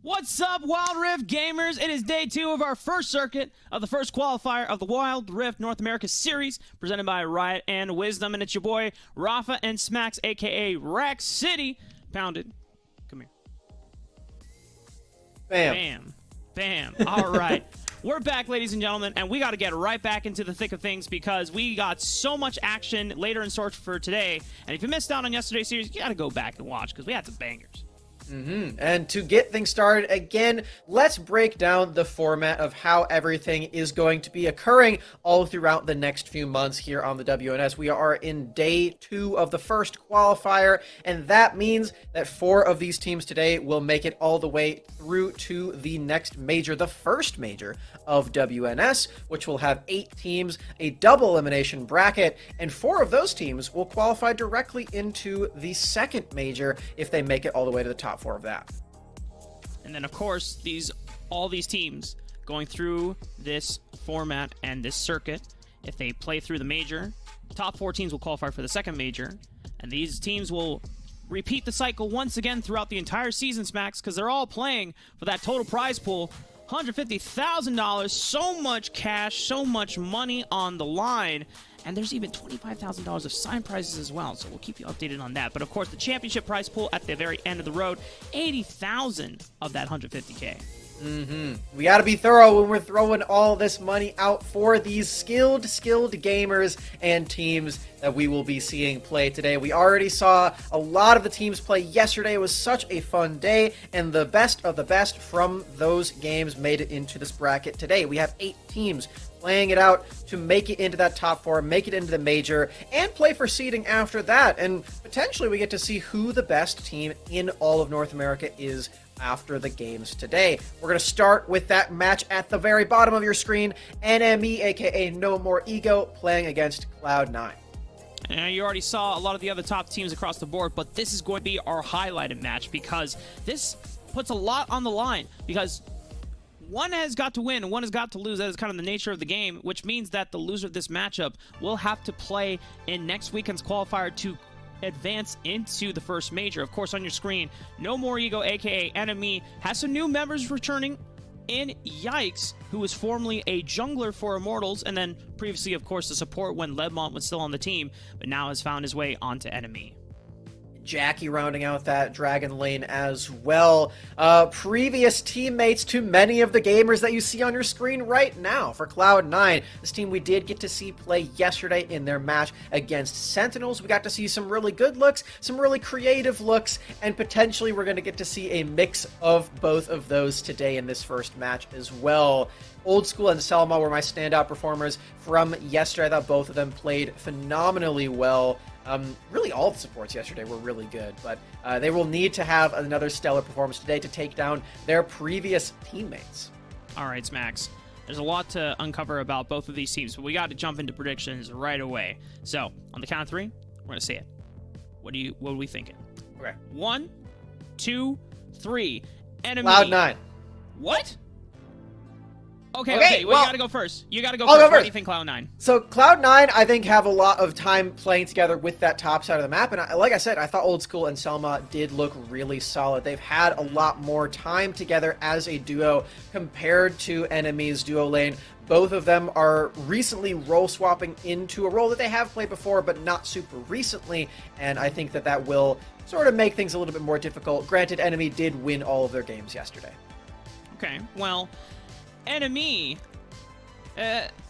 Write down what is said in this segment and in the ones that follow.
What's up, Wild Rift gamers? It is day 2 of our first circuit of the first qualifier of the Wild Rift North America Series, presented by Riot and Wisdom, and it's your boy, Rafa and Smacks, aka Rack City. Pounded. Come here. Bam. Bam. Bam. All right. We're back, ladies and gentlemen, and we got to get right back into the thick of things because we got so much action later in store for today. And if you missed out on yesterday's series, you got to go back and watch because we had some bangers. And to get things started, again, let's break down the format of how everything is going to be occurring all throughout the next few months here on the WNS. We are in day 2 of the first qualifier, and that means that 4 of these teams today will make it all the way through to the next major, the first major of WNS, which will have 8 teams, a double elimination bracket, and 4 of those teams will qualify directly into the second major if they make it all the way to the top 4 of that. And then, of course, all these teams going through this format and this circuit, if they play through the major, the top 4 teams will qualify for the second major, and these teams will repeat the cycle once again throughout the entire season, Smacks, because they're all playing for that total prize pool, $150,000, so much cash, so much money on the line. And there's even $25,000 of signed prizes as well, so we'll keep you updated on that. But of course, the championship prize pool at the very end of the road, $80,000 of that $150K. We got to be thorough when we're throwing all this money out for these skilled gamers and teams that we will be seeing play today. We already saw a lot of the teams play yesterday. It was such a fun day, and the best of the best from those games made it into this bracket today. We have 8 teams playing it out to make it into that top 4, make it into the major, and play for seeding after that. And potentially we get to see who the best team in all of North America is after the games today. We're going to start with that match at the very bottom of your screen. NME, aka No More Ego, playing against Cloud9. And you already saw a lot of the other top teams across the board, but this is going to be our highlighted match because this puts a lot on the line because one has got to win and one has got to lose. That is kind of the nature of the game, which means that the loser of this matchup will have to play in next weekend's qualifier to advance into the first major. Of course, on your screen, No More Ego, aka Enemy, has some new members returning in Yikes, who was formerly a jungler for Immortals, and then previously, of course, the support when Ledmont was still on the team, but now has found his way onto Enemy. Jackie rounding out that Dragon lane as well. Previous teammates to many of the gamers that you see on your screen right now for Cloud9. This team we did get to see play yesterday in their match against Sentinels. We got to see some really good looks, some really creative looks, and potentially we're going to get to see a mix of both of those today in this first match as well. Old School and Selma were my standout performers from yesterday. I thought both of them played phenomenally well. Really all the supports yesterday were really good, but they will need to have another stellar performance today to take down their previous teammates. All right, Smacks. There's a lot to uncover about both of these teams, but we got to jump into predictions right away. So, on the count of 3, we're going to say it. What are we thinking? Okay. 1, 2, 3. Enemy. Cloud9. What? Okay, well, you gotta go first. You gotta go I'll first. go What first. do you think, Cloud9? So Cloud9, I think, have a lot of time playing together with that top side of the map. And like I said, I thought Old School and Selma did look really solid. They've had a lot more time together as a duo compared to Enemy's duo lane. Both of them are recently role swapping into a role that they have played before, but not super recently. And I think that that will sort of make things a little bit more difficult. Granted, Enemy did win all of their games yesterday. Okay, well, Enemy,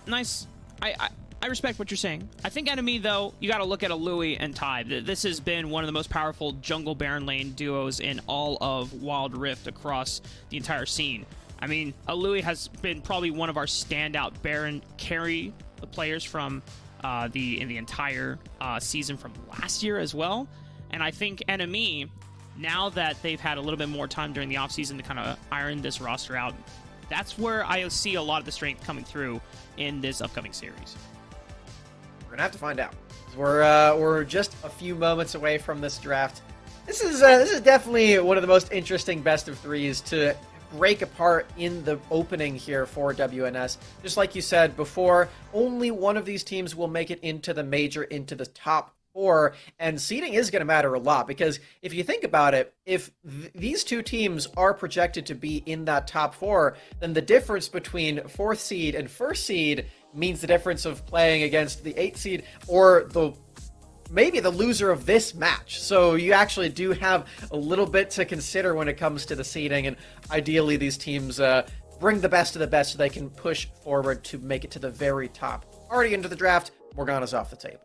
nice. I respect what you're saying. I think Enemy, though, you got to look at a Louis and Ty. This has been one of the most powerful jungle Baron lane duos in all of Wild Rift across the entire scene. I mean, a Louis has been probably one of our standout Baron carry players from in the entire season from last year as well. And I think Enemy, now that they've had a little bit more time during the offseason to kind of iron this roster out, that's where I see a lot of the strength coming through in this upcoming series. We're gonna have to find out. We're just a few moments away from this draft. This is definitely one of the most interesting best of threes to break apart in the opening here for WNS. Just like you said before, only one of these teams will make it into the major, into the top 4, and seeding is going to matter a lot, because if you think about it, if these two teams are projected to be in that top 4, then the difference between 4th seed and 1st seed means the difference of playing against the 8th seed or maybe the loser of this match. So you actually do have a little bit to consider when it comes to the seeding, and ideally these teams bring the best of the best so they can push forward to make it to the very top. Already into the draft, Morgana's off the table.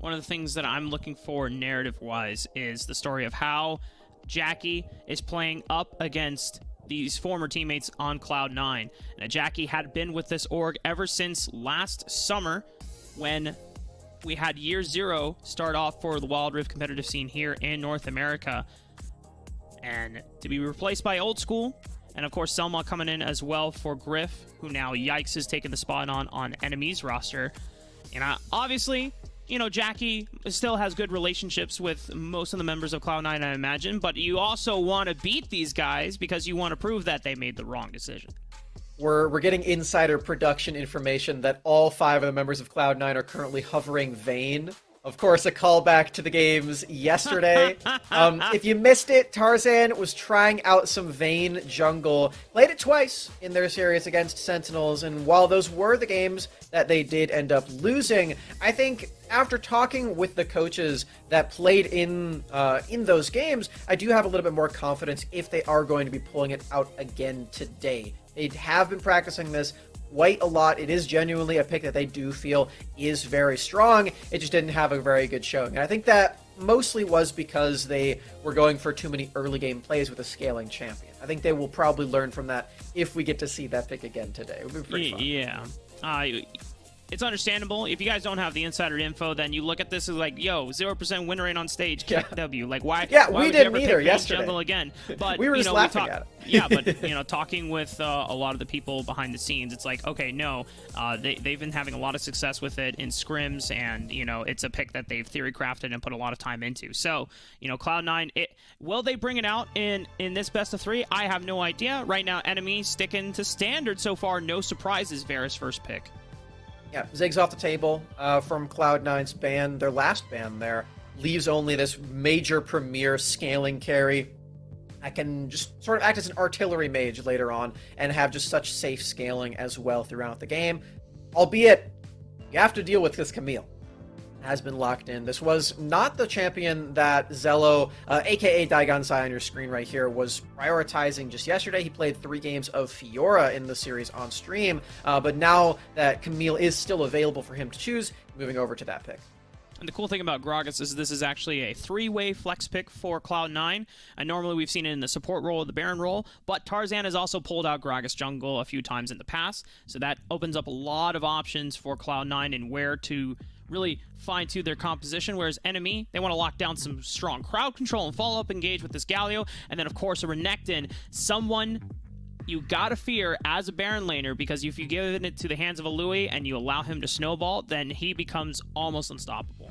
One of the things that I'm looking for narrative-wise is the story of how Jackie is playing up against these former teammates on Cloud9. Now, Jackie had been with this org ever since last summer when we had Year Zero start off for the Wild Rift competitive scene here in North America. And to be replaced by Old School, and of course Selma coming in as well for Griff, who now, yikes, is taking the spot on Enemy's roster. And obviously, you know, Jackie still has good relationships with most of the members of Cloud9, I imagine, but you also want to beat these guys because you want to prove that they made the wrong decision. We're getting insider production information that all 5 of the members of Cloud9 are currently hovering Vayne. Of course, a callback to the games yesterday. If you missed it, Tarzan was trying out some Vayne jungle. Played it twice in their series against Sentinels, and while those were the games that they did end up losing, I think after talking with the coaches that played in those games, I do have a little bit more confidence if they are going to be pulling it out again today. They have been practicing this quite a lot. It is genuinely a pick that they do feel is very strong. It just didn't have a very good showing. And I think that mostly was because they were going for too many early game plays with a scaling champion. I think they will probably learn from that if we get to see that pick again today. It would be pretty fun. Yeah. It's understandable. If you guys don't have the insider info, then you look at this as like, yo, 0% win rate on stage, W. Like, why? Yeah, why we would didn't you ever either pick yesterday. Jungle again? But we were just laughing at it. Yeah, but talking with a lot of the people behind the scenes, it's like, okay, no, they've been having a lot of success with it in scrims, and it's a pick that they've theory crafted and put a lot of time into. So, Cloud9, will they bring it out in this best of 3? I have no idea. Right now, Enemy sticking to standard so far. No surprises. Varus first pick. Yeah, Zig's off the table from Cloud9's ban. Their last ban there leaves only this major premier scaling carry that can just sort of act as an artillery mage later on and have just such safe scaling as well throughout the game. Albeit, you have to deal with this Camille. Has been locked in. This was not the champion that Zello, aka Daigansai on your screen right here, was prioritizing just yesterday. He played 3 games of Fiora in the series on stream, but now that Camille is still available for him to choose, moving over to that pick. And the cool thing about Gragas is this is actually a 3-way flex pick for Cloud9. And normally we've seen it in the support role or the Baron role, but Tarzan has also pulled out Gragas jungle a few times in the past, so that opens up a lot of options for Cloud9 and where to really fine-tune their composition, whereas Enemy, they want to lock down some strong crowd control and follow-up engage with this Galio, and then, of course, a Renekton, someone you gotta fear as a Baron laner, because if you give it to the hands of a Louis and you allow him to snowball, then he becomes almost unstoppable.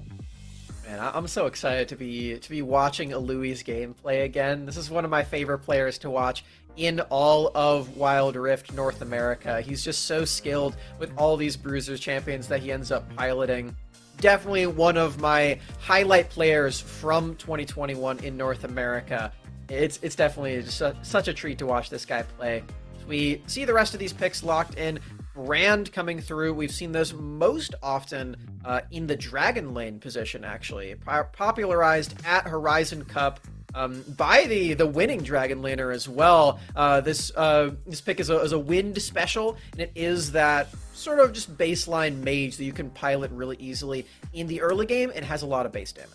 Man, I'm so excited to be watching a Louis gameplay again. This is one of my favorite players to watch in all of Wild Rift North America. He's just so skilled with all these bruisers champions that he ends up piloting. Definitely one of my highlight players from 2021 in North America. It's definitely just such a treat to watch this guy play. We see the rest of these picks locked in. Brand coming through. We've seen this most often in the Dragon Lane position, actually. Popularized at Horizon Cup by the winning Dragon Laner as well. This pick is a wind special, and it is that sort of just baseline mage that you can pilot really easily in the early game. It has a lot of base damage.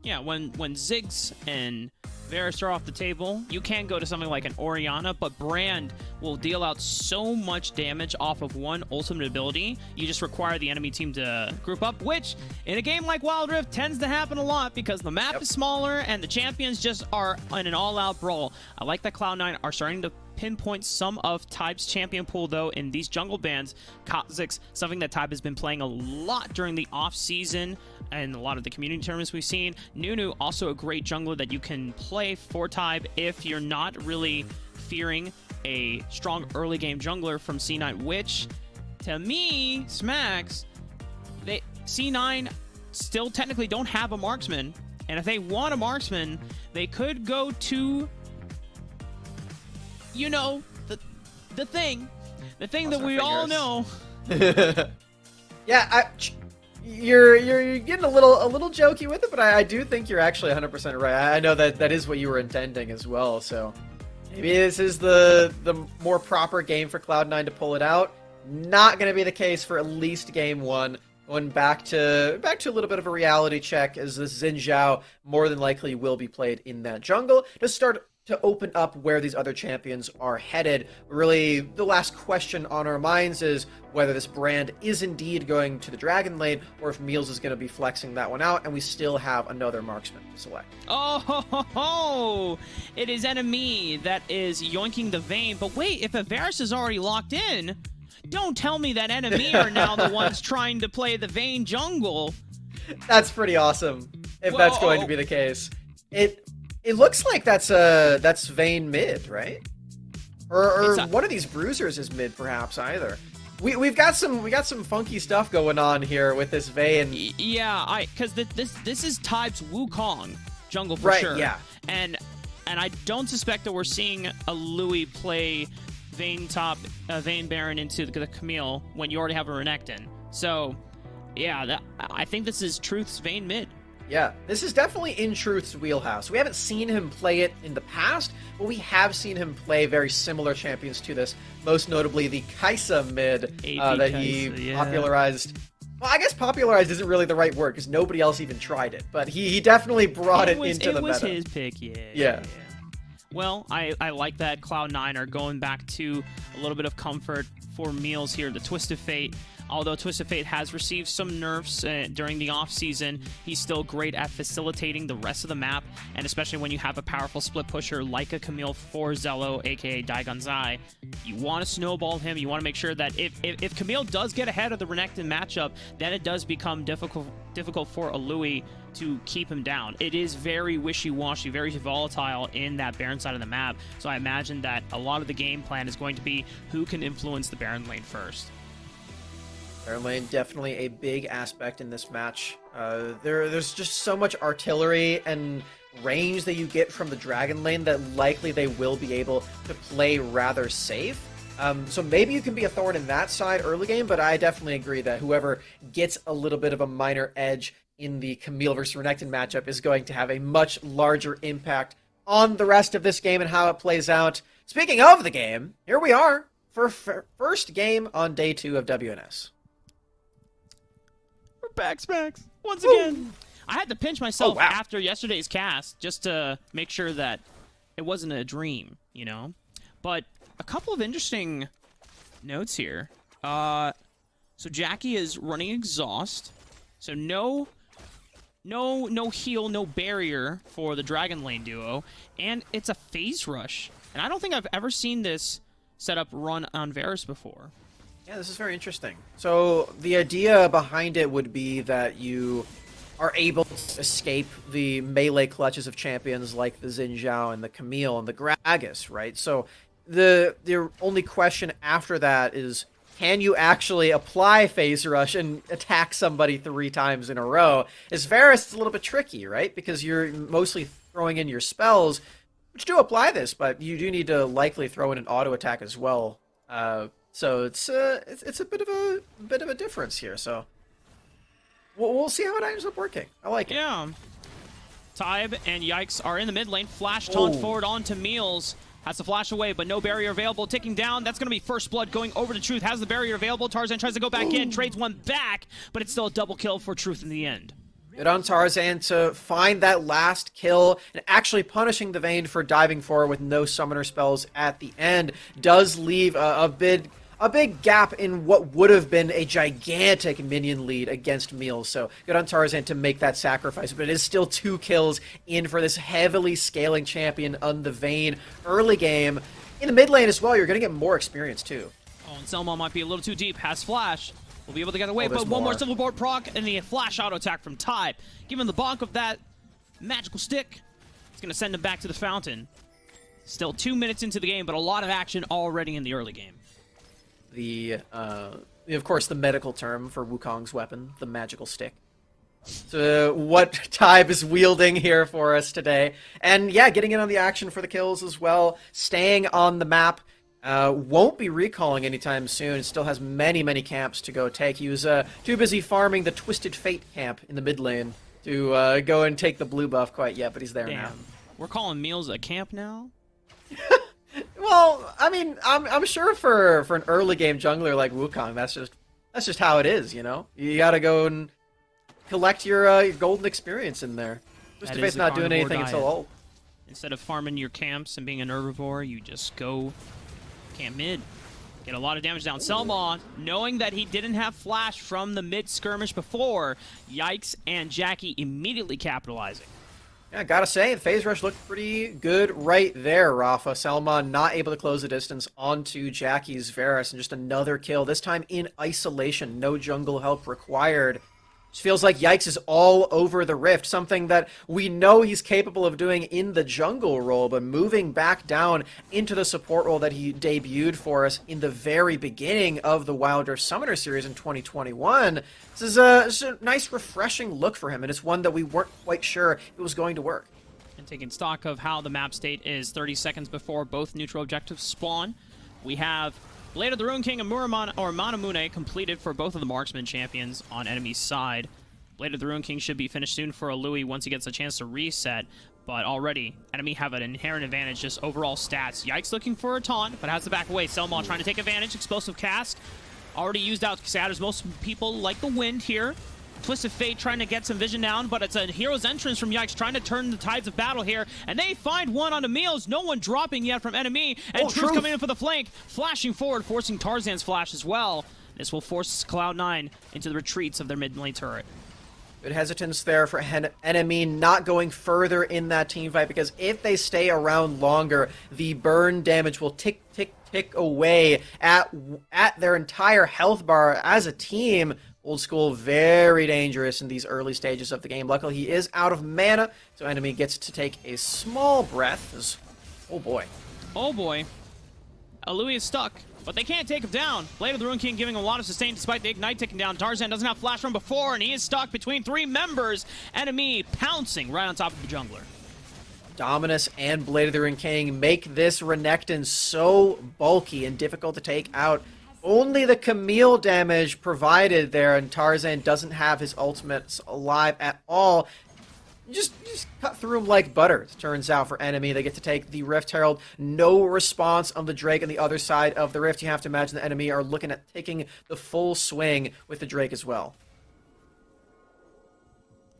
Yeah, when Ziggs and Varus are off the table, you can go to something like an Orianna, but Brand will deal out so much damage off of one ultimate ability. You just require the enemy team to group up, which in a game like Wild Rift tends to happen a lot because the map is smaller and the champions just are in an all-out brawl. I like that Cloud9 are starting to pinpoint some of Tybe's champion pool, though, in these jungle bans. Kha'Zix, something that Tybe has been playing a lot during the off-season and a lot of the community tournaments we've seen. Nunu, also a great jungler that you can play for Tybe if you're not really fearing a strong early game jungler from C9, which, to me, smacks. C9 still technically don't have a marksman. And if they want a marksman, they could go to, you know, the thing that we all know. Yeah, you're getting a little jokey with it, but I do think you're actually 100% right. I know that is what you were intending as well. So maybe this is the more proper game for Cloud9 to pull it out. Not going to be the case for at least game one. Going back to a little bit of a reality check, as this Xin Zhao more than likely will be played in that jungle to start to open up where these other champions are headed. Really, the last question on our minds is whether this brand is indeed going to the Dragon Lane, or if Meals is going to be flexing that one out, and we still have another marksman to select. Oh, ho, ho, ho. It is Enemy that is yoinking the Vayne. But wait, if Avaris is already locked in, don't tell me that Enemy are now the ones trying to play the Vayne jungle. That's pretty awesome, if that's going to be the case. It looks like that's Vayne mid, right? Or one of these bruisers is mid, perhaps, either. We got some funky stuff going on here with this Vayne. Yeah, because this is Tybe's Wukong jungle for right, sure. Yeah, and I don't suspect that we're seeing a Louis play Vayne top, Vayne Baron into the Camille when you already have a Renekton. So, yeah, I think this is Truth's Vayne mid. Yeah, this is definitely in Truth's wheelhouse. We haven't seen him play it in the past, but we have seen him play very similar champions to this, most notably the Kaisa mid that he popularized. Well, I guess popularized isn't really the right word, because nobody else even tried it, but he definitely brought it into the meta. It was his pick, yeah. Well, I like that Cloud9 are going back to a little bit of comfort for Meals here. The Twisted Fate, although Twisted Fate has received some nerfs during the off-season, he's still great at facilitating the rest of the map, and especially when you have a powerful split pusher like a Camille for Zello, aka Daigonzai, you want to snowball him. You want to make sure that if Camille does get ahead of the Renekton matchup, then it does become difficult for a Louis to keep him down. It is very wishy-washy, very volatile in that Baron side of the map, so I imagine that a lot of the game plan is going to be who can influence the Baron lane first. Baron lane, definitely a big aspect in this match. There's just so much artillery and range that you get from the Dragon lane that likely they will be able to play rather safe. So maybe you can be a thorn in that side early game, but I definitely agree that whoever gets a little bit of a minor edge in the Camille versus Renekton matchup is going to have a much larger impact on the rest of this game and how it plays out. Speaking of the game, here we are for first game on day 2 of WNS. We're back, Smacks, once again. I had to pinch myself after yesterday's cast just to make sure that it wasn't a dream, you know? But a couple of interesting notes here. So Jackie is running Exhaust. So no heal, no barrier for the Dragon Lane duo. And it's a phase rush. And I don't think I've ever seen this setup run on Varus before. Yeah, this is very interesting. So the idea behind it would be that you are able to escape the melee clutches of champions like the Xin Zhao and the Camille and the Gragas, right? So the only question after that is, can you actually apply Phase Rush and attack somebody 3 times in a row? As Varus, it's a little bit tricky, right? Because you're mostly throwing in your spells, which do apply this, but you do need to likely throw in an auto attack as well. So it's a bit of a difference here. So we'll see how it ends up working. I like it. Yeah. Tybe and Yikes are in the mid lane. Flash taunt forward onto Meals. Has to flash away, but no barrier available. Ticking down. That's going to be First Blood going over to Truth. Has the barrier available. Tarzan tries to go back in. Trades one back, but it's still a double kill for Truth in the end. Good on Tarzan to find that last kill and actually punishing the Vayne for diving forward with no summoner spells at the end. Does leave a big gap in what would have been a gigantic minion lead against Meals. So good on Tarzan to make that sacrifice, but it is still 2 kills in for this heavily scaling champion on the Vayne early game. In the mid lane as well, you're going to get more experience too. Oh, and Selma might be a little too deep. Has Flash. Will be able to get away, but one more Silver Board proc and the Flash auto attack from Tybe. Given the bonk of that magical stick, it's going to send him back to the fountain. Still 2 minutes into the game, but a lot of action already in the early game. Of course, the medical term for Wukong's weapon, the magical stick. what Tybe is wielding here for us today. And yeah, getting in on the action for the kills as well, staying on the map. Won't be recalling anytime soon. Still has many, many camps to go take. He was too busy farming the Twisted Fate camp in the mid lane to go and take the blue buff quite yet, but he's there now. We're calling meals a camp now? Well, I mean, I'm sure for an early game jungler like Wukong, that's just how it is, you know? You gotta go and collect your golden experience in there. Twisted Fate's not doing anything until ult. Instead of farming your camps and being an herbivore, you just go camp mid. Get a lot of damage down. Selma, knowing that he didn't have flash from the mid skirmish before, Yikes and Jackie immediately capitalizing. Yeah, gotta say, the phase rush looked pretty good right there, Rafa. Selma not able to close the distance onto Jackie's Varus, and just another kill, this time in isolation, no jungle help required. Just feels like Yikes is all over the Rift, something that we know he's capable of doing in the jungle role, but moving back down into the support role that he debuted for us in the very beginning of the Wilder Summoner Series in 2021. This is a nice, refreshing look for him, and it's one that we weren't quite sure it was going to work. And taking stock of how the map state is 30 seconds before both neutral objectives spawn, we have Blade of the Ruin King and Manamune completed for both of the marksman champions on enemy's side. Blade of the Ruin King should be finished soon for a Louis once he gets a chance to reset, but already enemy have an inherent advantage, just overall stats. Yikes looking for a taunt, but has to back away. Selma trying to take advantage, explosive cast. Already used out, scatters most people like the wind here. Twisted Fate trying to get some vision down, but it's a hero's entrance from Yikes trying to turn the tides of battle here, and they find one on Emil's. No one dropping yet from enemy, and Truth coming in for the flank, flashing forward, forcing Tarzan's flash as well. This will force Cloud9 into the retreats of their mid lane turret. Good hesitance there for enemy not going further in that team fight, because if they stay around longer, the burn damage will tick away at their entire health bar as a team. Old School, very dangerous in these early stages of the game. Luckily, he is out of mana, so enemy gets to take a small breath. Oh boy. Oh boy. Louis is stuck, but they can't take him down. Blade of the Ruin King giving a lot of sustain despite the Ignite taking down. Tarzan doesn't have flash from before, and he is stuck between three members. Enemy pouncing right on top of the jungler. Dominus and Blade of the Ruin King make this Renekton so bulky and difficult to take out. Only the Camille damage provided there, and Tarzan doesn't have his ultimates alive at all. Just cut through him like butter, it turns out, for enemy. They get to take the Rift Herald. No response on the Drake on the other side of the Rift. You have to imagine the enemy are looking at taking the full swing with the Drake as well.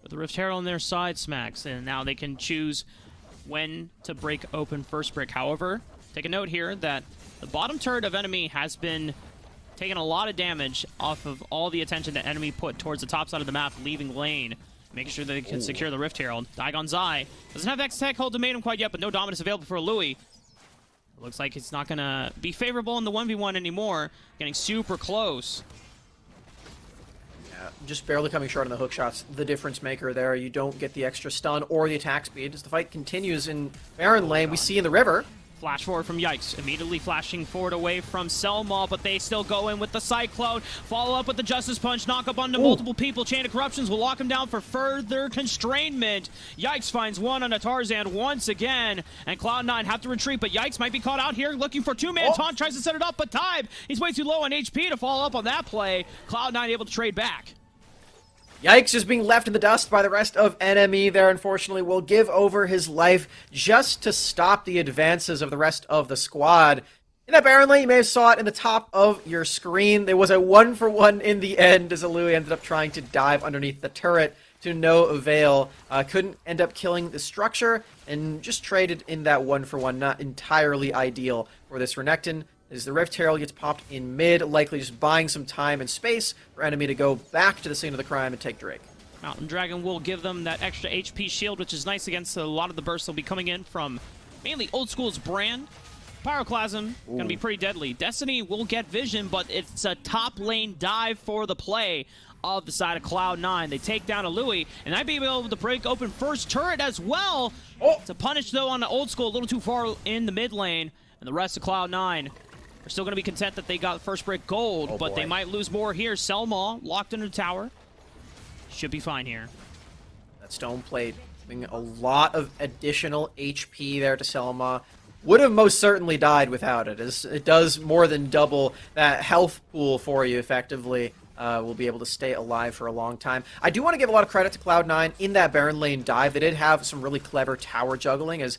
With the Rift Herald on their side, Smacks, and now they can choose when to break open first brick. However, take a note here that the bottom turret of enemy has been taking a lot of damage off of all the attention that enemy put towards the top side of the map, leaving lane, making sure that they can secure the Rift Herald. Daigon Zai doesn't have X-Tech ultimatum quite yet, but no Dominus available for Louis. It looks like it's not going to be favorable in the 1v1 anymore. Getting super close. Yeah, just barely coming short on the hook shots. The difference maker there. You don't get the extra stun or the attack speed. As the fight continues in Baron lane, we see in the river. Flash forward from Yikes, immediately flashing forward away from Selma, but they still go in with the Cyclone. Follow up with the Justice Punch, knock up onto multiple people. Chain of Corruptions will lock him down for further constrainment. Yikes finds one on a Tarzan once again, and Cloud9 have to retreat, but Yikes might be caught out here looking for two-man taunt, tries to set it up, but Tybe, he's way too low on HP to follow up on that play. Cloud9 able to trade back. Yikes is being left in the dust by the rest of enemy there, unfortunately. Will give over his life just to stop the advances of the rest of the squad. In that Baron lane, you may have saw it in the top of your screen. There was a 1-for-1 in the end as Louis ended up trying to dive underneath the turret to no avail. Couldn't end up killing the structure and just traded in that 1-for-1. Not entirely ideal for this Renekton. As the Rift Herald gets popped in mid, likely just buying some time and space for enemy to go back to the scene of the crime and take Drake. Mountain Dragon will give them that extra HP shield, which is nice against a lot of the bursts that'll be coming in from mainly Old School's Brand. Pyroclasm, going to be pretty deadly. Destiny will get vision, but it's a top lane dive for the play of the side of Cloud9. They take down a Louis, and I'd be able to break open first turret as well. To punish, though, on the Old School, a little too far in the mid lane, and the rest of Cloud9 are still going to be content that they got first break gold, but they might lose more here. Selma locked in the tower. should be fine here. That stone plate giving a lot of additional HP there to Selma. Would have most certainly died without it, as it does more than double that health pool for you effectively. Will be able to stay alive for a long time. I do want to give a lot of credit to Cloud9 in that Baron lane dive. They did have some really clever tower juggling, as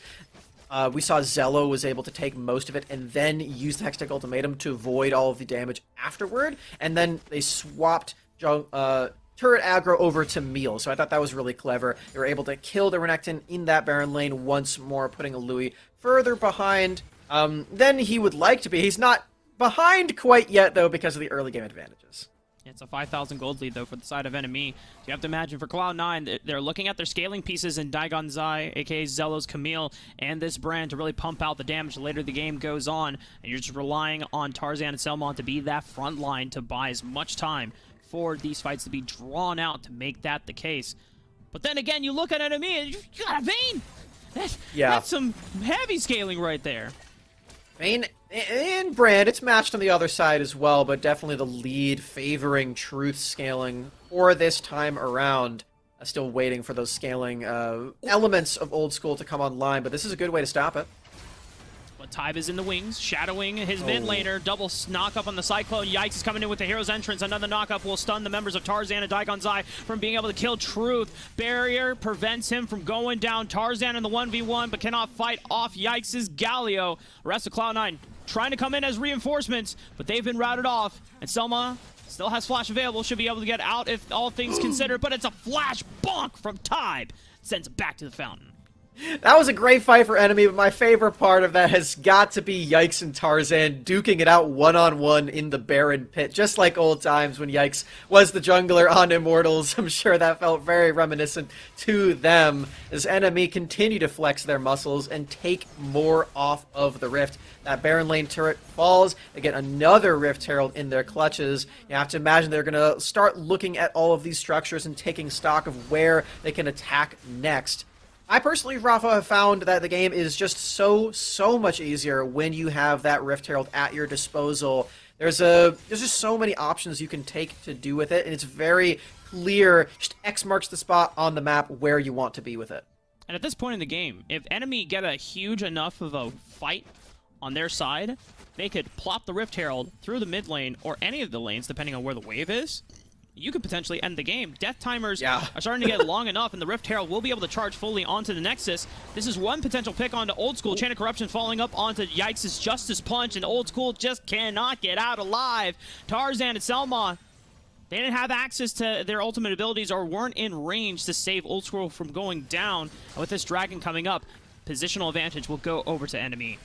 we saw Zello was able to take most of it and then use the Hextech Ultimatum to avoid all of the damage afterward, and then they swapped turret aggro over to Meal, so I thought that was really clever. They were able to kill the Renekton in that Baron lane once more, putting a Louis further behind than he would like to be. He's not behind quite yet, though, because of the early game advantages. It's a 5,000 gold lead, though, for the side of enemy. So you have to imagine, for Cloud9, they're looking at their scaling pieces in Daigon Zai, a.k.a. Zelo's Camille, and this brand to really pump out the damage later the game goes on. And you're just relying on Tarzan and Selmon to be that front line to buy as much time for these fights to be drawn out to make that the case. But then again, you look at enemy, and you got a Vayne! That's some heavy scaling right there. Vayne and Brand, it's matched on the other side as well, but definitely the lead favoring Truth scaling for this time around. Still waiting for those scaling elements of Old School to come online, but this is a good way to stop it. But Tybe is in the wings, shadowing his mid laner. Double knock up on the Cyclone. Yikes is coming in with the Hero's Entrance. Another knock-up will stun the members of Tarzan and Daigon Zai from being able to kill Truth. Barrier prevents him from going down. Tarzan in the 1v1, but cannot fight off Yikes' Galio. The rest of Cloud9 trying to come in as reinforcements, but they've been routed off. And Selma still has Flash available. Should be able to get out if all things considered, but it's a Flash bonk from Tybe. Sends it back to the fountain. That was a great fight for enemy, but my favorite part of that has got to be Yikes and Tarzan duking it out one-on-one in the Baron pit, just like old times when Yikes was the jungler on Immortals. I'm sure that felt very reminiscent to them, as enemy continue to flex their muscles and take more off of the Rift. That Baron lane turret falls. They get another Rift Herald in their clutches. You have to imagine they're going to start looking at all of these structures and taking stock of where they can attack next. I personally, Rafa, have found that the game is just so much easier when you have that Rift Herald at your disposal. There's just so many options you can take to do with it, and it's very clear. Just X marks the spot on the map where you want to be with it. And at this point in the game, if enemy get a huge enough of a fight on their side, they could plop the Rift Herald through the mid lane or any of the lanes, depending on where the wave is. You could potentially end the game. Death timers are starting to get long enough, and the Rift Herald will be able to charge fully onto the Nexus. This is one potential pick onto Old School. Chain of Corruption falling up onto Yikes' Justice Punch, and Old School just cannot get out alive. Tarzan and Selma, they didn't have access to their ultimate abilities or weren't in range to save Old School from going down. And with this Dragon coming up, positional advantage will go over to enemy.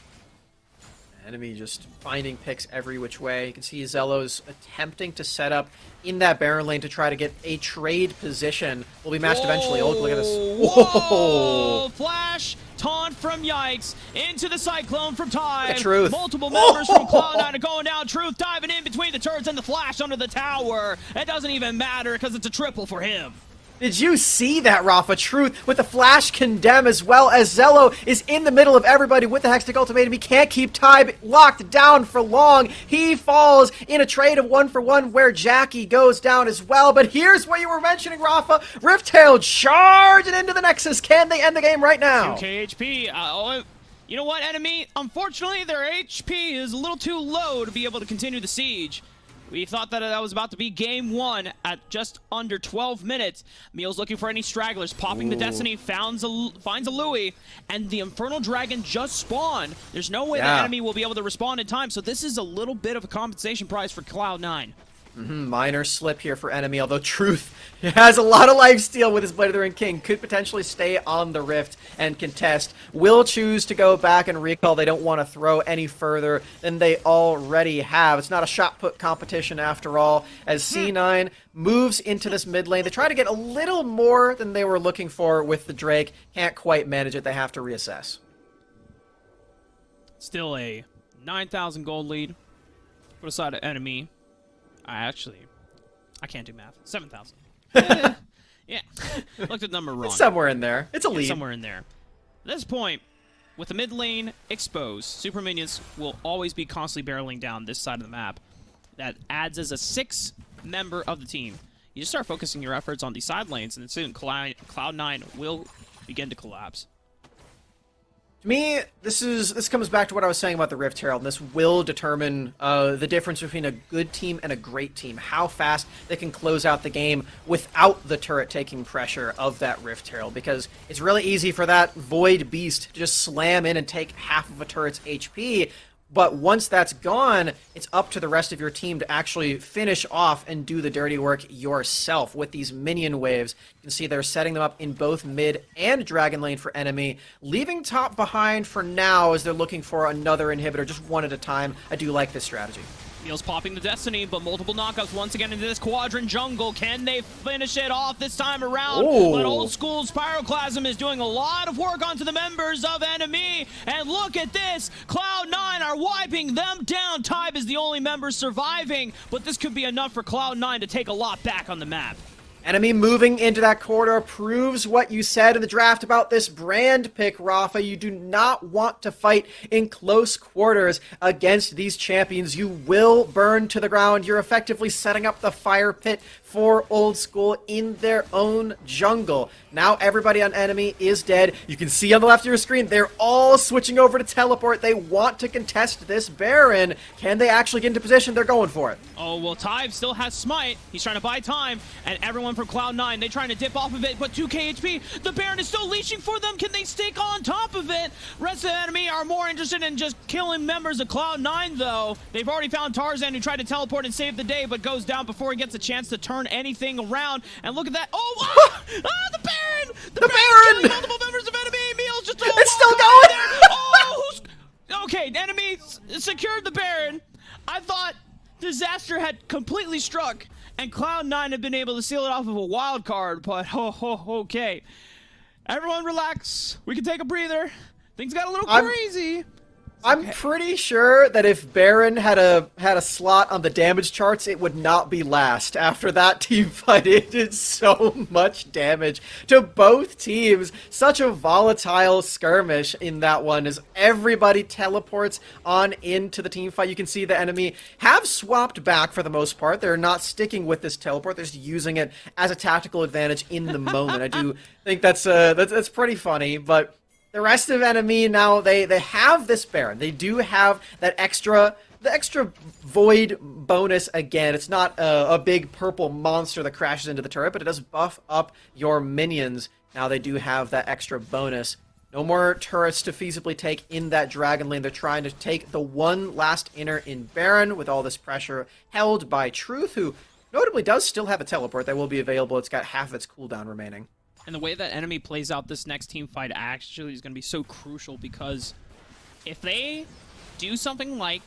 Enemy just finding picks every which way. You can see Zello's attempting to set up in that Baron lane to try to get a trade position. Will be matched eventually. Oh, look at this. Whoa! Flash taunt from Yikes into the Cyclone from Tybe. Truth. Multiple members from Cloud9 are going down. Truth diving in between the turrets and the Flash under the tower. It doesn't even matter because it's a triple for him. Did you see that, Rafa? Truth with the Flash Condemn, as well as Zello is in the middle of everybody with the Hextech Ultimatum. He can't keep Tybe locked down for long. He falls in a trade of 1-for-1 where Jackie goes down as well. But here's what you were mentioning, Rafa. Rift Herald charging into the Nexus. Can they end the game right now? 2k HP. You know what, enemy? Unfortunately, their HP is a little too low to be able to continue the siege. We thought that that was about to be game one at just under 12 minutes. Meal's looking for any stragglers, popping the Destiny, finds a Louis, and the Infernal Dragon just spawned. There's no way the enemy will be able to respond in time, so this is a little bit of a compensation prize for Cloud9. Minor slip here for enemy, although Truth has a lot of lifesteal with his Blade of the Ring King. Could potentially stay on the Rift and contest. Will choose to go back and recall. They don't want to throw any further than they already have. It's not a shot put competition after all, as C9 moves into this mid lane. They try to get a little more than they were looking for with the Drake. Can't quite manage it. They have to reassess. Still a 9,000 gold lead. Put aside an enemy. I can't do math. 7,000. Yeah. Looked at the number wrong. It's somewhere in there. It's a lead. Somewhere in there. At this point, with the mid lane exposed, super minions will always be constantly barreling down this side of the map. That adds as a 6th member of the team. you just start focusing your efforts on the side lanes, and then soon Cloud9 will begin to collapse. To me, this comes back to what I was saying about the Rift Herald, and this will determine the difference between a good team and a great team. How fast they can close out the game without the turret taking pressure of that Rift Herald, because it's really easy for that Void Beast to just slam in and take half of a turret's HP. But once that's gone, it's up to the rest of your team to actually finish off and do the dirty work yourself with these minion waves. You can see they're setting them up in both mid and dragon lane for enemy, leaving top behind for now as they're looking for another inhibitor, just one at a time. I do like this strategy. Neil's popping the Destiny, but multiple knockouts once again into this quadrant jungle. Can they finish it off this time around? Ooh. But Old School's Pyroclasm is doing a lot of work onto the members of enemy. And look at this. Cloud9 are wiping them down. Tybe is the only member surviving, but this could be enough for Cloud9 to take a lot back on the map. Enemy moving into that corridor proves what you said in the draft about this brand pick, Rafa. You do not want to fight in close quarters against these champions. You will burn to the ground. You're effectively setting up the fire pit for Old School in their own jungle. Now everybody on enemy is dead. You can see on the left of your screen, they're all switching over to teleport. They want to contest this Baron. Can they actually get into position? They're going for it. Oh, well, Tybe still has Smite. He's trying to buy time, and everyone from Cloud9, they're trying to dip off of it, but 2k HP. The Baron is still leeching for them. Can they stick on top of it? Rest of the enemy are more interested in just killing members of Cloud9, though. They've already found Tarzan, who tried to teleport and save the day, but goes down before he gets a chance to turn anything around. And look at that. Oh, the Baron! The Baron! Killing multiple members of enemy. Meal's just it's still going! Oh, okay, enemy secured the Baron. I thought disaster had completely struck, and Cloud9 had been able to seal it off of a wild card, but okay. Everyone relax. We can take a breather. Things got a little crazy. I'm pretty sure that if Baron had a slot on the damage charts, it would not be last. After that team fight, it did so much damage to both teams. Such a volatile skirmish in that one as everybody teleports on into the team fight. You can see the enemy have swapped back for the most part. They're not sticking with this teleport. They're just using it as a tactical advantage in the moment. I do think that's pretty funny, but the rest of enemy now, they have this Baron. They do have the extra void bonus again. It's not a big purple monster that crashes into the turret, but it does buff up your minions. Now they do have that extra bonus. No more turrets to feasibly take in that dragon lane. They're trying to take the one last inner in Baron with all this pressure held by Truth, who notably does still have a teleport that will be available. It's got half of its cooldown remaining. And the way that enemy plays out this next team fight actually is going to be so crucial, because if they do something like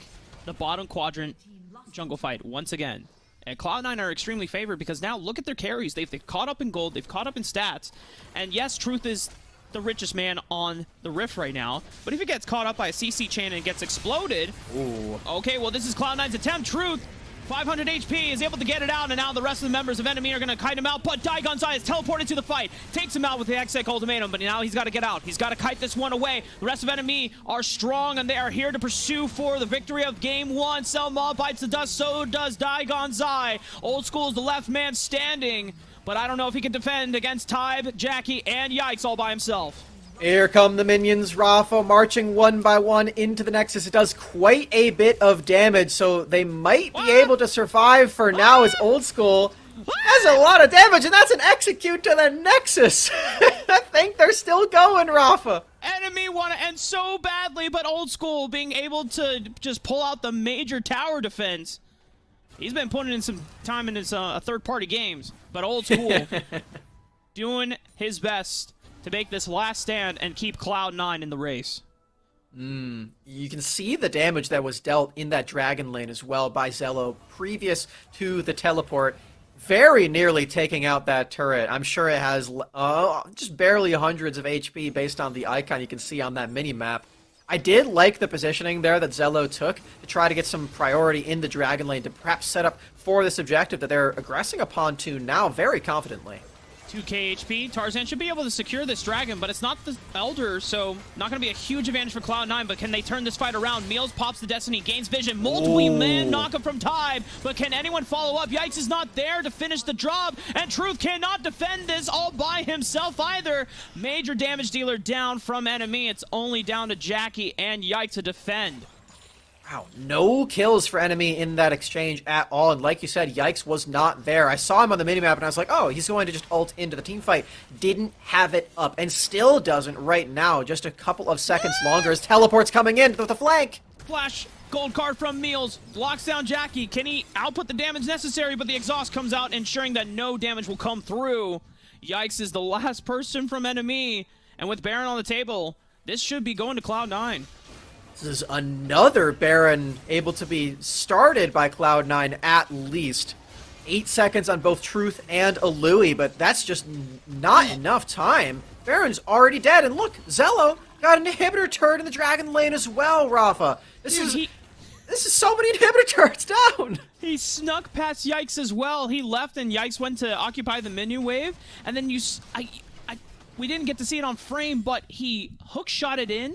the bottom quadrant jungle fight once again, and Cloud9 are extremely favored because now look at their carries. They've caught up in gold, they've caught up in stats, and yes, Truth is the richest man on the Rift right now, but if he gets caught up by a CC chain and gets exploded, ooh. Okay, well this is Cloud9's attempt. Truth, 500 HP, is able to get it out, and now the rest of the members of enemy are going to kite him out, but Daigon's Eye is teleported to the fight, takes him out with the Exec ultimatum, but now he's got to get out. He's got to kite this one away. The rest of enemy are strong, and they are here to pursue for the victory of game one. Selma bites the dust, so does Daigon's Eye. Old School is the left man standing, but I don't know if he can defend against Tybe, Jackie, and Yikes all by himself. Here come the minions, Rafa, marching one by one into the Nexus. It does quite a bit of damage, so they might be able to survive for now as Old School has a lot of damage, and that's an execute to the Nexus. I think they're still going, Rafa. Enemy want to end so badly, but Old School being able to just pull out the major tower defense. He's been putting in some time in his third-party games, but Old School doing his best to make this last stand and keep Cloud9 in the race. You can see the damage that was dealt in that dragon lane as well by Zello previous to the teleport, very nearly taking out that turret. I'm sure it has just barely hundreds of HP based on the icon you can see on that mini-map. I did like the positioning there that Zello took to try to get some priority in the dragon lane to perhaps set up for this objective that they're aggressing upon to now very confidently. 2k HP. Tarzan should be able to secure this dragon, but it's not the Elder, so not going to be a huge advantage for Cloud9, but can they turn this fight around? Meals pops the Destiny, gains vision, multiple man knockup from Tide, but can anyone follow up? Yikes is not there to finish the job, and Truth cannot defend this all by himself either. Major damage dealer down from enemy. It's only down to Jackie and Yikes to defend. Wow, no kills for enemy in that exchange at all, and like you said, Yikes was not there. I saw him on the minimap, and I was like, oh, he's going to just ult into the team fight. Didn't have it up, and still doesn't right now. Just a couple of seconds longer as teleport's coming in with the flank. Flash, gold card from Meals, locks down Jackie. Can he output the damage necessary? But the exhaust comes out, ensuring that no damage will come through. Yikes is the last person from enemy, and with Baron on the table, this should be going to Cloud9. This is another Baron able to be started by Cloud9 at least. 8 seconds on both Truth and a Louis, but that's just not enough time. Baron's already dead, and look, Zello got an inhibitor turret in the Dragon lane as well, Rafa. This is so many inhibitor turrets down. He snuck past Yikes as well. He left, and Yikes went to occupy the menu wave, and then we didn't get to see it on frame, but he hook shot it in,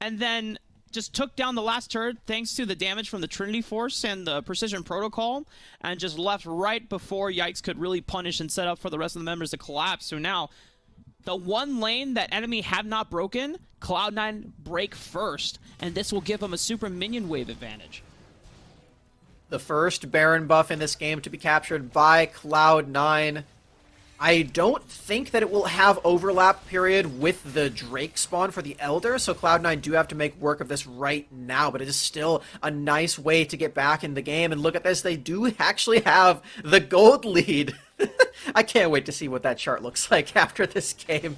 and then just took down the last turret thanks to the damage from the Trinity Force and the Precision Protocol, and just left right before Yikes could really punish and set up for the rest of the members to collapse. So now, the one lane that enemy have not broken, Cloud9 break first, and this will give them a super minion wave advantage. The first Baron buff in this game to be captured by Cloud9. I don't think that it will have overlap period with the Drake spawn for the Elder, so Cloud9 do have to make work of this right now, but it is still a nice way to get back in the game. And look at this, they do actually have the gold lead. I can't wait to see what that chart looks like after this game.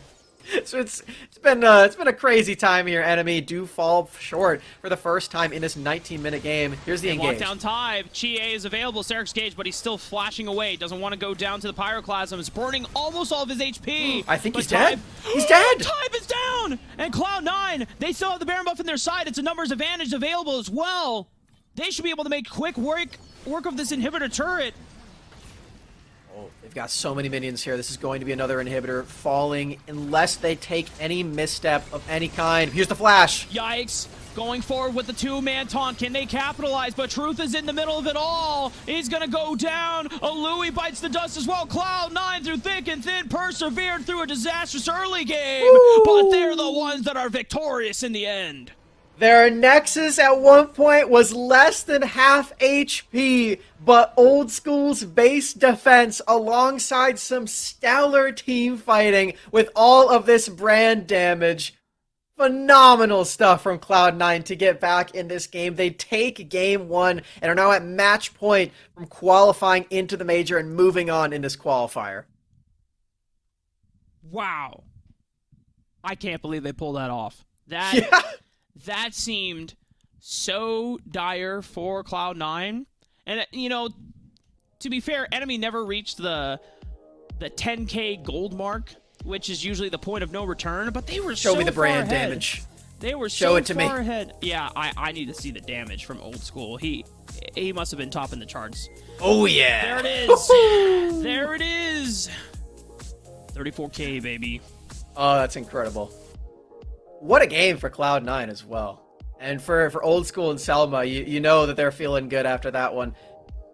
So it's been a crazy time here. Enemy do fall short for the first time in this 19-minute game. Here's the engage. Lockdown Tide. Chie is available. Sarek's Gage, but he's still flashing away. Doesn't want to go down to the Pyroclasm. He's burning almost all of his HP. I think he's dead. He's dead. Tide is down. And Cloud9, they still have the Baron buff in their side. It's a numbers advantage available as well. They should be able to make quick work of this inhibitor turret. Oh, they've got so many minions here. This is going to be another inhibitor falling unless they take any misstep of any kind. Here's the flash. Yikes. Going forward with the two-man taunt. Can they capitalize? But Truth is in the middle of it all. He's going to go down. A Louis bites the dust as well. Cloud9 through thick and thin persevered through a disastrous early game. Woo! But they're the ones that are victorious in the end. Their Nexus at one point was less than half HP, but Old School's base defense alongside some stellar team fighting with all of this brand damage. Phenomenal stuff from Cloud9 to get back in this game. They take game one and are now at match point from qualifying into the major and moving on in this qualifier. Wow. I can't believe they pulled that off. That seemed so dire for Cloud9. And, you know, to be fair, enemy never reached the 10k gold mark, which is usually the point of no return, but they were so far ahead. Show me the brand damage. They were so far ahead. Yeah, I need to see the damage from Old School. He must have been topping the charts. Oh, yeah. There it is. There it is. 34k, baby. Oh, that's incredible. What a game for Cloud9 as well. And for Old School and Selma, you know that they're feeling good after that one.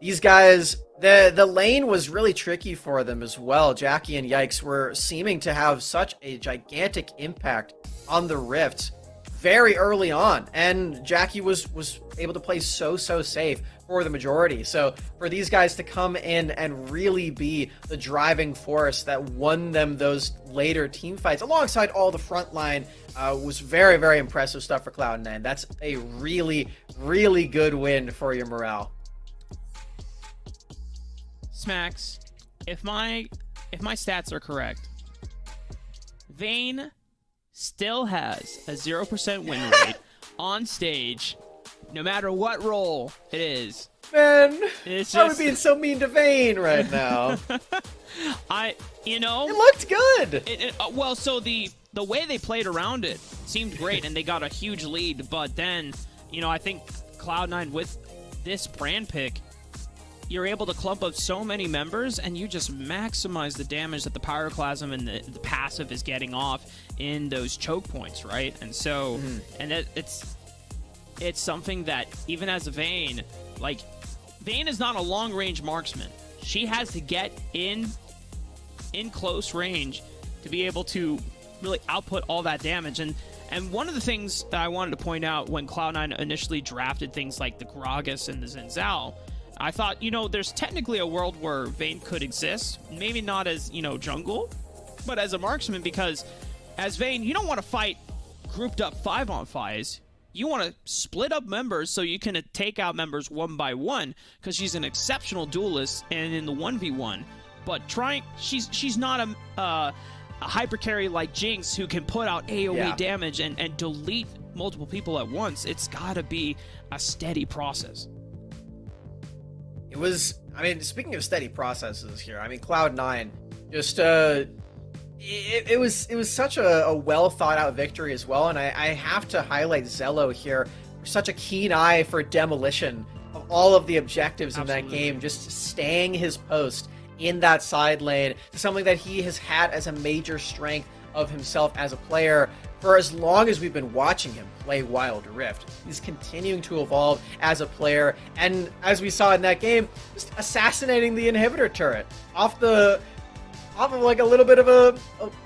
These guys, the lane was really tricky for them as well. Jackie and Yikes were seeming to have such a gigantic impact on the Rift very early on. And Jackie was able to play so safe for the majority. So for these guys to come in and really be the driving force that won them those later team fights alongside all the frontline was very impressive stuff for Cloud9. That's a really good win for your morale. Smacks, if my stats are correct, Vayne still has a 0% win rate on stage, no matter what role it is. Man, why are we being so mean to Vayne right now? You know, it looked good. Well, so the way they played around it seemed great, and they got a huge lead. But then, you know, I think Cloud9 with this brand pick, you're able to clump up so many members, and you just maximize the damage that the Pyroclasm and the passive is getting off in those choke points, right? And so, and it's something that even as a Vayne, like, Vayne is not a long-range marksman. She has to get in close range to be able to really output all that damage. And one of the things that I wanted to point out when Cloud9 initially drafted things like the Gragas and the Zenzal, I thought, there's technically a world where Vayne could exist. Maybe not as, jungle, but as a marksman, because as Vayne, you don't want to fight grouped up 5-on-5s. You want to split up members so you can take out members one by one, because she's an exceptional duelist and in the 1v1. But she's not a hyper carry like Jinx who can put out AoE damage and delete multiple people at once. It's got to be a steady process. It was, speaking of steady processes here, Cloud9 just it was such a well thought out victory as well, and I have to highlight Zello here for such a keen eye for demolition of all of the objectives in that game, just staying his post in that side lane, something that he has had as a major strength of himself as a player for as long as we've been watching him play Wild Rift. He's continuing to evolve as a player, and as we saw in that game, just assassinating the inhibitor turret off of like a little bit of a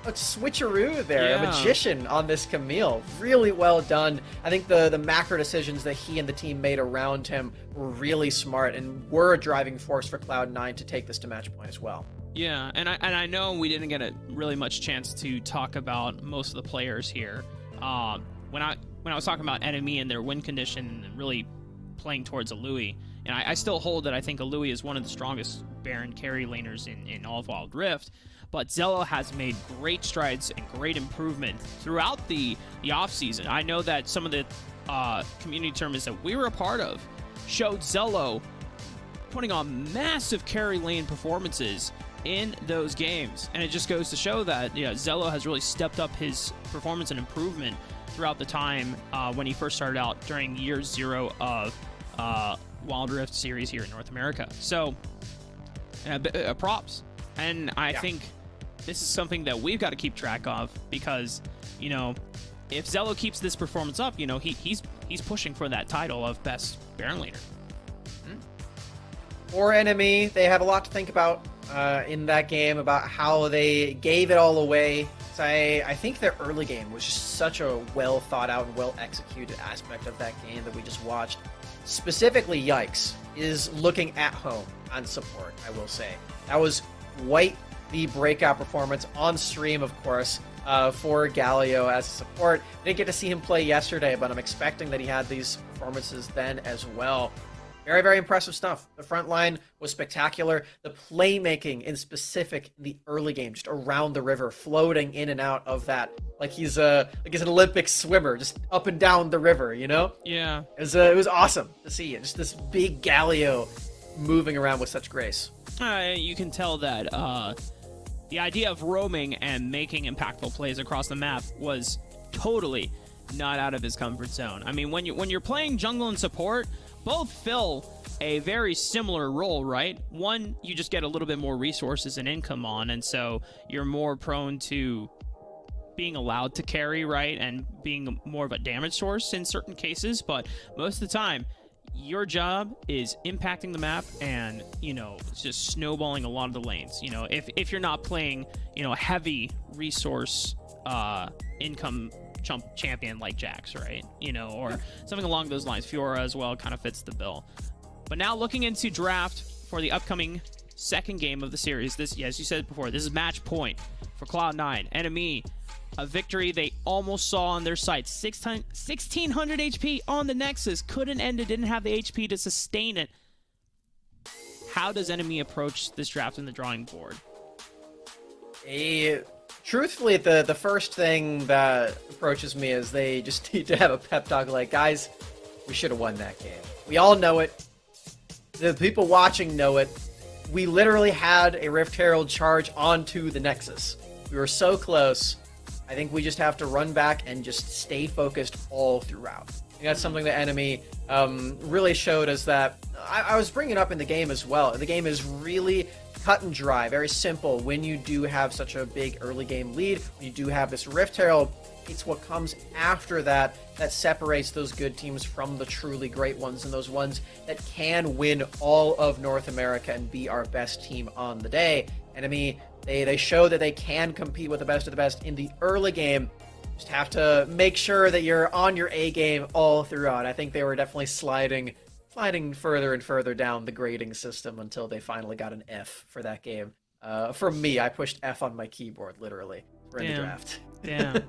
switcheroo there, a magician on this Camille. Really well done. I think the macro decisions that he and the team made around him were really smart and were a driving force for Cloud9 to take this to match point as well. Yeah, and I know we didn't get a really much chance to talk about most of the players here. When I was talking about Enemy and their win condition and really playing towards a Louis, and I still hold that I think a Louis is one of the strongest Baron carry laners in all of Wild Rift. But Zello has made great strides and great improvement throughout the offseason. I know that some of the community tournaments that we were a part of showed Zello putting on massive carry lane performances in those games. And it just goes to show that Zello has really stepped up his performance and improvement throughout the time when he first started out during year 0 of Wild Rift series here in North America. So, props. And I think this is something that we've got to keep track of, because, if Zello keeps this performance up, he's pushing for that title of best Baron laner. For Enemy, they had a lot to think about in that game, about how they gave it all away. So I think their early game was just such a well thought out and well executed aspect of that game that we just watched. Specifically, Yikes is looking at home on support, I will say. That was quite the breakout performance on stream, of course, for Galio as a support. Didn't get to see him play yesterday, but I'm expecting that he had these performances then as well. Very, very impressive stuff. The front line was spectacular. The playmaking in specific in the early game, just around the river, floating in and out of that, like he's an Olympic swimmer, just up and down the river, Yeah. It was awesome to see it. Just this big Galio moving around with such grace. You can tell that the idea of roaming and making impactful plays across the map was totally not out of his comfort zone. When you're playing jungle and support, both fill a very similar role, right? One, you just get a little bit more resources and income on, and so you're more prone to being allowed to carry, right? And being more of a damage source in certain cases, but most of the time, your job is impacting the map and, just snowballing a lot of the lanes. If you're not playing, a heavy resource income champion like Jax, right? Or something along those lines. Fiora as well kind of fits the bill. But now looking into draft for the upcoming second game of the series, this, as you said before, this is match point for Cloud9. Enemy, a victory they almost saw on their side. 1600 HP on the Nexus. Couldn't end it, didn't have the HP to sustain it. How does Enemy approach this draft in the drawing board? Truthfully, the first thing that approaches me is they just need to have a pep talk like, guys, we should have won that game. We all know it. The people watching know it. We literally had a Rift Herald charge onto the Nexus. We were so close. I think we just have to run back and just stay focused all throughout. I think that's something the Enemy really showed us, that I was bringing it up in the game as well. The game is really cut and dry, very simple. When you do have such a big early game lead, when you do have this Rift Herald, it's what comes after that that separates those good teams from the truly great ones and those ones that can win all of North America and be our best team on the day. Enemy, they show that they can compete with the best of the best in the early game. Just have to make sure that you're on your A game all throughout. I think they were definitely sliding further and further down the grading system until they finally got an F for that game. For me, I pushed F on my keyboard, literally, for in the draft. Damn.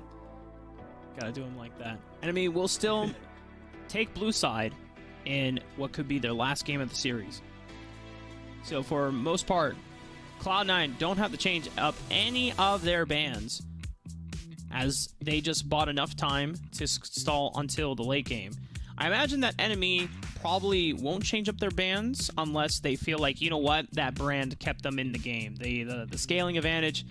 Gotta do them like that. Enemy will still take blue side in what could be their last game of the series. So for most part, Cloud9 don't have to change up any of their bans, as they just bought enough time to stall until the late game. I imagine that Enemy probably won't change up their bans unless they feel like, you know what, that brand kept them in the game. The scaling advantage,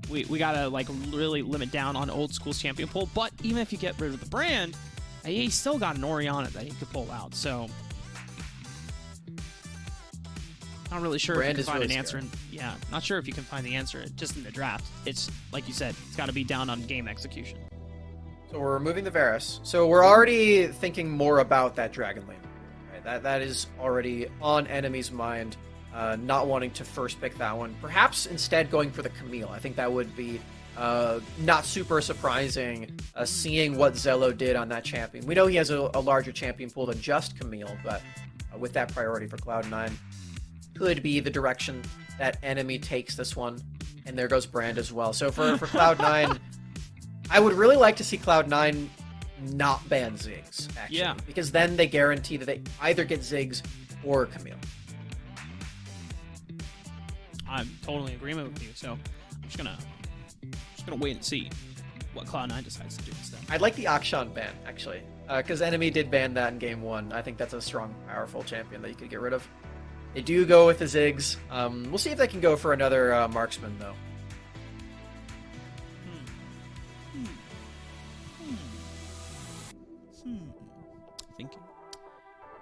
we gotta like really limit down on old school's champion pool. But even if you get rid of the brand, he still got an Orianna that he could pull out. So not really sure brand if you can find really an answer. Not sure if you can find the answer just in the draft. It's like you said, it's got to be down on game execution. So we're removing the Varus. So we're already thinking more about that Dragon Lane. Right? That is already on Enemy's mind. Not wanting to first pick that one. Perhaps instead going for the Camille. I think that would be not super surprising, seeing what Zello did on that champion. We know he has a larger champion pool than just Camille, but with that priority for Cloud9, could be the direction that Enemy takes this one. And there goes Brand as well. So for Cloud9, I would really like to see Cloud9 not ban Ziggs, actually. Yeah. Because then they guarantee that they either get Ziggs or Camille. I'm totally in agreement with you, so I'm just gonna wait and see what Cloud9 decides to do instead. I'd like the Akshan ban, actually, because Enemy did ban that in Game 1. I think that's a strong, powerful champion that you could get rid of. They do go with the Ziggs. We'll see if they can go for another marksman, though. Thinking.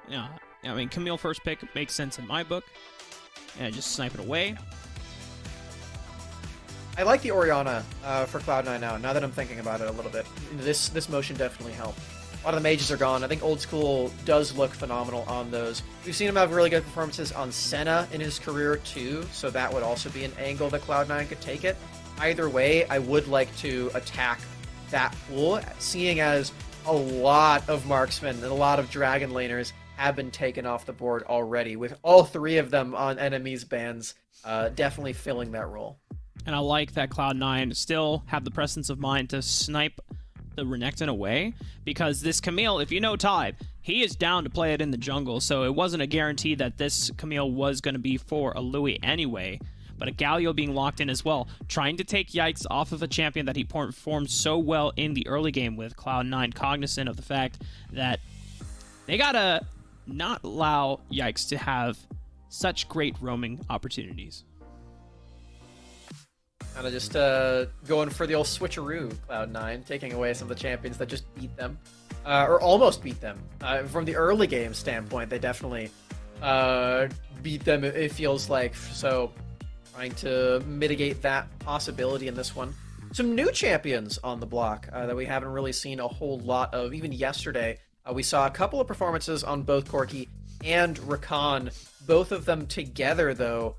Yeah, I mean, Camille first pick makes sense in my book. And just snipe it away. I like the Orianna for Cloud9 now that I'm thinking about it a little bit. This motion definitely helped. A lot of the mages are gone. I think Old School does look phenomenal on those. We've seen him have really good performances on Senna in his career too, so that would also be an angle that Cloud9 could take it. Either way, I would like to attack that pool, seeing as a lot of marksmen and a lot of dragon laners have been taken off the board already, with all three of them on Enemy's bans, definitely filling that role. And I like that Cloud9 still have the presence of mind to snipe the Renekton away, because this Camille, if you know Tybe, he is down to play it in the jungle, so it wasn't a guarantee that this Camille was going to be for a Louis anyway, but a Galio being locked in as well, trying to take Yikes off of a champion that he performed so well in the early game with. Cloud9 cognizant of the fact that they gotta not allow Yikes to have such great roaming opportunities. Kind of just going for the old switcheroo, Cloud9, taking away some of the champions that just beat them, or almost beat them. From the early game standpoint, they definitely beat them, it feels like, so trying to mitigate that possibility in this one. Some new champions on the block that we haven't really seen a whole lot of. Even yesterday, we saw a couple of performances on both Corki and Rakan. Both of them together, though,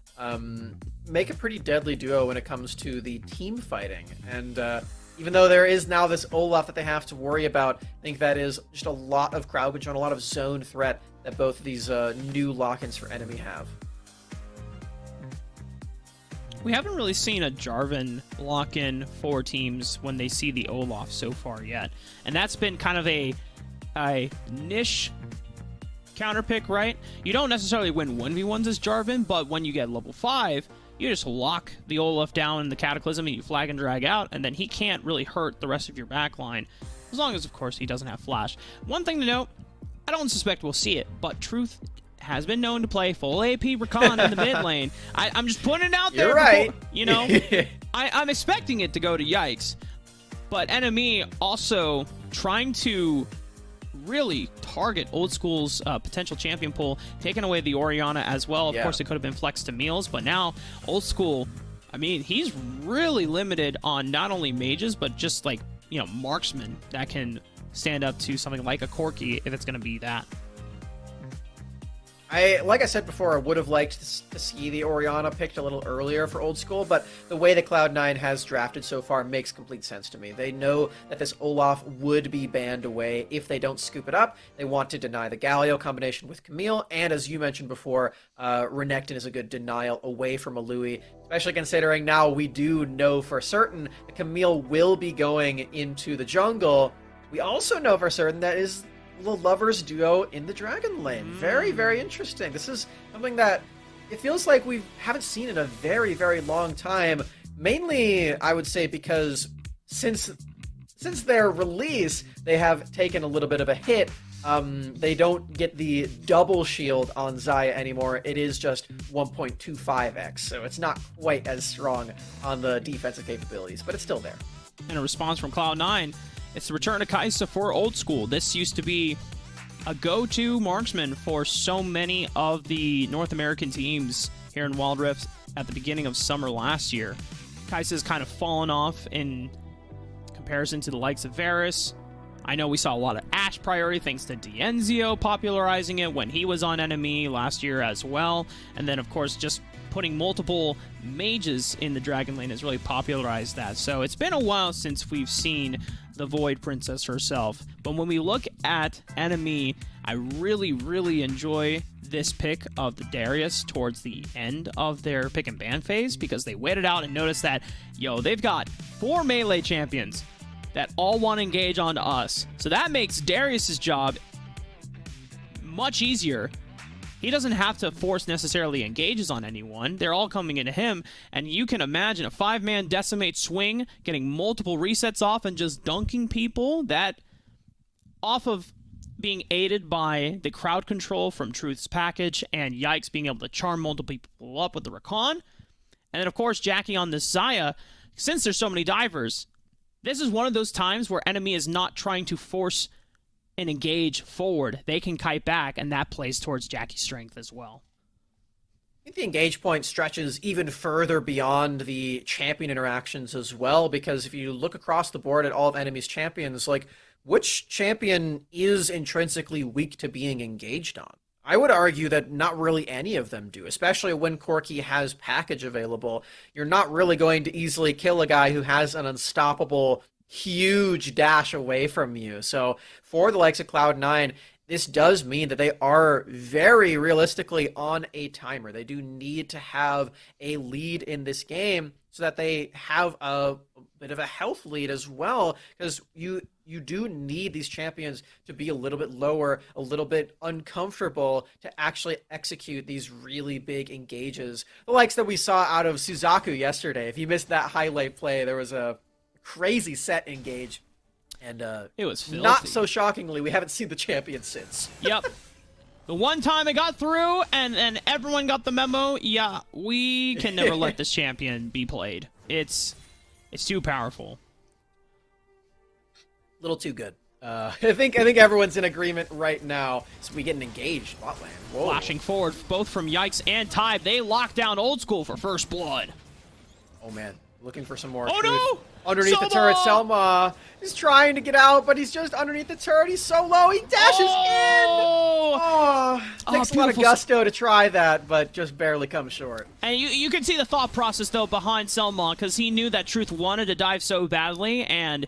make a pretty deadly duo when it comes to the team fighting. And even though there is now this Olaf that they have to worry about, I think that is just a lot of crowd control, a lot of zone threat that both of these new lock-ins for Enemy have. We haven't really seen a Jarvan lock-in for teams when they see the Olaf so far yet. And that's been kind of a niche counterpick, right? You don't necessarily win 1v1s as Jarvan, but when you get level 5, you just lock the Olaf down in the Cataclysm and you flag and drag out, and then he can't really hurt the rest of your backline, as long as, of course, he doesn't have flash. One thing to note, I don't suspect we'll see it, but Truth has been known to play full AP Rakan in the mid lane. I'm just putting it out there. You're right. Before, you know, I'm expecting it to go to Yikes, but Enemy also trying to really target Old School's potential champion pool, taking away the Orianna as well. Of course, it could have been flexed to Meals, but now Old School, I mean, he's really limited on not only mages, but just like, marksmen that can stand up to something like a Corki if it's going to be that. Like I said before, I would have liked to see the Orianna picked a little earlier for Old School, but the way that Cloud9 has drafted so far makes complete sense to me. They know that this Olaf would be banned away if they don't scoop it up. They want to deny the Galio combination with Camille, and as you mentioned before, Renekton is a good denial away from a Louis, especially considering now we do know for certain that Camille will be going into the jungle. We also know for certain that is the lovers duo in the dragon lane. Very, very interesting. This is something that it feels like we haven't seen in a very, very long time. Mainly, I would say, because since their release, they have taken a little bit of a hit. They don't get the double shield on Xayah anymore. It is just 1.25x, so it's not quite as strong on the defensive capabilities, but it's still there. And a response from Cloud9, it's the return of Kai'Sa for Old School. This used to be a go-to marksman for so many of the North American teams here in Wild Rift at the beginning of summer last year. Kai'Sa's kind of fallen off in comparison to the likes of Varus. I know we saw a lot of Ashe priority thanks to Dienzio popularizing it when he was on Enemy last year as well. And then, of course, just putting multiple mages in the Dragon Lane has really popularized that. So it's been a while since we've seen the Void Princess herself. But when we look at Enemy, I really, really enjoy this pick of the Darius towards the end of their pick and ban phase, because they waited out and noticed that, they've got 4 melee champions that all want to engage onto us. So that makes Darius's job much easier. He doesn't have to force necessarily engages on anyone. They're all coming into him, and you can imagine a 5-man decimate swing, getting multiple resets off and just dunking people, that off of being aided by the crowd control from Truth's package and Yikes being able to charm multiple people up with the Rakan. And then, of course, Jackie on this Xayah, since there's so many divers, this is one of those times where Enemy is not trying to force and engage forward. They can kite back, and that plays towards Jackie's strength as well. I think the engage point stretches even further beyond the champion interactions as well, because if you look across the board at all of Enemy's champions, like, which champion is intrinsically weak to being engaged on? I would argue that not really any of them do, especially when Corki has package available. You're not really going to easily kill a guy who has an unstoppable huge dash away from you. So for the likes of Cloud9, this does mean that they are very realistically on a timer. They do need to have a lead in this game so that they have a bit of a health lead as well, because you do need these champions to be a little bit lower, a little bit uncomfortable to actually execute these really big engages. The likes that we saw out of Suzaku yesterday. If you missed that highlight play, there was a crazy set engage, and it was filthy. Not so shockingly, we haven't seen the champion since. Yep. The one time it got through and everyone got the memo, yeah, we can never let this champion be played. It's too powerful. A little too good. I think everyone's in agreement right now. So we get an engaged bot lane. Whoa. Flashing forward, both from Yikes and Tide. They lock down Old School for first blood. Oh man, looking for some more. Oh truth. no! Underneath Selma! the turret, Selma is trying to get out, but he's just underneath the turret. He's so low, he dashes in. Oh, takes a lot of gusto to try that, but just barely comes short. And you can see the thought process, though, behind Selma, because he knew that Truth wanted to dive so badly, and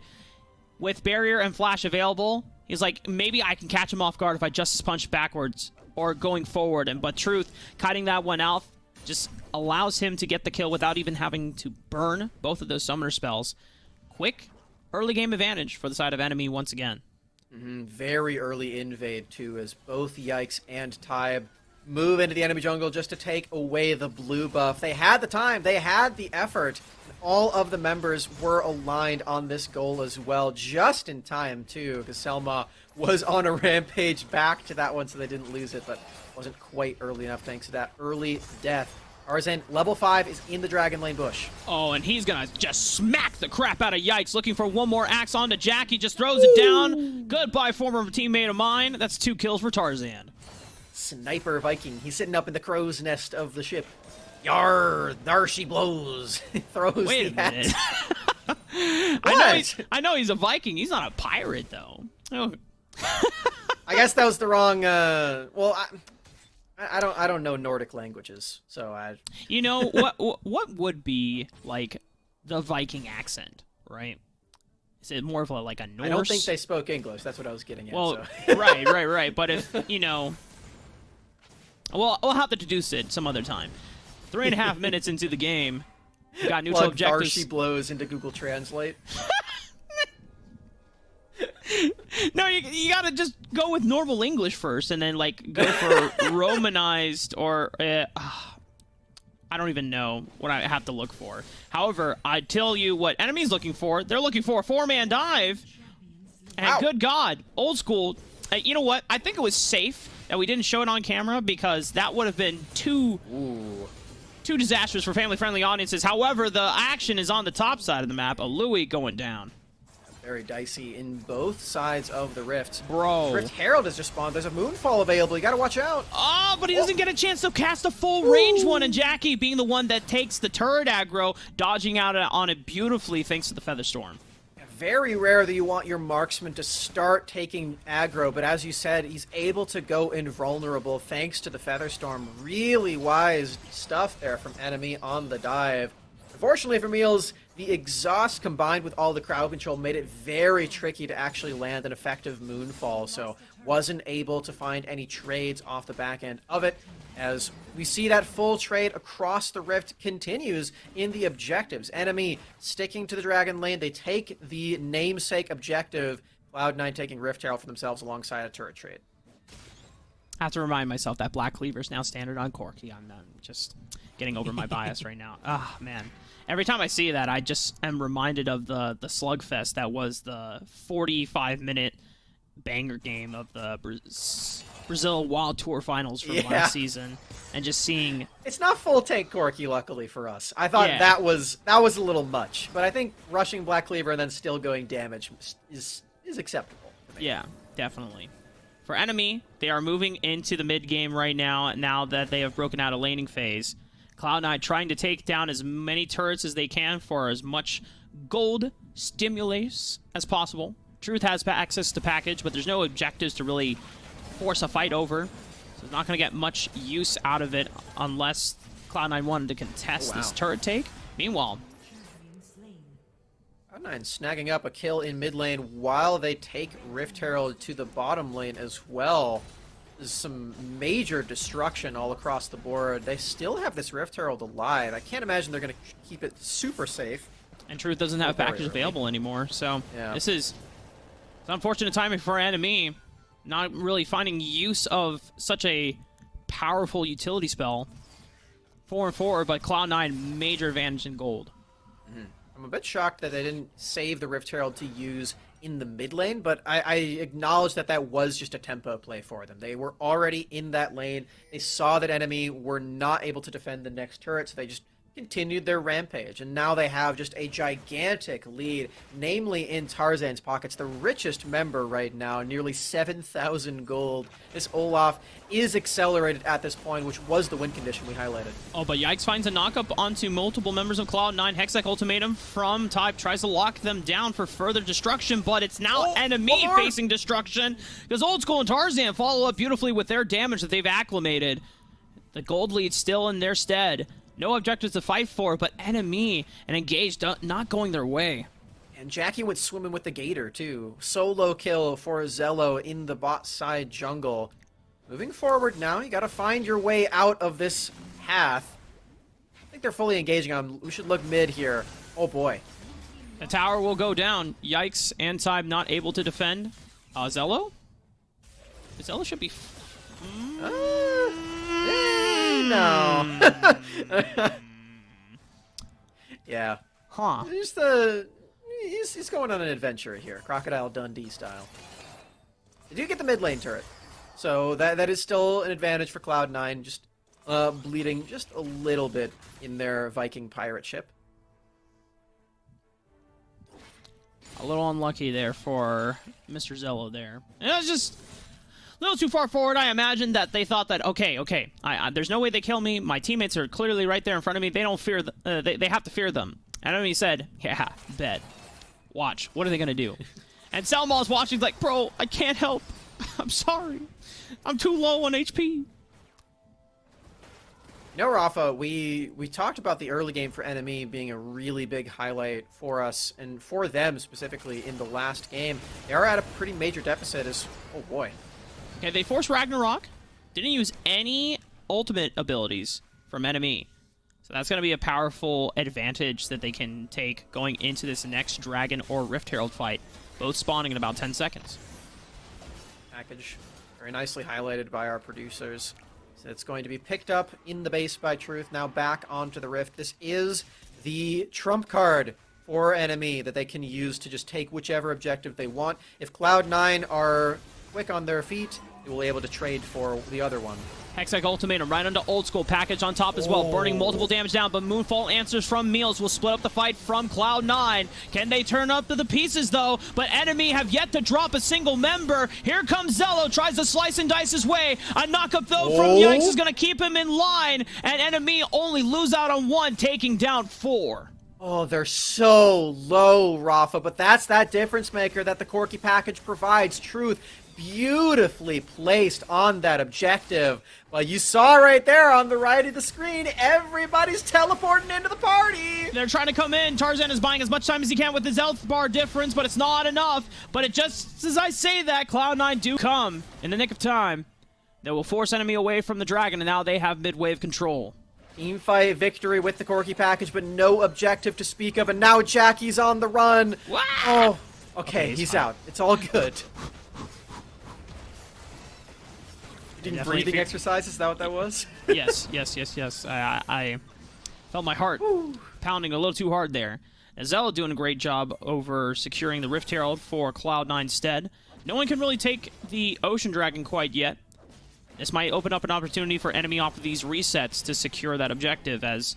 with Barrier and Flash available, he's like, maybe I can catch him off guard if I Justice Punch backwards or going forward. But Truth, kiting that one out, just allows him to get the kill without even having to burn both of those summoner spells. Quick, early game advantage for the side of Enemy once again. Very early invade, too, as both Yikes and Tybe move into the enemy jungle just to take away the blue buff. They had the time, they had the effort. All of the members were aligned on this goal as well, just in time, too, because Selma was on a rampage back to that one, so they didn't lose it, but wasn't quite early enough thanks to that early death Tarzan, level 5, is in the Dragon Lane bush. Oh, and he's gonna just smack the crap out of Yikes, looking for one more axe onto Jack. He just throws it down. Goodbye, former teammate of mine. That's 2 kills for Tarzan. Sniper Viking. He's sitting up in the crow's nest of the ship. Yar, there she blows. Throws Wait a the axe. minute. I know he's a Viking. He's not a pirate, though. Oh. I guess that was the wrong. Well, I don't know Nordic languages, so I. You know what would be like the Viking accent, right? Is it more of like a Norse? I don't think they spoke English. That's what I was getting at. Well, so. right. But if you know, well, we'll have to deduce it some other time. 3.5 minutes into the game, we got neutral objectives. Darcy blows into Google Translate. No, you gotta just go with normal English first, and then like go for Romanized or I don't even know what I have to look for. However, I tell you what enemy's looking for. They're looking for a 4-man dive, and Ow. Good God, old school. You know what? I think it was safe that we didn't show it on camera because that would have been too disastrous for family-friendly audiences. However, the action is on the top side of the map. A Louis going down. Very dicey in both sides of the rift. Bro. Rift Herald has just spawned. There's a Moonfall available. You gotta watch out. Oh, but he doesn't get a chance to cast a full range one, and Jackie being the one that takes the turret aggro, dodging out on it beautifully thanks to the Featherstorm. Very rare that you want your marksman to start taking aggro, but as you said, he's able to go invulnerable thanks to the Featherstorm. Really wise stuff there from enemy on the dive. Unfortunately for Meals, the exhaust combined with all the crowd control made it very tricky to actually land an effective Moonfall, so wasn't able to find any trades off the back end of it. As we see that full trade across the rift continues in the objectives. Enemy sticking to the Dragon Lane. They take the namesake objective. Cloud9 taking Rift Herald for themselves alongside a turret trade. I have to remind myself that Black Cleaver is now standard on Corki. I'm just getting over my bias right now. Ah, man. Every time I see that, I just am reminded of the slugfest that was the 45-minute banger game of the Brazil Wild Tour Finals from last season, and just seeing it's not full tank Corki, luckily for us. I thought that was a little much, but I think rushing Black Cleaver and then still going damage is acceptable for me. Yeah, definitely. For enemy, they are moving into the mid game right now that they have broken out a laning phase. Cloud9 trying to take down as many turrets as they can for as much gold stimulus as possible. Truth has access to package, but there's no objectives to really force a fight over. So it's not going to get much use out of it unless Cloud9 wanted to contest this turret take. Meanwhile, Cloud9 snagging up a kill in mid lane while they take Rift Herald to the bottom lane as well. There's some major destruction all across the board. They still have this Rift Herald alive. I can't imagine they're going to keep it super safe. And Truth doesn't have package available anymore, so this is it's unfortunate timing for enemy. Not really finding use of such a powerful utility spell. 4-4, but Cloud9 major advantage in gold. I'm a bit shocked that they didn't save the Rift Herald to use in the mid lane, but I acknowledge that was just a tempo play for them. They were already in that lane. They saw that enemy were not able to defend the next turret, so they just continued their rampage, and now they have just a gigantic lead, namely in Tarzan's pockets, the richest member right now, nearly 7,000 gold. This Olaf is accelerated at this point, which was the win condition we highlighted. Oh, but Yikes finds a knockup onto multiple members of Cloud9. Hextech Ultimatum from Type tries to lock them down for further destruction, but it's now enemy facing destruction, because Old School and Tarzan follow up beautifully with their damage that they've acclimated. The gold lead's still in their stead. No objectives to fight for, but enemy and engaged not going their way. And Jackie went swimming with the Gator, too. Solo kill for Zello in the bot side jungle. Moving forward now, you gotta find your way out of this path. I think they're fully engaging on. We should look mid here. Oh boy. The tower will go down. Yikes and Tybe not able to defend. Zello? Zello should be... No. Yeah. Huh. He's going on an adventure here, Crocodile Dundee style. They do get the mid lane turret, so that is still an advantage for Cloud9. Just bleeding just a little bit in their Viking pirate ship. A little unlucky there for Mr. Zello there. It was just a little too far forward. I imagine that they thought that, okay, there's no way they kill me. My teammates are clearly right there in front of me. They don't fear, they have to fear them. And Enemy said, yeah, bet. Watch. What are they going to do? And Selma's watching like, bro, I can't help. I'm sorry. I'm too low on HP. You know, Rafa, we talked about the early game for Enemy being a really big highlight for us, and for them specifically in the last game. They are at a pretty major deficit as, oh boy. Okay, they forced Ragnarok. Didn't use any ultimate abilities from Enemy. So that's going to be a powerful advantage that they can take going into this next Dragon or Rift Herald fight, both spawning in about 10 seconds. Package very nicely highlighted by our producers. So it's going to be picked up in the base by Truth, now back onto the Rift. This is the trump card for Enemy that they can use to just take whichever objective they want. If Cloud9 are quick on their feet, they will be able to trade for the other one. Hextech Ultimatum right onto Old School. Package on top as well, burning multiple damage down, but Moonfall answers from Meals will split up the fight from Cloud9. Can they turn up to the pieces, though? But Enemy have yet to drop a single member. Here comes Zello, tries to slice and dice his way. A knockup, though, from Yikes is going to keep him in line, and Enemy only lose out on one, taking down 4. Oh, they're so low, Rafa, but that's that difference maker that the Corki package provides. Truth beautifully placed on that objective. Well, you saw right there on the right of the screen, everybody's teleporting into the party. They're trying to come in. Tarzan is buying as much time as he can with his health bar difference, but it's not enough. But it just, as I say that, Cloud9 do come in the nick of time. They will force Enemy away from the Dragon, and now they have mid-wave control. Teamfight victory with the Corki package, but no objective to speak of, and now Jackie's on the run. Wow. Oh, okay, he's out. It's all good. Doing breathing exercises, is that what that was? Yes. I felt my heart pounding a little too hard there. Zello doing a great job over securing the Rift Herald for Cloud9's stead. No one can really take the Ocean Dragon quite yet. This might open up an opportunity for Enemy off of these resets to secure that objective, as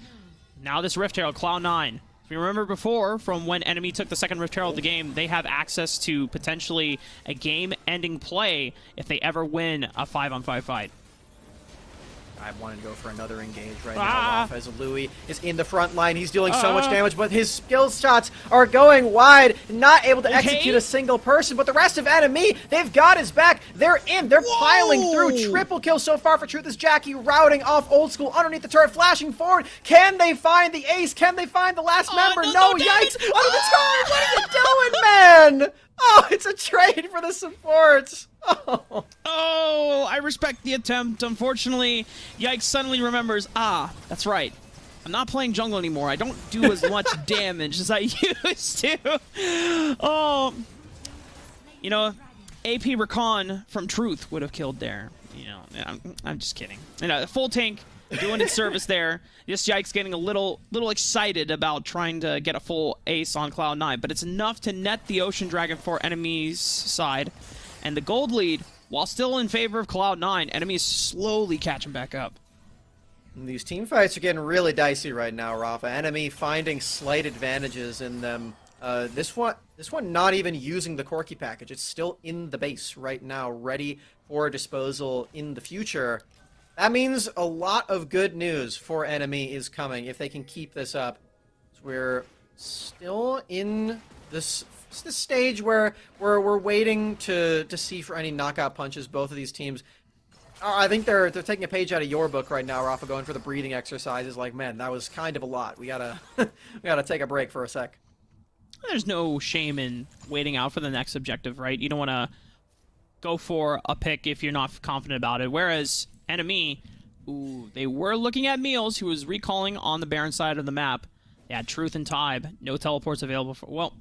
now this Rift Herald, Cloud9. If you remember before, from when Enemy took the second Rift Herald of the game, they have access to potentially a game-ending play if they ever win a 5-on-5 fight. I wanted to go for another engage right now, Rafa, as Louis is in the front line. He's dealing so much damage, but his skill shots are going wide, not able to execute a single person. But the rest of Enemy, they've got his back. They're in. They're piling through. Triple kill so far for Truth as Jackie routing off Old School underneath the turret, flashing forward. Can they find the ace? Can they find the last member? No, Yikes! Under the turret! What are you doing, man? Oh, it's a trade for the supports. Oh, I respect the attempt. Unfortunately, Yikes suddenly remembers, that's right. I'm not playing jungle anymore. I don't do as much damage as I used to. Oh, you know, AP Recon from Truth would have killed there. You know, I'm just kidding. You know, full tank doing its service there. Just Yikes getting a little excited about trying to get a full ace on Cloud9, but it's enough to net the Ocean Dragon for Enemy's side. And the gold lead, while still in favor of Cloud9, Enemy is slowly catching back up. These team fights are getting really dicey right now, Rafa. Enemy finding slight advantages in them. This one not even using the Corki package. It's still in the base right now, ready for disposal in the future. That means a lot of good news for Enemy is coming if they can keep this up. So we're still in this stage where we're waiting to see for any knockout punches. Both of these teams, I think they're taking a page out of your book right now, Rafa, going for the breathing exercises. Like, man, that was kind of a lot. We gotta we gotta take a break for a sec. There's no shame in waiting out for the next objective, right? You don't want to go for a pick if you're not confident about it. Whereas Enemy, they were looking at Meals, who was recalling on the Baron side of the map. They had Truth and Tybe. No teleports available for... Well,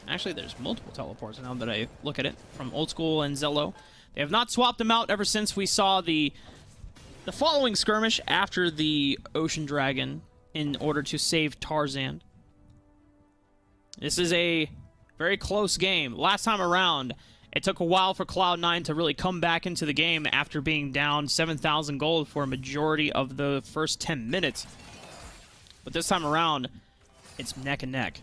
actually, there's multiple teleports now that I look at it, from Old School and Zello. They have not swapped them out ever since we saw the following skirmish after the Ocean Dragon in order to save Tarzan. This is a very close game. Last time around, It took a while for Cloud9 to really come back into the game after being down 7,000 gold for a majority of the first 10 minutes. But this time around, it's neck and neck.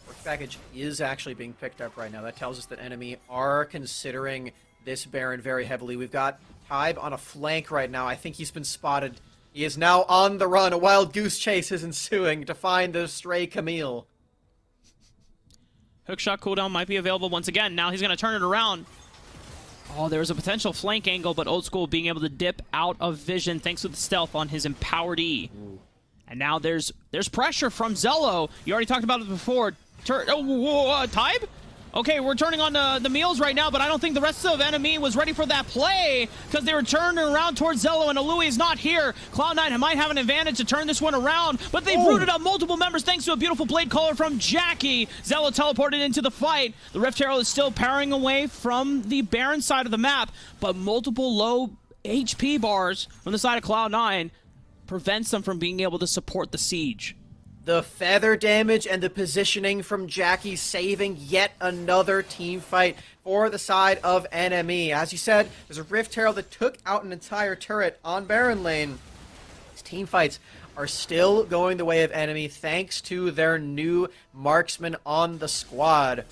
Work package is actually being picked up right now. That tells us that enemy are considering this Baron very heavily. We've got Tybe on a flank right now. I think he's been spotted. He is now on the run. A wild goose chase is ensuing to find the stray Camille. Hookshot cooldown might be available once again. Now he's going to turn it around. Oh, there was a potential flank angle, but Old School being able to dip out of vision thanks to the stealth on his Empowered E. Ooh. And now there's pressure from Zello. You already talked about it before. Tybe? Okay, we're turning on the meals right now, but I don't think the rest of enemy was ready for that play because they were turning around towards Zello, and Alui is not here. Cloud9 might have an advantage to turn this one around, but they've rooted up multiple members thanks to a beautiful blade caller from Jackie. Zello teleported into the fight. The Rift Herald is still powering away from the Baron side of the map, but multiple low HP bars from the side of Cloud9 prevents them from being able to support the siege. The feather damage and the positioning from Jackie saving yet another team fight for the side of enemy. As you said, there's a Rift Herald that took out an entire turret on Baron lane. These team fights are still going the way of enemy thanks to their new marksman on the squad.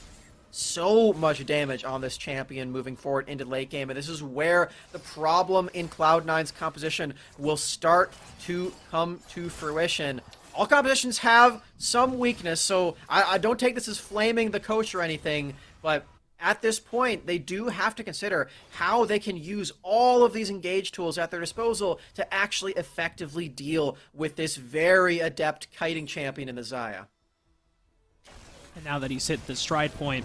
So much damage on this champion moving forward into late game, and this is where the problem in Cloud9's composition will start to come to fruition. All compositions have some weakness, so I don't take this as flaming the coach or anything, but at this point, they do have to consider how they can use all of these engage tools at their disposal to actually effectively deal with this very adept kiting champion in the Xayah. And now that he's hit the stride point,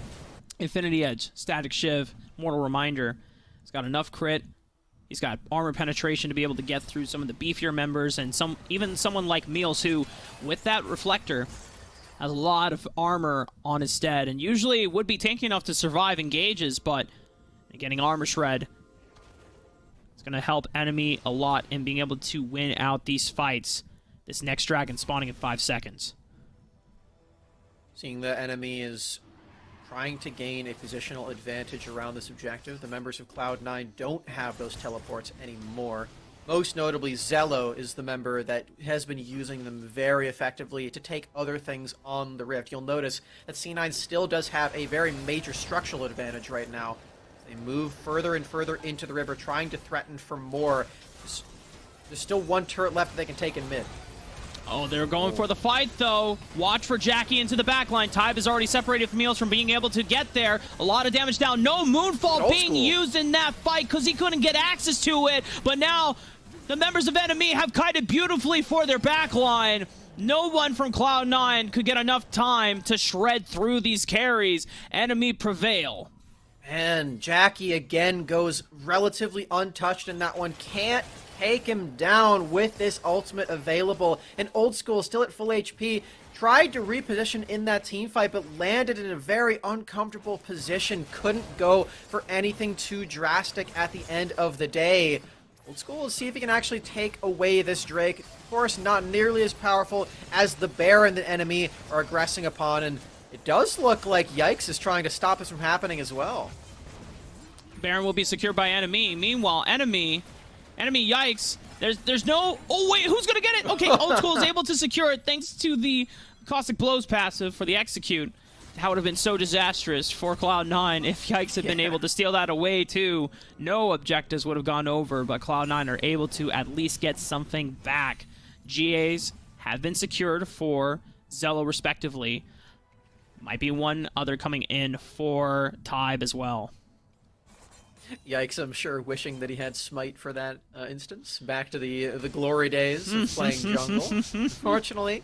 Infinity Edge, Static Shiv, Mortal Reminder, he's got enough crit. He's got armor penetration to be able to get through some of the beefier members, and even someone like Meals, who, with that reflector, has a lot of armor on his stead, and usually would be tanky enough to survive engages, but getting armor shred is going to help enemy a lot in being able to win out these fights. This next dragon spawning in 5 seconds. Seeing the enemy is trying to gain a positional advantage around this objective. The members of Cloud9 don't have those teleports anymore. Most notably, Zello is the member that has been using them very effectively to take other things on the Rift. You'll notice that C9 still does have a very major structural advantage right now. They move further and further into the river, trying to threaten for more. There's still one turret left that they can take in mid. Oh, they're going for the fight, though. Watch for Jackie into the backline. Tybe is already separated from Meals from being able to get there. A lot of damage down. No Moonfall being used in that fight because he couldn't get access to it. But now the members of enemy have kited beautifully for their backline. No one from Cloud9 could get enough time to shred through these carries. Enemy prevail. And Jackie again goes relatively untouched in that one. Can't take him down with this ultimate available. And Old School, still at full HP, tried to reposition in that team fight, but landed in a very uncomfortable position. Couldn't go for anything too drastic at the end of the day. Old School will see if he can actually take away this Drake. Of course, not nearly as powerful as the Baron the enemy are aggressing upon, and it does look like Yikes is trying to stop this from happening as well. Baron will be secured by enemy. Meanwhile, enemy Yikes. There's no... Oh, wait, who's going to get it? Okay, Old School is able to secure it thanks to the Caustic Blows passive for the execute. That would have been so disastrous for Cloud9 if Yikes had been able to steal that away, too. No objectives would have gone over, but Cloud9 are able to at least get something back. GAs have been secured for Zello, respectively. Might be one other coming in for Tybe as well. Yikes, I'm sure wishing that he had Smite for that instance. Back to the glory days of playing jungle. Fortunately,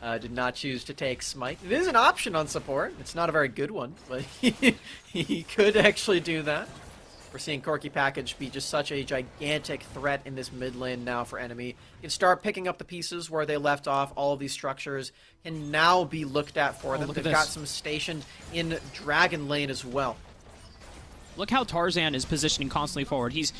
did not choose to take Smite. It is an option on support. It's not a very good one, but he could actually do that. We're seeing Corki Package be just such a gigantic threat in this mid lane now for enemy. You can start picking up the pieces where they left off. All of these structures can now be looked at for them. They've got some stationed in Dragon Lane as well. Look how Tarzan is positioning constantly forward. He's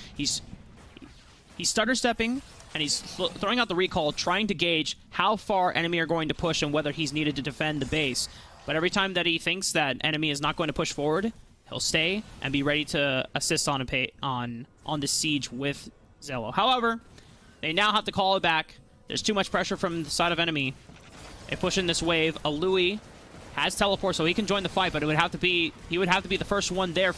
stutter stepping, and he's throwing out the recall, trying to gauge how far enemy are going to push and whether he's needed to defend the base. But every time that he thinks that enemy is not going to push forward, he'll stay and be ready to assist on the siege with Zello. However, they now have to call it back. There's too much pressure from the side of enemy. They push in this wave. A Louis has teleport, so he can join the fight, but he would have to be the first one there.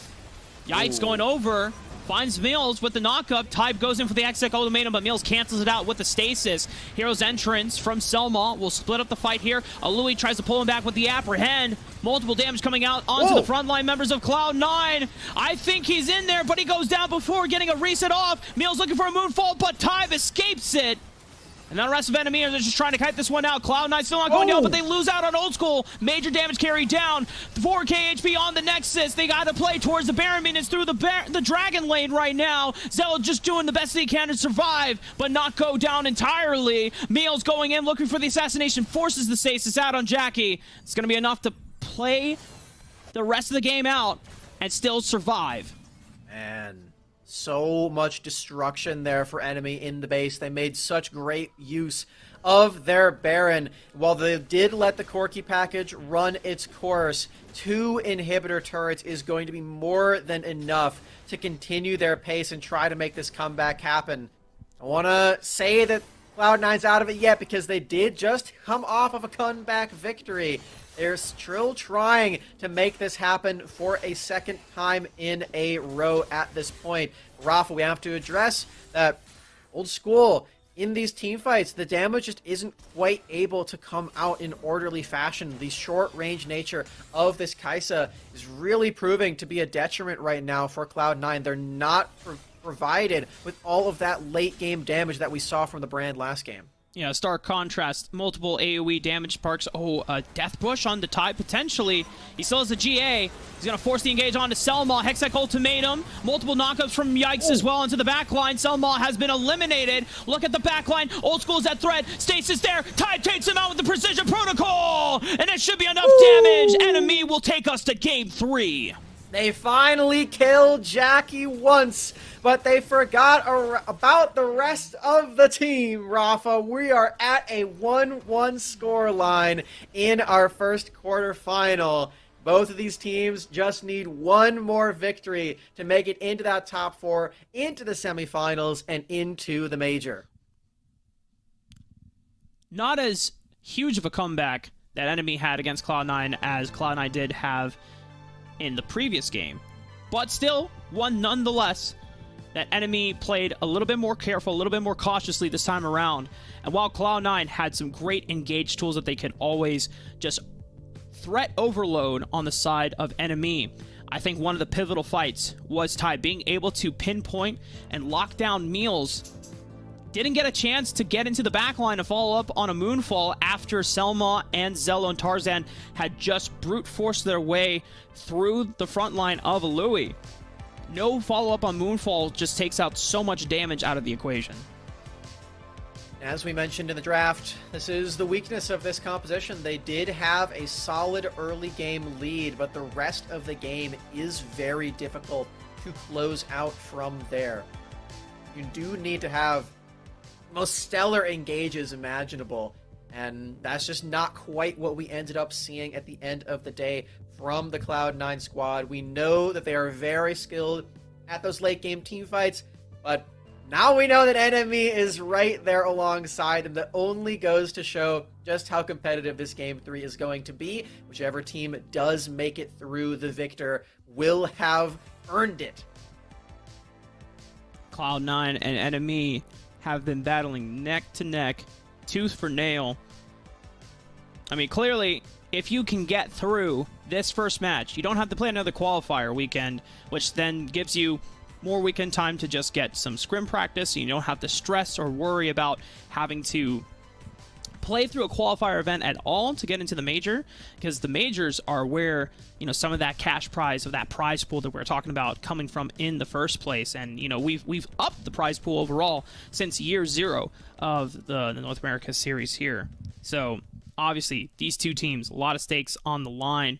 Yikes, going over. Finds Mills with the knockup. Type goes in for the Exec ultimatum, but Mills cancels it out with the stasis. Hero's entrance from Selma will split up the fight here. Louis tries to pull him back with the apprehend. Multiple damage coming out onto the frontline members of Cloud9. I think he's in there, but he goes down before getting a reset off. Mills looking for a moonfall, but Type escapes it. And the rest of enemy are just trying to kite this one out. Cloud9 still not going down, but they lose out on Old School. Major damage carry down. 4k HP on the Nexus. They got to play towards the Baron Minions through the Dragon Lane right now. Zell just doing the best he can to survive, but not go down entirely. Meals going in, looking for the assassination. Forces the stasis out on Jackie. It's going to be enough to play the rest of the game out and still survive. Man. So much destruction there for enemy in the base. They made such great use of their Baron. While they did let the Corki package run its course, 2 inhibitor turrets is going to be more than enough to continue their pace and try to make this comeback happen. I want to say that Cloud9's out of it yet because they did just come off of a comeback victory. They're still trying to make this happen for a second time in a row at this point. Rafa, we have to address that Old School. In these team fights, the damage just isn't quite able to come out in orderly fashion. The short-range nature of this Kai'Sa is really proving to be a detriment right now for Cloud9. They're not provided with all of that late-game damage that we saw from the brand last game. Yeah, stark contrast. Multiple AoE damage sparks. A Death Bush on the Tide, potentially. He still has a GA. He's going to force the engage onto Selma. Hextech ultimatum. Multiple knockups from Yikes as well into the backline. Selma has been eliminated. Look at the backline. Old School's at threat. Stasis there. Tide takes him out with the precision protocol. And it should be enough damage. Enemy will take us to game 3. They finally killed Jackie once, but they forgot about the rest of the team, Rafa. We are at a 1-1 scoreline in our first quarterfinal. Both of these teams just need one more victory to make it into that top 4, into the semifinals, and into the major. Not as huge of a comeback that enemy had against Cloud9 as Cloud9 did have in the previous game, but still one nonetheless. That enemy played a little bit more careful, a little bit more cautiously this time around. And while Cloud9 had some great engage tools that they could always just threat overload on the side of enemy, I think one of the pivotal fights was Ty being able to pinpoint and lock down Meals. Didn't get a chance to get into the backline to follow up on a Moonfall after Selma and Zello and Tarzan had just brute forced their way through the front line of Louis. No follow-up on Moonfall just takes out so much damage out of the equation. As we mentioned in the draft, this is the weakness of this composition. They did have a solid early game lead, but the rest of the game is very difficult to close out from there. You do need to have most stellar engages imaginable, and that's just not quite what we ended up seeing at the end of the day from the Cloud9 squad. We know that they are very skilled at those late game team fights, but now we know that enemy is right there alongside them. That only goes to show just how competitive this game 3 is going to be. Whichever team does make it through, the victor will have earned it. Cloud9 and enemy have been battling neck to neck, tooth for nail. I mean, clearly, if you can get through this first match, you don't have to play another qualifier weekend, which then gives you more weekend time to just get some scrim practice, so you don't have to stress or worry about having to play through a qualifier event at all to get into the major, because the majors are where, you know, some of that cash prize, of that prize pool that we're talking about coming from in the first place. And, you know, we've upped the prize pool overall since year 0 of the North America series here. So obviously these two teams, a lot of stakes on the line.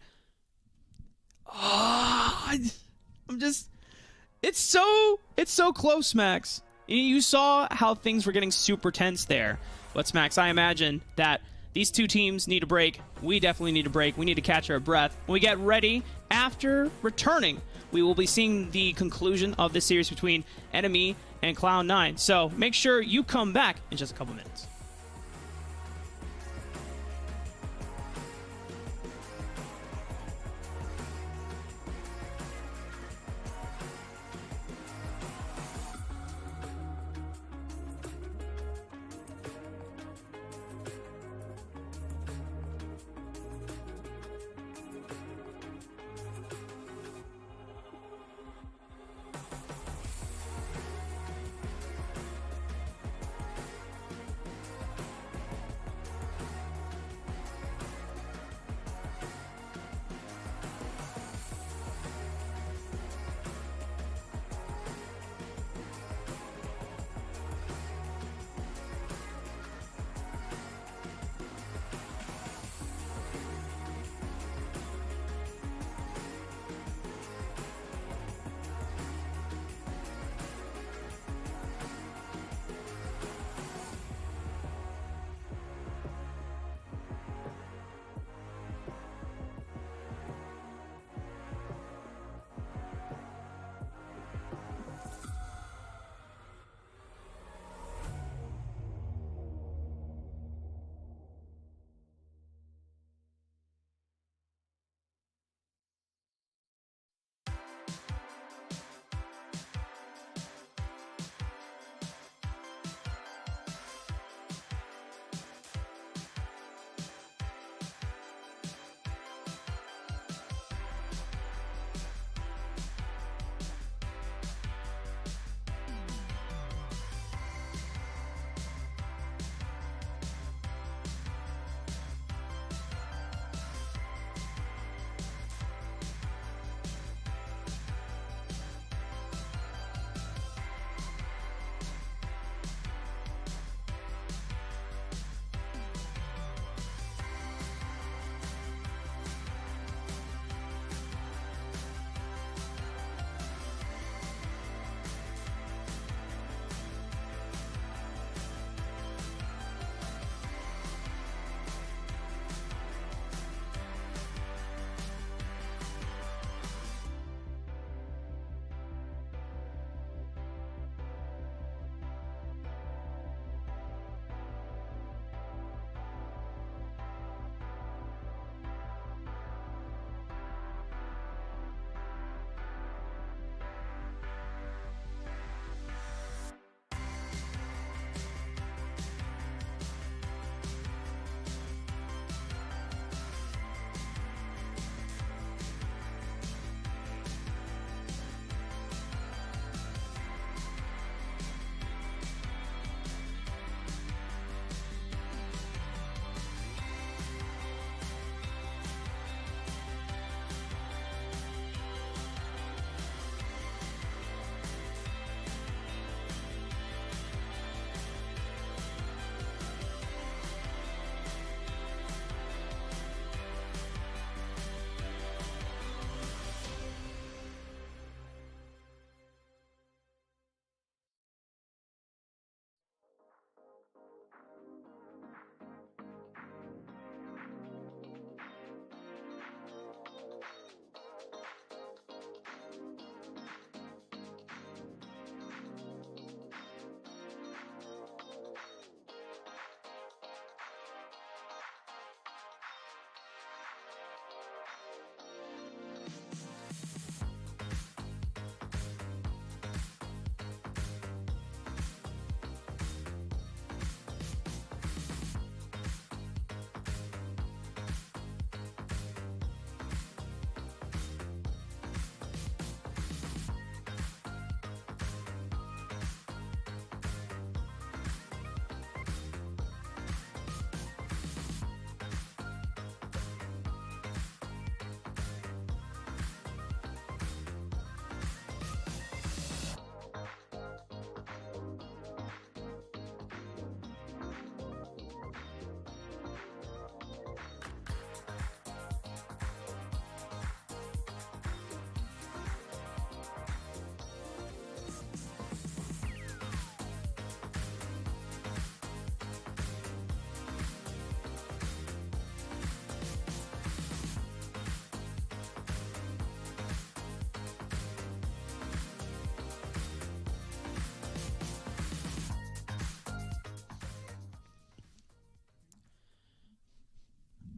It's so close, Max. You saw how things were getting super tense there. But Max, I imagine that These two teams need a break. We definitely need a break. We need to catch our breath. When we get ready, after returning, we will be seeing the conclusion of this series between Enemy and Cloud9. So make sure you come back in just a couple minutes.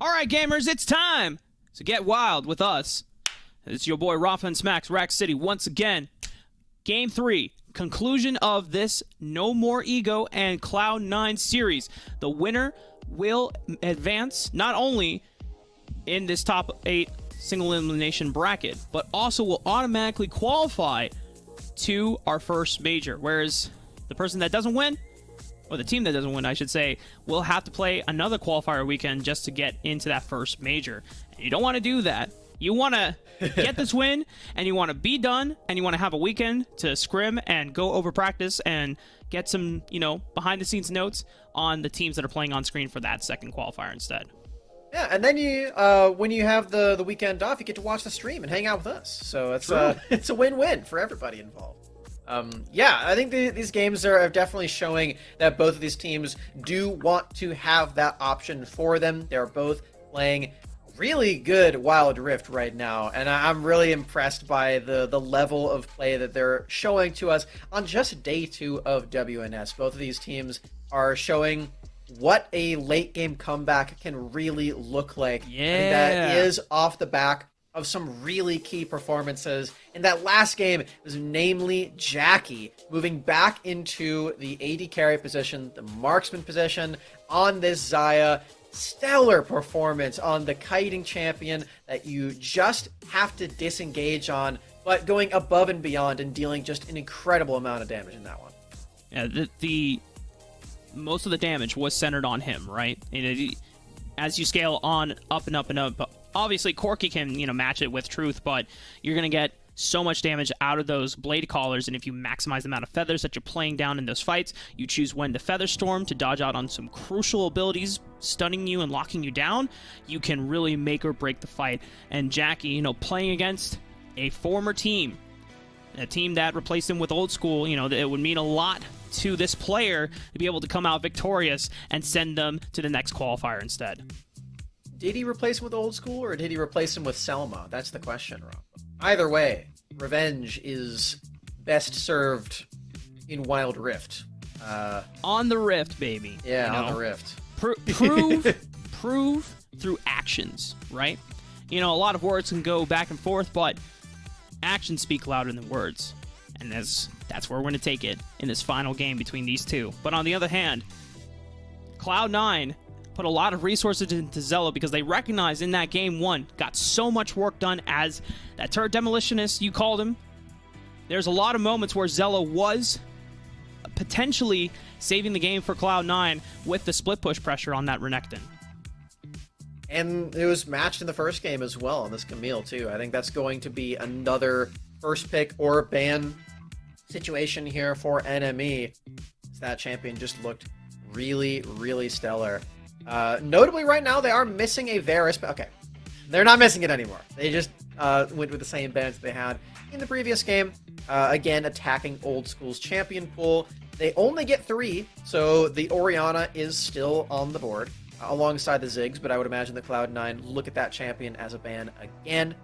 All right, gamers, it's time to get wild with us. It's your boy Rafa and Smacks, Rack City, once again. Game 3, conclusion of this No More Ego and Cloud9 series. The winner will advance not only in this top 8 single elimination bracket, but also will automatically qualify to our first major, whereas the person that doesn't win, or the team that doesn't win, I should say, will have to play another qualifier weekend just to get into that first major. And you don't want to do that. You want to get this win, and you want to be done, and you want to have a weekend to scrim and go over practice and get some, behind-the-scenes notes on the teams that are playing on screen for that second qualifier instead. Yeah, and then you, when you have the weekend off, you get to watch the stream and hang out with us. So it's a win-win for everybody involved. Yeah, I think these games are definitely showing that both of these teams do want to have that option for them. They're both playing really good Wild Rift right now, and I'm really impressed by the level of play that they're showing to us on just day 2 of WNS. Both of these teams are showing what a late game comeback can really look like. Yeah. I think that is off the back of some really key performances. In that last game, it was namely Jackie moving back into the AD carry position, the marksman position on this Xayah. Stellar performance on the kiting champion that you just have to disengage on, but going above and beyond and dealing just an incredible amount of damage in that one. Yeah, the most of the damage was centered on him, right? As you scale on up and up and up, obviously Corki can match it with Truth, but you're gonna get so much damage out of those blade callers, and if you maximize the amount of feathers that you're playing down in those fights, you choose when to feather storm to dodge out on some crucial abilities stunning you and locking you down, you can really make or break the fight. And Jackie, playing against a former team, a team that replaced him with Old School, it would mean a lot to this player to be able to come out victorious and send them to the next qualifier instead. Did he replace him with Old School, or did he replace him with Selma? That's the question, Rob. Either way, revenge is best served in Wild Rift. On the Rift, baby. Yeah, on the Rift. Prove through actions, right? A lot of words can go back and forth, but actions speak louder than words. And that's where we're going to take it in this final game between these two. But on the other hand, Cloud9 put a lot of resources into Zello because they recognized in that game 1, got so much work done as that turret demolitionist, you called him. There's a lot of moments where Zello was potentially saving the game for Cloud9 with the split push pressure on that Renekton. And it was matched in the first game as well on this Camille too. I think that's going to be another first pick or ban situation here for NME. That champion just looked really, really stellar. Notably right now, they are missing a Varus, but okay. They're not missing it anymore. They just went with the same bans they had in the previous game. Again, attacking Old School's champion pool. They only get 3, so the Orianna is still on the board alongside the Ziggs, but I would imagine the Cloud9 look at that champion as a ban again.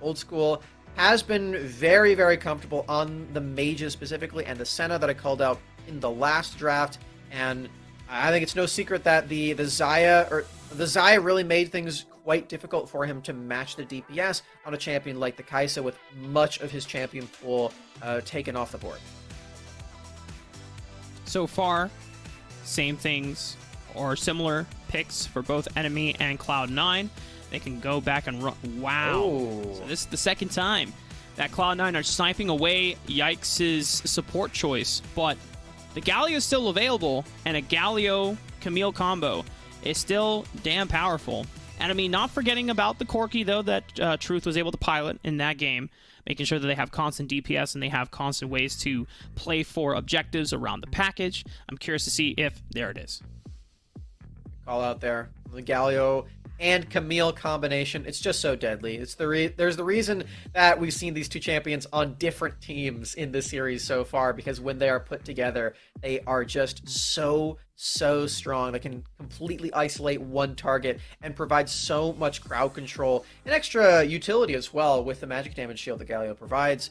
Old School has been very, very comfortable on the mages specifically, and the Senna that I called out in the last draft, and I think it's no secret that the Xayah really made things quite difficult for him to match the DPS on a champion like the Kai'Sa, with much of his champion pool taken off the board. So far, same things or similar picks for both Enemy and Cloud9. They can go back and run. Wow. Ooh. So this is the second time that Cloud9 are sniping away Yikes' support choice, but the Galio is still available, and a Galio-Camille combo is still damn powerful. Enemy not forgetting about the Corki, though, that Truth was able to pilot in that game, making sure that they have constant DPS and they have constant ways to play for objectives around the package. I'm curious to see if... There it is. Call out there. The Galio and Camille combination, it's just so deadly. It's there's the reason that we've seen these two champions on different teams in this series so far, because when they are put together, they are just so strong. They can completely isolate one target and provide so much crowd control and extra utility as well with the magic damage shield that Galio provides.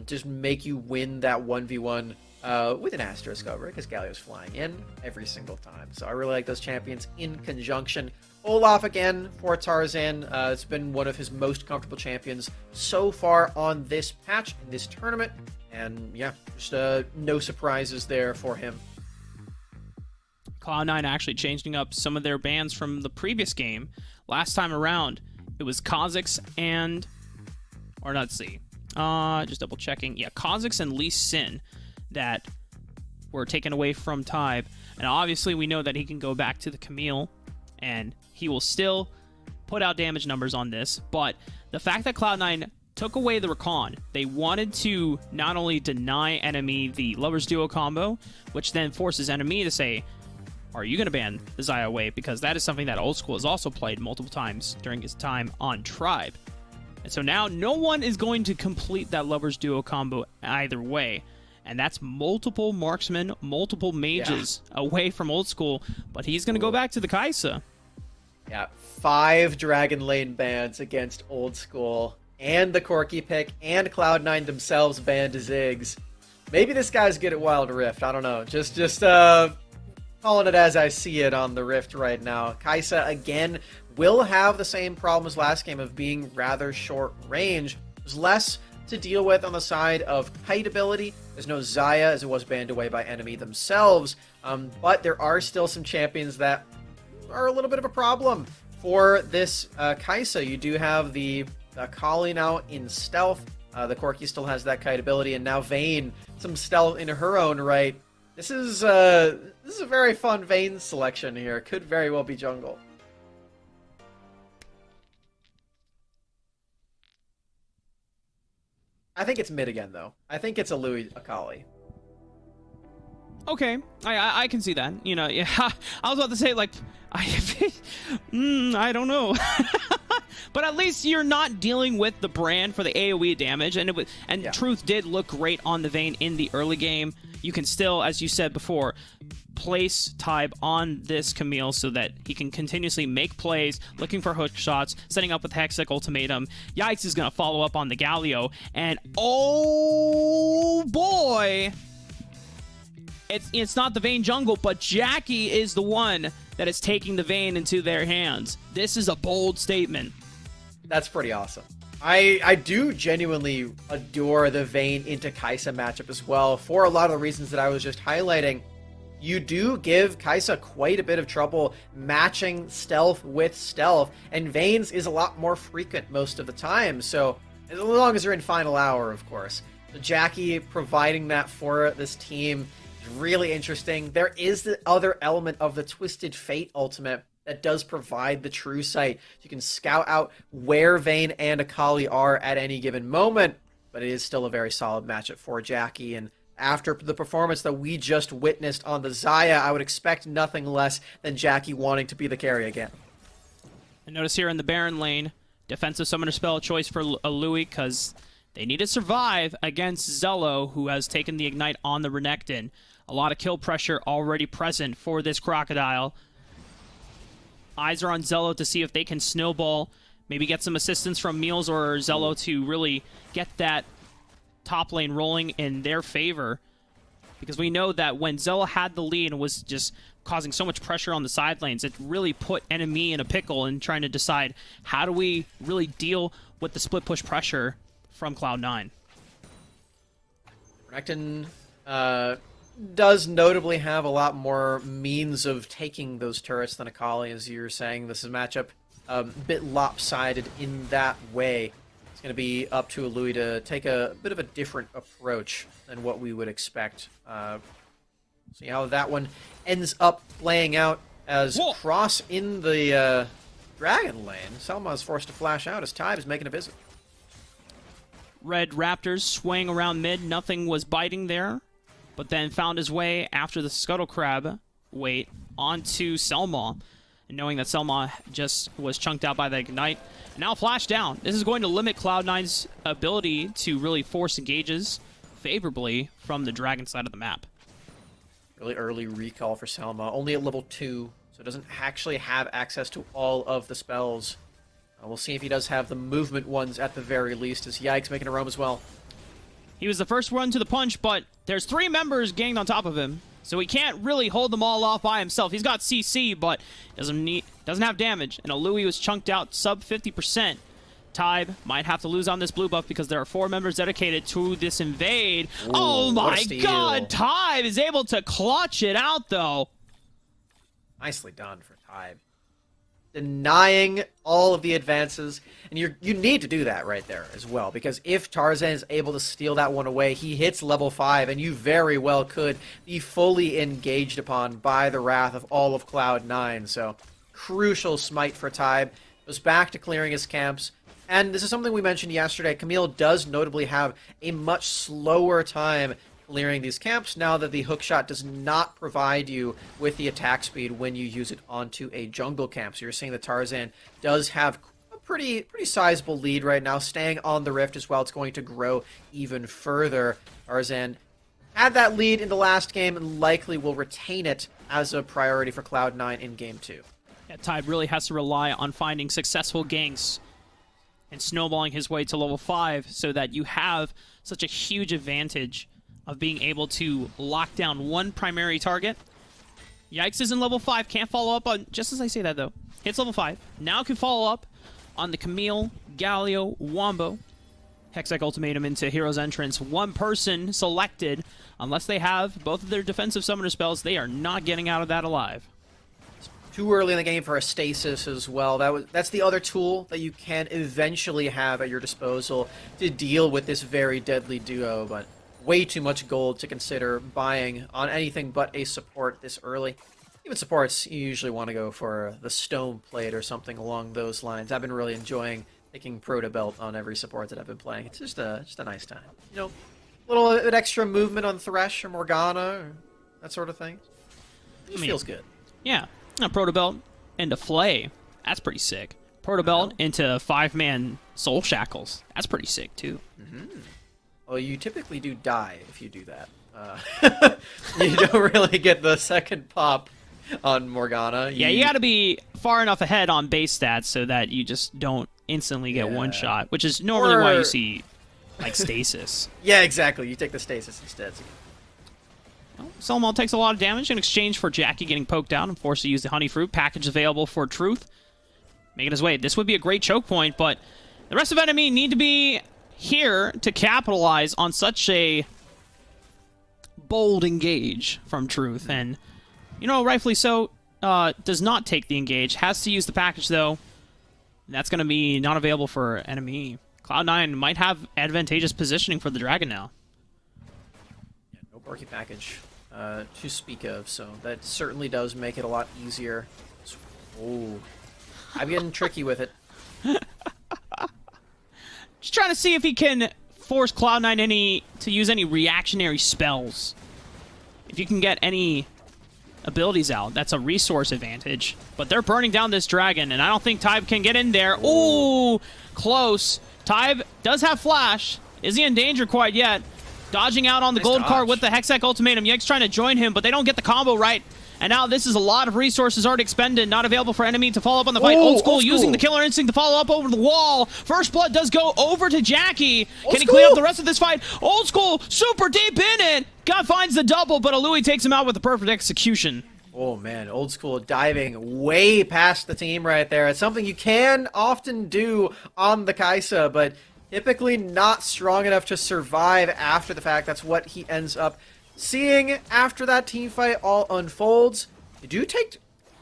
Just make you win that 1v1 with an asterisk over it, because Galio's flying in every single time. So I really like those champions in conjunction Olaf again for Tarzan. It's been one of his most comfortable champions so far on this patch, in this tournament. And yeah, just no surprises there for him. Cloud9 actually changing up some of their bans from the previous game. Last time around, it was Kha'Zix and... Or let's see. Just double checking. Yeah, Kha'Zix and Lee Sin that were taken away from Tybe. And obviously we know that he can go back to the Camille and he will still put out damage numbers on this. But the fact that Cloud9 took away the Rakan, they wanted to not only deny enemy the Lovers Duo combo, which then forces enemy to say, are you going to ban the Xayah away? Because that is something that Old School has also played multiple times during his time on Tribe. And so now no one is going to complete that Lovers Duo combo either way. And that's multiple marksmen, multiple mages away from Old School. But he's going to go back to the Kai'Sa. Yeah, 5 Dragon Lane bans against Old School. And the Corki pick, and Cloud9 themselves banned Ziggs. Maybe this guy's good at Wild Rift. I don't know. Just calling it as I see it on the Rift right now. Kai'Sa, again, will have the same problem as last game of being rather short range. There's less to deal with on the side of kite ability. There's no Xayah, as it was banned away by enemy themselves. But there are still some champions that are a little bit of a problem for this Kai'Sa. You do have the Akali now in stealth. The Corki still has that kite ability, and now Vayne, some stealth in her own right. This is a very fun Vayne selection here. Could very well be jungle. I think it's mid again, though. I think it's a Louis Akali. Okay, I can see that. You know, yeah, I was about to say, like, I don't know. But at least you're not dealing with the brand for the AoE damage, and Truth did look great on the Vayne in the early game. You can still, as you said before, place Tybe on this Camille so that he can continuously make plays, looking for hook shots, setting up with Hexic Ultimatum. Yikes is going to follow up on the Galio, and oh boy! It's not the Vayne jungle, but Jackie is the one that is taking the Vayne into their hands. This is a bold statement. That's pretty awesome. I do genuinely adore the Vayne into Kai'Sa matchup as well, for a lot of the reasons that I was just highlighting. You do give Kai'Sa quite a bit of trouble matching stealth with stealth, and Vayne's is a lot more frequent most of the time, so as long as they're in final hour, of course. So Jackie providing that for this team is really interesting. There is the other element of the Twisted Fate ultimate that does provide the true sight. You can scout out where Vayne and Akali are at any given moment, but it is still a very solid matchup for Jackie. And after the performance that we just witnessed on the Xayah, I would expect nothing less than Jackie wanting to be the carry again. And notice here in the Baron lane, defensive summoner spell choice for a Louis, because they need to survive against Zello, who has taken the Ignite on the Renekton. A lot of kill pressure already present for this Crocodile. Eyes are on Zello to see if they can snowball, maybe get some assistance from Meals or Zello to really get that top lane rolling in their favor. Because we know that when Zello had the lead and was just causing so much pressure on the side lanes, it really put enemy in a pickle in trying to decide how do we really deal with the split push pressure from Cloud9. Renekton does notably have a lot more means of taking those turrets than Akali, as you were saying. This is a matchup a bit lopsided in that way. It's going to be up to Louis to take a bit of a different approach than what we would expect. See how that one ends up playing out as Cross in the Dragon lane. Selma is forced to flash out as Tide is making a visit. Red Raptors swaying around mid. Nothing was biting there, but then found his way after the Scuttle Crab wait onto Selma. And knowing that Selma just was chunked out by the Ignite. And now flash down. This is going to limit Cloud9's ability to really force engages favorably from the Dragon side of the map. Really early recall for Selma. Only at level 2, so it doesn't actually have access to all of the spells. We'll see if he does have the movement ones at the very least, as Yikes making a roam as well. He was the first one to the punch, but there's 3 members ganged on top of him. So he can't really hold them all off by himself. He's got CC, but doesn't have damage. And a Louis was chunked out sub 50%. Tybe might have to lose on this blue buff because there are 4 members dedicated to this invade. Ooh, oh my god, Tybe is able to clutch it out though. Nicely done for Tybe. Denying all of the advances, and you need to do that right there as well, because if Tarzan is able to steal that one away, he hits level 5, and you very well could be fully engaged upon by the wrath of all of Cloud9. So, crucial smite for Tybe. Goes back to clearing his camps, and this is something we mentioned yesterday. Camille does notably have a much slower time clearing these camps now that the hookshot does not provide you with the attack speed when you use it onto a jungle camp. So you're seeing that Tarzan does have a pretty sizable lead right now, staying on the rift as well. It's going to grow even further. Tarzan had that lead in the last game and likely will retain it as a priority for Cloud9 in game 2. Yeah, Tybe really has to rely on finding successful ganks and snowballing his way to level 5 so that you have such a huge advantage of being able to lock down one primary target. Yikes is in level 5, can't follow up on, just as I say that though, hits level 5, now can follow up on the Camille, Galio, Wombo. Hextech Ultimatum into Hero's Entrance. One person selected, unless they have both of their defensive summoner spells, they are not getting out of that alive. Too early in the game for a stasis as well. That's the other tool that you can eventually have at your disposal to deal with this very deadly duo, but way too much gold to consider buying on anything but a support this early. Even supports, you usually want to go for the stone plate or something along those lines. I've been really enjoying taking Proto Belt on every support that I've been playing. It's just a nice time. You know, a little bit extra movement on Thresh or Morgana or that sort of thing. It just feels good. Yeah. Proto Belt into Flay. That's pretty sick. Proto Belt into 5-man Soul Shackles. That's pretty sick too. Mm-hmm. Well, you typically do die if you do that. You don't really get the second pop on Morgana. Yeah, you got to be far enough ahead on base stats so that you just don't instantly get one shot, which is normally why you see like stasis. Yeah, exactly. You take the stasis instead. Well, Selmal takes a lot of damage in exchange for Jackie getting poked out and forced to use the Honey Fruit. Package available for Truth. Making his way. This would be a great choke point, but the rest of enemy need to be here to capitalize on such a bold engage from Truth. And, you know, rightfully so, does not take the engage. Has to use the package, though. And that's going to be not available for enemy. Cloud9 might have advantageous positioning for the Dragon now. Yeah, no Borky package to speak of, so that certainly does make it a lot easier. Oh, I'm getting tricky with it. Just trying to see if he can force Cloud9 to use any reactionary spells. If you can get any abilities out, that's a resource advantage. But they're burning down this dragon, and I don't think Tybe can get in there. Ooh, close. Tybe does have flash. Is he in danger quite yet? Dodging out on the gold card with the Hextech Ultimatum. Yeg's trying to join him, but they don't get the combo right. And now this is a lot of resources already expended, not available for enemy to follow up on the fight. Old School using the Killer Instinct to follow up over the wall. First Blood does go over to Jackie. Can he clean up the rest of this fight? Old School super deep in it. God finds the double, but Alui takes him out with the perfect execution. Oh man, Old School diving way past the team right there. It's something you can often do on the Kaisa, but typically not strong enough to survive after the fact. That's what he ends up seeing after that team fight all unfolds. You do take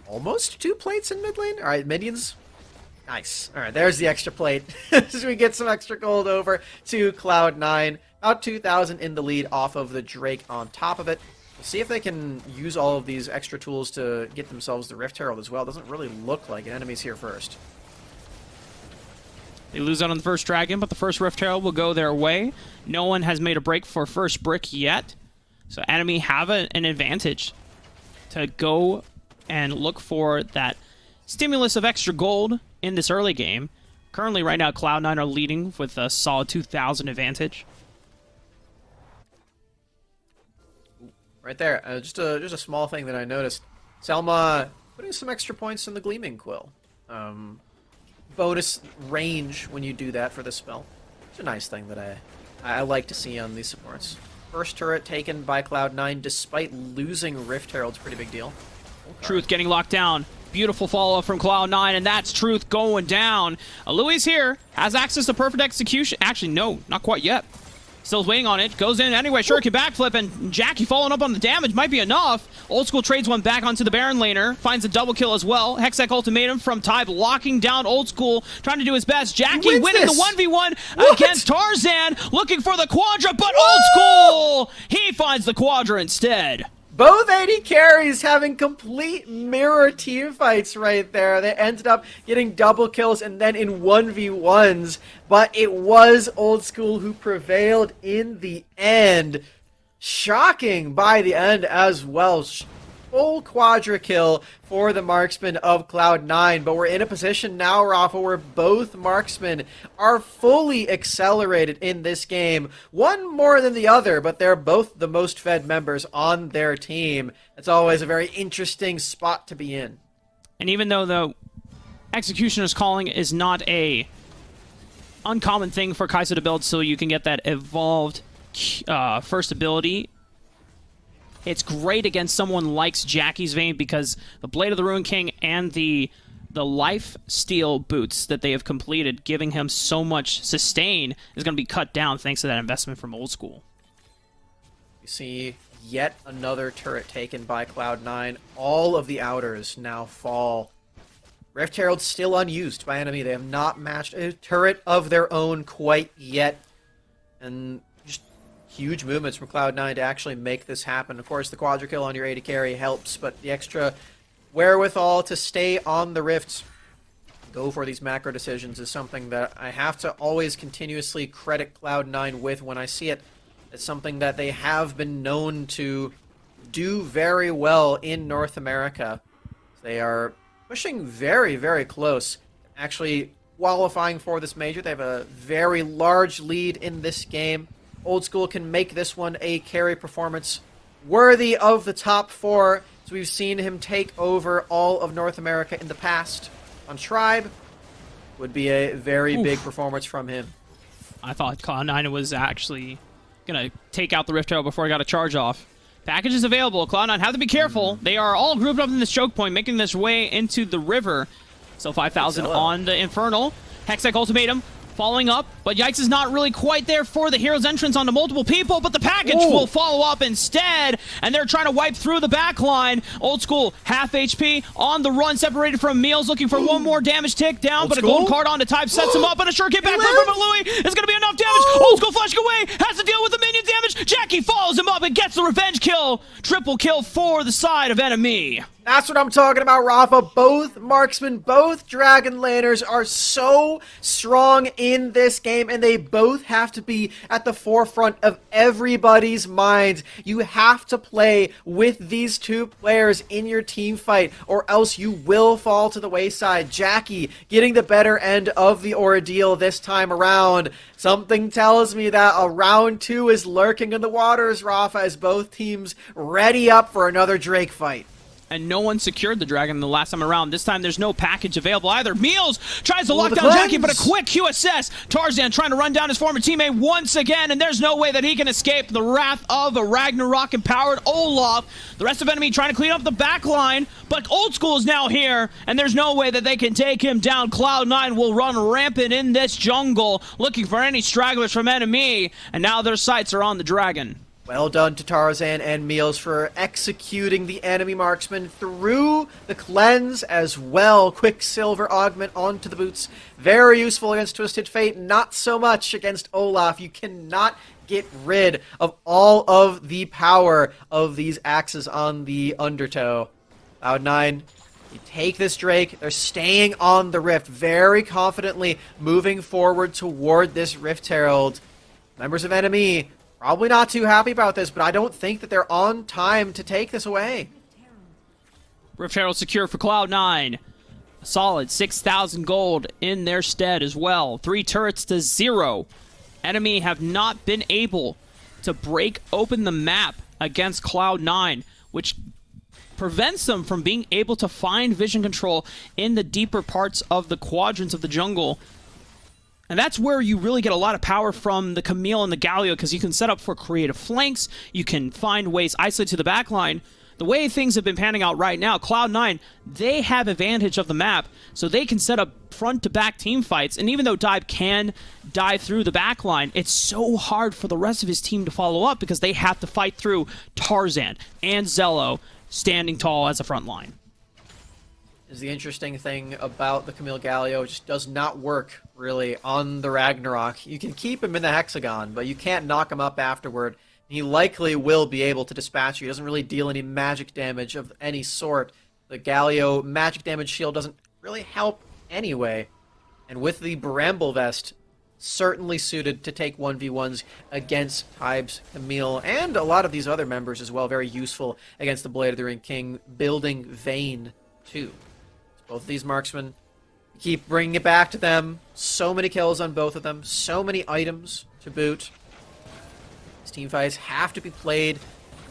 almost 2 plates in mid lane. All right, minions. Nice. All right, there's the extra plate. As we get some extra gold over to Cloud9. About 2,000 in the lead off of the Drake on top of it. We'll see if they can use all of these extra tools to get themselves the Rift Herald as well. Doesn't really look like it. Enemy's here first. They lose out on the first dragon, but the first Rift Herald will go their way. No one has made a break for first brick yet. So enemy have an advantage to go and look for that stimulus of extra gold in this early game. Currently, right now, Cloud9 are leading with a solid 2,000 advantage. Right there, just a small thing that I noticed. Selma putting some extra points in the Gleaming Quill. Bonus range when you do that for this spell. It's a nice thing that I like to see on these supports. First turret taken by Cloud9 despite losing Rift Herald's pretty big deal. Truth getting locked down. Beautiful follow-up from Cloud9, and that's Truth going down. Louis here has access to perfect execution. Actually, no, not quite yet. Still waiting on it. Goes in anyway. Shuriken backflip, and Jackie following up on the damage might be enough. Old School trades one back onto the Baron laner. Finds a double kill as well. Hextech ultimatum from Tybe, locking down Old School. Trying to do his best. Jackie winning the 1v1 against Tarzan. Looking for the Quadra, but Old School! He finds the Quadra instead. Both AD carries having complete mirror team fights right there. They ended up getting double kills and then in 1v1s, but it was Old School who prevailed in the end. Shocking by the end as well. Full quadra kill for the marksman of Cloud9, but we're in a position now, Rafa, where both marksmen are fully accelerated in this game. One more than the other, but they're both the most fed members on their team. It's always a very interesting spot to be in. And even though the Executioner's Calling is not a uncommon thing for Kai'Sa to build so you can get that evolved first ability, it's great against someone like Jackie's Vein because the Blade of the Ruin King and the life steal boots that they have completed, giving him so much sustain, is going to be cut down thanks to that investment from Old School. You see yet another turret taken by Cloud9. All of the outers now fall. Rift Herald still unused by enemy. They have not matched a turret of their own quite yet. And huge movements from Cloud9 to actually make this happen. Of course, the quadra kill on your AD carry helps, but the extra wherewithal to stay on the rifts, go for these macro decisions is something that I have to always continuously credit Cloud9 with when I see it. It's something that they have been known to do very well in North America. They are pushing very, very close. Actually qualifying for this major. They have a very large lead in this game. Old School can make this one a carry performance worthy of the top 4. So we've seen him take over all of North America in the past. On Tribe, would be a very big performance from him. I thought Cloud9 was actually going to take out the Rift Herald before he got a charge off. Package is available. Cloud9 have to be careful. They are all grouped up in this choke point, making this way into the river. So 5,000 on the Infernal. Hextech ultimatum. Following up, but Yikes is not really quite there for the hero's entrance onto multiple people, but the package will follow up instead, and they're trying to wipe through the back line. Old School, half HP, on the run, separated from Meals, looking for one more damage tick down, but a gold card onto Type sets him up, and a Shuriken back from Louis is going to be enough damage. Old School flashing away, has to deal with the minion damage. Jackie follows him up and gets the revenge kill. Triple kill for the side of enemy. That's what I'm talking about, Rafa. Both marksmen, both dragon laners are so strong in this game, and they both have to be at the forefront of everybody's minds. You have to play with these two players in your team fight, or else you will fall to the wayside. Jackie getting the better end of the ordeal this time around. Something tells me that a round 2 is lurking in the waters, Rafa, as both teams ready up for another Drake fight. And no one secured the dragon the last time around. This time there's no package available either. Meals tries to lock down Jackie, but a quick QSS. Tarzan trying to run down his former teammate once again, and there's no way that he can escape the wrath of a Ragnarok-empowered Olaf. The rest of enemy trying to clean up the back line, but Old School is now here, and there's no way that they can take him down. Cloud9 will run rampant in this jungle, looking for any stragglers from enemy, and now their sights are on the dragon. Well done to Tarzan and Meals for executing the enemy marksman through the cleanse as well. Quicksilver augment onto the boots. Very useful against Twisted Fate. Not so much against Olaf. You cannot get rid of all of the power of these axes on the Undertow. Cloud9, you take this Drake. They're staying on the Rift very confidently, moving forward toward this Rift Herald. Members of enemy probably not too happy about this, but I don't think that they're on time to take this away. Rift Herald secure for Cloud9. A solid 6,000 gold in their stead as well. 3 turrets to 0. Enemy have not been able to break open the map against Cloud9, which prevents them from being able to find vision control in the deeper parts of the quadrants of the jungle. And that's where you really get a lot of power from the Camille and the Galio, because you can set up for creative flanks, you can find ways isolate to the backline. The way things have been panning out right now, Cloud9, they have advantage of the map, so they can set up front-to-back team fights, and even though Dive can dive through the backline, it's so hard for the rest of his team to follow up because they have to fight through Tarzan and Zello standing tall as a front line. Is the interesting thing about the Camille Galio, it just does not work, really, on the Ragnarok. You can keep him in the Hexagon, but you can't knock him up afterward. He likely will be able to dispatch you. He doesn't really deal any magic damage of any sort. The Galio magic damage shield doesn't really help anyway. And with the Bramble Vest, certainly suited to take 1v1s against Tybe's Camille, and a lot of these other members as well. Very useful against the Blade of the Ring King, building Vayne too. Both of these marksmen, keep bringing it back to them. So many kills on both of them. So many items to boot. These team fights have to be played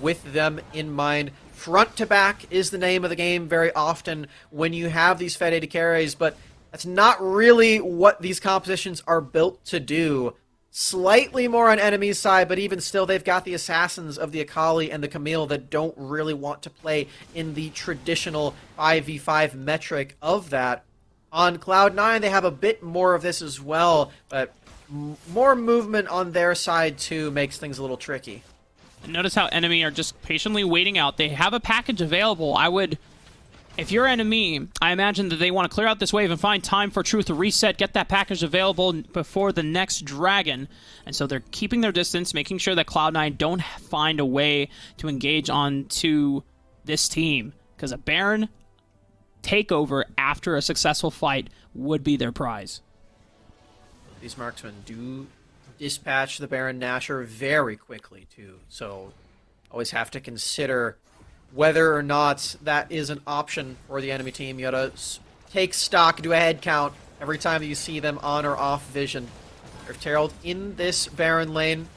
with them in mind. Front to back is the name of the game very often when you have these Fed 80 carries, but that's not really what these compositions are built to do. Slightly more on enemy's side, but even still, they've got the assassins of the Akali and the Camille that don't really want to play in the traditional 5v5 metric of that. On Cloud9, they have a bit more of this as well, but more movement on their side too makes things a little tricky. Notice how enemy are just patiently waiting out. They have a package available. If you're enemy, I imagine that they want to clear out this wave and find time for Truth to reset, get that package available before the next dragon. And so they're keeping their distance, making sure that Cloud9 don't find a way to engage onto this team. Because a Baron takeover after a successful fight would be their prize. These marksmen do dispatch the Baron Nashor very quickly too, so always have to consider whether or not that is an option for the enemy team. You gotta take stock, do a head count every time that you see them on or off vision. If Terrell in this Baron lane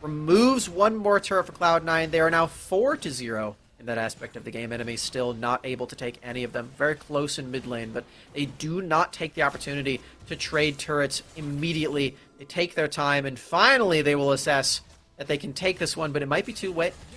removes one more turret for Cloud9, they are now 4-0 in that aspect of the game. Enemy still not able to take any of them. Very close in mid lane, but they do not take the opportunity to trade turrets immediately. They take their time, and finally they will assess that they can take this one, but it might be too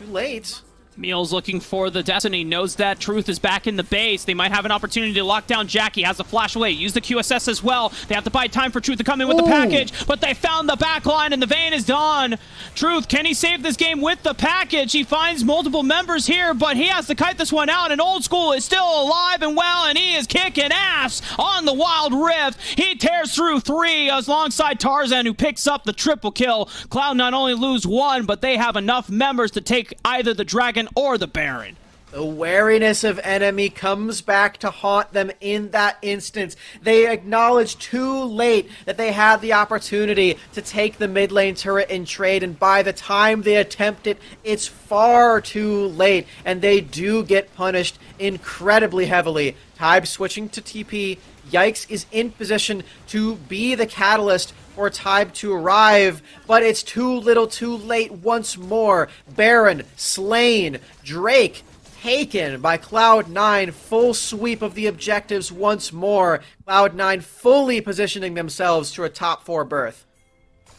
late. Meal's looking for the Destiny, knows that Truth is back in the base. They might have an opportunity to lock down Jackie, has a flash away, use the QSS as well. They have to buy time for Truth to come in with the package, but they found the backline and the Vayne is done. Truth, can he save this game with the package? He finds multiple members here, but he has to kite this one out, and Old School is still alive and well, and he is kicking ass on the Wild Rift. He tears through 3 alongside Tarzan, who picks up the triple kill. Cloud not only lose 1, but they have enough members to take either the Dragon or the Baron. The wariness of enemy comes back to haunt them in that instance. They acknowledge too late that they had the opportunity to take the mid lane turret in trade, and by the time they attempt it, it's far too late, and they do get punished incredibly heavily. Tybe switching to TP. Yikes is in position to be the catalyst for Tybe to arrive, but it's too little too late once more. Baron slain. Drake taken by Cloud9. Full sweep of the objectives once more. Cloud9 fully positioning themselves to a top 4 berth.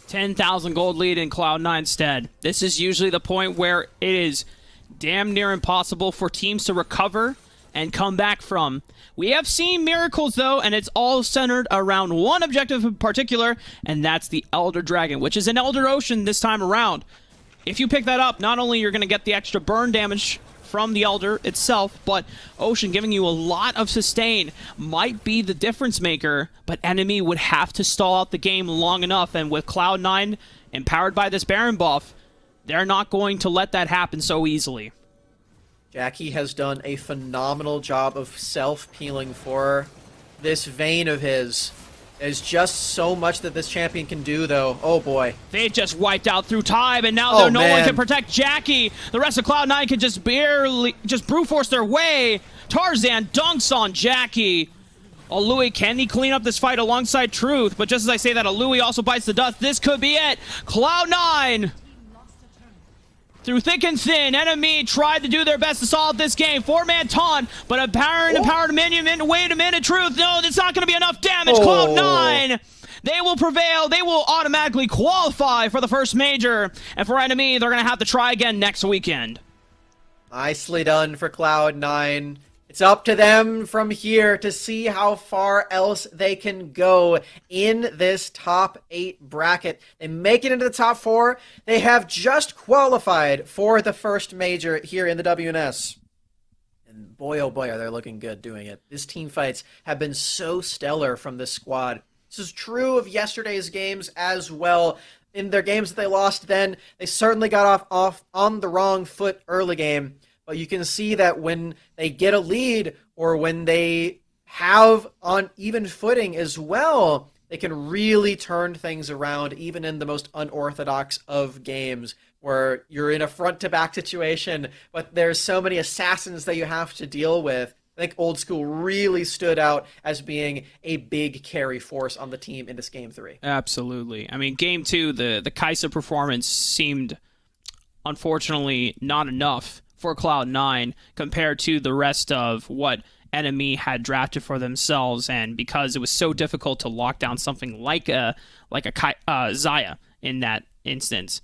10,000 gold lead in Cloud9's stead. This is usually the point where it is damn near impossible for teams to recover and come back from. We have seen miracles, though, and it's all centered around one objective in particular, and that's the Elder Dragon, which is an Elder Ocean this time around. If you pick that up, not only you're going to get the extra burn damage from the Elder itself, but Ocean giving you a lot of sustain might be the difference maker, but enemy would have to stall out the game long enough, and with Cloud9 empowered by this Baron buff, they're not going to let that happen so easily. Jackie has done a phenomenal job of self-peeling for this Vayne of his. There's just so much that this champion can do, though. Oh, boy. They just wiped out through time, and now no one can protect Jackie. The rest of Cloud9 can just barely brute force their way. Tarzan dunks on Jackie. Louis, can he clean up this fight alongside Truth? But just as I say that, Louis also bites the dust. This could be it. Cloud9. Through thick and thin, enemy tried to do their best to solve this game. 4-man taunt, but a Baron empowered minion. Wait a minute, Truth. No, that's not going to be enough damage. Cloud9, They will prevail. They will automatically qualify for the first major. And for Enemy, they're going to have to try again next weekend. Nicely done for Cloud9. It's up to them from here to see how far else they can go in this top 8 bracket. They make it into the top 4. They have just qualified for the first major here in the WNS. And boy, oh boy, are they looking good doing it. These team fights have been so stellar from this squad. This is true of yesterday's games as well. In their games that they lost then, they certainly got off on the wrong foot early game. But you can see that when they get a lead or when they have on even footing as well, they can really turn things around even in the most unorthodox of games where you're in a front-to-back situation, but there's so many assassins that you have to deal with. I think Old School really stood out as being a big carry force on the team in this Game 3. Absolutely. I mean, Game 2, the Kai'Sa performance seemed, unfortunately, not enough for Cloud9 compared to the rest of what Enemy had drafted for themselves, and because it was so difficult to lock down something like a Xayah in that instance,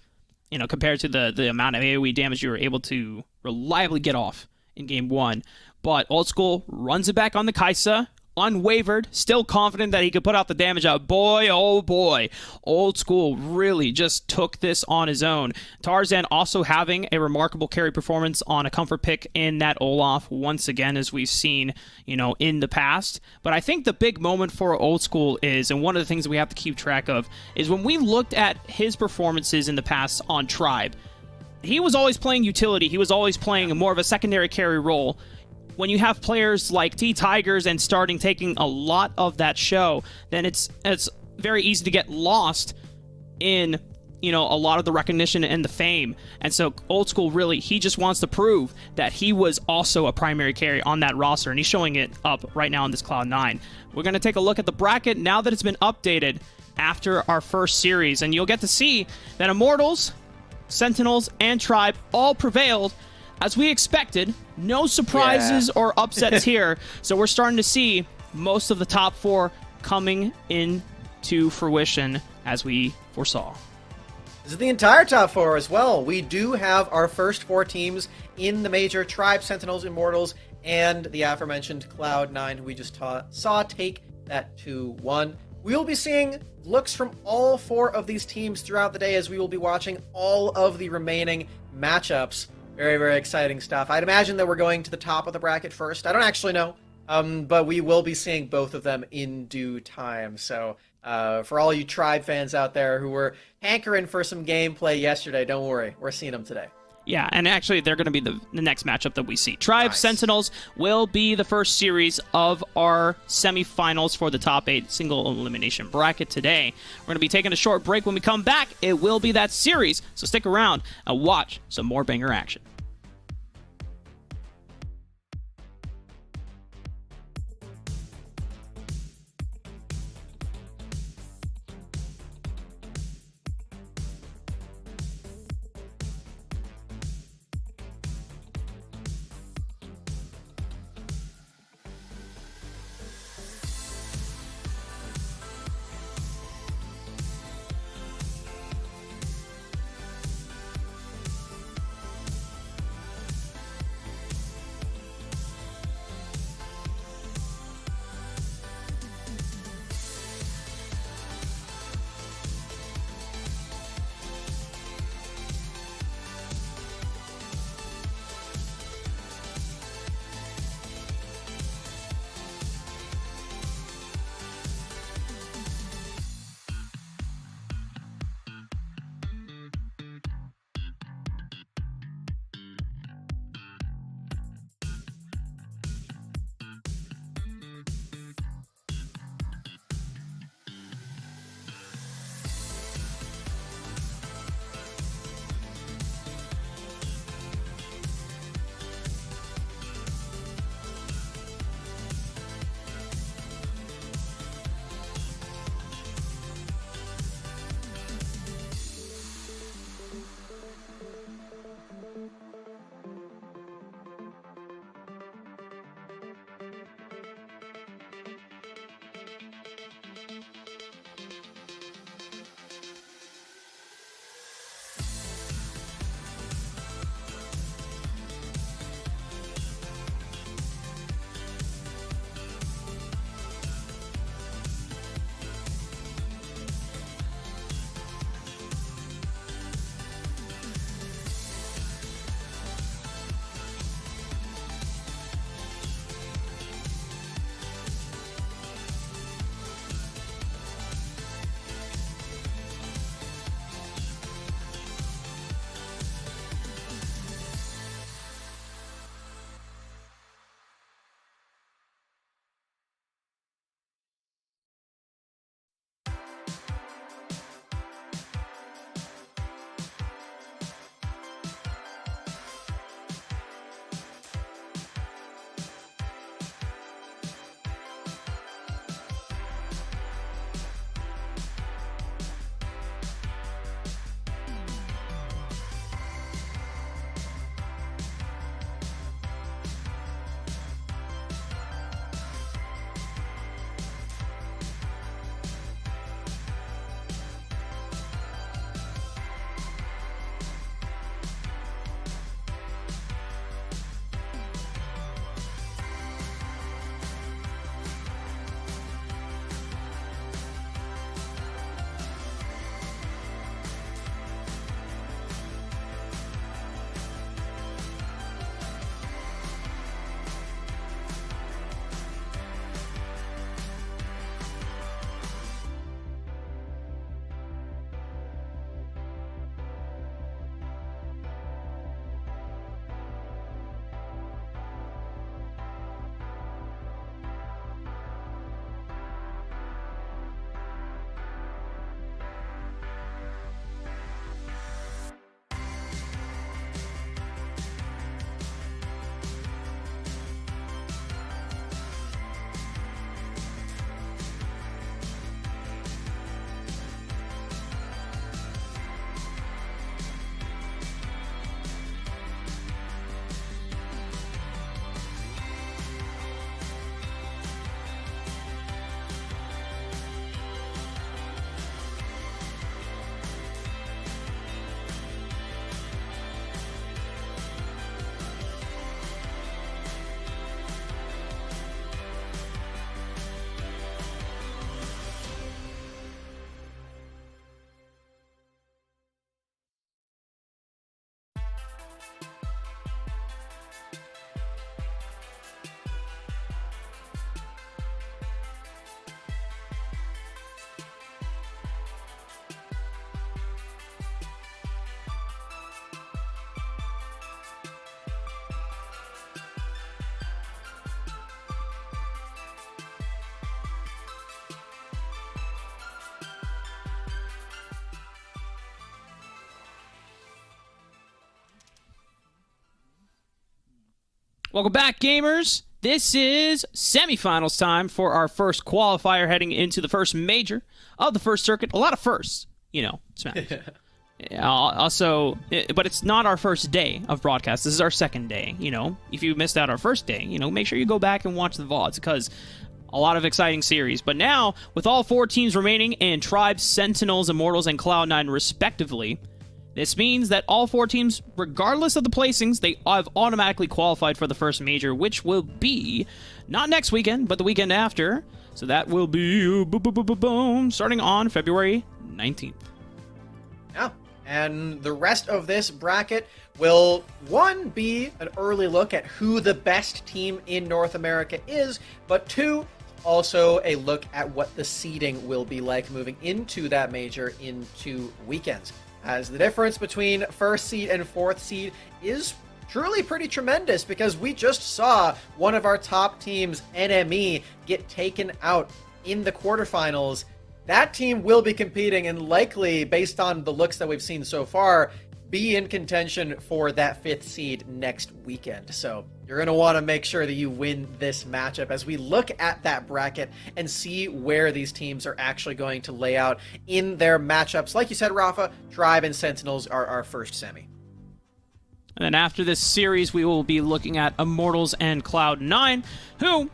you know, compared to the amount of AoE damage you were able to reliably get off in Game 1. But Old School runs it back on the Kai'Sa, unwavered, still confident that he could put out the damage out. Boy, oh boy, Old School really just took this on his own. Tarzan also having a remarkable carry performance on a comfort pick in that Olaf once again, as we've seen, you know, in the past. But I think the big moment for Old School is, and one of the things that we have to keep track of, is when we looked at his performances in the past on Tribe, he was always playing utility. He was always playing more of a secondary carry role. When you have players like T-Tigers and starting taking a lot of that show, then it's very easy to get lost in, you know, a lot of the recognition and the fame. And so Old School really, he just wants to prove that he was also a primary carry on that roster, and he's showing it up right now in this Cloud9. We're going to take a look at the bracket now that it's been updated after our first series, and you'll get to see that Immortals, Sentinels, and Tribe all prevailed as we expected. No surprises or upsets here. So we're starting to see most of the top 4 coming into fruition as we foresaw. This is the entire top 4 as well. We do have our first 4 teams in the major: Tribe, Sentinels, Immortals, and the aforementioned Cloud9, who we just saw take that 2-1. We will be seeing looks from all 4 of these teams throughout the day as we will be watching all of the remaining matchups. Very, very exciting stuff. I'd imagine that we're going to the top of the bracket first. I don't actually know, but we will be seeing both of them in due time. So for all you Tribe fans out there who were hankering for some gameplay yesterday, don't worry. We're seeing them today. Yeah, and actually they're going to be the next matchup that we see. Tribe Nice. Sentinels will be the first series of our semifinals for the top 8 single elimination bracket today. We're going to be taking a short break. When we come back, it will be that series, so stick around and watch some more banger action. Welcome back, gamers. This is semifinals time for our first qualifier heading into the first major of the first circuit. A lot of firsts, Smash. Also, but it's not our first day of broadcast. This is our second day. If you missed out our first day, make sure you go back and watch the VODs because a lot of exciting series. But now, with all 4 teams remaining in Tribes, Sentinels, Immortals, and Cloud9 respectively, this means that all 4 teams, regardless of the placings, they have automatically qualified for the first major, which will be not next weekend, but the weekend after. So that will be starting on February 19th. Yeah, and the rest of this bracket will, one, be an early look at who the best team in North America is, but 2, also a look at what the seeding will be like moving into that major in 2 weekends. As the difference between first seed and fourth seed is truly pretty tremendous because we just saw one of our top teams, NME, get taken out in the quarterfinals. That team will be competing and likely, based on the looks that we've seen so far, be in contention for that 5th seed next weekend. So you're going to want to make sure that you win this matchup as we look at that bracket and see where these teams are actually going to lay out in their matchups. Like you said, Rafa, Tribe and Sentinels are our first semi. And then after this series, we will be looking at Immortals and Cloud9, who,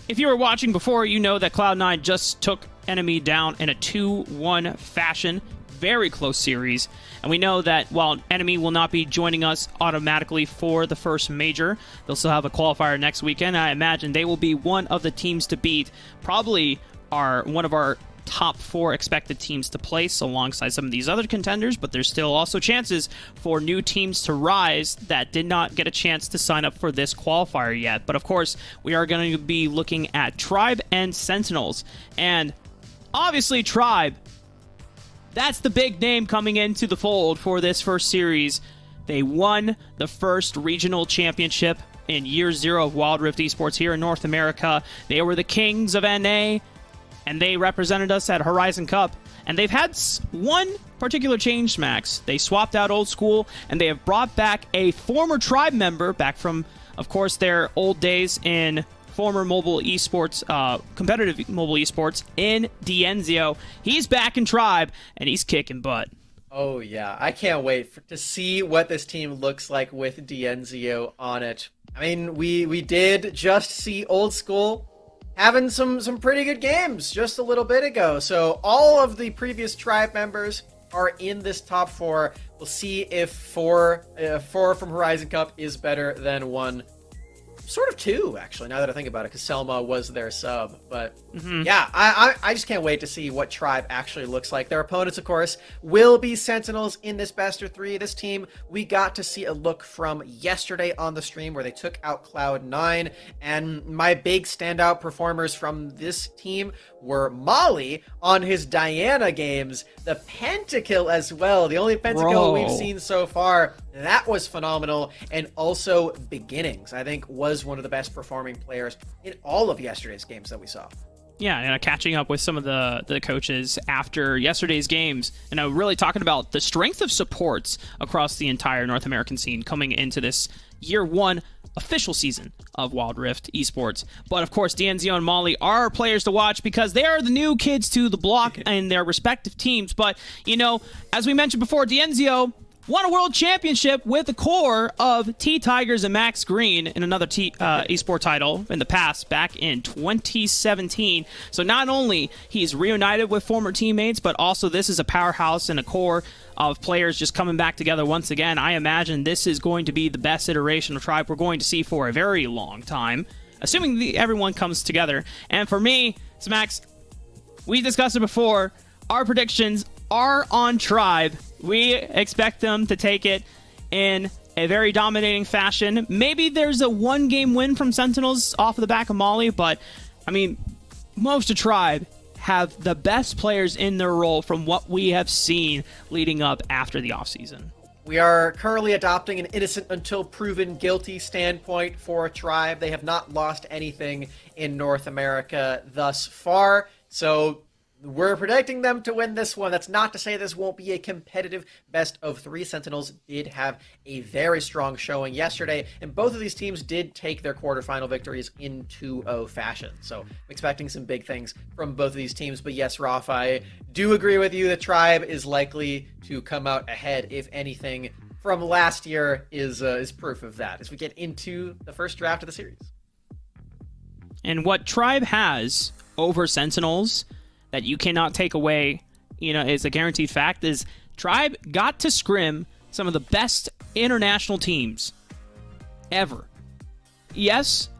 if you were watching before, you know that Cloud9 just took Enemy down in a 2-1 fashion. Very close series. And we know that while Enemy will not be joining us automatically for the first major, they'll still have a qualifier next weekend. I imagine they will be one of the teams to beat. Probably one of our top 4 expected teams to place alongside some of these other contenders, but there's still also chances for new teams to rise that did not get a chance to sign up for this qualifier yet. But of course, we are going to be looking at Tribe and Sentinels. And obviously Tribe, that's the big name coming into the fold for this first series. They won the first regional championship in year 0 of Wild Rift Esports here in North America. They were the kings of NA, and they represented us at Horizon Cup. And they've had one particular change, Max. They swapped out Old School, and they have brought back a former Tribe member, back from, of course, their old days in former mobile esports, competitive mobile esports, in Dienzio. He's back in Tribe, and he's kicking butt. Oh, yeah. I can't wait to see what this team looks like with Dienzio on it. I mean, we did just see Old School having some pretty good games just a little bit ago. So all of the previous Tribe members are in this top 4. We'll see if 4 from Horizon Cup is better than 1. Sort of 2, actually, now that I think about it, because Selma was their sub. But yeah, I just can't wait to see what Tribe actually looks like. Their opponents, of course, will be Sentinels in this best of 3. This team, we got to see a look from yesterday on the stream where they took out Cloud9. And my big standout performers from this team were Molly on his Diana games, the pentakill as well, the only pentakill we've seen so far. That was phenomenal. And also Beginnings, I think, was one of the best performing players in all of yesterday's games that we saw. Yeah, and catching up with some of the coaches after yesterday's games, and really talking about the strength of supports across the entire North American scene coming into this year 1 official season of Wild Rift Esports. But of course, Dienzio and Molly are players to watch because they are the new kids to the block in their respective teams. But, as we mentioned before, Dienzio won a world championship with the core of T-Tigers and Max Green in another eSport title in the past, back in 2017. So not only he's reunited with former teammates, but also this is a powerhouse and a core of players just coming back together once again. I imagine this is going to be the best iteration of Tribe we're going to see for a very long time, assuming everyone comes together. And for me, so Max, we discussed it before, our predictions are on Tribe. We expect them to take it in a very dominating fashion. Maybe there's a 1-game win from Sentinels off of the back of Molly, but, I mean, most of Tribe have the best players in their role from what we have seen leading up after the offseason. We are currently adopting an innocent until proven guilty standpoint for Tribe. They have not lost anything in North America thus far, so we're predicting them to win this one. That's not to say this won't be a competitive best of 3. Sentinels did have a very strong showing yesterday, and both of these teams did take their quarterfinal victories in 2-0 fashion. So I'm expecting some big things from both of these teams. But yes, Roth, I do agree with you. The Tribe is likely to come out ahead, if anything, from last year is proof of that as we get into the first draft of the series. And what Tribe has over Sentinels that you cannot take away, is a guaranteed fact, is Tribe got to scrim some of the best international teams ever. Yes,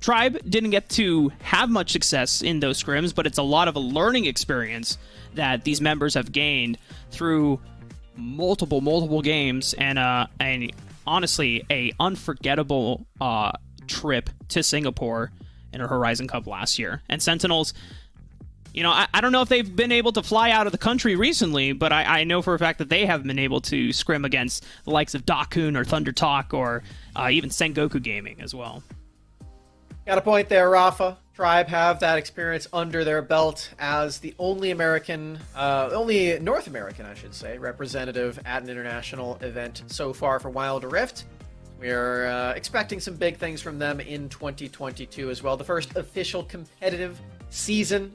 Tribe didn't get to have much success in those scrims, but it's a lot of a learning experience that these members have gained through multiple games, and honestly, a unforgettable trip to Singapore in a Horizon Cup last year. And Sentinels, I don't know if they've been able to fly out of the country recently, but I know for a fact that they have been able to scrim against the likes of Dakun or Thunder Talk or even Sengoku Gaming as well. Got a point there, Rafa. Tribe have that experience under their belt as the only North American, I should say, representative at an international event so far for Wild Rift. We're expecting some big things from them in 2022 as well. The first official competitive season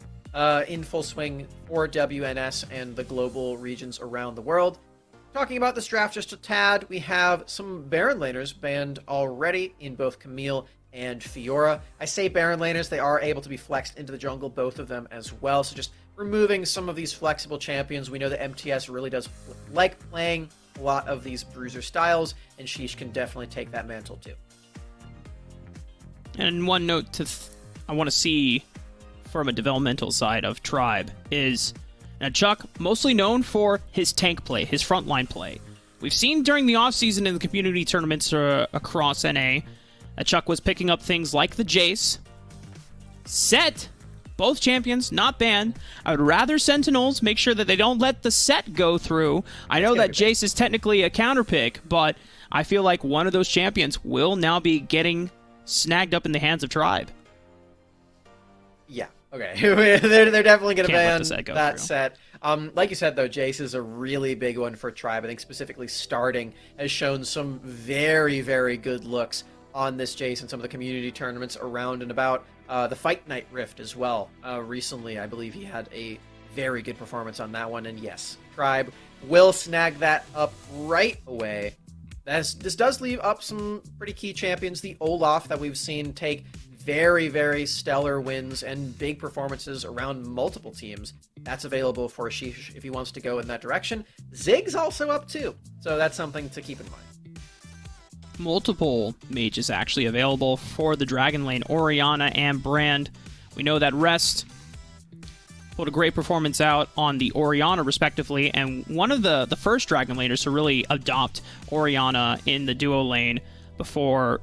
in full swing for WNS and the global regions around the world. Talking about this draft just a tad, we have some Baron laners banned already in both Camille and Fiora. I say Baron laners, they are able to be flexed into the jungle, both of them as well. So just removing some of these flexible champions. We know that MTS really does like playing a lot of these bruiser styles, and Sheesh can definitely take that mantle too. And one note I want to see from a developmental side of Tribe is Chuck, mostly known for his tank play, his frontline play. We've seen during the offseason in the community tournaments across NA that Chuck was picking up things like the Jace, Set, both champions, not banned. I would rather Sentinels make sure that they don't let the Set go through. I know that Jace is technically a counter pick, but I feel like one of those champions will now be getting snagged up in the hands of Tribe. Yeah, okay. they're definitely going to ban that through. Set. Like you said, though, Jace is a really big one for Tribe. I think specifically starting has shown some very, very good looks on this Jace in some of the community tournaments around and about the Fight Night Rift as well. Recently, I believe he had a very good performance on that one. And yes, Tribe will snag that up right away. This does leave up some pretty key champions. The Olaf that we've seen take very, very stellar wins and big performances around multiple teams. That's available for Sheesh if he wants to go in that direction. Zig's also up too, so that's something to keep in mind. Multiple mages actually available for the Dragon Lane, Orianna and Brand. We know that Rest put a great performance out on the Orianna respectively, and one of the first Dragon Laners to really adopt Orianna in the duo lane before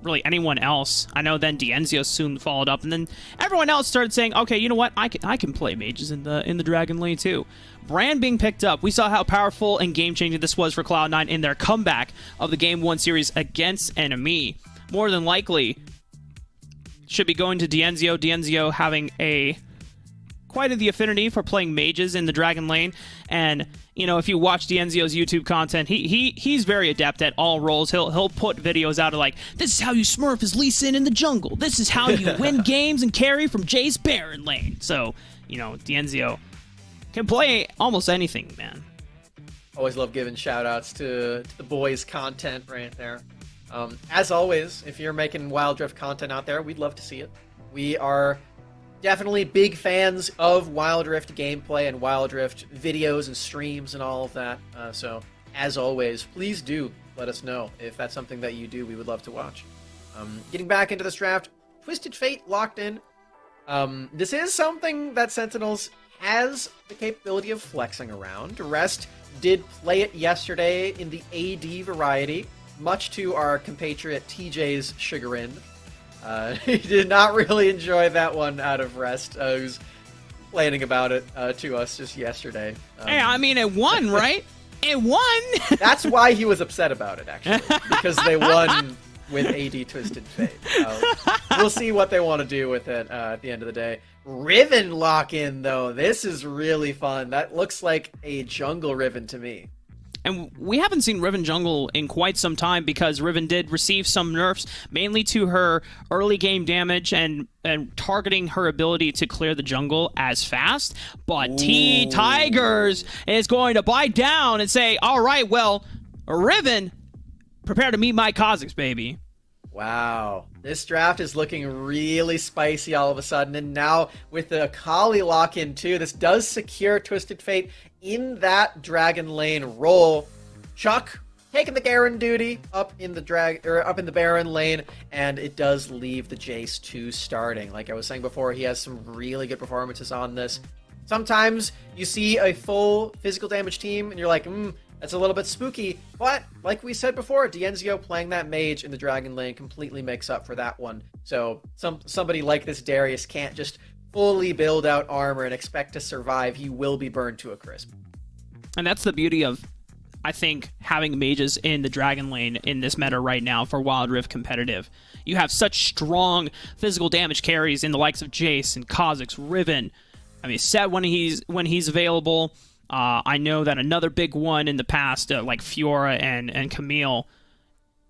really anyone else. I know then Dienzio soon followed up, and then everyone else started saying, okay, you know what, I can play mages in the Dragon Lane too. Brand being picked up, we saw how powerful and game-changing this was for Cloud9 in their comeback of the Game 1 series against Enemy. More than likely, should be going to Dienzio. Dienzio having quite the affinity for playing mages in the Dragon Lane, and if you watch Dienzio's YouTube content, he's very adept at all roles. He'll put videos out of like, this is how you smurf as Lee Sin in the jungle. This is how you win games and carry from Jay's Baron lane. So, Dienzio can play almost anything, man. Always love giving shout-outs to the boys' content right there. As always, if you're making Wild Rift content out there, we'd love to see it. We are definitely big fans of Wild Rift gameplay and Wild Rift videos and streams and all of that. So, as always, please do let us know if that's something that you do. We would love to watch. Getting back into this draft, Twisted Fate locked in. This is something that Sentinels has the capability of flexing around. Rest did play it yesterday in the AD variety, much to our compatriot TJ's chagrin. He did not really enjoy that one out of Rest, who's complaining about it to us just yesterday. Hey, I mean, it won, right? It won! That's why he was upset about it, actually, because they won with AD Twisted Fate. We'll see what they want to do with it at the end of the day. Riven lock-in, though. This is really fun. That looks like a jungle Riven to me. And we haven't seen Riven jungle in quite some time because Riven did receive some nerfs, mainly to her early game damage and targeting her ability to clear the jungle as fast. But T-Tigers is going to bite down and say, all right, well, Riven, prepare to meet my Kha'Zix, baby. Wow. This draft is looking really spicy all of a sudden. And now with the Akali lock-in too, this does secure Twisted Fate in that Dragon Lane role. Chuck taking the Garen duty up in the Baron lane, and it does leave the Jace 2 starting. Like I was saying before, he has some really good performances on this. Sometimes you see a full physical damage team and you're like, that's a little bit spooky, but like we said before, Dienzio playing that mage in the Dragon Lane completely makes up for that one. So somebody like this Darius can't just fully build out armor and expect to survive. He will be burned to a crisp. And that's the beauty of, I think, having mages in the Dragon Lane in this meta right now for Wild Rift competitive. You have such strong physical damage carries in the likes of Jace and Kha'Zix, Riven. I mean, Set when he's available. I know that another big one in the past, like Fiora and Camille,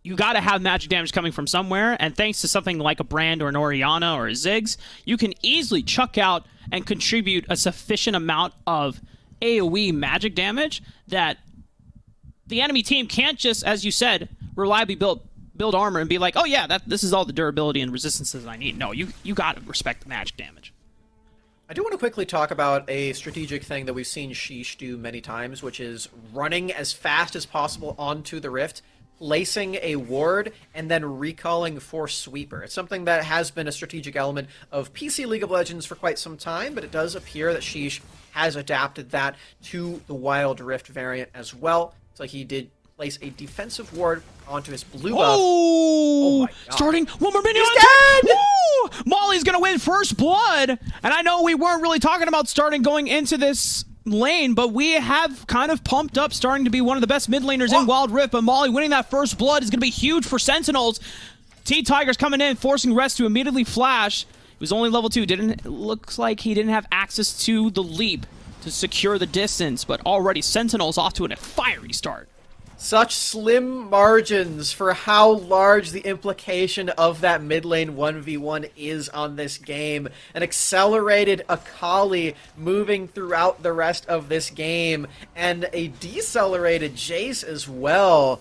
you got to have magic damage coming from somewhere, and thanks to something like a Brand or an Orianna or a Ziggs, you can easily chuck out and contribute a sufficient amount of AoE magic damage that the enemy team can't just, as you said, reliably build armor and be like, oh yeah, this is all the durability and resistances I need. No, you got to respect the magic damage. I do want to quickly talk about a strategic thing that we've seen Sheesh do many times, which is running as fast as possible onto the Rift, placing a ward, and then recalling for Sweeper. It's something that has been a strategic element of PC League of Legends for quite some time, but it does appear that Sheesh has adapted that to the Wild Rift variant as well. So he did place a defensive ward onto his blue buff. Oh my God. Starting one more minion. He's dead! Woo! Molly's gonna win first blood, and I know we weren't really talking about starting going into this lane, but we have kind of pumped up starting to be one of the best mid laners in Wild Rift, but Molly winning that first blood is gonna be huge for Sentinels. T-Tigers coming in, forcing Rest to immediately flash. He was only level 2. Looks like he didn't have access to the leap to secure the distance, but already Sentinels off to a fiery start. Such slim margins for how large the implication of that mid lane 1v1 is on this game. An accelerated Akali moving throughout the rest of this game, and a decelerated Jace as well.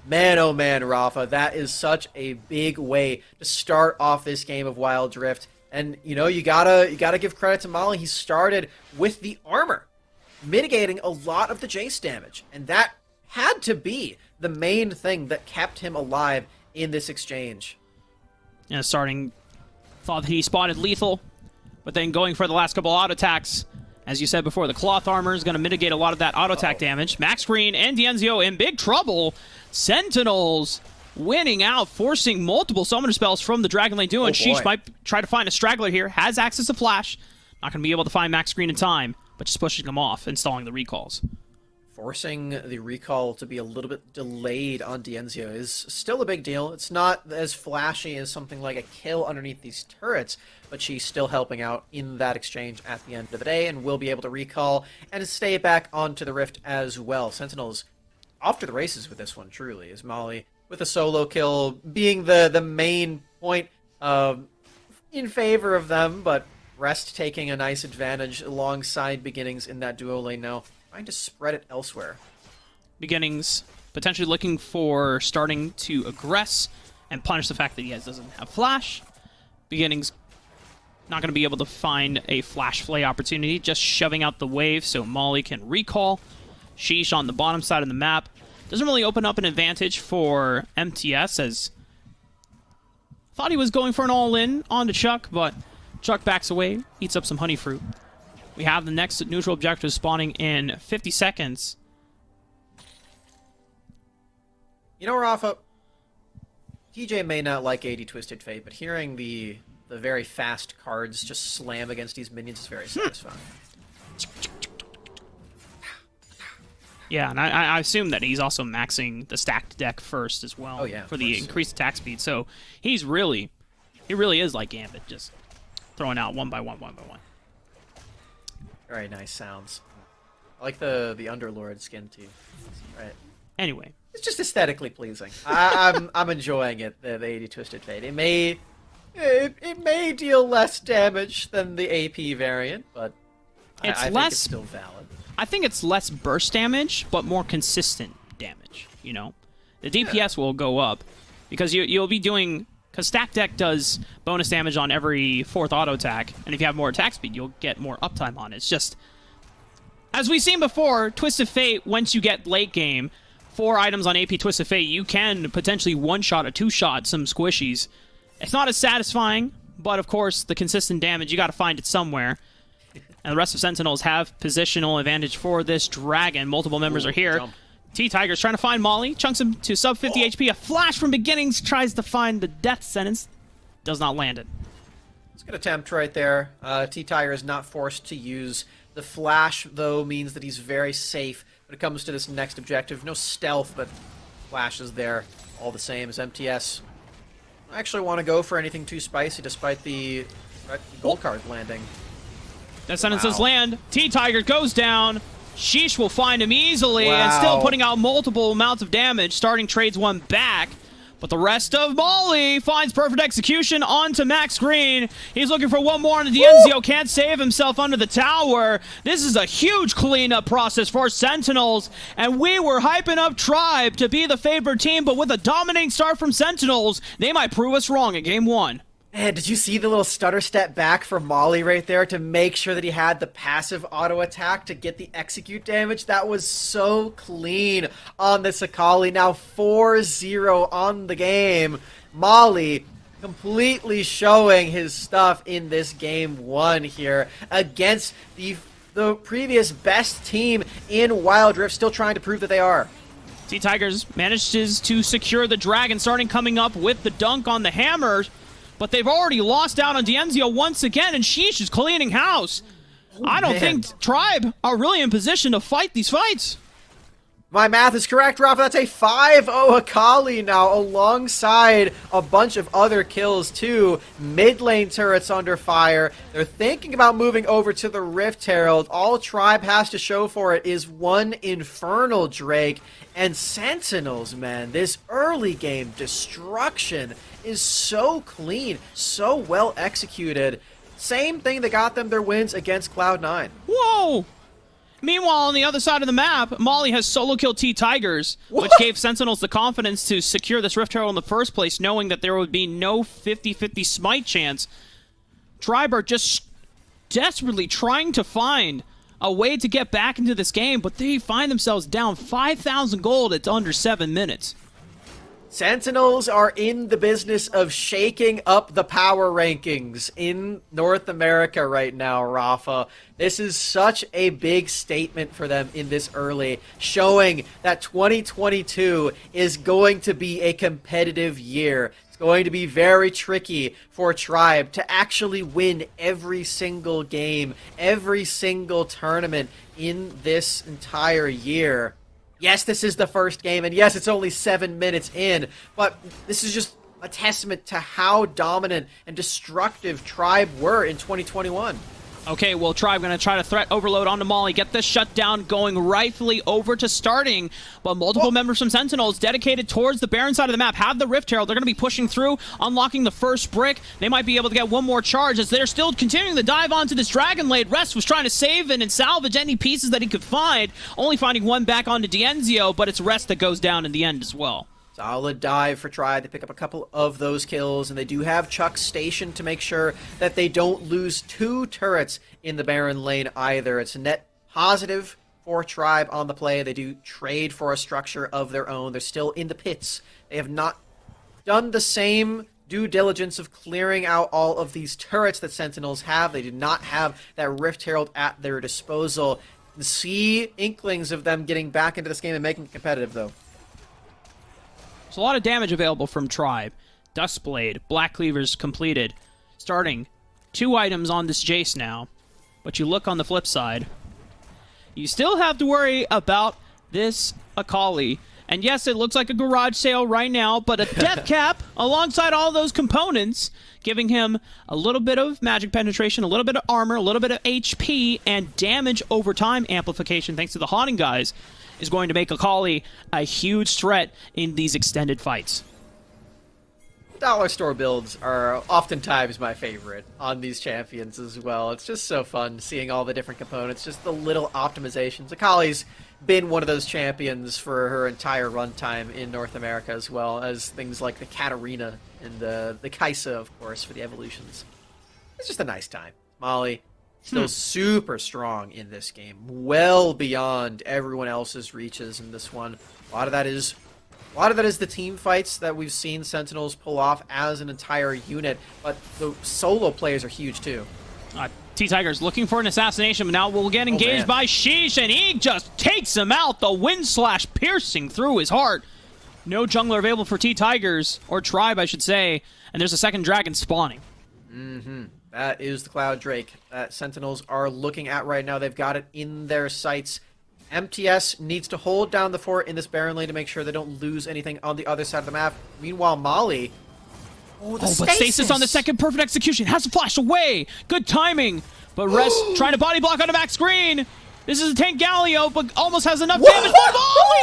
Man, oh man, Rafa, that is such a big way to start off this game of Wild Rift. And, you know, you gotta give credit to Molly. He started with the armor, mitigating a lot of the Jace damage, and that had to be the main thing that kept him alive in this exchange. Yeah, thought that he spotted lethal, but then going for the last couple auto attacks. As you said before, the cloth armor is going to mitigate a lot of that auto attack damage. Max Green and Dienzio in big trouble. Sentinels winning out, forcing multiple summoner spells from the Dragon Lane duo. And Sheesh might try to find a straggler here. Has access to flash. Not going to be able to find Max Green in time, but just pushing him off, installing the recalls. Forcing the recall to be a little bit delayed on Dienzio is still a big deal. It's not as flashy as something like a kill underneath these turrets, but she's still helping out in that exchange at the end of the day and will be able to recall and stay back onto the Rift as well. Sentinels off to the races with this one, truly, is Molly with a solo kill being the main point in favor of them, but Rest taking a nice advantage alongside Beginnings in that duo lane now. Trying to spread it elsewhere. Beginnings potentially looking for starting to aggress and punish the fact that he doesn't have flash. Beginnings not going to be able to find a flash flay opportunity, just shoving out the wave so Molly can recall. Sheesh on the bottom side of the map. Doesn't really open up an advantage for MTS, as thought he was going for an all-in onto Chuck, but Chuck backs away, eats up some honey fruit. We have the next neutral objective spawning in 50 seconds. You know, Rafa, TJ may not like AD Twisted Fate, but hearing the very fast cards just slam against these minions is very satisfying. Yeah, and I assume that he's also maxing the stacked deck first as well. Oh, yeah, for the increased attack speed. So he really is like Gambit, just throwing out one by one. Very nice sounds. I like the Underlord skin too. Right. Anyway, It's just aesthetically pleasing. I'm enjoying it. The 80 Twisted Fate. It may deal less damage than the AP variant, but I think it's still valid. I think it's less burst damage, but more consistent damage. You know, the DPS will go up because you'll be doing, because stack deck does bonus damage on every 4th auto attack, and if you have more attack speed, you'll get more uptime on it. It's just, as we've seen before, Twisted Fate, once you get late game, 4 items on AP Twisted Fate, you can potentially one-shot or two-shot some squishies. It's not as satisfying, but of course, the consistent damage, you got to find it somewhere. And the rest of Sentinels have positional advantage for this dragon. Multiple members are here. Jump. T-Tiger's trying to find Molly. Chunks him to sub 50 HP. A flash from beginnings. Tries to find the death sentence. Does not land it. It's a good attempt right there. T-Tiger is not forced to use the flash, though, means that he's very safe when it comes to this next objective. No stealth, but flash is there all the same as MTS. I actually want to go for anything too spicy despite the gold card landing. Death sentences land. T-Tiger goes down. Sheesh will find him easily and Wow. still putting out multiple amounts of damage. Starting trades one back. But the rest of Molly finds perfect execution onto Max Green. He's looking for one more on the Dienzio. Can't save himself under the tower. This is a huge cleanup process for Sentinels. And we were hyping up Tribe to be the favored team, but with a dominating start from Sentinels, they might prove us wrong at game 1. Man, did you see the little stutter step back from Molly right there to make sure that he had the passive auto attack to get the execute damage? That was so clean on the Sakali. Now 4-0 on the game. Molly completely showing his stuff in this game 1 here against the previous best team in Wild Rift, still trying to prove that they are. T-Tigers manages to secure the dragon, starting coming up with the dunk on the hammer. But they've already lost out on Dienzio once again, and Sheesh is cleaning house. I don't think Tribe are really in position to fight these fights. My math is correct, Rafa. That's a 5-0 Akali now, alongside a bunch of other kills, too. Mid lane turrets under fire. They're thinking about moving over to the Rift Herald. All Tribe has to show for it is one Infernal Drake. And Sentinels, man, this early game destruction is so clean, so well executed. Same thing that got them their wins against Cloud9. Whoa! Meanwhile, on the other side of the map, Molly has solo killed T-Tigers, which gave Sentinels the confidence to secure this Rift Herald in the first place, knowing that there would be no 50-50 smite chance. Tribe are just desperately trying to find a way to get back into this game, but they find themselves down 5,000 gold at under 7 minutes. Sentinels are in the business of shaking up the power rankings in North America right now, Rafa. This is such a big statement for them in this early, showing that 2022 is going to be a competitive year. It's going to be very tricky for Tribe to actually win every single game, every single tournament in this entire year. Yes, this is the first game, and yes, it's only 7 minutes in, but this is just a testament to how dominant and destructive Tribe were in 2021. Okay, well, Tribe going to try to threat overload onto Molly, get this shutdown going rightfully over to starting, but multiple members from Sentinels dedicated towards the Baron side of the map have the Rift Herald. They're going to be pushing through, unlocking the first brick. They might be able to get one more charge as they're still continuing to dive onto this Dragon Blade. Rest was trying to save and salvage any pieces that he could find, only finding one back onto Dienzio, but it's Rest that goes down in the end as well. Solid dive for Tribe. They pick up a couple of those kills, and they do have Chuck stationed to make sure that they don't lose 2 turrets in the Baron lane either. It's a net positive for Tribe on the play. They do trade for a structure of their own. They're still in the pits. They have not done the same due diligence of clearing out all of these turrets that Sentinels have. They do not have that Rift Herald at their disposal. See inklings of them getting back into this game and making it competitive, though. There's a lot of damage available from Tribe. Dustblade, Black Cleavers completed. Starting 2 items on this Jace now. But you look on the flip side. You still have to worry about this Akali. And yes, it looks like a garage sale right now, but a death cap alongside all those components, giving him a little bit of magic penetration, a little bit of armor, a little bit of HP, and damage over time amplification thanks to the Haunting guys, is going to make Akali a huge threat in these extended fights. Dollar store builds are oftentimes my favorite on these champions as well. It's just so fun seeing all the different components, just the little optimizations. Akali's been one of those champions for her entire runtime in North America, as well as things like the Katarina and the Kaisa, of course, for the evolutions. It's just a nice time. Molly, still super strong in this game, well beyond everyone else's reaches in this one. A lot of that is the team fights that we've seen Sentinels pull off as an entire unit, but the solo plays are huge too. T-Tiger's looking for an assassination, but now we'll get engaged by Sheesh, and he just takes him out. The wind slash piercing through his heart. No jungler available for T-Tigers, or Tribe, I should say, and there's a second dragon spawning. That is the Cloud Drake that Sentinels are looking at right now. They've got it in their sights. MTS needs to hold down the fort in this Baron lane to make sure they don't lose anything on the other side of the map. Meanwhile, Molly... but Stasis on the second perfect execution has to flash away. Good timing. But Rest trying to body block onto Max Green. This is a tank Galio, but almost has enough damage. But Molly,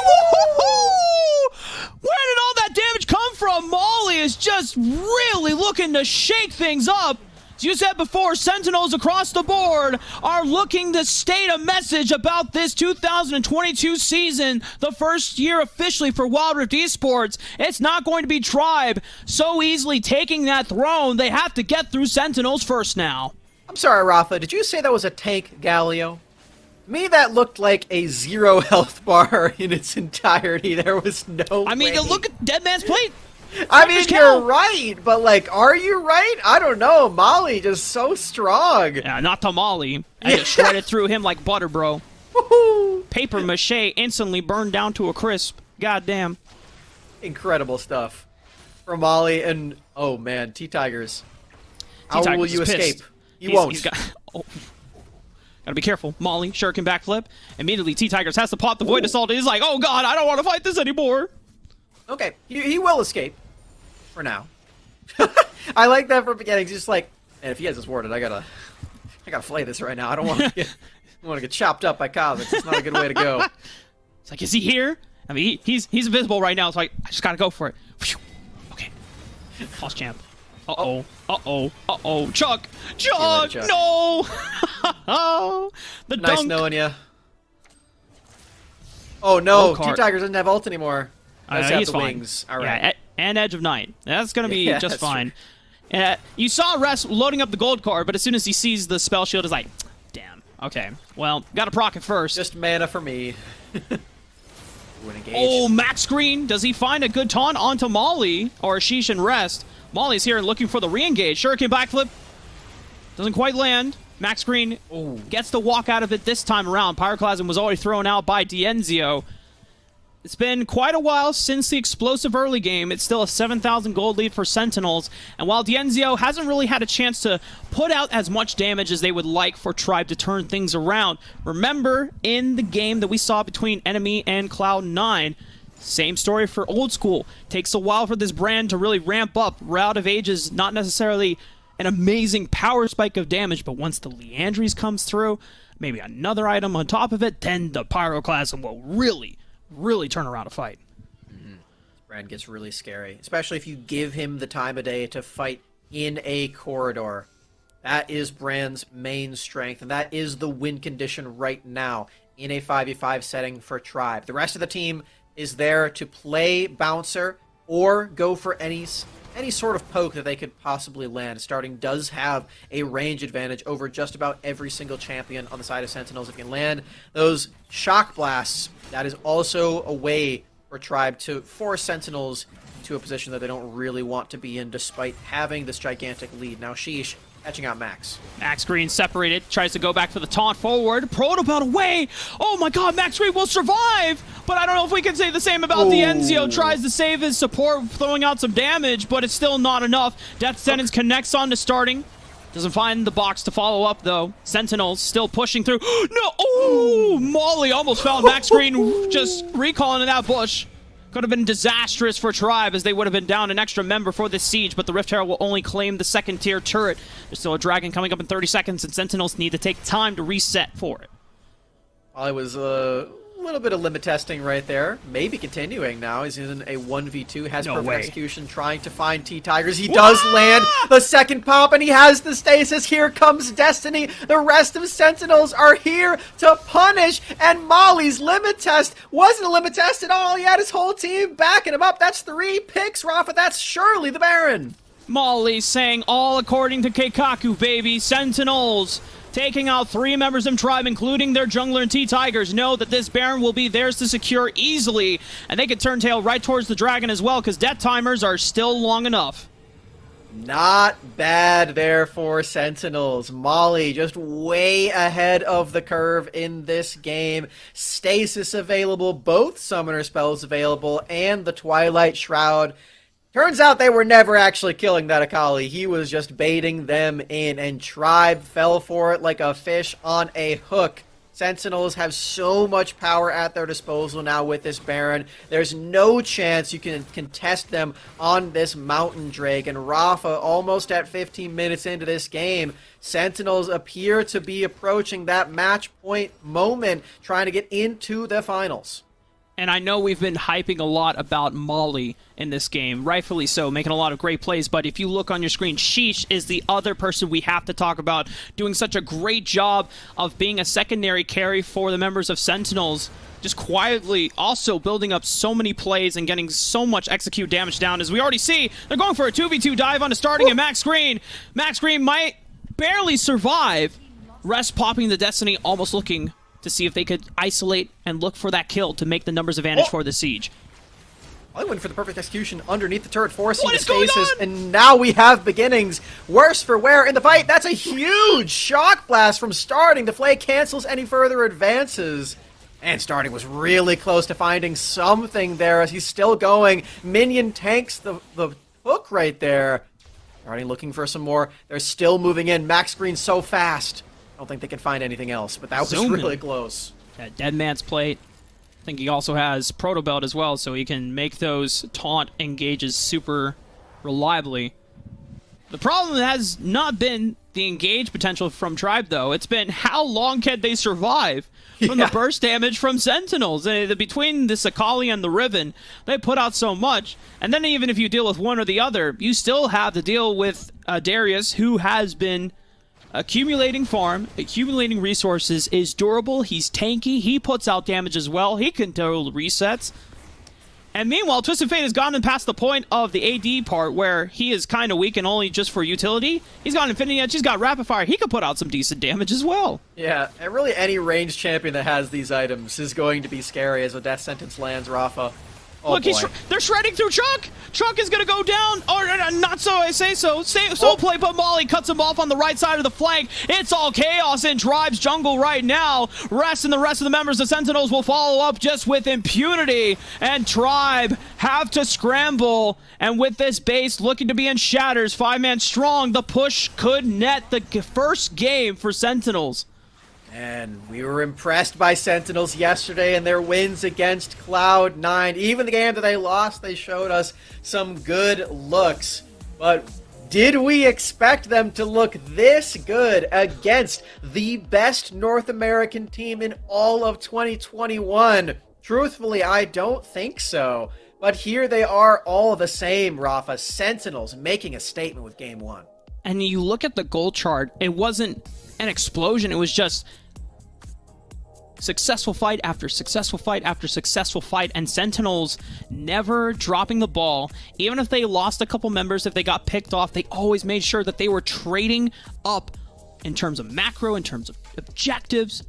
where did all that damage come from? Molly is just really looking to shake things up. As you said before, Sentinels across the board are looking to state a message about this 2022 season, the first year officially for Wild Rift Esports. It's not going to be Tribe so easily taking that throne. They have to get through Sentinels first now. I'm sorry, Rafa, did you say that was a tank Galio? To me, that looked like a 0 health bar in its entirety. There was no I mean, way. look at Dead Man's Plate. I mean, you're right, but, like, are you right? I don't know. Molly just so strong. Yeah, not to Molly. I just shredded through him like butter, bro. Paper mache instantly burned down to a crisp. Goddamn. Incredible stuff from Molly, and, oh, man, T-Tigers. How will you escape? You won't. Gotta be careful. Molly, shuriken backflip. Immediately, T-Tigers has to pop the Void Assault. He's like, oh, God, I don't want to fight this anymore. Okay, he will escape. For now. I like that from beginning. He's just like, man, if he has this warded, I gotta flay this right now. I don't want to get chopped up by Kha'Zix. It's not a good way to go. It's like, is he here? I mean, he's invisible right now, so I just gotta go for it. Whew. Okay. False champ. Uh-oh. Uh-oh. Uh-oh. Chuck! Chuck! No! The nice dunk. knowing you. Oh, no. T-Tigers doesn't have ult anymore. He's fine. Wings. All right. Yeah, and Edge of Night. That's going to be just fine. You saw Rest loading up the gold card, but as soon as he sees the spell shield, he's like, damn. Okay, well, got to proc it first. Just mana for me. Oh, Max Green. Does he find a good taunt onto Molly or Sheesh and Rest? Molly's here and looking for the re-engage. Shuriken backflip. Doesn't quite land. Max Green gets the walk out of it this time around. Pyroclasm was already thrown out by Dienzio. It's been quite a while since the explosive early game. It's still a 7,000 gold lead for Sentinels. And while Dienzio hasn't really had a chance to put out as much damage as they would like for Tribe to turn things around, remember in the game that we saw between Enemy and Cloud9, same story for Old School. Takes a while for this brand to really ramp up. Route of Ages, not necessarily an amazing power spike of damage, but once the Leandries comes through, maybe another item on top of it, then the Pyroclasm will really turn around a fight. Brand gets really scary, especially if you give him the time of day to fight in a corridor. That is Brand's main strength, and that is the win condition right now in a 5v5 setting for Tribe. The rest of the team is there to play bouncer or go for any sort of poke that they could possibly land. Starting does have a range advantage over just about every single champion on the side of Sentinels. If you can land those shock blasts, that is also a way for Tribe to force Sentinels into a position that they don't really want to be in, despite having this gigantic lead. Now Sheesh catching out Max. Max Green separated, tries to go back for the taunt forward. Protobelt away! Oh my god, Max Green will survive! But I don't know if we can say the same about Dienzio. Tries to save his support, throwing out some damage, but it's still not enough. Death Sentence connects on to starting. Doesn't find the box to follow up, though. Sentinels still pushing through. No! Oh! Molly almost found Max Green just recalling in that bush. Could have been disastrous for Tribe, as they would have been down an extra member for this siege, but the Rift Herald will only claim the second-tier turret. There's still a Dragon coming up in 30 seconds, and Sentinels need to take time to reset for it. I was a little bit of limit testing right there. Maybe continuing now. He's in a 1v2. Has No perfect way. execution, trying to find T-Tigers. He does land the second pop, and he has the stasis. Here comes Destiny. The rest of Sentinels are here to punish, and Molly's limit test wasn't a limit test at all. He had his whole team backing him up. That's 3 picks, Rafa. That's surely the Baron. Molly saying all according to Keikaku, baby. Sentinels taking out 3 members of Tribe, including their jungler and T-Tigers, know that this Baron will be theirs to secure easily, and they could turn tail right towards the Dragon as well, because death timers are still long enough. Not bad there for Sentinels. Molly just way ahead of the curve in this game. Stasis available, both summoner spells available, and the Twilight Shroud. Turns out they were never actually killing that Akali. He was just baiting them in, and Tribe fell for it like a fish on a hook. Sentinels have so much power at their disposal now with this Baron. There's no chance you can contest them on this Mountain Drake. And Rafa, almost at 15 minutes into this game, Sentinels appear to be approaching that match point moment, trying to get into the finals. And I know we've been hyping a lot about Molly in this game, rightfully so, making a lot of great plays, but if you look on your screen, Sheesh is the other person we have to talk about, doing such a great job of being a secondary carry for the members of Sentinels, just quietly also building up so many plays and getting so much execute damage down. As we already see, they're going for a 2v2 dive onto starting, and Max Green might barely survive. Rest popping the Destiny, almost looking to see if they could isolate and look for that kill to make the numbers advantage for the siege. I went for the perfect execution underneath the turret, forcing What the is going stasis, on? and now we have beginnings. Worse for wear in the fight. That's a huge shock blast from Starting. The Flay cancels any further advances. And Starting was really close to finding something there as he's still going. Minion tanks the hook right there. Starting looking for some more. They're still moving in. Max Green so fast. I don't think they can find anything else, but that was really close. Yeah, Dead Man's Plate. I think he also has Proto Belt as well, so he can make those taunt engages super reliably. The problem has not been the engage potential from Tribe, though. It's been how long can they survive from the burst damage from Sentinels. Between this Akali and the Riven, they put out so much. And then even if you deal with one or the other, you still have to deal with Darius, who has been accumulating farm, accumulating resources, is durable, he's tanky, he puts out damage as well, he can do resets. And meanwhile, Twisted Fate has gotten past the point of the AD part where he is kind of weak and only just for utility. He's got Infinity Edge, he's got Rapid Fire, he could put out some decent damage as well. Yeah, and really any ranged champion that has these items is going to be scary as a death sentence lands, Rafa. Oh, look, they're shredding through Chuck! Chuck is going to go down! Or not so, I say so. Play, but Molly cuts him off on the right side of the flank. It's all chaos in Tribe's jungle right now. Rest and the rest of the members of Sentinels will follow up just with impunity. And Tribe have to scramble. And with this base looking to be in shatters, 5-man strong, the push could net the first game for Sentinels. And we were impressed by Sentinels yesterday and their wins against Cloud9. Even the game that they lost, they showed us some good looks. But did we expect them to look this good against the best North American team in all of 2021? Truthfully, I don't think so. But here they are all the same, Rafa. Sentinels making a statement with Game 1. And you look at the goal chart, it wasn't an explosion, it was just successful fight after successful fight after successful fight, and Sentinels never dropping the ball. Even if they lost a couple members, if they got picked off, they always made sure that they were trading up in terms of macro, in terms of objectives,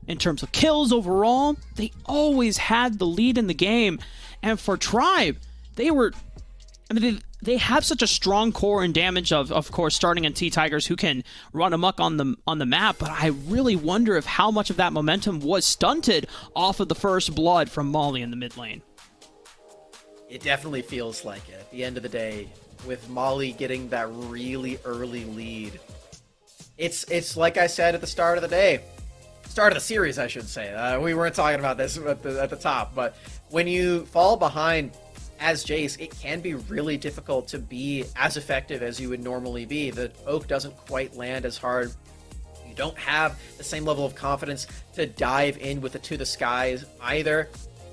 in terms of kills overall. They always had the lead in the game. And for Tribe, they have such a strong core and damage of course, starting in T-Tigers who can run amok on the map, but I really wonder if how much of that momentum was stunted off of the first blood from Molly in the mid lane. It definitely feels like it. At the end of the day, with Molly getting that really early lead, It's like I said at the start of the day, start of the series, I should say. We weren't talking about this at the top, but when you fall behind as Jace, it can be really difficult to be as effective as you would normally be. The poke doesn't quite land as hard. You don't have the same level of confidence to dive in with it to the skies either.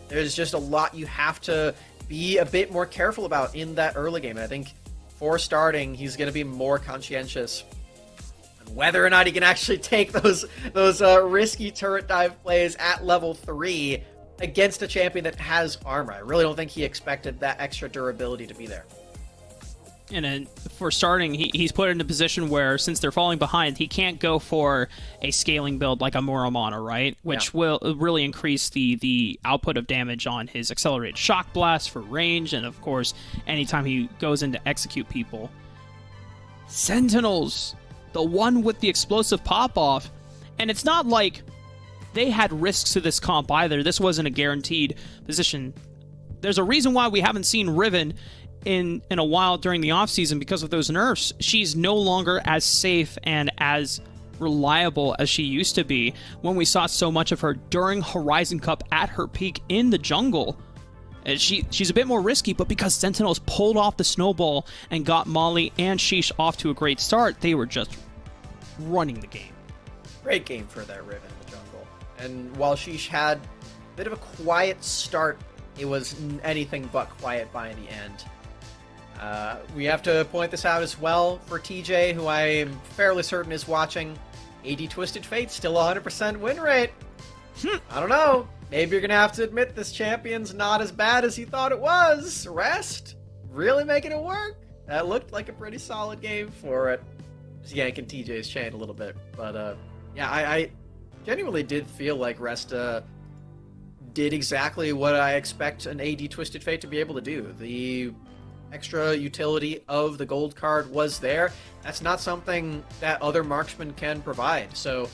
There's just a lot you have to be a bit more careful about in that early game. And I think for starting, he's going to be more conscientious on whether or not he can actually take those risky turret dive plays at level 3 against a champion that has armor. I really don't think he expected that extra durability to be there. And then for starting, he's put in a position where, since they're falling behind, he can't go for a scaling build like a Muramana, right? Which will really increase the output of damage on his accelerated shock blast for range, and of course, anytime he goes in to execute people. Sentinels, the one with the explosive pop-off. And it's not like they had risks to this comp either. This wasn't a guaranteed position. There's a reason why we haven't seen Riven in a while during the offseason because of those nerfs. She's no longer as safe and as reliable as she used to be when we saw so much of her during Horizon Cup at her peak in the jungle. And she's a bit more risky, but because Sentinels pulled off the snowball and got Molly and Sheesh off to a great start, they were just running the game. Great game for that Riven in the jungle. And while Sheesh had a bit of a quiet start, it was anything but quiet by the end. We have to point this out as well for TJ, who I am fairly certain is watching. AD Twisted Fate, still 100% win rate. I don't know. Maybe you're going to have to admit this champion's not as bad as you thought it was. Rest? Really making it work? That looked like a pretty solid game for it. Just yanking TJ's chain a little bit. But, yeah, I genuinely did feel like Rest did exactly what I expect an AD Twisted Fate to be able to do. The extra utility of the gold card was there. That's not something that other marksmen can provide. So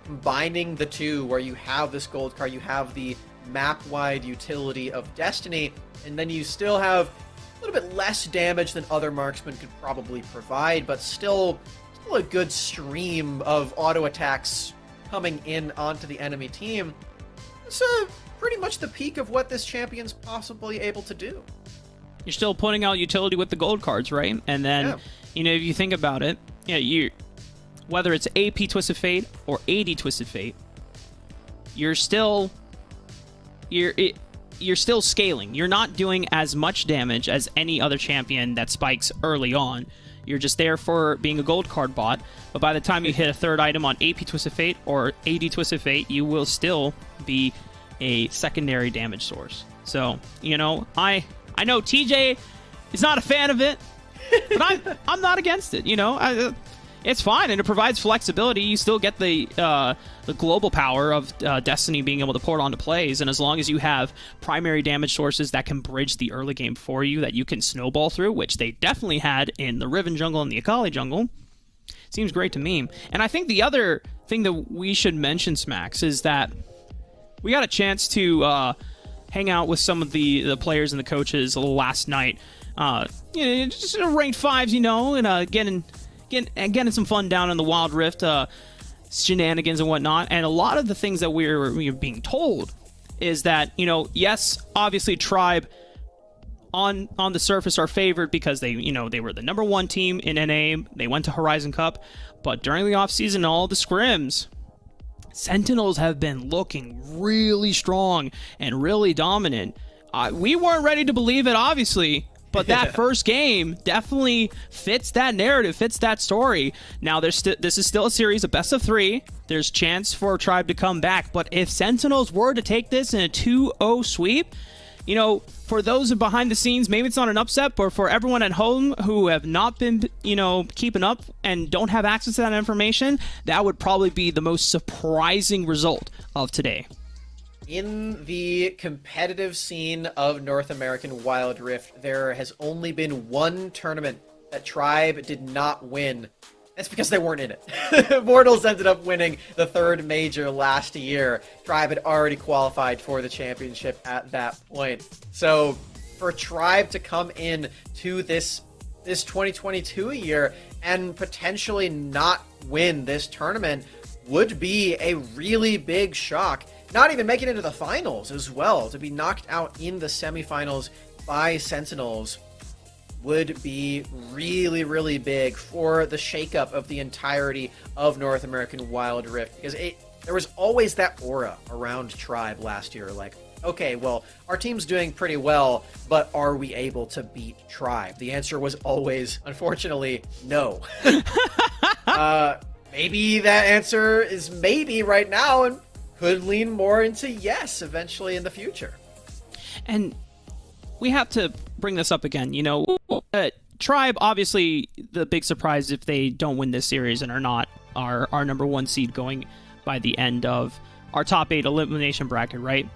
combining the two, where you have this gold card, you have the map-wide utility of Destiny, and then you still have a little bit less damage than other marksmen could probably provide, but still a good stream of auto attacks coming in onto the enemy team. It's pretty much the peak of what this champion's possibly able to do. You're still putting out utility with the gold cards, right? And then, you know, if you think about it, whether it's AP Twisted Fate or AD Twisted Fate, you're still scaling. You're not doing as much damage as any other champion that spikes early on. You're just there for being a gold card bot, but by the time you hit a third item on AP Twisted Fate or AD Twisted Fate, you will still be a secondary damage source. So, you know, I know TJ is not a fan of it, but I'm not against it. You know, it's fine, and it provides flexibility. You still get the global power of Destiny being able to port onto plays, and as long as you have primary damage sources that can bridge the early game for you, that you can snowball through, which they definitely had in the Riven jungle and the Akali jungle, seems great to me. And I think the other thing that we should mention, Smacks, is that we got a chance to hang out with some of the players and the coaches last night. You know, just ranked fives, you know, and getting some fun down in the Wild Rift, shenanigans and whatnot. And a lot of the things that we're being told is that, you know, yes, obviously Tribe on the surface are favored because they were the number 1 team in NA. They went to Horizon Cup, but during the offseason, all the scrims, Sentinels have been looking really strong and really dominant. We weren't ready to believe it, obviously, but that first game definitely fits that narrative, fits that story. Now, this is still a series of best of 3. There's chance for Tribe to come back, but if Sentinels were to take this in a 2-0 sweep, you know, for those behind the scenes, maybe it's not an upset, but for everyone at home who have not been, you know, keeping up and don't have access to that information, that would probably be the most surprising result of today. In the competitive scene of North American Wild Rift, there has only been one tournament that Tribe did not win. That's because they weren't in it. Mortals ended up winning the 3rd major last year. Tribe had already qualified for the championship at that point. So for Tribe to come in to this 2022 year and potentially not win this tournament would be a really big shock. Not even making it into the finals as well. To be knocked out in the semifinals by Sentinels would be really, really big for the shakeup of the entirety of North American Wild Rift. Because there was always that aura around Tribe last year. Like, okay, well, our team's doing pretty well, but are we able to beat Tribe? The answer was always, unfortunately, no. Maybe that answer is maybe right now and could lean more into yes eventually in the future. And we have to bring this up again. You know, Tribe, obviously, the big surprise if they don't win this series and are not our number one seed going by the end of our top 8 elimination bracket, right?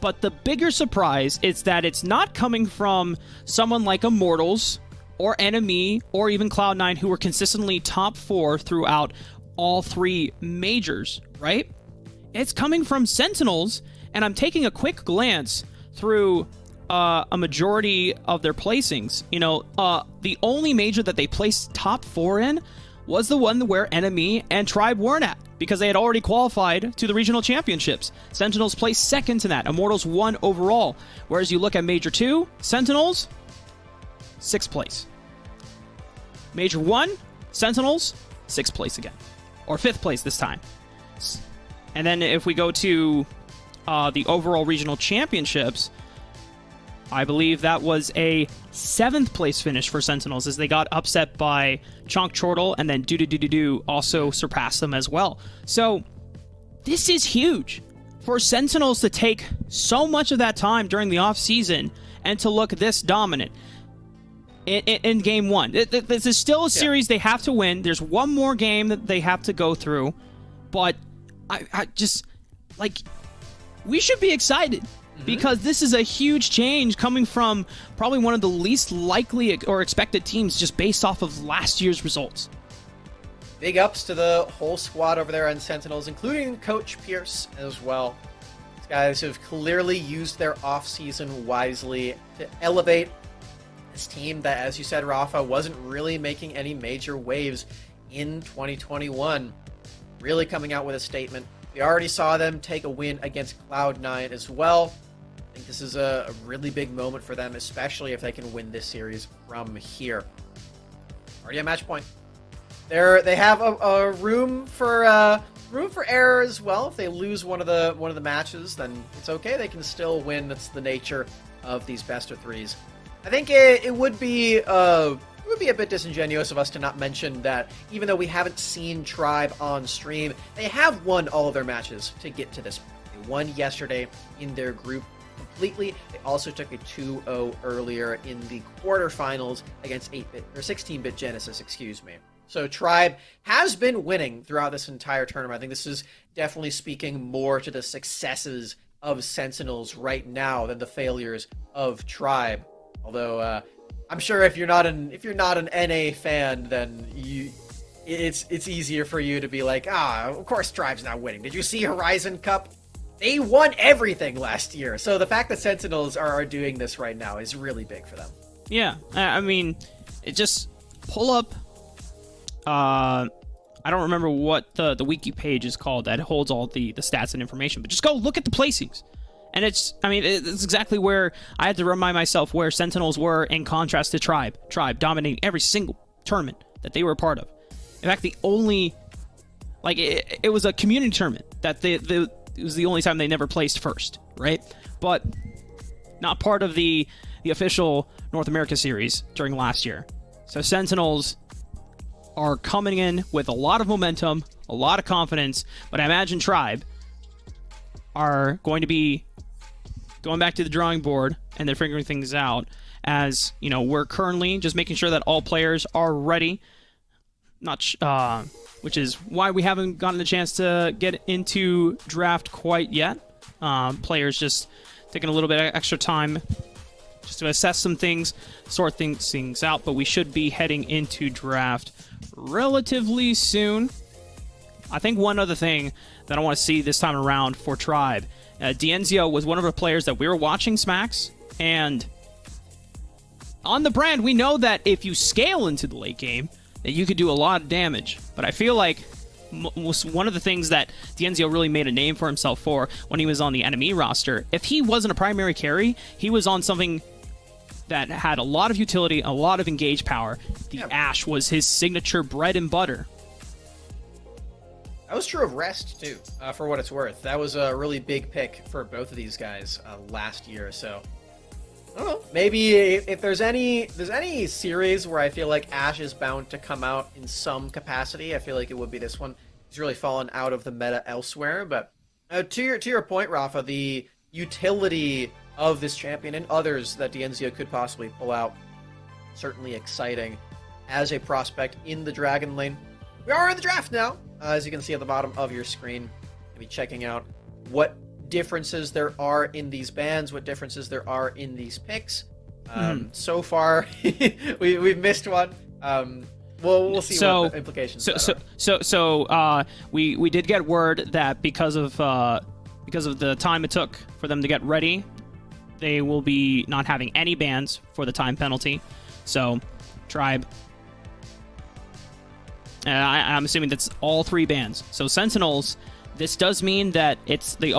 But the bigger surprise is that it's not coming from someone like Immortals or Enemy or even Cloud9 who were consistently top 4 throughout all 3 majors, right? It's coming from Sentinels, and I'm taking a quick glance through a majority of their placings. You know, the only major that they placed top 4 in was the one where Enemy and Tribe weren't at, because they had already qualified to the regional championships. Sentinels placed second to that. Immortals won overall. Whereas you look at Major 2, Sentinels, 6th place. Major 1, Sentinels, 6th place again. Or 5th place this time. And then if we go to the overall regional championships, I believe that was a 7th place finish for Sentinels as they got upset by Chonk Chortle, and then Do also surpassed them as well. So this is huge for Sentinels to take so much of that time during the offseason and to look this dominant in game 1. This is still a series they have to win. There's one more game that they have to go through, but I just, like, we should be excited. Because this is a huge change coming from probably one of the least likely or expected teams just based off of last year's results. Big ups to the whole squad over there on Sentinels, including Coach Pierce as well. These guys have clearly used their offseason wisely to elevate this team that, as you said, Rafa, wasn't really making any major waves in 2021. Really coming out with a statement. We already saw them take a win against Cloud9 as well. I think this is a really big moment for them, especially if they can win this series from here. Already a match point. They have a room for error as well. If they lose one of the matches, then it's okay. They can still win. That's the nature of these best of threes. I think it would be a bit disingenuous of us to not mention that even though we haven't seen Tribe on stream, they have won all of their matches to get to this. They won yesterday in their group completely. They also took a 2-0 earlier in the quarterfinals against 8-bit or 16-bit Genesis, excuse me. So Tribe has been winning throughout this entire tournament. I think this is definitely speaking more to the successes of Sentinels right now than the failures of Tribe. Although I'm sure if you're not an NA fan, then it's easier for you to be like, of course Tribe's not winning. Did you see Horizon Cup? They won everything last year. So the fact that Sentinels are doing this right now is really big for them. Yeah, I mean, it just pull up. I don't remember what the wiki page is called that holds all the stats and information, but just go look at the placings. And it's exactly where I had to remind myself where Sentinels were in contrast to Tribe. Tribe dominating every single tournament that they were a part of. In fact, the only, it was a community tournament that it was the only time they never placed first, right? But not part of the official North America series during last year. So Sentinels are coming in with a lot of momentum, a lot of confidence, but I imagine Tribe are going to be going back to the drawing board and they're figuring things out as, you know, we're currently just making sure that all players are ready, which is why we haven't gotten the chance to get into draft quite yet. Players just taking a little bit of extra time just to assess some things, sort things out, but we should be heading into draft relatively soon. I think one other thing that I want to see this time around for Tribe, Dienzio was one of the players that we were watching Smacks, and on the brand, we know that if you scale into the late game, that you could do a lot of damage. But I feel like was one of the things that Dienzio really made a name for himself for when he was on the enemy roster. If he wasn't a primary carry, he was on something that had a lot of utility, a lot of engage power. The Ashe was his signature bread and butter. That was true of Rest, too, for what it's worth. That was a really big pick for both of these guys last year, so... I don't know. Maybe if there's any series where I feel like Ashe is bound to come out in some capacity, I feel like it would be this one. He's really fallen out of the meta elsewhere, but to your point, Rafa, the utility of this champion and others that Dienzio could possibly pull out, certainly exciting as a prospect in the Dragon lane. We are in the draft now, as you can see at the bottom of your screen. Maybe checking out what differences there are in these bans, what differences there are in these picks. So far, we've missed one. We'll see what the implications are. We did get word that because of the time it took for them to get ready, they will be not having any bans for the time penalty. So, Tribe. I'm assuming that's all 3 bans. So Sentinels, this does mean that it's the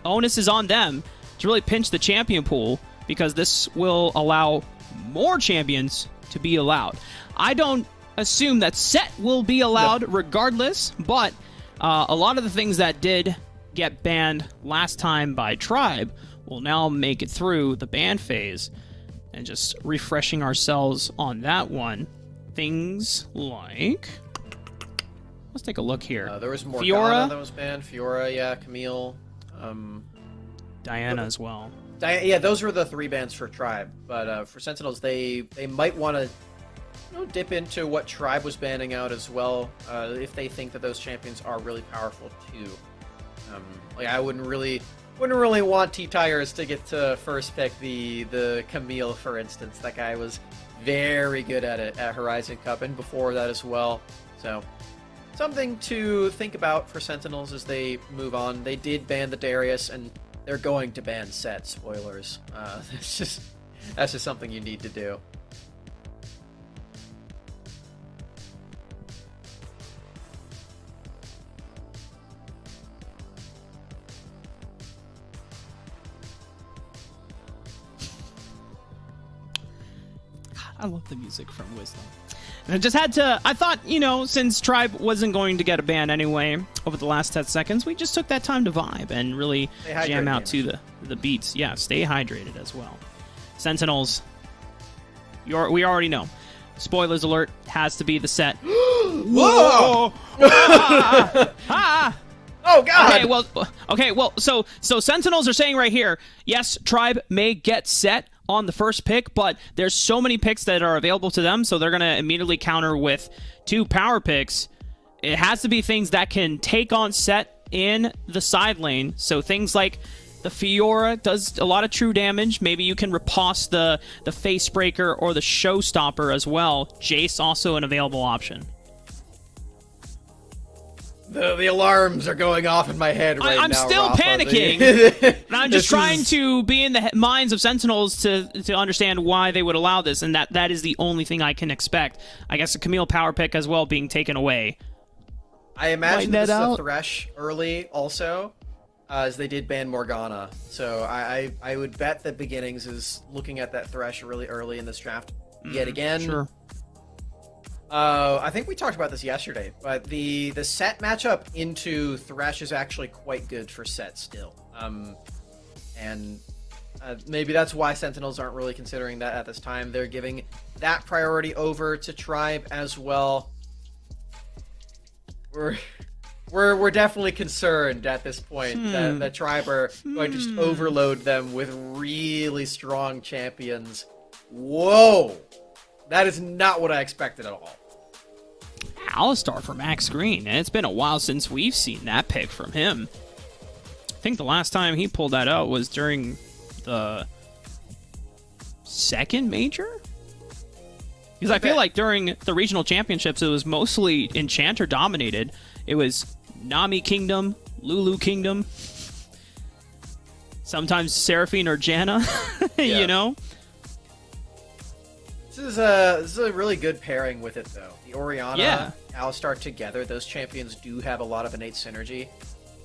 onus is on them to really pinch the champion pool, because this will allow more champions to be allowed. I don't assume that Set will be allowed regardless, but a lot of the things that did get banned last time by Tribe will now make it through the ban phase. And just refreshing ourselves on that one. Things like... Let's take a look here. There was Morgana Fiora that was banned. Fiora, yeah. Camille. Diana as well. Yeah, those were the 3 bans for Tribe. But for Sentinels, they might want to dip into what Tribe was banning out as well, if they think that those champions are really powerful too. I wouldn't really want T-Tires to get to first pick the Camille, for instance. That guy was very good at it at Horizon Cup and before that as well. So something to think about for Sentinels as they move on. They did ban the Darius, and they're going to ban Set. Spoilers. That's just something you need to do. I love the music from Wisdom. And I just had to... I thought, since Tribe wasn't going to get a ban anyway over the last 10 seconds, we just took that time to vibe and really jam out to the beats. Yeah, stay hydrated as well. Sentinels, we already know. Spoilers alert, has to be the Set. Whoa! Oh, God! Okay, well, so Sentinels are saying right here, yes, Tribe may get Set on the first pick, but there's so many picks that are available to them, so they're going to immediately counter with 2 power picks. It has to be things that can take on Set in the side lane, so things like the Fiora does a lot of true damage. Maybe you can riposte the Facebreaker or the Showstopper as well. Jace also an available option. The alarms are going off in my head right now. I'm still Rafa. panicking. And I'm just trying to be in the minds of Sentinels to understand why they would allow this, and that is the only thing I can expect. I guess a Camille power pick as well being taken away. I imagine this is a Thresh early also, as they did ban Morgana. So I would bet that Beginnings is looking at that Thresh really early in this draft yet again. Sure. I think we talked about this yesterday, but the Set matchup into Thresh is actually quite good for Set still. And maybe that's why Sentinels aren't really considering that at this time. They're giving that priority over to Tribe as well. We're definitely concerned at this point that Tribe are going to just overload them with really strong champions. Whoa! That is not what I expected at all. Alistar for Max Green. And it's been a while since we've seen that pick from him. I think the last time he pulled that out was during the second major? Because I feel like during the regional championships, it was mostly Enchanter dominated. It was Nami Kingdom, Lulu Kingdom, sometimes Seraphine or Janna, you know? This is a really good pairing with it, though. The Orianna, Yeah. Alistar together, those champions do have a lot of innate synergy.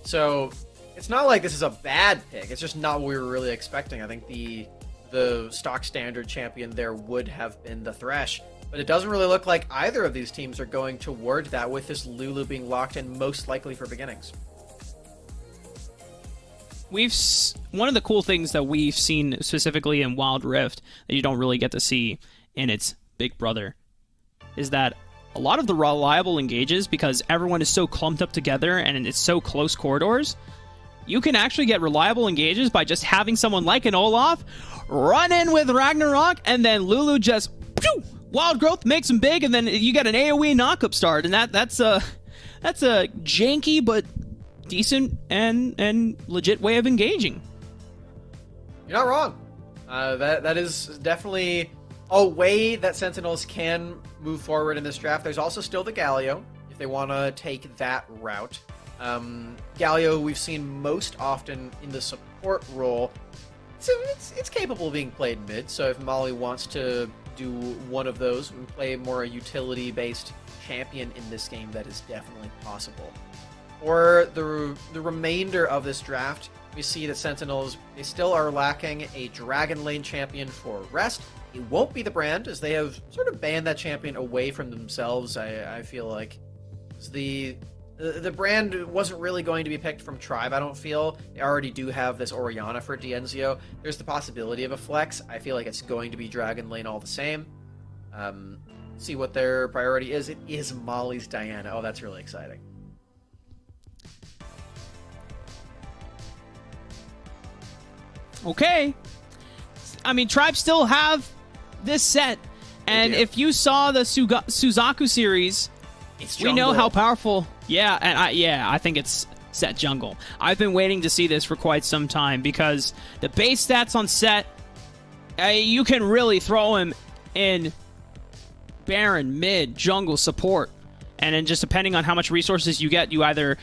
So it's not like this is a bad pick. It's just not what we were really expecting. I think the stock standard champion there would have been the Thresh. But it doesn't really look like either of these teams are going toward that, with this Lulu being locked in most likely for beginnings. One of the cool things that we've seen specifically in Wild Rift that you don't really get to see in its big brother is that a lot of the reliable engages, because everyone is so clumped up together and it's so close corridors, you can actually get reliable engages by just having someone like an Olaf run in with Ragnarok, and then Lulu just wild growth makes him big, and then you get an AoE knock-up start, and that's a janky but decent and legit way of engaging. You're not wrong. That is definitely a way that Sentinels can move forward in this draft. There's also still the Galio, if they want to take that route. Galio we've seen most often in the support role, so it's capable of being played mid, so if Molly wants to do one of those and play more a utility-based champion in this game, that is definitely possible. For the remainder of this draft, we see that Sentinels, they still are lacking a Dragon Lane champion for Rest. It won't be the Brand, as they have sort of banned that champion away from themselves, I feel like. The Brand wasn't really going to be picked from Tribe, I don't feel. They already do have this Orianna for Dienzio. There's the possibility of a flex. I feel like it's going to be Dragon Lane all the same. See what their priority is. It is Molly's Diana. Oh, that's really exciting. Okay. I mean, Tribe still have this set, and if you saw the Suzaku series, we know how powerful. Yeah, and I think it's Set jungle. I've been waiting to see this for quite some time, because the base stats on Set, you can really throw him in Baron, mid, jungle, support. And then just depending on how much resources you get, you either,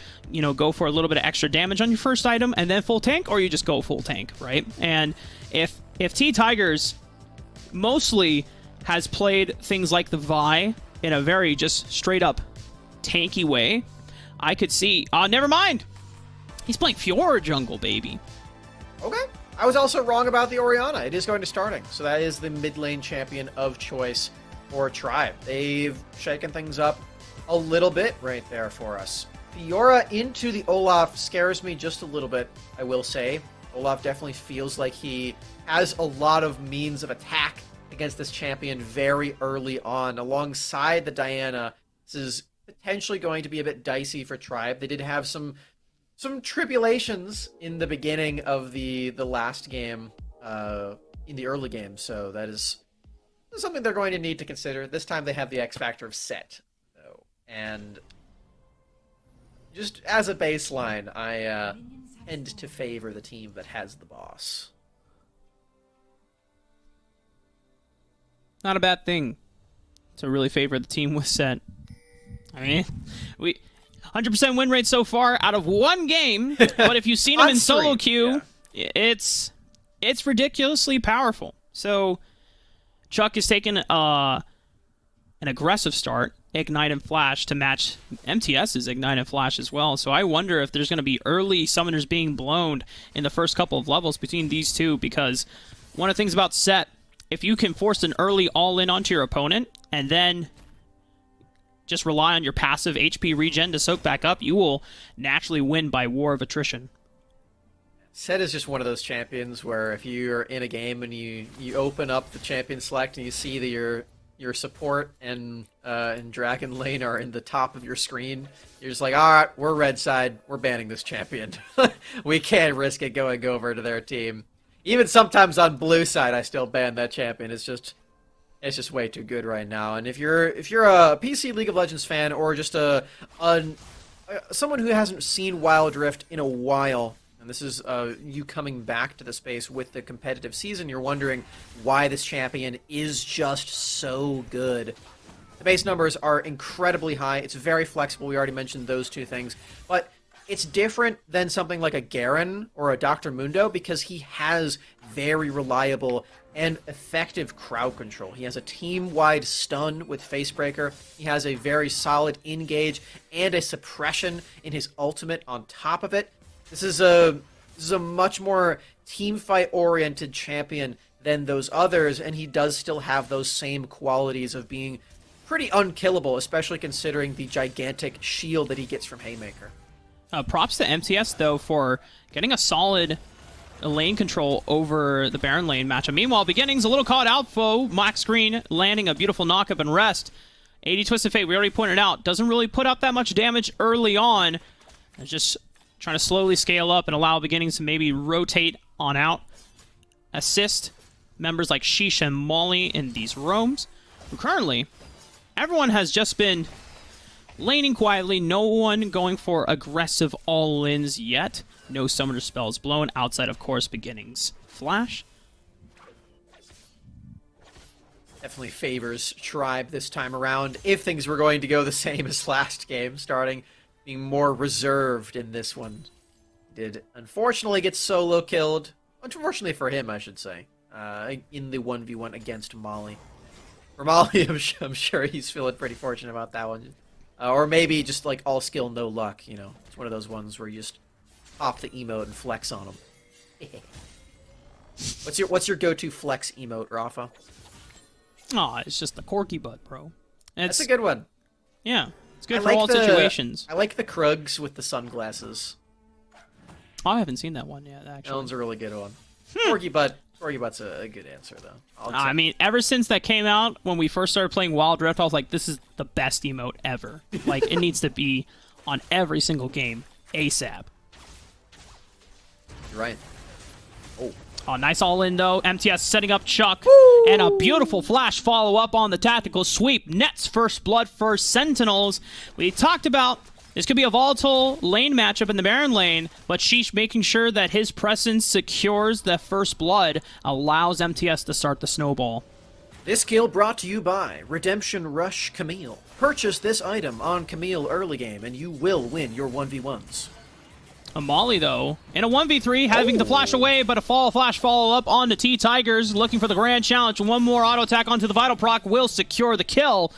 go for a little bit of extra damage on your first item and then full tank, or you just go full tank, right? And if T-Tigers mostly has played things like the Vi in a very just straight up tanky way, I could see... never mind! He's playing Fiora jungle, baby. Okay. I was also wrong about the Orianna. It is going to starting. So that is the mid lane champion of choice for Tribe. They've shaken things up a little bit right there for us. Fiora into the Olaf scares me just a little bit, I will say. Olaf definitely feels like he has a lot of means of attack against this champion very early on. Alongside the Diana, this is potentially going to be a bit dicey for Tribe. They did have some tribulations in the beginning of the last game, in the early game, so that is something they're going to need to consider. This time they have the X factor of Set. And just as a baseline, I tend to favor the team that has the boss. Not a bad thing to really favor the team with Set. I mean, we 100% win rate so far out of one game, but if you've seen him in solo queue, it's ridiculously powerful. So Chuck has taken an aggressive start, Ignite and Flash, to match MTS's Ignite and Flash as well. So I wonder if there's going to be early summoners being blown in the first couple of levels between these two, because one of the things about Set, if you can force an early all-in onto your opponent and then just rely on your passive HP regen to soak back up, you will naturally win by war of attrition. Set is just one of those champions where if you're in a game and you open up the champion select and you see that your support and Dragon Lane are in the top of your screen, you're just like, all right, we're red side, we're banning this champion. We can't risk it going over to their team. Even sometimes on blue side, I still ban that champion. It's just way too good right now. And if you're a PC League of Legends fan, or just someone who hasn't seen Wild Rift in a while, and this is you coming back to the space with the competitive season, you're wondering why this champion is just so good. The base numbers are incredibly high. It's very flexible. We already mentioned those two things. But it's different than something like a Garen or a Dr. Mundo, because he has very reliable and effective crowd control. He has a team-wide stun with Facebreaker. He has a very solid engage and a suppression in his ultimate on top of it. This is a much more team fight-oriented champion than those others, and he does still have those same qualities of being pretty unkillable, especially considering the gigantic shield that he gets from Haymaker. Props to MTS, though, for getting a solid lane control over the Baron lane matchup. Meanwhile, Beginnings a little caught out, foe. Max Green landing a beautiful knockup and rest. 80 Twisted Fate, we already pointed out, doesn't really put up that much damage early on. It's just trying to slowly scale up and allow Beginnings to maybe rotate on out. Assist members like Sheesh and Molly in these roams. But currently, everyone has just been laning quietly. No one going for aggressive all-ins yet. No summoner spells blown outside, of course, Beginnings Flash. Definitely favors Tribe this time around. If things were going to go the same as last game, starting being more reserved in this one. Did unfortunately get solo killed. Unfortunately for him, I should say. In the 1v1 against Molly. For Molly, I'm sure he's feeling pretty fortunate about that one. Or maybe just like all skill, no luck, you know. It's one of those ones where you just pop the emote and flex on him. What's your go-to flex emote, Rafa? Aw, it's just the corky butt, bro. That's a good one. Yeah, it's good for all situations. I like the Krugs with the sunglasses. Oh, I haven't seen that one yet, actually. That one's a really good one. Corky butt's a good answer, though. I mean, ever since that came out, when we first started playing Wild Rift, I was like, this is the best emote ever. Like, it needs to be on every single game ASAP. You're right. Oh, nice all-in, though. MTS setting up Chuck. Woo! And a beautiful flash follow-up on the tactical sweep. Nets first blood for Sentinels. We talked about this could be a volatile lane matchup in the Baron lane, but Sheesh making sure that his presence secures the first blood allows MTS to start the snowball. This kill brought to you by Redemption Rush Camille. Purchase this item on Camille early game, and you will win your 1v1s. Molly, though, in a 1v3, having to flash away, but a flash follow-up onto T-Tigers, looking for the grand challenge. One more auto attack onto the Vital Proc will secure the kill.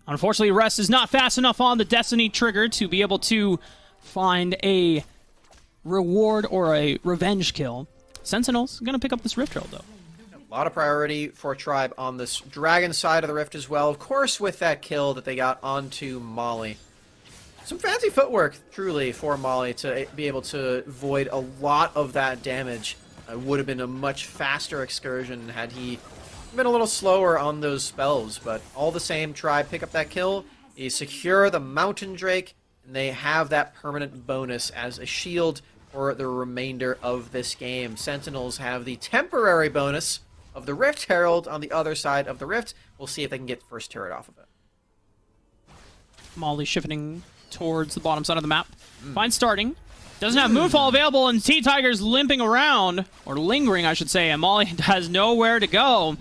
Unfortunately, Rest is not fast enough on the Destiny trigger to be able to find a reward or a revenge kill. Sentinel's going to pick up this Rift Trail, though. A lot of priority for Tribe on this Dragon side of the Rift as well. Of course, with that kill that they got onto Molly. Some fancy footwork, truly, for Molly to be able to void a lot of that damage. Would have been a much faster excursion had he been a little slower on those spells, but all the same, Tribe pick up that kill, they secure the Mountain Drake, and they have that permanent bonus as a shield for the remainder of this game. Sentinels have the temporary bonus of the Rift Herald on the other side of the Rift. We'll see if they can get the first turret off of it. Molly shifting towards the bottom side of the map. Fine starting. Doesn't have Moonfall available, and T-Tiger's limping around, or lingering, I should say, and Molly has nowhere to go.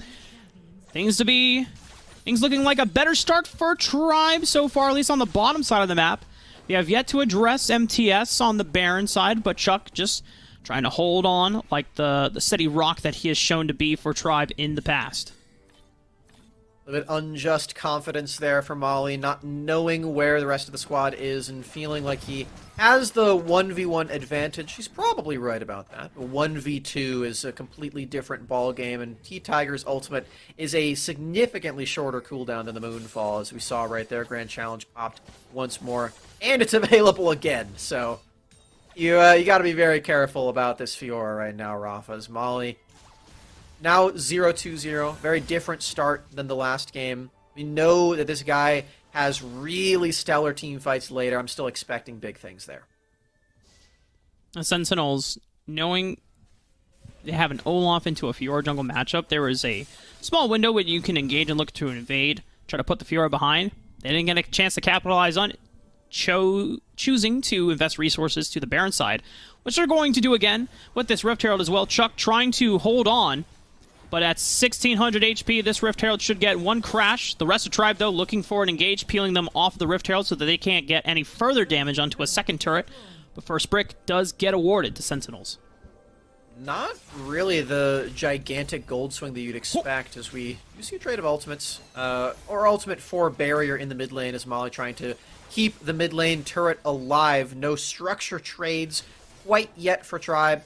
Things looking like a better start for Tribe so far, at least on the bottom side of the map. They have yet to address MTS on the Baron side, but Chuck just trying to hold on like the steady rock that he has shown to be for Tribe in the past. A bit unjust confidence there for Molly, not knowing where the rest of the squad is and feeling like he has the 1v1 advantage. He's probably right about that. 1v2 is a completely different ball game, and T-Tiger's ultimate is a significantly shorter cooldown than the Moonfall, as we saw right there. Grand Challenge popped once more, and it's available again. So you got to be very careful about this Fiora right now, Rafa, as Molly now 0-2-0, very different start than the last game. We know that this guy has really stellar team fights later. I'm still expecting big things there. The Sentinels, knowing they have an Olaf into a Fiora jungle matchup, there is a small window where you can engage and look to invade, try to put the Fiora behind. They didn't get a chance to capitalize on it, choosing to invest resources to the Baron side, which they're going to do again with this Rift Herald as well. Chuck trying to hold on, but at 1600 HP, this Rift Herald should get one crash. The rest of Tribe, though, looking for an engage, peeling them off the Rift Herald so that they can't get any further damage onto a second turret. But first brick does get awarded to Sentinels. not really the gigantic gold swing that you'd expect, as we do see a trade of ultimates, or ultimate for barrier in the mid lane, as Molly trying to keep the mid lane turret alive. No structure trades quite yet for Tribe.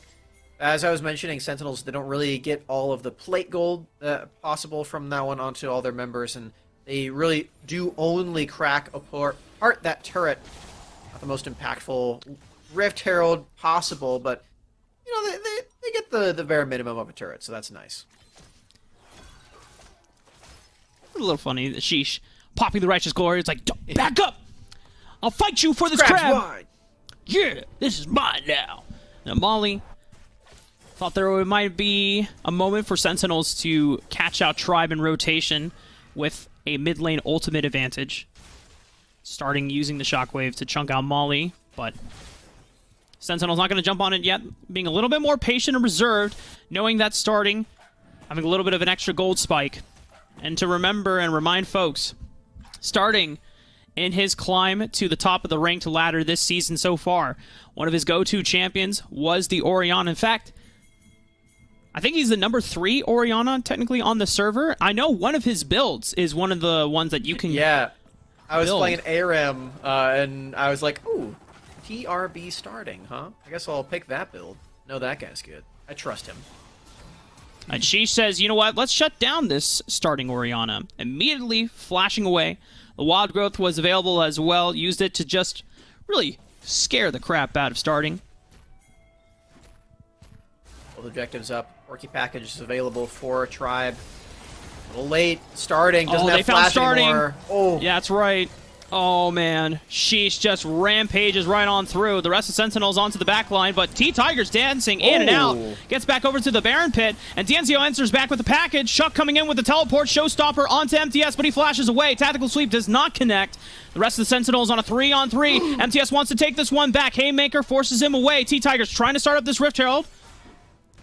As I was mentioning, Sentinels, they don't really get all of the plate gold possible from that one onto all their members, and they really do only crack apart that turret. Not the most impactful Rift Herald possible, but you know, they get the bare minimum of a turret, so that's nice. A little funny. Sheesh. Popping the Righteous Glory. It's like, back up! I'll fight you for this Crab's crab! mine. Yeah, this is mine now. Now, Molly thought there might be a moment for Sentinels to catch out Tribe in rotation with a mid lane ultimate advantage. Starting using the Shockwave to chunk out Molly, but Sentinel's not going to jump on it yet, being a little bit more patient and reserved, knowing that starting, having a little bit of an extra gold spike. And to remember and remind folks, starting in his climb to the top of the ranked ladder this season so far, one of his go-to champions was the Orianna. In fact, I think he's the number 3 Orianna technically on the server. I know one of his builds is one of the ones that you can Yeah, I was build. playing ARAM, and I was like, ooh, TRB starting, huh? I guess I'll pick that build. No, that guy's good. I trust him. And she says, you know what, let's shut down this starting Orianna. Immediately flashing away. The Wild Growth was available as well. Used it to just really scare the crap out of starting. Both objectives up. Orky package is available for Tribe. A little late. Starting. Doesn't have they found flash starting. anymore. Oh. Yeah, that's right. Oh, man. Sheesh just rampages right on through. The rest of Sentinels onto the back line, but T-Tiger's dancing in and out. Gets back over to the Baron Pit, and D'Anzio enters back with the package. Shuck coming in with the teleport. Showstopper onto MTS, but he flashes away. Tactical Sweep does not connect. The rest of the Sentinels on a 3-on-3. MTS wants to take this one back. Haymaker forces him away. T-Tiger's trying to start up this Rift Herald.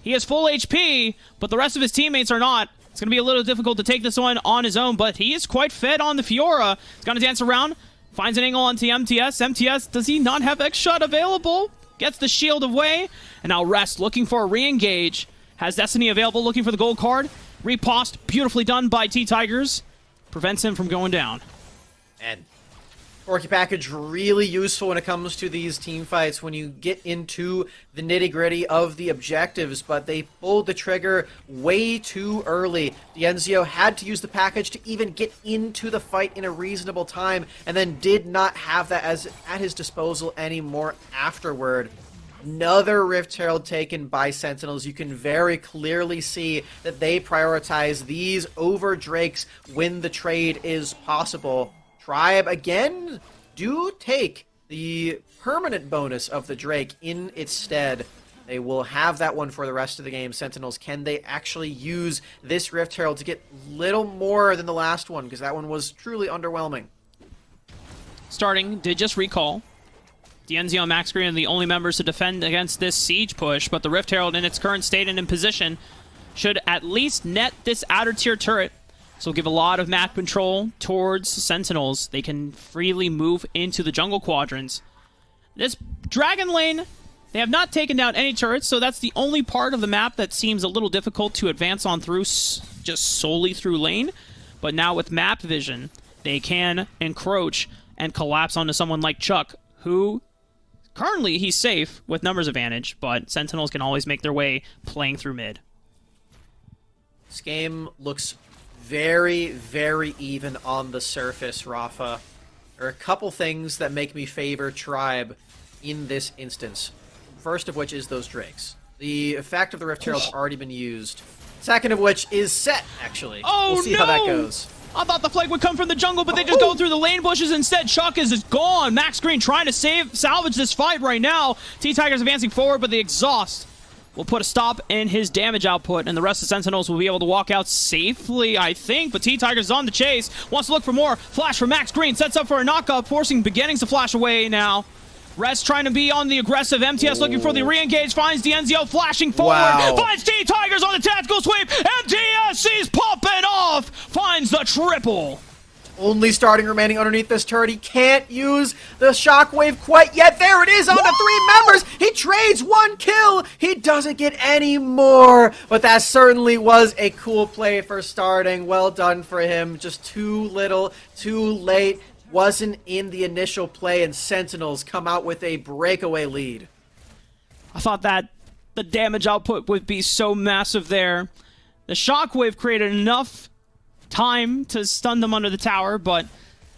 He has full HP, but the rest of his teammates are not. It's going to be a little difficult to take this one on his own, but he is quite fed on the Fiora. He's going to dance around, finds an angle onto MTS. MTS, does he not have X-Shot available? Gets the shield away, and now Rest looking for a re-engage. Has Destiny available, looking for the gold card. Repost, beautifully done by T-Tigers. Prevents him from going down. And Orky package really useful when it comes to these team fights when you get into the nitty-gritty of the objectives, but they pulled the trigger way too early. D'Anzio had to use the package to even get into the fight in a reasonable time, and then did not have that at his disposal anymore afterward. Another Rift Herald taken by Sentinels. You can very clearly see that they prioritize these over Drakes when the trade is possible. Tribe, again, do take the permanent bonus of the Drake in its stead. They will have that one for the rest of the game. Sentinels, can they actually use this Rift Herald to get little more than the last one? Because that one was truly underwhelming. Starting, did just recall. D'Anzio and Max Green are the only members to defend against this siege push, but the Rift Herald in its current state and in position should at least net this outer tier turret. So give a lot of map control towards Sentinels. They can freely move into the jungle quadrants. This Dragon Lane, they have not taken down any turrets, so that's the only part of the map that seems a little difficult to advance on through, just solely through lane. But now with map vision, they can encroach and collapse onto someone like Chuck, who currently he's safe with numbers advantage, but Sentinels can always make their way playing through mid. This game looks very, very even on the surface, Rafa. There are a couple things that make me favor Tribe in this instance. First of which is those Drakes. The effect of the Rift Herald's already been used. Second of which is set, actually. Oh, we'll see how that goes. I thought the flag would come from the jungle, but they just go through the lane bushes instead. Chuck is just gone. Max Green trying to salvage this fight right now. T-Tigers advancing forward, but the exhaust will put a stop in his damage output, and the rest of Sentinels will be able to walk out safely, I think. But T-Tigers is on the chase, wants to look for more. Flash from Max Green, sets up for a knockup, forcing Beginnings to flash away now. Rest trying to be on the aggressive. MTS looking for the re-engage, finds D'Anzio flashing forward, finds T-Tigers on the tactical sweep. MTS, he's popping off, finds the triple. Only starting remaining underneath this turret. He can't use the shockwave quite yet. There it is on the 3 members. He trades 1 kill. He doesn't get any more. But that certainly was a cool play for starting. Well done for him. Just too little, too late. Wasn't in the initial play, and Sentinels come out with a breakaway lead. I thought that the damage output would be so massive there. The shockwave created enough time to stun them under the tower, but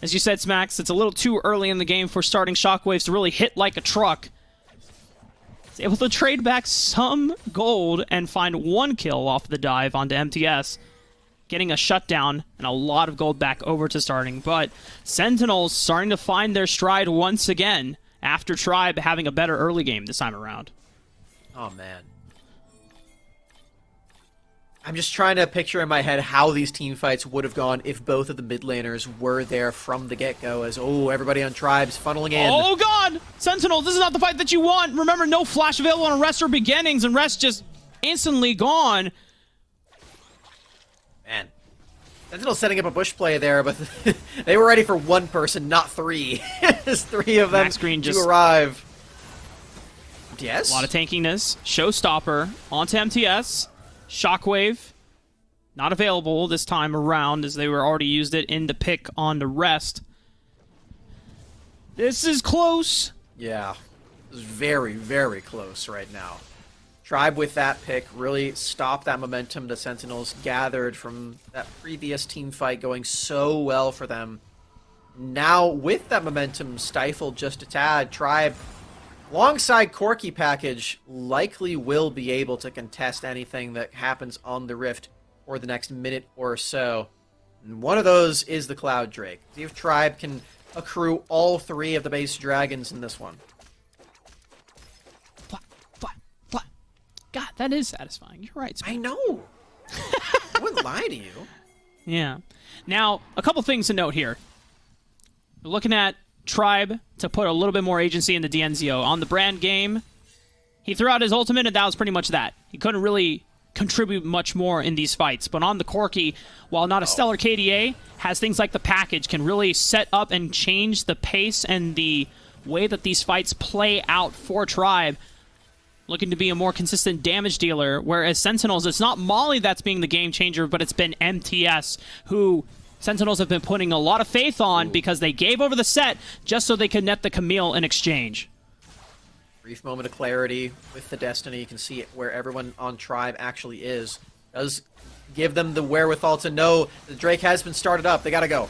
as you said, Smacks, it's a little too early in the game for starting shockwaves to really hit like a truck. He's able to trade back some gold and find 1 kill off the dive onto MTS, getting a shutdown and a lot of gold back over to starting. But Sentinels starting to find their stride once again after Tribe having a better early game this time around. Oh, man. I'm just trying to picture in my head how these team fights would have gone if both of the mid laners were there from the get-go, as, everybody on Tribe's funneling in. Oh, God! Sentinels, this is not the fight that you want! Remember, no flash available on Rest or Beginnings, and Rest just instantly gone. Man. Sentinels setting up a bush play there, but they were ready for 1 person, not 3. There's 3 of them Max Green to arrive. MTS? A lot of tankiness. Showstopper onto MTS. Shockwave, not available this time around, as they were already used it in the pick on the Rest. This is close. Yeah, this is very, very close right now. Tribe with that pick really stopped that momentum the Sentinels gathered from that previous team fight going so well for them. Now, with that momentum stifled just a tad, Tribe, alongside Corky Package, likely will be able to contest anything that happens on the Rift for the next minute or so. And one of those is the Cloud Drake. See if Tribe can accrue all 3 of the base dragons in this one. Flap, flap, flap. God, that is satisfying. You're right, Spencer. I know. I wouldn't lie to you. Yeah. Now, a couple things to note here. We're looking at Tribe to put a little bit more agency in the DNZO. On the Brand game, he threw out his ultimate, and that was pretty much that. He couldn't really contribute much more in these fights. But on the Corky, while not a stellar KDA, has things like the package, can really set up and change the pace and the way that these fights play out for Tribe. Looking to be a more consistent damage dealer, whereas Sentinels, it's not Molly that's being the game changer, but it's been MTS, who Sentinels have been putting a lot of faith on because they gave over the set just so they could net the Camille in exchange. Brief moment of clarity with the Destiny. You can see where everyone on Tribe actually is. Does give them the wherewithal to know the Drake has been started up. They gotta go.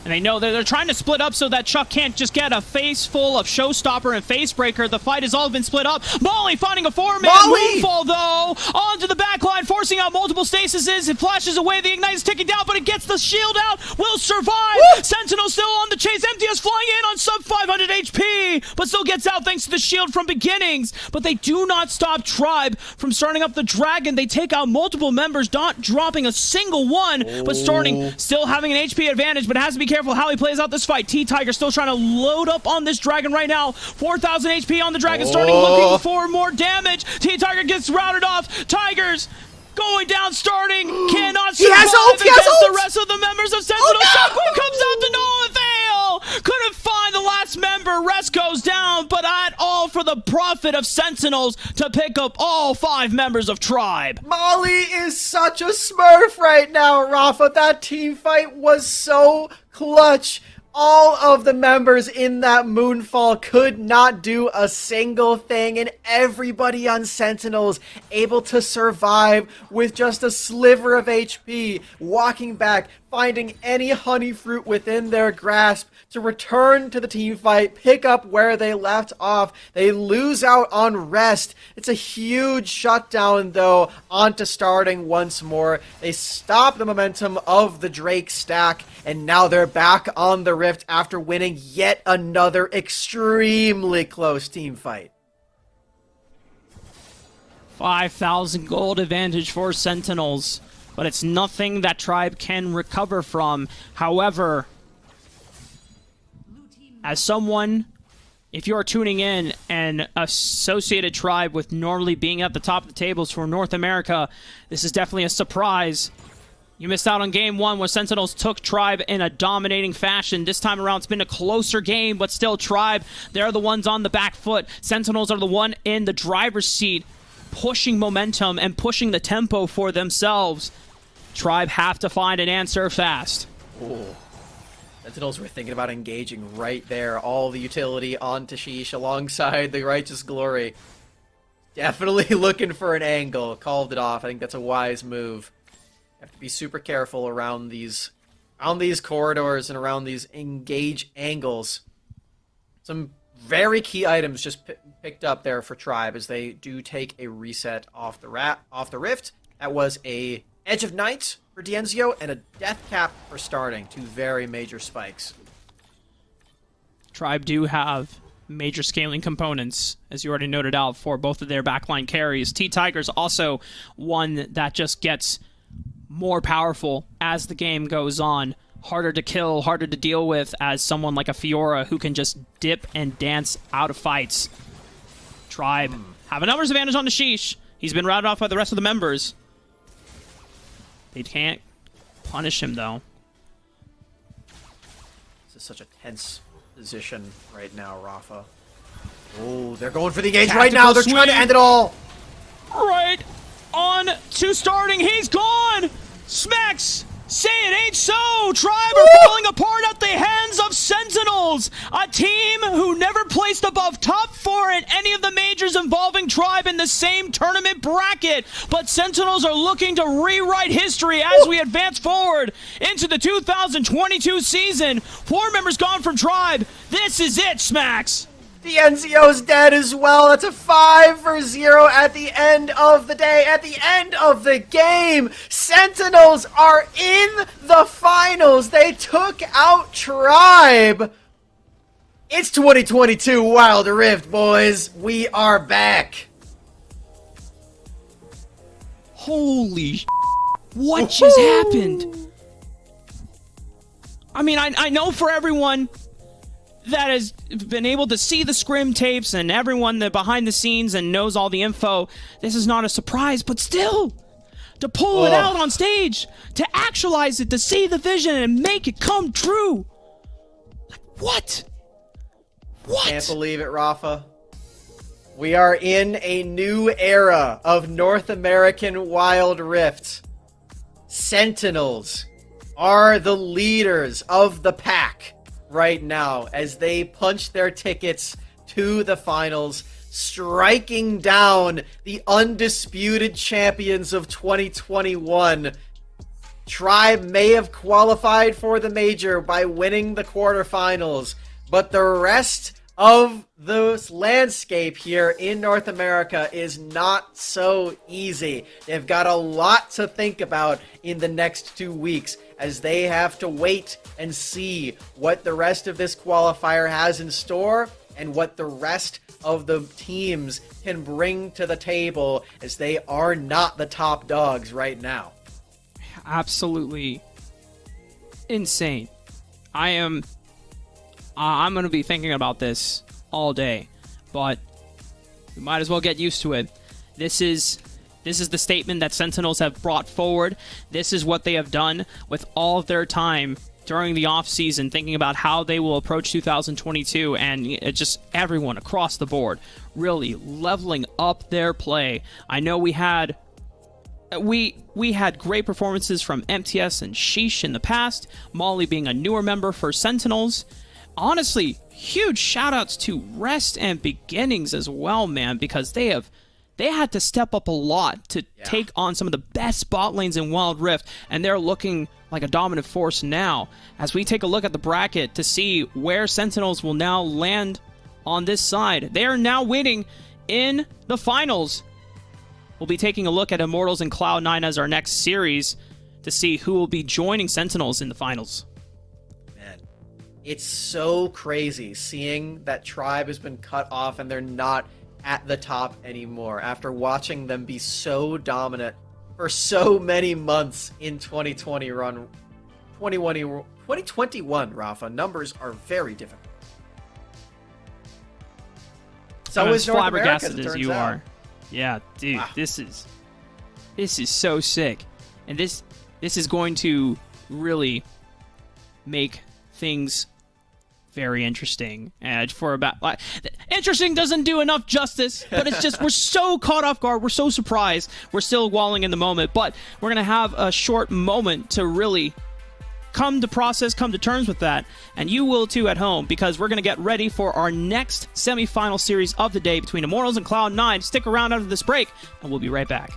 And they know they're trying to split up so that Chuck can't just get a face full of Showstopper and Facebreaker. The fight has all been split up. Molly finding a 4-man moonfall, though, onto the backline, forcing out multiple stasises. It flashes away. The Ignite is ticking down, but it gets the shield out. Will survive. Woo! Sentinel still on the chase. MTS flying in on sub 500 HP, but still gets out thanks to the shield from Beginnings. But they do not stop Tribe from starting up the Dragon. They take out multiple members, not dropping a single one, but starting still having an HP advantage, but has to be careful how he plays out this fight. T-Tiger still trying to load up on this Dragon right now. 4,000 HP on the Dragon, starting looking for more damage. T-Tiger gets routed off. Tigers going down, starting, cannot survive against the rest of the members of Sentinel. Shockwave comes out to no avail. Couldn't find the last member. Rest goes down, but at all for the profit of Sentinels to pick up all 5 members of Tribe. Molly is such a smurf right now, Rafa. That team fight was so clutch. All of the members in that Moonfall could not do a single thing, and everybody on Sentinels able to survive with just a sliver of HP, walking back, finding any honey fruit within their grasp to return to the team fight, pick up where they left off. They lose out on Rest. It's a huge shutdown, though, onto starting once more. They stop the momentum of the Drake stack, and now they're back on the Rift after winning yet another extremely close team fight. 5,000 gold advantage for Sentinels, but it's nothing that Tribe can recover from. However, as someone, if you are tuning in and associated Tribe with normally being at the top of the tables for North America, this is definitely a surprise. You missed out on game 1 where Sentinels took Tribe in a dominating fashion. This time around, it's been a closer game, but still Tribe, they're the ones on the back foot. Sentinels are the one in the driver's seat, pushing momentum and pushing the tempo for themselves. Tribe have to find an answer fast. Ooh. Sentinels were thinking about engaging right there. All the utility on Tashish alongside the Righteous Glory. Definitely looking for an angle. Called it off. I think that's a wise move. Have to be super careful around these corridors and around these engage angles. Some very key items just picked up there for Tribe as they do take a reset off the Rift. That was a Edge of Night for Dienzio and a Death Cap for starting. 2 very major spikes. Tribe do have major scaling components, as you already noted out, for both of their backline carries. T-Tiger's also one that just gets more powerful as the game goes on. Harder to kill, harder to deal with as someone like a Fiora who can just dip and dance out of fights. Tribe have a numbers advantage on the Sheesh. He's been routed off by the rest of the members. They can't punish him, though. This is such a tense position right now, Rafa. Oh, they're going for the engage right now. They're trying to end it all. Right on to starting. He's gone. Smacks. Say it ain't so. Tribe are falling apart at the hands of Sentinels. A team who never placed above top 4 in any of the majors involving Tribe in the same tournament bracket. But Sentinels are looking to rewrite history as we advance forward into the 2022 season. 4 members gone from Tribe. This is it, Smacks. Dienzio's dead as well. That's a 5-0 at the end of the day. At the end of the game, Sentinels are in the finals. They took out Tribe. It's 2022 Wild Rift, boys. We are back. Holy what just happened? I mean, I know for everyone that has been able to see the scrim tapes and everyone that behind the scenes and knows all the info, this is not a surprise, but still, to pull it out on stage, to actualize it, to see the vision and make it come true. Like, what? What? Can't believe it, Rafa. We are in a new era of North American Wild Rift. Sentinels are the leaders of the pack right now as they punch their tickets to the finals, striking down the undisputed champions of 2021. Tribe may have qualified for the major by winning the quarterfinals, but the rest of the landscape here in North America is not so easy. They've got a lot to think about in the next 2 weeks as they have to wait and see what the rest of this qualifier has in store and what the rest of the teams can bring to the table, as they are not the top dogs right now. Absolutely insane. I'm going to be thinking about this all day, but we might as well get used to it. This is the statement that Sentinels have brought forward. This is what they have done with all of their time during the off-season, thinking about how they will approach 2022, and just everyone across the board really leveling up their play. I know we had great performances from MTS and Sheesh in the past, Molly being a newer member for Sentinels. Honestly, huge shout-outs to Rest and Beginnings as well, man, because they had to step up a lot to take on some of the best bot lanes in Wild Rift, and they're looking like a dominant force now. As we take a look at the bracket to see where Sentinels will now land on this side, they are now winning in the finals. We'll be taking a look at Immortals and Cloud9 as our next series to see who will be joining Sentinels in the finals. Man, it's so crazy seeing that Tribe has been cut off and they're not at the top anymore after watching them be so dominant for so many months in 2021, Rafa. Numbers are very difficult. So I'm is as North America, flabbergasted as it as turns you out. are. Yeah, dude, Wow. this is so sick. And this This is going to really make things very interesting. Interesting doesn't do enough justice, but it's just we're so caught off guard, we're so surprised, we're still walling in the moment, but we're gonna have a short moment to really come to terms with that, and you will too at home, because we're gonna get ready for our next semifinal series of the day between Immortals and Cloud9. Stick around after this break, and we'll be right back.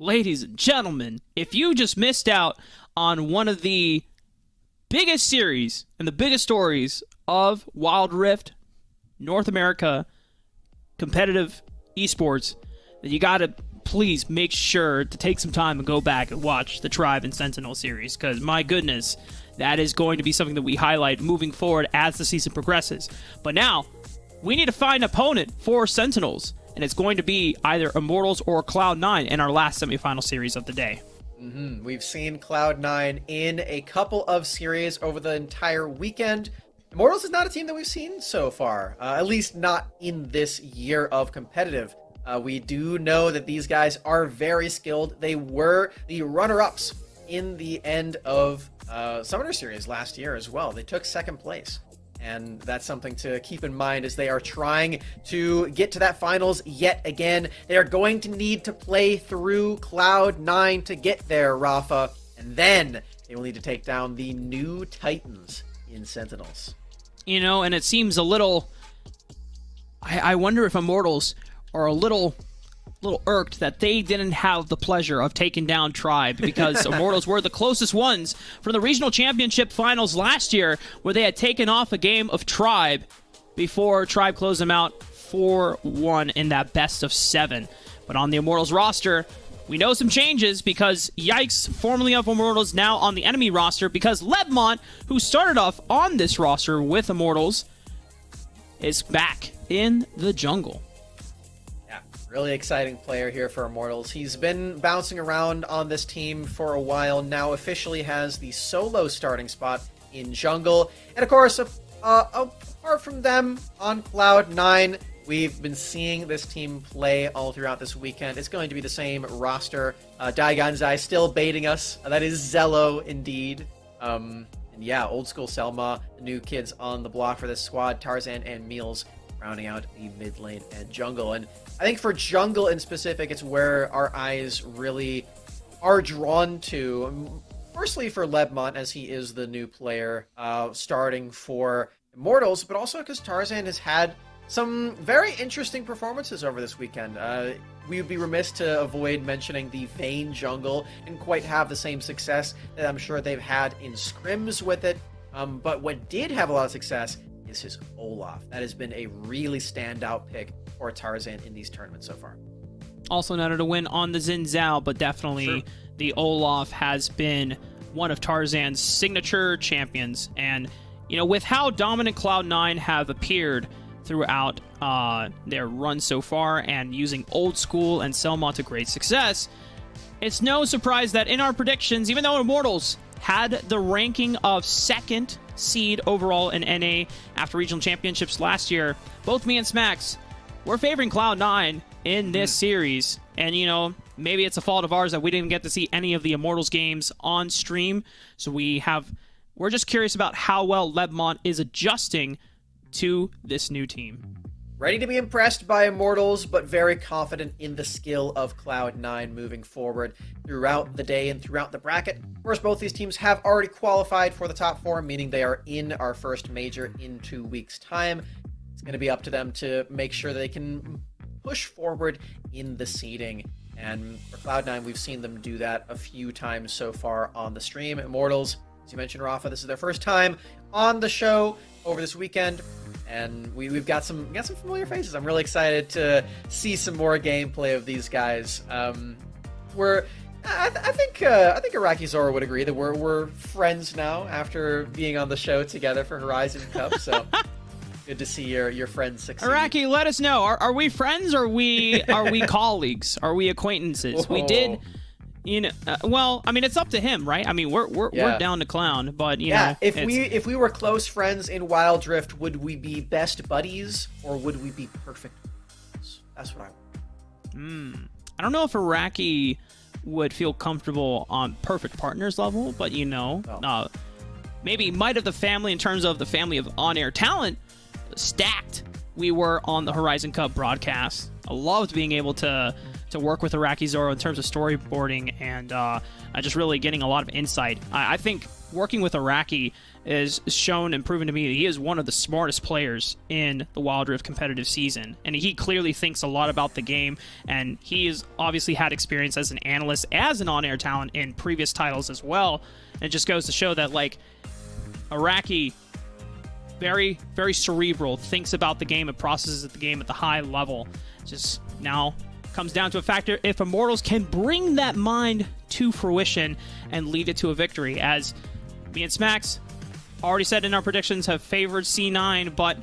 ladies and gentlemen, if you just missed out on one of the biggest series and the biggest stories of Wild Rift, North America, competitive esports, then you gotta please make sure to take some time and go back and watch the Tribe and Sentinel series, because my goodness, that is going to be something that we highlight moving forward as the season progresses. But now, we need to find an opponent for Sentinels, and it's going to be either Immortals or Cloud9 in our last semifinal series of the day. We've seen Cloud9 in a couple of series over the entire weekend. Immortals is not a team that we've seen so far, at least not in this year of competitive. We do know that these guys are very skilled. They were the runner-ups in the end of Summoner Series last year as well. They took second place. And that's something to keep in mind as they are trying to get to that finals yet again. They are going to need to play through Cloud9 to get there, Rafa. And then they will need to take down the new Titans in Sentinels. You know, and it seems a little... I wonder if Immortals are a little irked that they didn't have the pleasure of taking down Tribe, because Immortals were the closest ones from the regional championship finals last year, where they had taken off a game of Tribe before Tribe closed them out 4-1 in that best of 7. But on the Immortals roster, we know some changes, because Yikes, formerly of Immortals, now on the enemy roster, because Lebmont, who started off on this roster with Immortals, is back in the jungle. Really exciting player here for Immortals. He's been bouncing around on this team for a while now, officially has the solo starting spot in jungle. And of course, apart from them on Cloud9, we've been seeing this team play all throughout this weekend. It's going to be the same roster. Daiganzai still baiting us. That is Zello indeed. And yeah, old school Selma, the new kids on the block for this squad, Tarzan and Meals rounding out the mid lane and jungle. And I think for jungle in specific, it's where our eyes really are drawn to. Firstly, for Lebmont, as he is the new player starting for Immortals, but also because Tarzan has had some very interesting performances over this weekend. We would be remiss to avoid mentioning the Vayne jungle. Didn't quite have the same success that I'm sure they've had in scrims with it. But what did have a lot of success is his Olaf. That has been a really standout pick for Tarzan in these tournaments so far. Also noted a win on the Xin Zhao, but definitely the Olaf has been one of Tarzan's signature champions. And, you know, with how dominant Cloud9 have appeared throughout their run so far, and using Old School and Selma to great success, it's no surprise that in our predictions, even though Immortals had the ranking of second seed overall in NA after regional championships last year, both me and Smacks, we're favoring Cloud9 in this series. And, you know, maybe it's a fault of ours that we didn't get to see any of the Immortals games on stream. So we're just curious about how well Lebmont is adjusting to this new team. Ready to be impressed by Immortals, but very confident in the skill of Cloud9 moving forward throughout the day and throughout the bracket. Of course, both these teams have already qualified for the top 4, meaning they are in our first major in 2 weeks' time. It's going to be up to them to make sure they can push forward in the seeding. And for Cloud9, we've seen them do that a few times so far on the stream. Immortals, as you mentioned, Rafa, this is their first time on the show over this weekend. And we've got some familiar faces. I'm really excited to see some more gameplay of these guys. I think Iraqi Zora would agree that we're friends now after being on the show together for Horizon Cup. So good to see your friends succeed. Iraqi, let us know. Are we friends? Or are we colleagues? Are we acquaintances? Whoa. We did. You know, well, I mean, it's up to him, right? I mean, we're down to clown, but you know, if we were close friends in Wild Rift, would we be best buddies or would we be perfect friends? That's what I want. I don't know if Iraqi would feel comfortable on perfect partners level, but you know, maybe might of the family in terms of the family of on-air talent stacked. We were on the Horizon Cup broadcast. I loved being able to work with Iraqi Zoro in terms of storyboarding and just really getting a lot of insight. I think working with Iraqi is shown and proven to me that he is one of the smartest players in the Wild Rift competitive season. And he clearly thinks a lot about the game, and he has obviously had experience as an analyst, as an on-air talent in previous titles as well. And it just goes to show that, like, Iraqi, very, very cerebral, thinks about the game and processes the game at the high level. Just now comes down to a factor if Immortals can bring that mind to fruition and lead it to a victory, as me and Smacks already said in our predictions have favored C9, but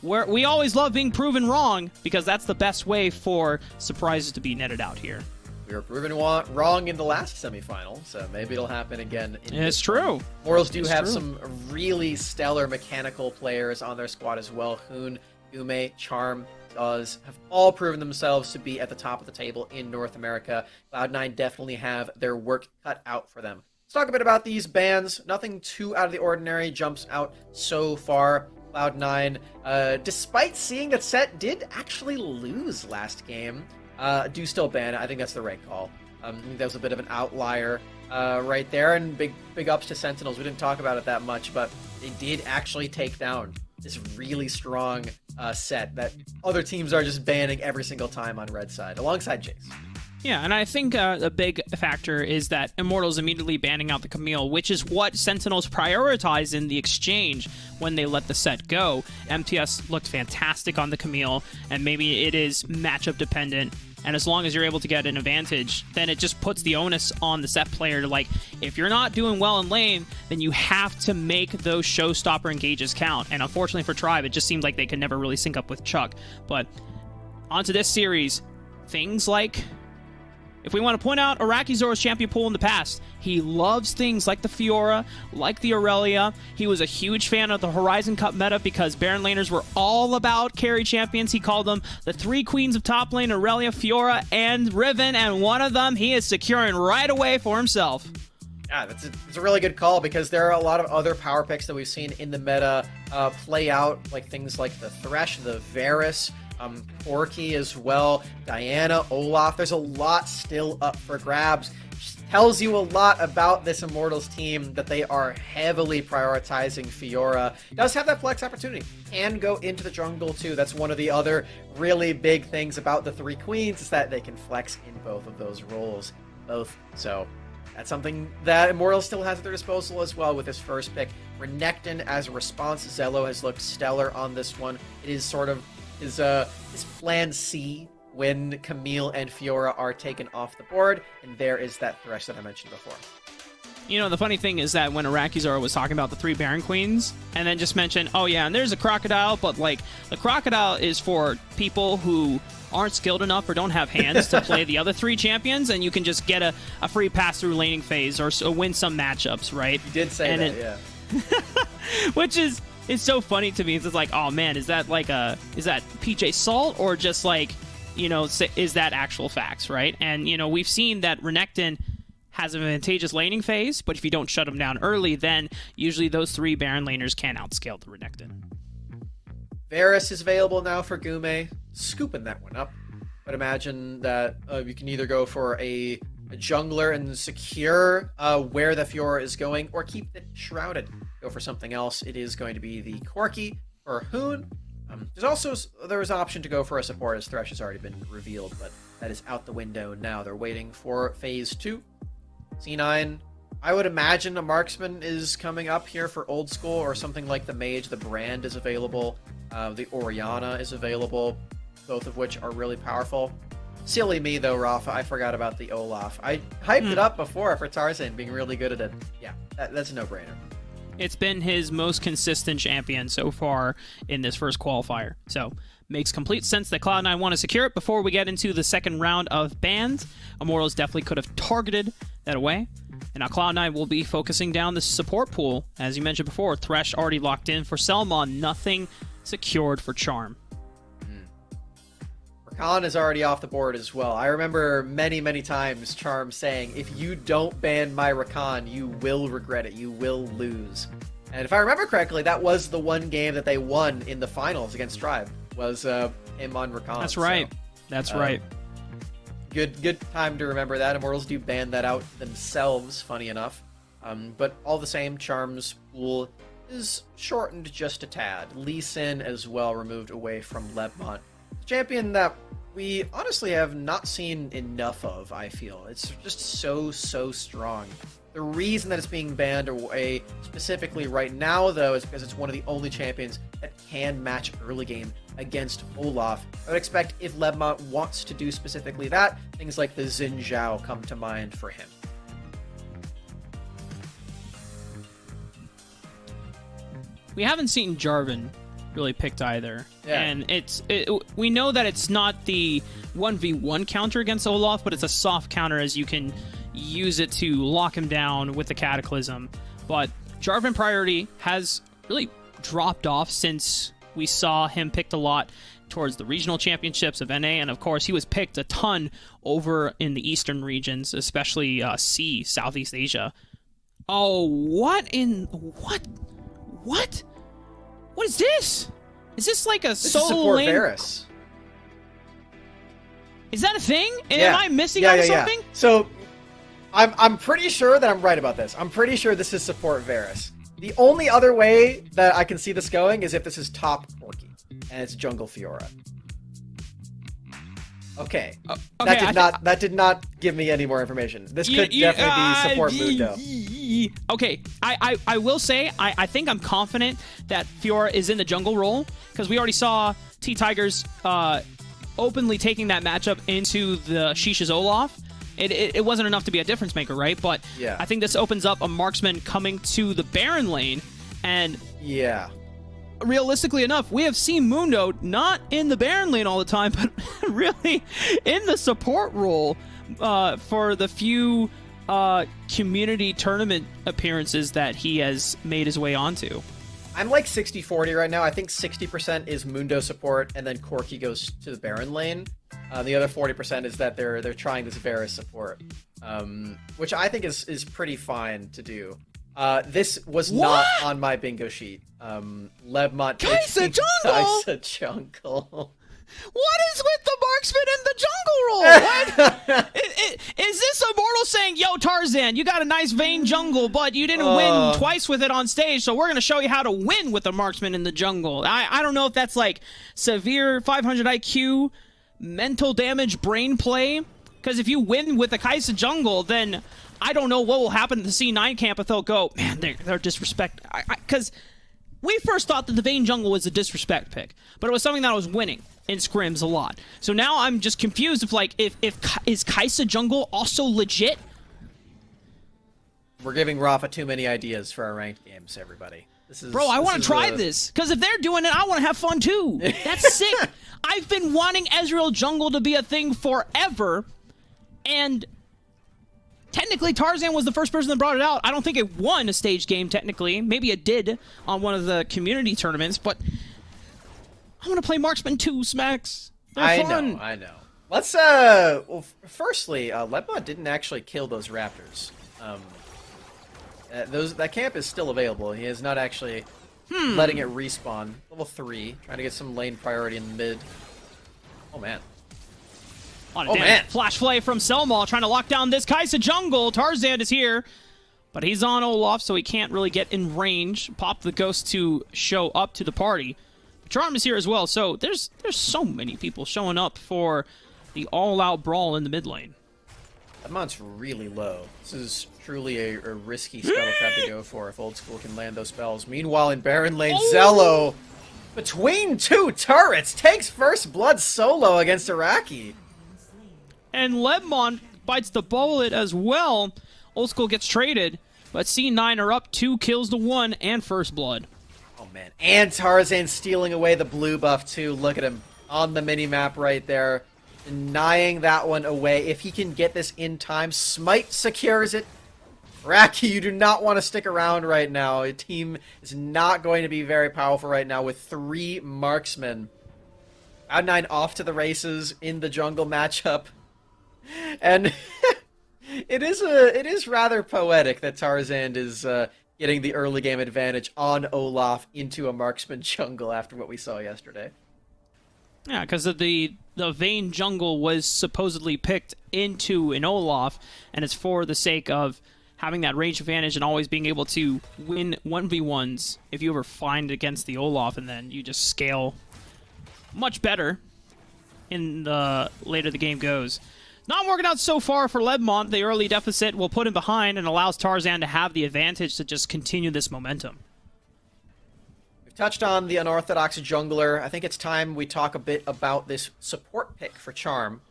we always love being proven wrong because that's the best way for surprises to be netted out here. We were proven wrong in the last semifinal, so maybe it'll happen again. It's true. Immortals do have some really stellar mechanical players on their squad as well. Hoon, Gume, Charm, have all proven themselves to be at the top of the table in North America. Cloud9 definitely have their work cut out for them. Let's talk a bit about these bans. Nothing too out of the ordinary jumps out so far. Cloud9, despite seeing that Set did actually lose last game, do still ban it. I think that's the right call. I think that was a bit of an outlier right there, and big ups to Sentinels. We didn't talk about it that much, but they did actually take down this really strong Set that other teams are just banning every single time on red side, alongside Jace. Yeah, and I think a big factor is that Immortals immediately banning out the Camille, which is what Sentinels prioritize in the exchange when they let the Set go. MTS looked fantastic on the Camille, and maybe it is matchup dependent. And as long as you're able to get an advantage, then it just puts the onus on the Set player to, like, if you're not doing well in lane, then you have to make those showstopper engages count. And unfortunately for Tribe, it just seemed like they could never really sync up with Chuck. But onto this series, things like, if we want to point out Iraqi Zoro's champion pool in the past, he loves things like the Fiora, like the Aurelia. He was a huge fan of the Horizon Cup meta because Baron laners were all about carry champions. He called them the three queens of top lane, Aurelia, Fiora, and Riven, and one of them he is securing right away for himself. Yeah, it's a really good call because there are a lot of other power picks that we've seen in the meta play out, like things like the Thresh, the Varus, Corki as well, Diana, Olaf. There's a lot still up for grabs. Tells you a lot about this Immortals team that they are heavily prioritizing Fiora. Does have that flex opportunity. Can go into the jungle too. That's one of the other really big things about the three queens is that they can flex in both of those roles. So that's something that Immortals still has at their disposal as well with his first pick. Renekton as a response. Zello has looked stellar on this one. It is sort of his plan C when Camille and Fiora are taken off the board, and there is that Thresh that I mentioned before. You know, the funny thing is that when Iraqi Zoro was talking about the three Baron Queens, and then just mentioned, oh yeah, and there's a Crocodile, but like, the Crocodile is for people who aren't skilled enough or don't have hands to play the other three champions, and you can just get a free pass-through laning phase or win some matchups, right? You did say that, yeah. Which is... It's so funny to me. It's just like, oh man, is that PJ Salt or just like, you know, is that actual facts, right? And, you know, we've seen that Renekton has an advantageous laning phase, but if you don't shut him down early, then usually those three Baron laners can outscale the Renekton. Varus is available now for Gume. Scooping that one up. But imagine that you can either go for a jungler and secure where the Fiora is going, or keep it shrouded. Go for something else. It is going to be the Corki or Hoon. There was an option to go for a support as Thresh has already been revealed, but that is out the window now. They're waiting for phase 2. C9, I would imagine a marksman is coming up here for old school, or something like the Mage. The Brand is available. The Orianna is available, both of which are really powerful. Silly me though, Rafa. I forgot about the Olaf. I hyped it up before for Tarzan being really good at it. Yeah, that's a no-brainer. It's been his most consistent champion so far in this first qualifier. So, makes complete sense that Cloud9 want to secure it. Before we get into the second round of bans, Immortals definitely could have targeted that away. And now Cloud9 will be focusing down the support pool. As you mentioned before, Thresh already locked in for Selmon. Nothing secured for Charm. Rakan is already off the board as well. I remember many times Charm saying, if you don't ban my Rakan, you will regret it. You will lose. And if I remember correctly, that was the one game that they won in the finals against Tribe, was him on Rakan. That's right. So, that's right. Good time to remember that. Immortals do ban that out themselves, funny enough. But all the same, Charm's pool is shortened just a tad. Lee Sin as well removed away from Lebmont. Champion that we honestly have not seen enough of, I feel. It's just so strong. The reason that it's being banned away specifically right now, though, is because it's one of the only champions that can match early game against Olaf. I would expect if Lebmont wants to do specifically that, things like the Xin Zhao come to mind for him. We haven't seen Jarvan really picked either. Yeah. And we know that it's not the 1v1 counter against Olaf, but it's a soft counter as you can use it to lock him down with the Cataclysm. But Jarvan priority has really dropped off since we saw him picked a lot towards the regional championships of NA, and of course he was picked a ton over in the eastern regions, especially Southeast Asia. Oh, what? What is this? Is this like a This solo is support lane? Varus. Is that a thing? And Yeah. am I missing out on something? So, I'm pretty sure that I'm right about this. I'm pretty sure this is support Varus. The only other way that I can see this going is if this is top Corki, and it's jungle Fiora. Okay. Okay, That did not give me any more information. This could definitely be support Mundo. Okay, I will say, I think I'm confident that Fiora is in the jungle role, because we already saw T-Tigers openly taking that matchup into the Shisha's Olaf. It wasn't enough to be a difference maker, right? But Yeah. I think this opens up a marksman coming to the Baron lane, and Yeah. realistically enough, we have seen Mundo not in the Baron lane all the time, but really in the support role for the few community tournament appearances that he has made his way onto. I'm like 60-40 right now. I think 60% is Mundo support, and then Corki goes to the Baron lane. The other 40% is that they're trying this Varus support, which I think is pretty fine to do. This was not on my bingo sheet. Lebmont Kaisa taking jungle? Kaisa jungle. What is with the marksman in the jungle role? What? Is this Immortal saying, yo, Tarzan, you got a nice Vayne jungle, but you didn't win twice with it on stage, so we're going to show you how to win with the marksman in the jungle. I don't know if that's like severe 500 IQ, mental damage, brain play, because if you win with the Kaisa jungle, then I don't know what will happen to the C9 camp if they'll go, man, they're disrespect. Because we first thought that the Vayne jungle was a disrespect pick, but it was something that I was winning in scrims a lot. So now I'm just confused if is Kaisa jungle also legit? We're giving Rafa too many ideas for our ranked games, everybody. Bro, I want to try this, because if they're doing it, I want to have fun too. That's sick. I've been wanting Ezreal jungle to be a thing forever, and technically Tarzan was the first person that brought it out. I don't think it won a stage game, technically. Maybe it did on one of the community tournaments, but I want to play Marksman 2, Smacks. They're fun. I know. Let's, well, firstly, Lebmont didn't actually kill those Raptors. That camp is still available. He is not actually letting it respawn. Level 3, trying to get some lane priority in the mid. Oh, man. Oh, man. Flash play from Selma trying to lock down this Kaisa jungle. Tarzan is here, but he's on Olaf, so he can't really get in range. Pop the ghost to show up to the party. Charm is here as well, so there's so many people showing up for the all-out brawl in the mid lane. Lebmont's really low. This is truly a risky Scuttle Crab to go for if Old School can land those spells. Meanwhile, in Baron lane, Zello, between two turrets, takes first blood solo against Iraqi. And Lebmont bites the bullet as well. Old School gets traded, but C9 are up 2 kills to 1 and first blood. Oh, man. And Tarzan stealing away the blue buff, too. Look at him on the mini-map right there. Denying that one away. If he can get this in time, Smite secures it. Iraqi, you do not want to stick around right now. Your team is not going to be very powerful right now with 3 marksmen. Cloud9 off to the races in the jungle matchup. And it is rather poetic that Tarzan is getting the early game advantage on Olaf into a marksman jungle after what we saw yesterday. Yeah, because the Vayne jungle was supposedly picked into an Olaf, and it's for the sake of having that range advantage and always being able to win 1v1s if you ever find against the Olaf, and then you just scale much better in the later the game goes. Not working out so far for Lebmont. The early deficit will put him behind and allows Tarzan to have the advantage to just continue this momentum. We've touched on the unorthodox jungler. I think it's time we talk a bit about this support pick for Charm,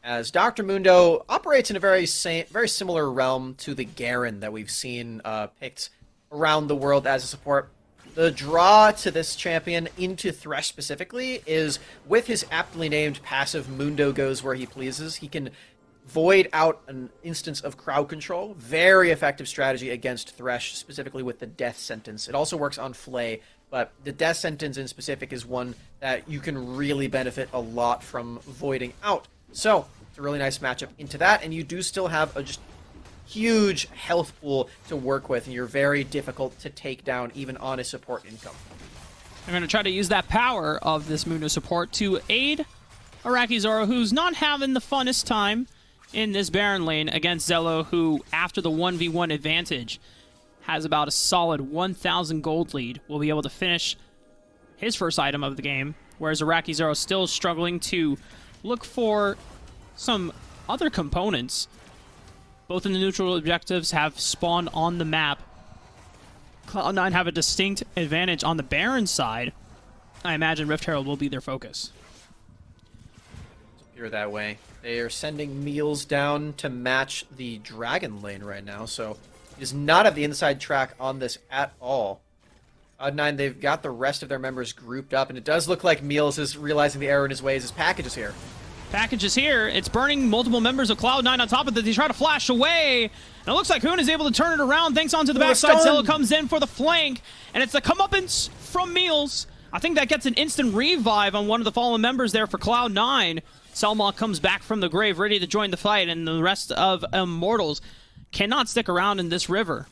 as Dr. Mundo operates in a very similar realm to the Garen that we've seen picked around the world as a support. The draw to this champion into Thresh specifically is with his aptly named passive Mundo Goes Where He Pleases. He can void out an instance of crowd control. Very effective strategy against Thresh, specifically with the death sentence. It also works on Flay, but the death sentence in specific is one that you can really benefit a lot from voiding out. So, it's a really nice matchup into that, and you do still have a just huge health pool to work with, and you're very difficult to take down even on a support income. I'm going to try to use that power of this Mundo support to aid Araki Zoro, who's not having the funnest time in this Baron lane against Zello, who, after the 1v1 advantage, has about a solid 1,000 gold lead, will be able to finish his first item of the game, whereas Araki Zoro is still struggling to look for some other components. Both in the neutral objectives have spawned on the map. Cloud9 have a distinct advantage on the Baron side. I imagine Rift Herald will be their focus. It's appear that way. They are sending meals down to match the Dragon lane right now, so he does not have the inside track on this at all. Cloud9, they've got the rest of their members grouped up, and it does look like Meals is realizing the error in his ways. His package is here. Package is here. It's burning multiple members of Cloud9 on top of it. They try to flash away. And it looks like Hoon is able to turn it around. Thanks onto the backside. Zello comes in for the flank. And it's a comeuppance from Meals. I think that gets an instant revive on one of the fallen members there for Cloud9. Selma comes back from the grave, ready to join the fight. And the rest of Immortals cannot stick around in this river.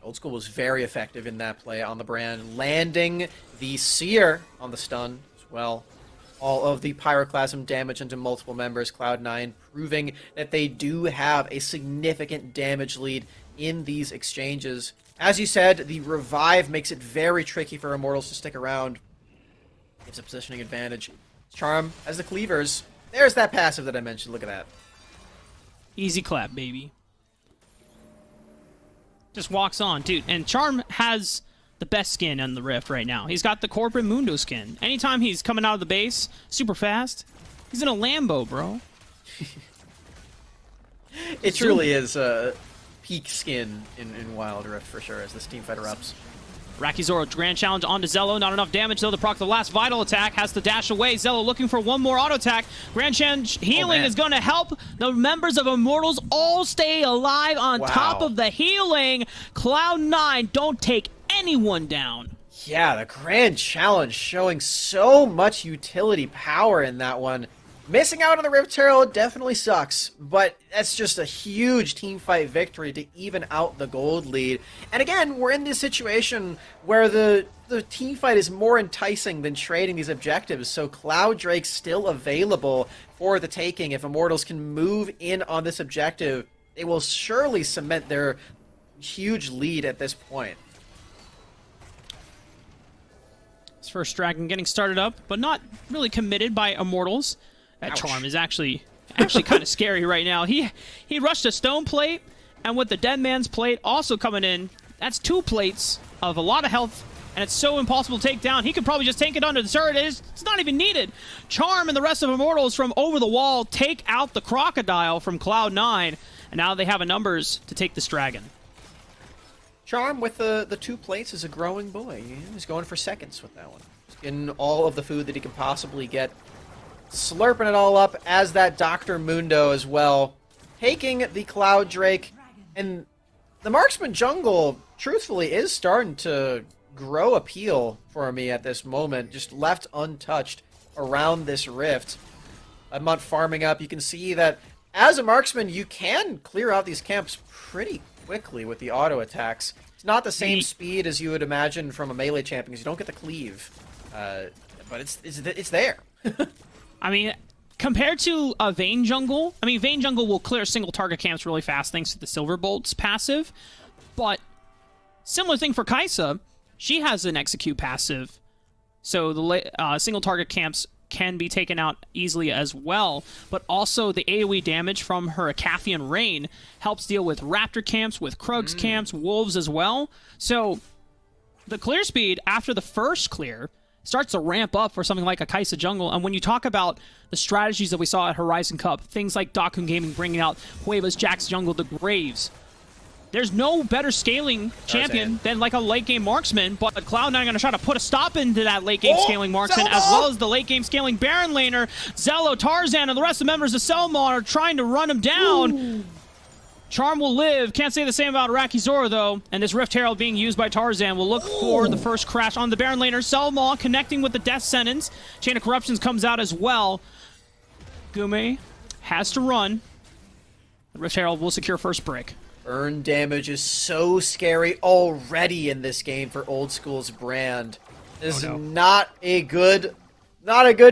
Old School was very effective in that play on the Brand, landing the Seer on the stun as well. All of the Pyroclasm damage into multiple members, Cloud9 proving that they do have a significant damage lead in these exchanges. As you said, the revive makes it very tricky for Immortals to stick around. Gives a positioning advantage. Charm has the cleavers. There's that passive that I mentioned. Look at that. Easy clap, baby. Just walks on, dude. And Charm has the best skin on the Rift right now. He's got the corporate Mundo skin. Anytime he's coming out of the base super fast, he's in a Lambo, bro. It truly is peak skin in Wild Rift for sure as this teamfight erupts. Araki Zoro, grand challenge onto Zello. Not enough damage, though, to proc the last vital attack. Has to dash away. Zello looking for one more auto attack. Grand challenge healing is going to help the members of Immortals all stay alive on top of the healing. Cloud9 don't take anyone down. Yeah, the grand challenge showing so much utility power in that one. Missing out on the Rift Herald definitely sucks, but that's just a huge teamfight victory to even out the gold lead. And again, we're in this situation where the teamfight is more enticing than trading these objectives, so Cloud Drake's still available for the taking. If Immortals can move in on this objective, they will surely cement their huge lead at this point. His first dragon getting started up, but not really committed by Immortals. That Charm is actually kind of scary right now. He rushed a stone plate, and with the dead man's plate also coming in, that's 2 plates of a lot of health, and it's so impossible to take down. He could probably just tank it under the turret. It's not even needed. Charm and the rest of Immortals from over the wall take out the Crocodile from Cloud9, and now they have a numbers to take this dragon. Charm with the 2 plates is a growing boy. He's going for seconds with that one. He's getting all of the food that he can possibly get. Slurping it all up as that Dr. Mundo as well. Taking the Cloud Drake. And the Marksman jungle, truthfully, is starting to grow appeal for me at this moment. Just left untouched around this rift. I'm not farming up. You can see that as a Marksman, you can clear out these camps pretty quickly with the auto attacks. It's not the same speed as you would imagine from a melee champion because you don't get the cleave. But it's there. I mean, compared to a Vayne jungle, I mean, Vayne jungle will clear single target camps really fast thanks to the Silver Bolt's passive, but similar thing for Kai'Sa, she has an execute passive, so the single target camps can be taken out easily as well, but also the AoE damage from her Acathian Rain helps deal with Raptor camps, with Krug's camps, Wolves as well. So the clear speed after the first clear starts to ramp up for something like a Kai'Sa jungle, and when you talk about the strategies that we saw at Horizon Cup, things like Dakun Gaming bringing out Hueva's Jax jungle, the Graves, there's no better scaling champion than like a late game marksman, but Cloud9 are going to try to put a stop into that late game scaling marksman, as well as the late game scaling Baron laner. Zello, Tarzan, and the rest of the members of Selma are trying to run him down. Ooh. Charm will live. Can't say the same about Rakizora, though. And this Rift Herald being used by Tarzan will look for the first crash on the Baron laner. Selma connecting with the Death Sentence. Chain of Corruptions comes out as well. Gume has to run. The Rift Herald will secure first break. Burn damage is so scary already in this game for Old School's brand. This is not a good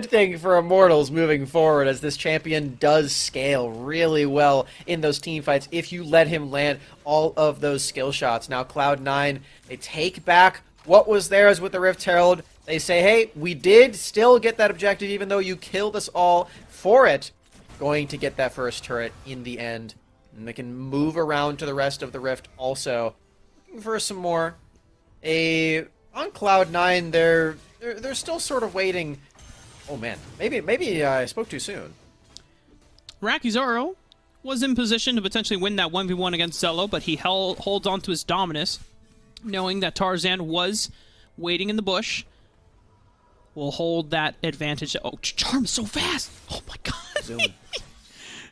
thing for Immortals moving forward, as this champion does scale really well in those team fights if you let him land all of those skill shots. Now Cloud9, they take back what was theirs with the Rift Herald. They say, hey, we did still get that objective even though you killed us all for it. Going to get that first turret in the end. And they can move around to the rest of the Rift also. Looking for some more. On Cloud9, they're still sort of waiting. Oh man, maybe I spoke too soon. Rakizora was in position to potentially win that 1v1 against Zello, but he holds on to his Dominus, knowing that Tarzan was waiting in the bush. Will hold that advantage. Oh, Charm is so fast! Oh my god! Zoom.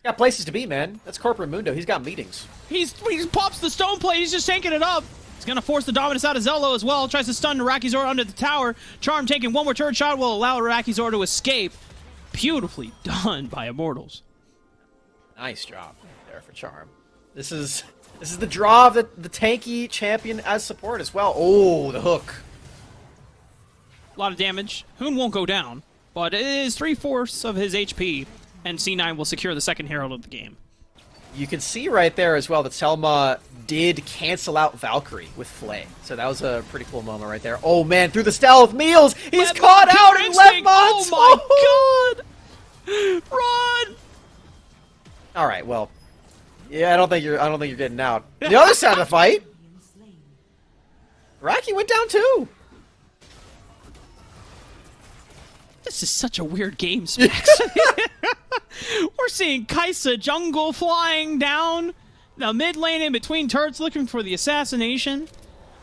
Got places to be, man. That's Corporate Mundo. He's got meetings. He pops the stone plate. He's just tanking it up. He's going to force the Dominus out of Zello as well. Tries to stun Rakizora under the tower. Charm taking one more turret shot will allow Rakizora to escape. Beautifully done by Immortals. Nice job there for Charm. This is the draw of the tanky champion as support as well. Oh, the hook. A lot of damage. Hoon won't go down, but it is 3/4 of his HP. And C9 will secure the second Herald of the game. You can see right there as well that Selma did cancel out Valkyrie with Flay. So that was a pretty cool moment right there. Oh man, through the stealth, Meals! He's caught out in left mods! Oh my god! Run! Alright, well. Yeah, I don't think you're getting out. The other side of the fight, Raki went down too. This is such a weird game, Specs. We're seeing Kai'Sa jungle flying down the mid lane in between turrets looking for the assassination.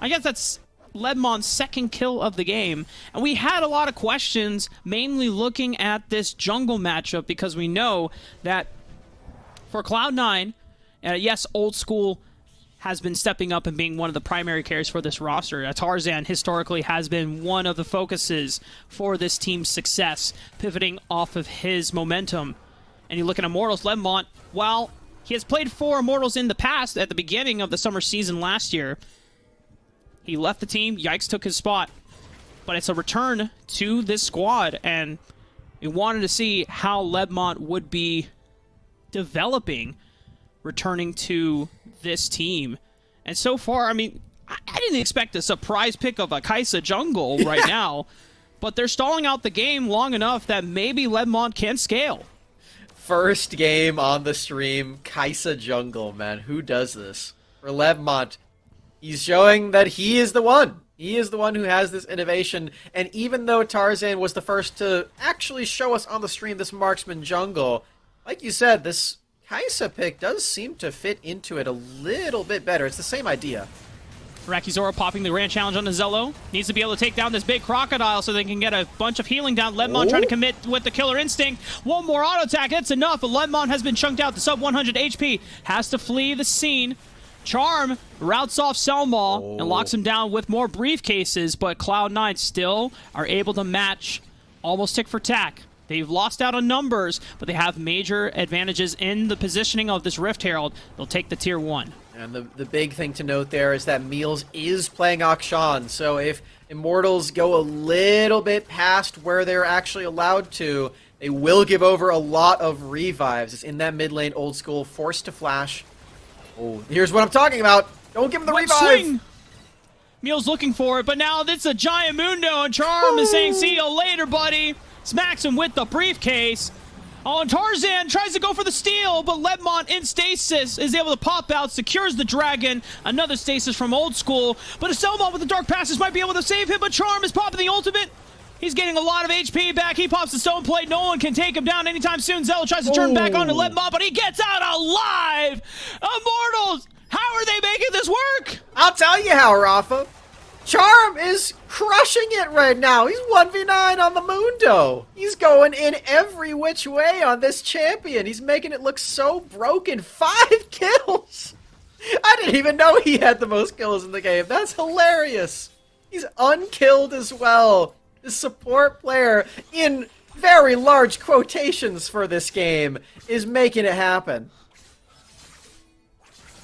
I guess that's Ledmon's second kill of the game. And we had a lot of questions, mainly looking at this jungle matchup, because we know that for Cloud9, yes, Old School has been stepping up and being one of the primary carries for this roster. Tarzan historically has been one of the focuses for this team's success, pivoting off of his momentum. And you look at Immortals, Ledmont, while he has played for Immortals in the past, at the beginning of the summer season last year, he left the team, Yikes took his spot. But it's a return to this squad, and we wanted to see how Ledmont would be developing, returning to this team. And so far, I mean, I didn't expect a surprise pick of a Kai'Sa jungle right now, but they're stalling out the game long enough that maybe Ledmont can scale. First game on the stream, Kai'Sa jungle, man. Who does this? For Ledmont, he's showing that he is the one. He is the one who has this innovation, and even though Tarzan was the first to actually show us on the stream this marksman jungle, like you said, this Kai'Sa pick does seem to fit into it a little bit better. It's the same idea. Rakizora popping the Grand Challenge on the Zello. Needs to be able to take down this big crocodile so they can get a bunch of healing down. Ledmont trying to commit with the Killer Instinct. One more auto attack, that's enough, but Ledmont has been chunked out to sub 100 HP. Has to flee the scene. Charm routes off Selma and locks him down with more briefcases, but Cloud9 still are able to match almost tick for tack. They've lost out on numbers, but they have major advantages in the positioning of this Rift Herald. They'll take the tier 1. And the big thing to note there is that Meals is playing Akshan, so if Immortals go a little bit past where they're actually allowed to, they will give over a lot of revives. It's in that mid lane, Old School, forced to flash. Oh, here's what I'm talking about. Don't give him the revive. Swing. Meal's looking for it, but now it's a giant Mundo, and Charm is saying, see you later, buddy. Smacks him with the briefcase. Oh, and Tarzan tries to go for the steal, but Ledmont in stasis is able to pop out, secures the dragon. Another stasis from Old School, but Selmon with the Dark Passes might be able to save him, but Charm is popping the ultimate. He's getting a lot of HP back. He pops the stone plate. No one can take him down anytime soon. Zell tries to turn back onto Ledmont, but he gets out alive. Immortals, how are they making this work? I'll tell you how, Rafa. Charm is crushing it right now. He's 1v9 on the Mundo. He's going in every which way on this champion. He's making it look so broken. 5 kills. I didn't even know he had the most kills in the game. That's hilarious. He's unkilled as well. The support player, in very large quotations for this game, is making it happen.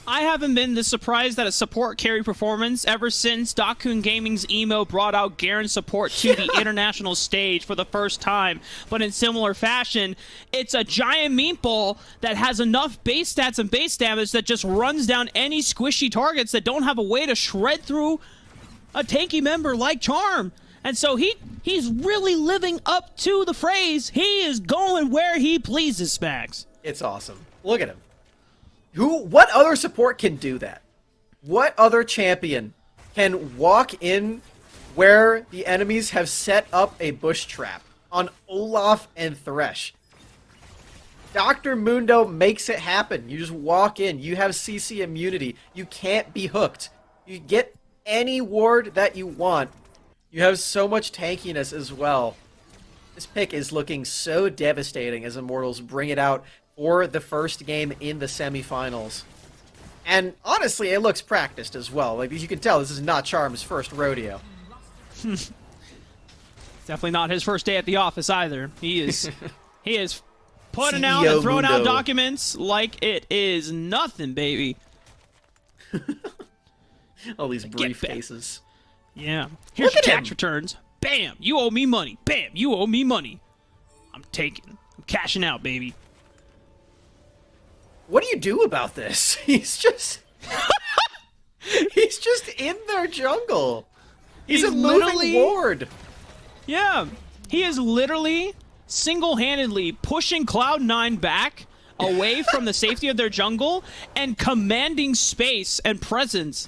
I haven't been this surprised at a support carry performance ever since Dakun Gaming's emo brought out Garen support to the international stage for the first time. But in similar fashion, it's a giant meatball that has enough base stats and base damage that just runs down any squishy targets that don't have a way to shred through a tanky member like Charm. And so he's really living up to the phrase, he is going where he pleases, Max. It's awesome. Look at him. What other support can do that? What other champion can walk in where the enemies have set up a bush trap on Olaf and Thresh? Dr. Mundo makes it happen. You just walk in. You have CC immunity. You can't be hooked. You get any ward that you want. You have so much tankiness as well. This pick is looking so devastating as Immortals bring it out for the first game in the semifinals. And honestly, it looks practiced as well. Like, as you can tell, this is not Charm's first rodeo. Definitely not his first day at the office either. He is putting out CEO and throwing out Mundo. documents like it is nothing, baby. All these briefcases. Yeah. Here's Look your at tax him. returns. Bam! You owe me money. Bam! You owe me money. I'm taking. I'm cashing out, baby. What do you do about this? He's just... he's just in their jungle. He's a literally- moving ward. Yeah. He is literally single-handedly pushing Cloud9 back away from the safety of their jungle and commanding space and presence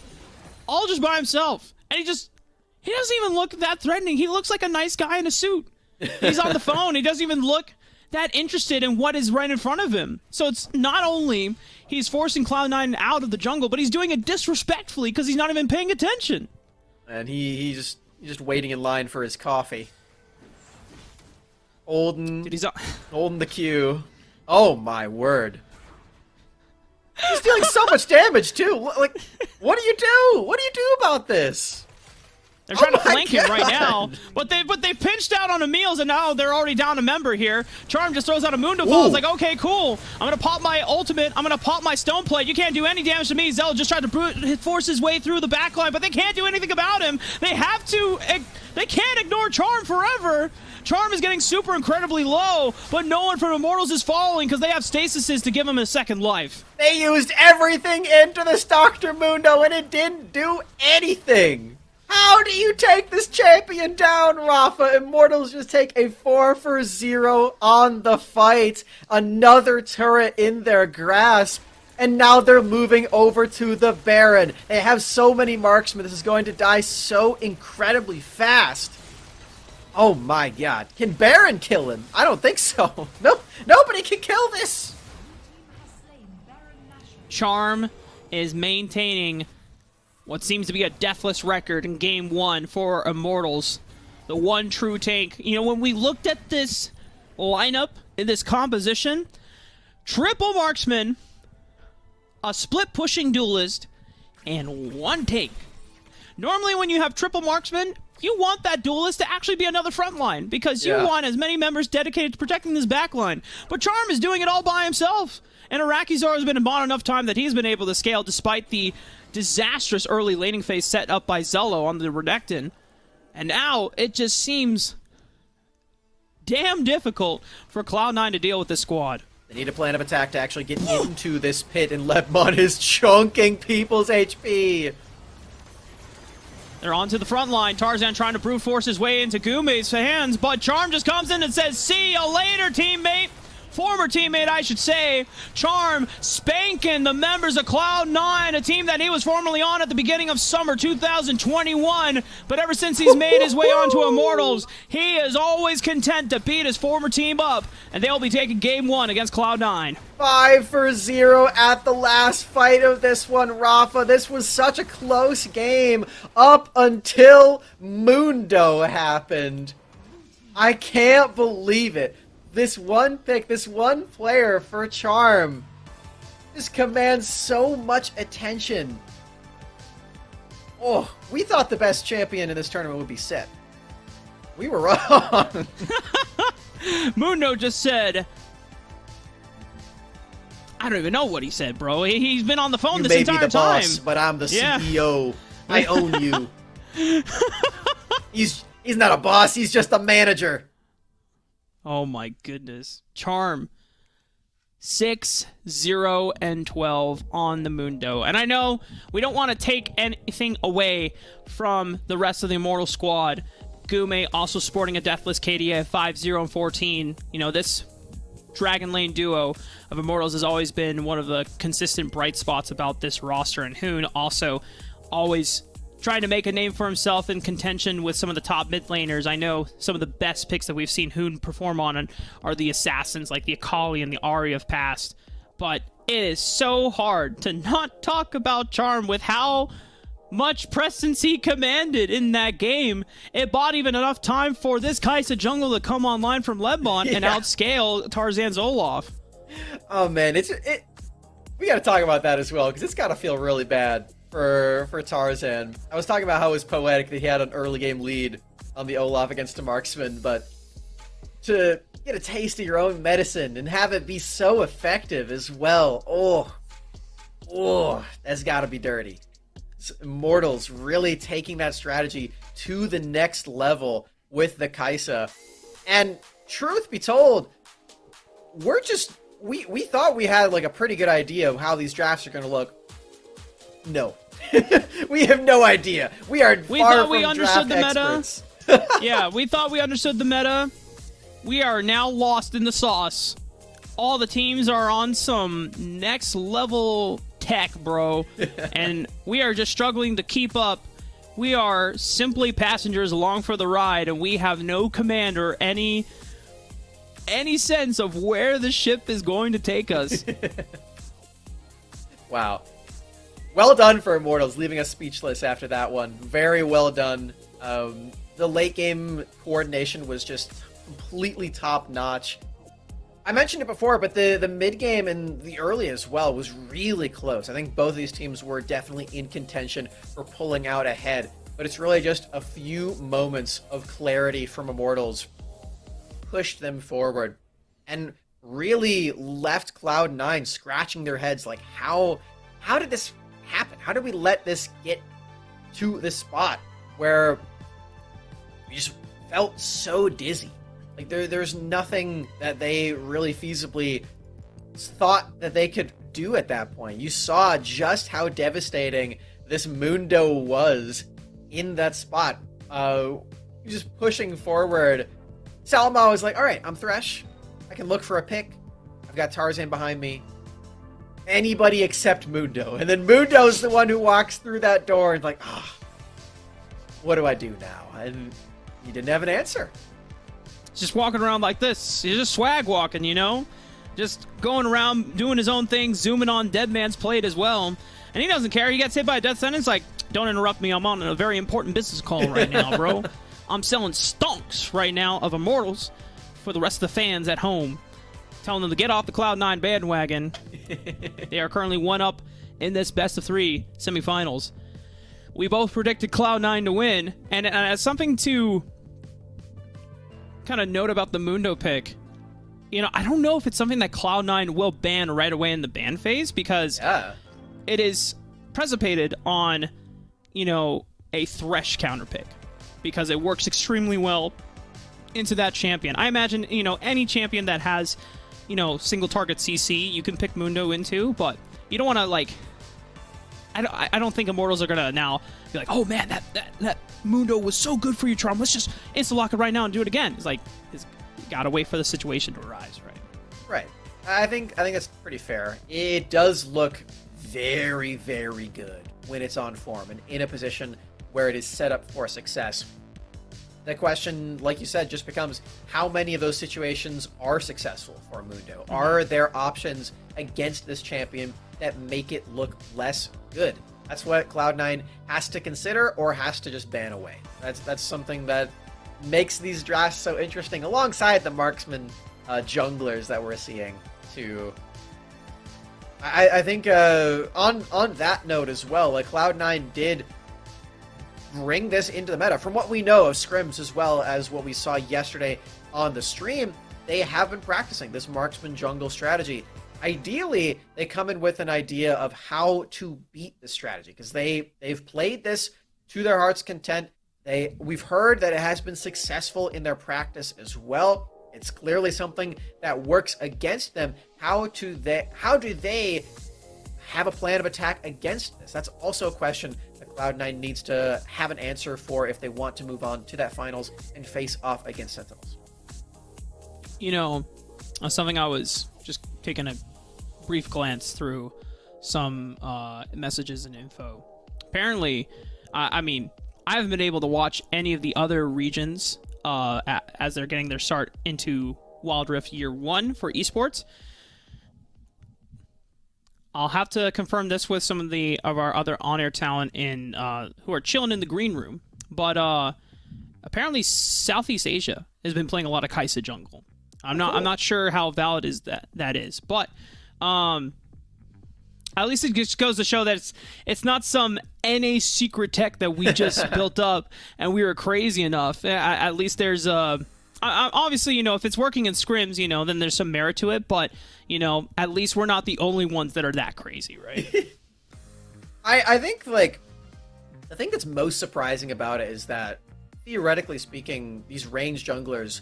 all just by himself. And he doesn't even look that threatening. He looks like a nice guy in a suit. He's on the phone. He doesn't even look that interested in what is right in front of him. So it's not only he's forcing Cloud9 out of the jungle, but he's doing it disrespectfully because he's not even paying attention. And he's just waiting in line for his coffee. Holding the queue. Oh my word. He's dealing so much damage too. Like, what do you do? What do you do about this? They're trying to my flank him right now, God. but they've pinched out on Emil's, and now they're already down a member here. Charm just throws out a Mundo Fall. It's like, okay, cool. I'm going to pop my ultimate. I'm going to pop my Stone Plate. You can't do any damage to me. Zell just tried to force his way through the backline, but they can't do anything about him. They can't ignore Charm forever. Charm is getting super incredibly low, but no one from Immortals is falling because they have stasises to give him a second life. They used everything into this Dr. Mundo and it didn't do anything. How do you take this champion down, Rafa? Immortals just take a 4-for-0 on the fight. Another turret in their grasp. And now they're moving over to the Baron. They have so many marksmen. This is going to die so incredibly fast. Oh my god. Can Baron kill him? I don't think so. No, nobody can kill this. Charm is maintaining what seems to be a deathless record in Game 1 for Immortals. The one true tank. You know, when we looked at this lineup, in this composition, triple marksman, a split pushing duelist, and one tank. Normally when you have triple marksman, you want that duelist to actually be another front line because you want as many members dedicated to protecting this back line. But Charm is doing it all by himself. And Arakizar has been in bot enough time that he's been able to scale despite the disastrous early laning phase set up by Zello on the Renekton. And now it just seems damn difficult for Cloud9 to deal with this squad. They need a plan of attack to actually get into this pit, and Lebmon is chunking people's HP. They're onto the front line. Tarzan trying to brute force his way into Gume's hands, but Charm just comes in and says, "See you later, teammate." Former teammate, I should say. Charm spanking the members of Cloud9, a team that he was formerly on at the beginning of summer 2021. But ever since he's made his way onto Immortals, he is always content to beat his former team up. And they'll be taking game 1 against Cloud9. 5-0 at the last fight of this one, Rafa. This was such a close game up until Mundo happened. I can't believe it. This one pick, this one player for Charm just commands so much attention. Oh, we thought the best champion in this tournament would be Sett. We were wrong. Mundo just said, I don't even know what he said, bro. He's been on the phone this entire time. You may be the boss, but I'm the CEO. I own you. He's not a boss, he's just a manager. Oh my goodness. Charm 6-0-12 on the Mundo. And I know we don't want to take anything away from the rest of the Immortal squad. Gume also sporting a deathless KDA of 5-0-14. You know, this Dragon Lane duo of Immortals has always been one of the consistent bright spots about this roster. And Hoon also always trying to make a name for himself in contention with some of the top mid laners. I know some of the best picks that we've seen Hoon perform on are the assassins like the Akali and the Ahri of past. But it is so hard to not talk about Charm with how much presence he commanded in that game. It bought even enough time for this Kai'Sa jungle to come online from Lebmon and outscale Tarzan's Olaf. Oh man, we gotta talk about that as well, because it's gotta feel really bad for Tarzan. I was talking about how it was poetic that he had an early game lead on the Olaf against a marksman, but to get a taste of your own medicine and have it be so effective as well, that's gotta be dirty. Immortals really taking that strategy to the next level with the Kai'Sa. And truth be told, we thought we had like a pretty good idea of how these drafts are going to look. No. We have no idea. We thought we understood the experts. Yeah, we thought we understood the meta. We are now lost in the sauce. All the teams are on some next level tech, bro. And we are just struggling to keep up. We are simply passengers along for the ride, and we have no command or any sense of where the ship is going to take us. Wow. Well done for Immortals, leaving us speechless after that one. Very well done. The late game coordination was just completely top notch. I mentioned it before, but the mid game and the early as well was really close. I think both of these teams were definitely in contention for pulling out ahead, but it's really just a few moments of clarity from Immortals pushed them forward and really left Cloud9 scratching their heads like, how did this happen? How did we let this get to this spot where we just felt so dizzy? Like there's nothing that they really feasibly thought that they could do at that point. You saw just how devastating this Mundo was in that spot. Just pushing forward. Salma was like, all right, I'm Thresh. I can look for a pick. I've got Tarzan behind me. Anybody except Mundo. And then Mundo's the one who walks through that door and like, what do I do now? And he didn't have an answer. Just walking around like this. He's just swag walking, you know? Just going around doing his own thing, zooming on Deadman's plate as well. And he doesn't care. He gets hit by a death sentence like, don't interrupt me. I'm on a very important business call right now, bro. I'm selling stonks right now of Immortals for the rest of the fans at home. Telling them to get off the Cloud9 bandwagon. They are currently 1-up in this best-of-3 semifinals. we both predicted Cloud9 to win. And as something to kind of note about the Mundo pick, I don't know if it's something that Cloud9 will ban right away in the ban phase, because it is precipitated on, a Thresh counter pick, because it works extremely well into that champion. I imagine, any champion that has, single target CC, you can pick Mundo into, but you don't want to, I don't think Immortals are going to now be like, oh man, that Mundo was so good for you, Trom. Let's just insta-lock it right now and do it again. It's like, you got to wait for the situation to arise, right? Right. I think that's pretty fair. It does look very, very good when it's on form and in a position where it is set up for success. The question, like you said, just becomes how many of those situations are successful for Mundo? Mm-hmm. Are there options against this champion that make it look less good? That's what Cloud9 has to consider, or has to just ban away. That's something that makes these drafts so interesting, alongside the marksman junglers that we're seeing too. I think on that note as well, Cloud9 did bring this into the meta. From what we know of scrims, as well as what we saw yesterday on the stream, they have been practicing this marksman jungle strategy. Ideally, they come in with an idea of how to beat this strategy, because they've played this to their heart's content. We've heard that it has been successful in their practice as well. It's clearly something that works against them. How do they have a plan of attack against this? That's also a question that Cloud9 needs to have an answer for if they want to move on to that finals and face off against Sentinels. Something I was just taking a brief glance through some messages and info. Apparently, I haven't been able to watch any of the other regions as they're getting their start into Wild Rift Year 1 for Esports. I'll have to confirm this with some of our other on-air talent who are chilling in the green room. But apparently Southeast Asia has been playing a lot of Kai'Sa jungle. I'm not sure how valid that is, but at least it just goes to show that it's not some NA secret tech that we just built up and we were crazy enough. At least there's obviously, if it's working in scrims, then there's some merit to it, but at least we're not the only ones that are that crazy, right? I think the thing that's most surprising about it is that, theoretically speaking, these ranged junglers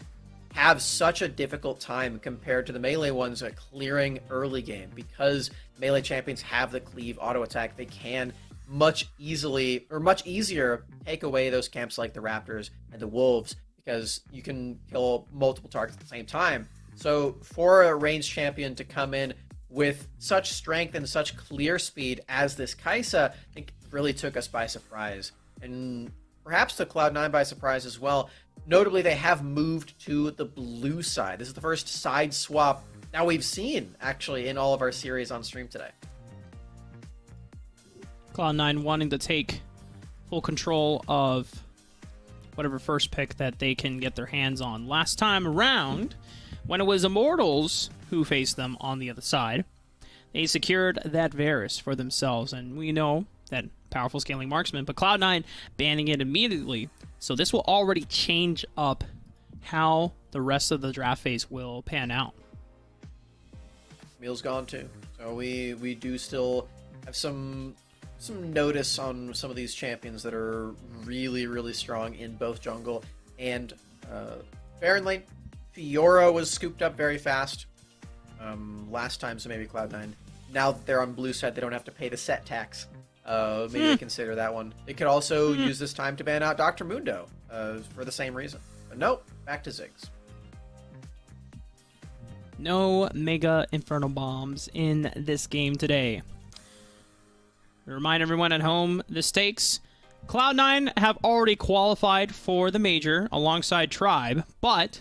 have such a difficult time compared to the melee ones at clearing early game, because melee champions have the cleave auto attack. They can much easier take away those camps like the Raptors and the Wolves, because you can kill multiple targets at the same time. So for a ranged champion to come in with such strength and such clear speed as this Kai'Sa, I think really took us by surprise, and perhaps took Cloud9 by surprise as well. Notably, they have moved to the blue side. This is the first side swap now we've seen, actually, in all of our series on stream today. Cloud9 wanting to take full control of whatever first pick that they can get their hands on. Last time around, when it was Immortals who faced them on the other side, they secured that Varus for themselves, and we know that powerful scaling marksman, but Cloud9 banning it immediately. So this will already change up how the rest of the draft phase will pan out. Meal's gone too, so we do still have some notice on some of these champions that are really, really strong in both jungle and Baron lane. Fiora was scooped up very fast last time, so maybe Cloud9. Now that they're on blue side, they don't have to pay the set tax. Maybe they consider that one. They could also use this time to ban out Dr. Mundo for the same reason. But nope, back to Ziggs. No Mega Inferno Bombs in this game today. To remind everyone at home, the stakes. Cloud9 have already qualified for the major alongside Tribe, but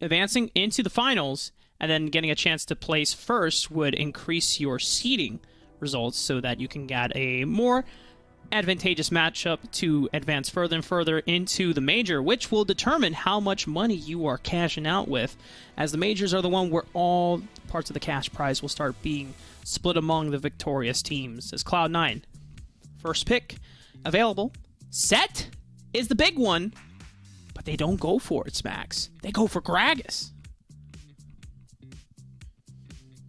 advancing into the finals and then getting a chance to place first would increase your seeding results so that you can get a more advantageous matchup to advance further and further into the major, which will determine how much money you are cashing out with, as the majors are the one where all parts of the cash prize will start being split among the victorious teams, as Cloud9 First pick available. Set is the big one, but they don't go for it, Smacks. They go for Gragas.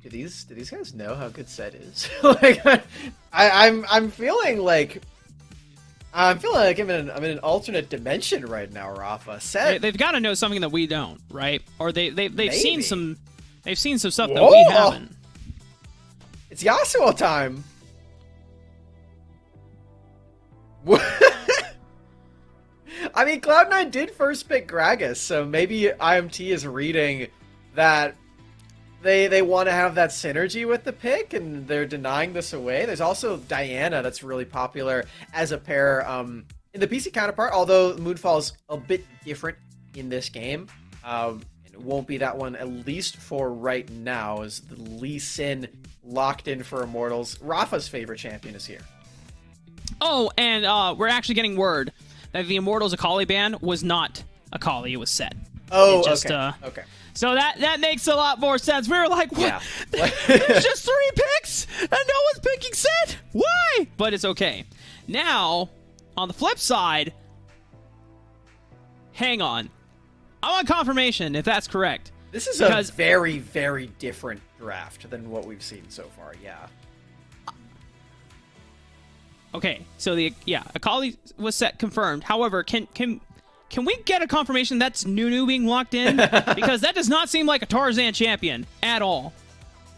Do these guys know how good Set is? Like, I'm feeling like I'm in an alternate dimension right now, Rafa. Set. They've got to know something that we don't, right? Or they've Maybe. seen some stuff that Whoa. we haven't. It's Yasuo time. I mean, Cloud9 did first pick Gragas, so maybe IMT is reading that they want to have that synergy with the pick, and they're denying this away. There's also Diana that's really popular as a pair in the PC counterpart, although Moonfall's a bit different in this game. It won't be that one, at least for right now, as the Lee Sin locked in for Immortals. Rafa's favorite champion is here. Oh, and we're actually getting word that the Immortals Akali ban was not Akali, it was Set. Oh, just, okay. So that makes a lot more sense. We were like, what? Yeah. There's just 3 picks, and no one's picking Set? Why? But it's okay. Now, on the flip side, hang on. I want confirmation if that's correct. This is a very, very different draft than what we've seen so far, yeah. Okay, so Akali was Set confirmed. However, can we get a confirmation that's Nunu being locked in? Because that does not seem like a Tarzan champion at all.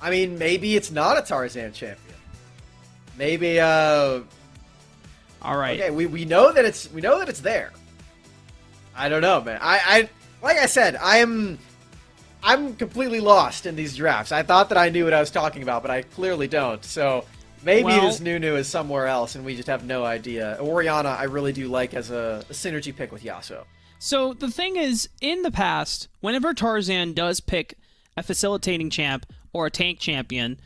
I mean, maybe it's not a Tarzan champion. Maybe all right. Okay, we know that it's there. I don't know, man. I like I said, I'm completely lost in these drafts. I thought that I knew what I was talking about, but I clearly don't. So maybe this Nunu is somewhere else, and we just have no idea. Orianna, I really do like as a synergy pick with Yasuo. So the thing is, in the past, whenever Tarzan does pick a facilitating champ or a tank champion,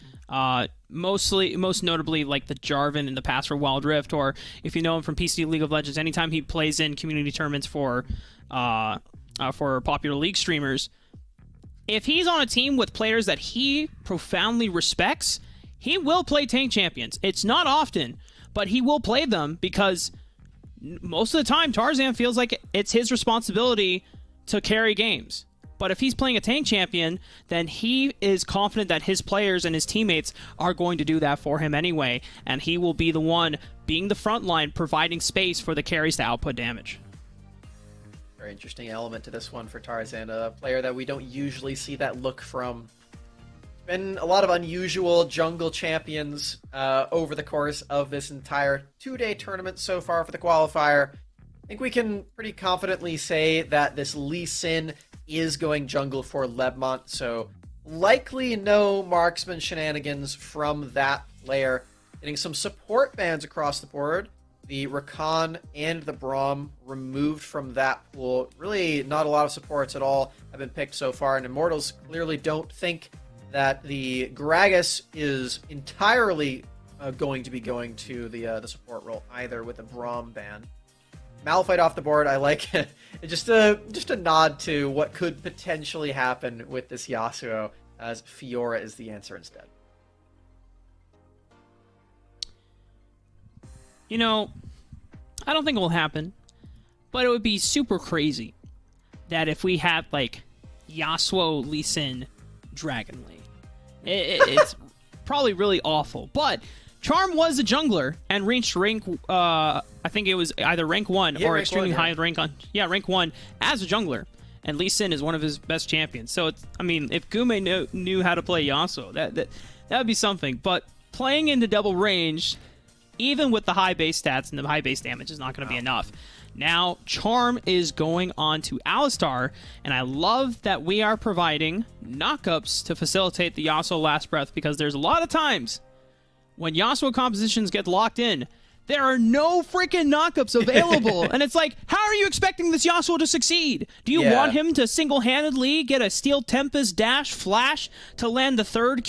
most notably like the Jarvan in the past for Wild Rift, or if you know him from PC League of Legends, anytime he plays in community tournaments for popular league streamers, if he's on a team with players that he profoundly respects, he will play tank champions. It's not often, but he will play them because most of the time Tarzan feels like it's his responsibility to carry games. But if he's playing a tank champion, then he is confident that his players and his teammates are going to do that for him anyway, and he will be the one being the front line, providing space for the carries to output damage. Very interesting element to this one for Tarzan, a player that we don't usually see that look from. Been a lot of unusual jungle champions over the course of this entire 2-day tournament so far for the qualifier. I think we can pretty confidently say that this Lee Sin is going jungle for Lebmont, so likely no marksman shenanigans from that player. Getting some support bans across the board. The Rakan and the Braum removed from that pool. Really not a lot of supports at all have been picked so far, and Immortals clearly don't think that the Gragas is entirely going to be going to the support role either with the Braum ban. Malphite off the board, I like it. Just a nod to what could potentially happen with this Yasuo, as Fiora is the answer instead. You know, I don't think it will happen, but it would be super crazy that if we had, like, Yasuo, Lee Sin, Dragon Lane. It's probably really awful, but Charm was a jungler and reached rank, I think it was either rank 1 or extremely high rank on, rank 1 as a jungler. And Lee Sin is one of his best champions. So, I mean, if Gume knew how to play Yasuo, that would be something. But playing into double range, even with the high base stats and the high base damage, is not going to be enough. Now, Charm is going on to Alistar, and I love that we are providing knockups to facilitate the Yasuo Last Breath, because there's a lot of times when Yasuo compositions get locked in, there are no freaking knockups available. And it's like, how are you expecting this Yasuo to succeed? Do you want him to single-handedly get a Steel Tempest dash flash to land the third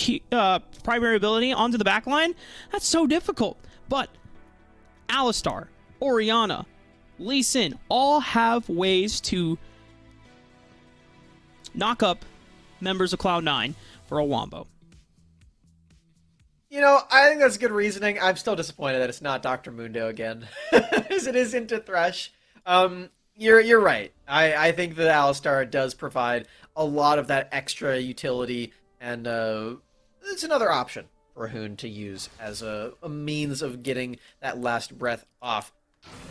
primary ability onto the backline? That's so difficult. But Alistar, Orianna, Lee Sin all have ways to knock up members of Cloud9 for a wombo. I think that's good reasoning. I'm still disappointed that it's not Dr. Mundo again, as it is into Thresh. You're right. I think that Alistar does provide a lot of that extra utility, and it's another option for Hoon to use as a means of getting that last breath off.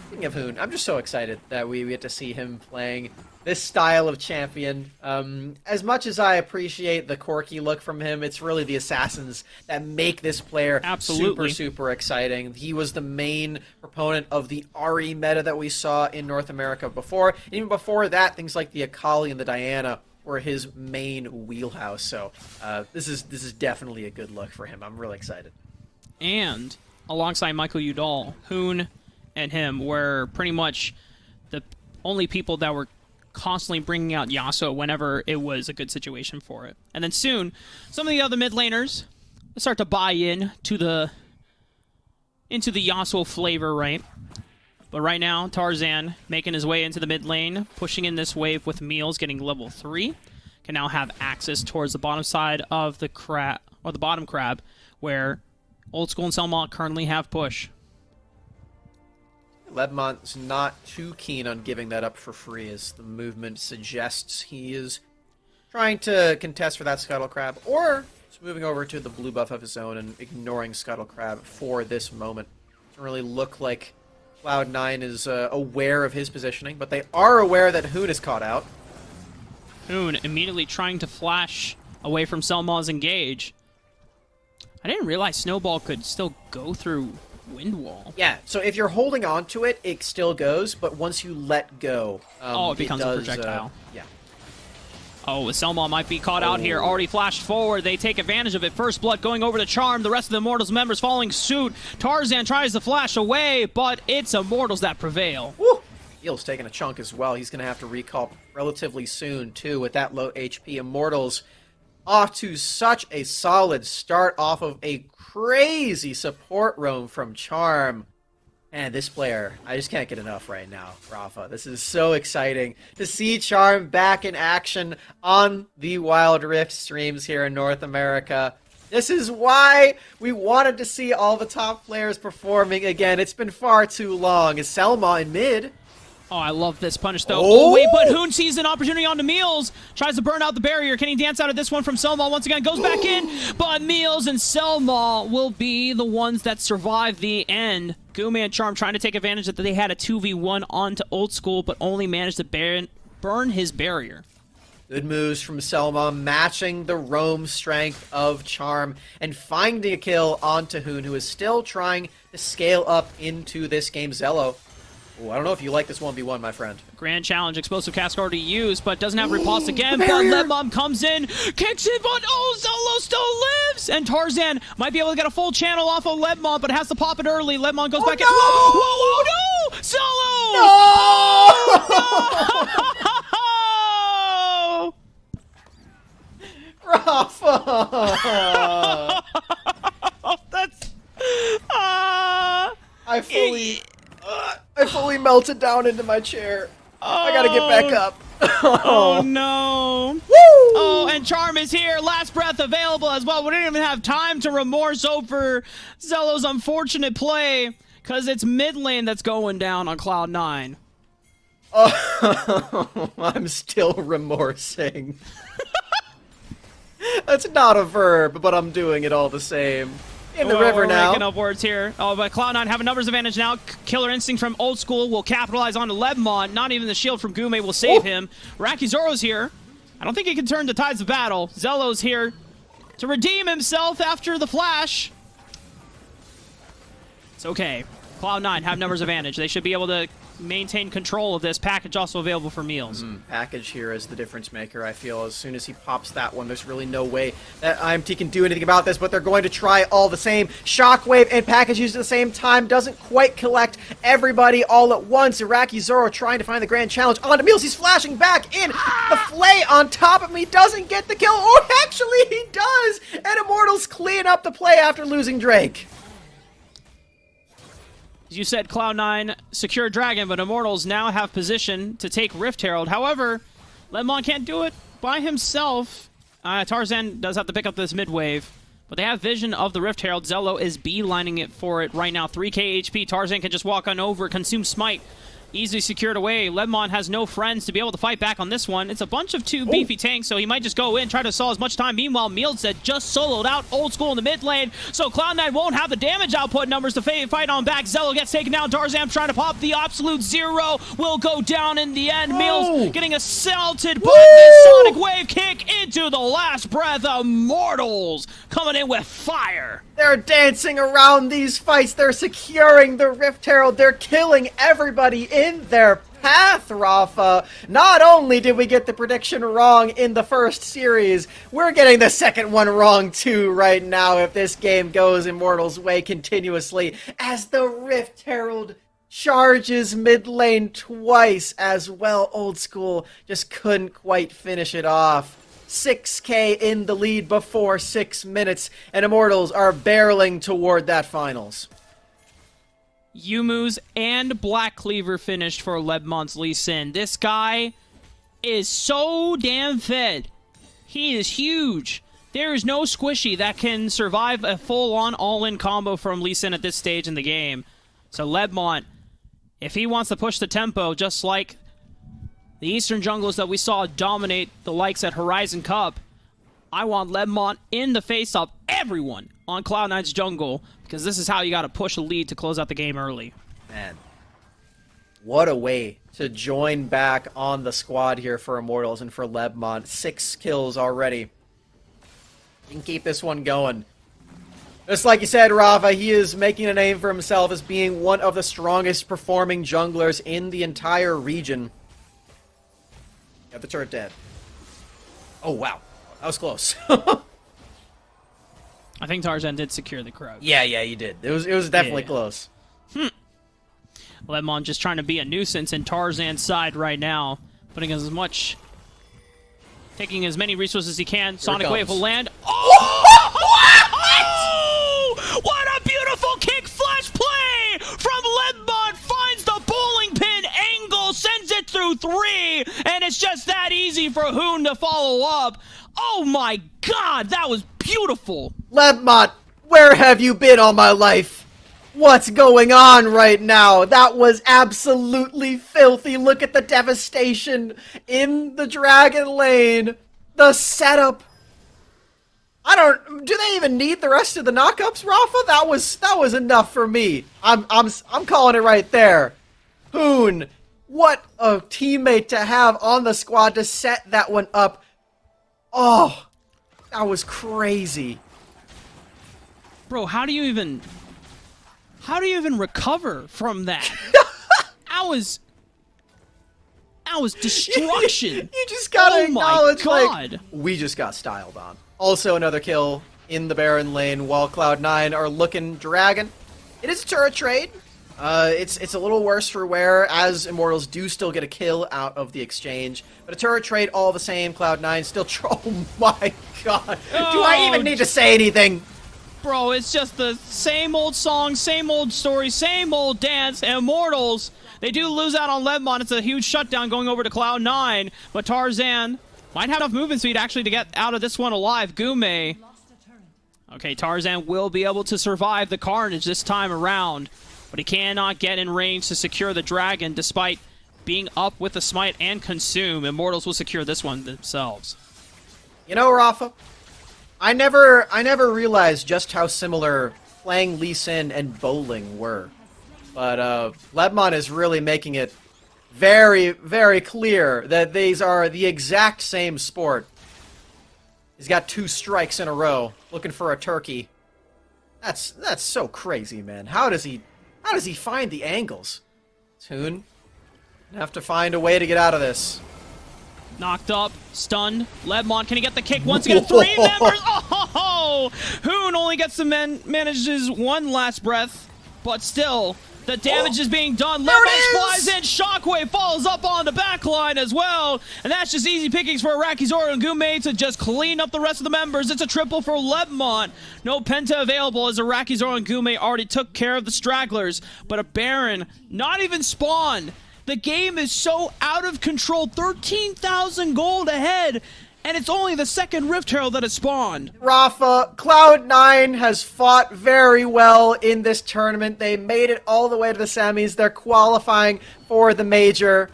Speaking of Hoon, I'm just so excited that we get to see him playing this style of champion. As much as I appreciate the quirky look from him, it's really the assassins that make this player super exciting. He was the main proponent of the Ahri meta that we saw in North America before. And even before that, things like the Akali and the Diana were his main wheelhouse. So this is definitely a good look for him. I'm really excited. And alongside Michael Udall, Hoon and him were pretty much the only people that were constantly bringing out Yasuo whenever it was a good situation for it. And then soon, some of the other mid laners start to buy into the Yasuo flavor, right? But right now, Tarzan making his way into the mid lane, pushing in this wave with Meals getting level 3, can now have access towards the bottom side of the crab, or the bottom crab, where Old School and Selma currently have push. Lebmont's not too keen on giving that up for free, as the movement suggests he is trying to contest for that Scuttle Crab, or just moving over to the blue buff of his own and ignoring Scuttle Crab for this moment. Doesn't really look like Cloud9 is aware of his positioning, but they are aware that Hoon is caught out. Hoon immediately trying to flash away from Selma's engage. I didn't realize Snowball could still go through Wind Wall. Yeah, so if you're holding on to it, it still goes, but once you let go, it becomes a projectile. Yeah. Oh, Selma might be caught out here. Already flashed forward. They take advantage of it. First Blood going over to Charm. The rest of the Immortals members following suit. Tarzan tries to flash away, but it's Immortals that prevail. Woo! Heel's taking a chunk as well. He's going to have to recall relatively soon, too, with that low HP. Immortals off to such a solid start off of a crazy support roam from Charm. And this player, I just can't get enough right now, Rafa. This is so exciting to see Charm back in action on the Wild Rift streams here in North America. This is why we wanted to see all the top players performing again. It's been far too long. Is Selma in mid? Oh, I love this punish, though. Oh, wait, but Hoon sees an opportunity onto Meals. Tries to burn out the barrier. Can he dance out of this one from Selma? Once again, goes back in. But Meals and Selma will be the ones that survive the end. Gume and Charm trying to take advantage that they had a 2v1 onto Old School, but only managed to burn his barrier. Good moves from Selma, matching the roam strength of Charm, and finding a kill onto Hoon, who is still trying to scale up into this game. Zello. Ooh, I don't know if you like this 1v1, my friend. Grand challenge, explosive cask already used, but doesn't have repulse again. But Ledmom comes in, kicks it, but Zello still lives! And Tarzan might be able to get a full channel off of Ledmom, but has to pop it early. Ledmom goes back in. Whoa, no! Zello! No! Rafa! That's... I fully melted down into my chair. I gotta get back up. Oh no. Woo! Oh, and Charm is here. Last breath available as well. We didn't even have time to remorse over Zello's unfortunate play, because it's mid lane that's going down on Cloud9. Oh, I'm still remorsing. That's not a verb, but I'm doing it all the same. In the river now. Making up words here. Oh, but Cloud9 have a numbers advantage now. Killer Instinct from Old School will capitalize on Lebmon. Not even the shield from Gume will save him. Rakizoro's here. I don't think he can turn the tides of battle. Zello's here to redeem himself after the flash. It's okay. Cloud9 have numbers advantage. They should be able to maintain control of this. Package also available for Meals. Package here is the difference maker, I feel. As soon as he pops that one, there's really no way that IMT can do anything about this, but they're going to try all the same. Shockwave and Package used at the same time. Doesn't quite collect everybody all at once. Iraqi Zoro trying to find the grand challenge onto Meals. He's flashing back in. The flay on top of me doesn't get the kill. Oh, actually he does! And Immortals clean up the play after losing Drake. As you said, Cloud9 secure Dragon, but Immortals now have position to take Rift Herald. However, Lemon can't do it by himself. Tarzan does have to pick up this mid wave, But they have vision of the Rift Herald. Zello is beelining it for it right now. 3k HP. Tarzan can just walk on over, consume smite. Easily secured away. Ledmon has no friends to be able to fight back on this one. It's a bunch of two beefy tanks, so he might just go in, try to stall as much time. Meanwhile, Mielzed just soloed out Old School in the mid lane, so Cloud9 won't have the damage output numbers to fight on back. Zello gets taken down. Tarzan trying to pop the absolute zero. Will go down in the end. Meals getting assaulted by this Sonic Wave kick into the last breath. Immortals coming in with fire. They're dancing around these fights. They're securing the Rift Herald. They're killing everybody in their path, Rafa. Not only did we get the prediction wrong in the first series, we're getting the second one wrong too right now if this game goes Immortals' way continuously as the Rift Herald charges mid lane twice as well. Old School just couldn't quite finish it off. 6k in the lead before 6 minutes, and Immortals are barreling toward that finals. Yumu's and Black Cleaver finished for Ledmon's Lee Sin. This guy is so damn fed. He is huge. There is no squishy that can survive a full-on all-in combo from Lee Sin at this stage in the game. So Ledmont, if he wants to push the tempo just like the Eastern junglers that we saw dominate the likes at Horizon Cup, I want Ledmont in the face of everyone on Cloud9's jungle, because this is how you got to push a lead to close out the game early. Man, what a way to join back on the squad here for Immortals and for Ledmont. 6 kills already. You can keep this one going. Just like you said, Rafa, he is making a name for himself as being one of the strongest performing junglers in the entire region. Got the turret dead. Oh, wow. That was close. I think Tarzan did secure the crouch. Yeah, you did. It was definitely close. Ledmon just trying to be a nuisance in Tarzan's side right now, putting as much, taking as many resources as he can. Sonic Wave will land. Oh! What a beautiful kick flash play from Ledmon! Finds the bowling pin angle, sends it through 3, and it's just that easy for Hoon to follow up. Oh my god, that was beautiful! Ledmont, where have you been all my life? What's going on right now? That was absolutely filthy. Look at the devastation in the Dragon Lane. The setup. Do they even need the rest of the knockups, Rafa? That was enough for me. I'm calling it right there. Hoon, what a teammate to have on the squad to set that one up. Oh, that was crazy. Bro, how do you even recover from that? That was destruction. You just gotta acknowledge, God. like, we just got styled on. Also another kill in the Baron lane while Cloud9 are looking dragon. It is a turret trade. It's a little worse for wear, as Immortals do still get a kill out of the exchange. But a turret trade all the same. Cloud9 still... Oh my god. Do I even need to say anything? Bro, it's just the same old song, same old story, same old dance. Immortals, they do lose out on Ledmon. It's a huge shutdown going over to Cloud9. But Tarzan might have enough movement speed actually to get out of this one alive. Gume. Okay, Tarzan will be able to survive the carnage this time around. But he cannot get in range to secure the dragon despite being up with the smite and consume. Immortals will secure this one themselves. You know, Rafa, I never realized just how similar playing Lee Sin and bowling were. But Ledmon is really making it very, very clear that these are the exact same sport. He's got 2 strikes in a row, looking for a turkey. That's so crazy, man. How does he find the angles? Toon, have to find a way to get out of this. Knocked up, stunned. Ledmon, can he get the kick once again? 3 members. Oh, Hoon only gets to manages 1 last breath, but still, the damage is being done. Ledmon flies in. Shockwave follows up on the backline as well, and that's just easy pickings for Iraqi Zoro and Gume to just clean up the rest of the members. It's a triple for Ledmon. No Penta available as Iraqi Zoro and Gume already took care of the stragglers, but a Baron not even spawned. The game is so out of control. 13,000 gold ahead. And it's only the second Rift Herald that has spawned. Rafa, Cloud9 has fought very well in this tournament. They made it all the way to the semis. They're qualifying for the major.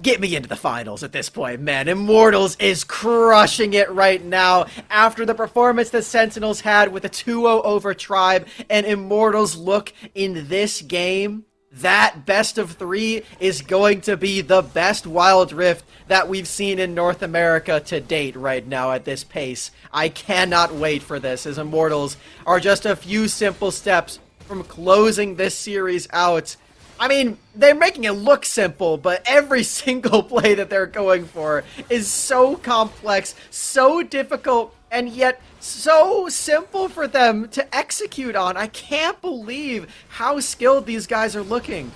Get me into the finals at this point, man. Immortals is crushing it right now. After the performance that Sentinels had with a 2-0 over Tribe, and Immortals look in this game, that best of 3 is going to be the best Wild Rift that we've seen in North America to date right now at this pace. I cannot wait for this, as Immortals are just a few simple steps from closing this series out. I mean, they're making it look simple, but every single play that they're going for is so complex, so difficult, and yet so simple for them to execute on. I can't believe how skilled these guys are looking.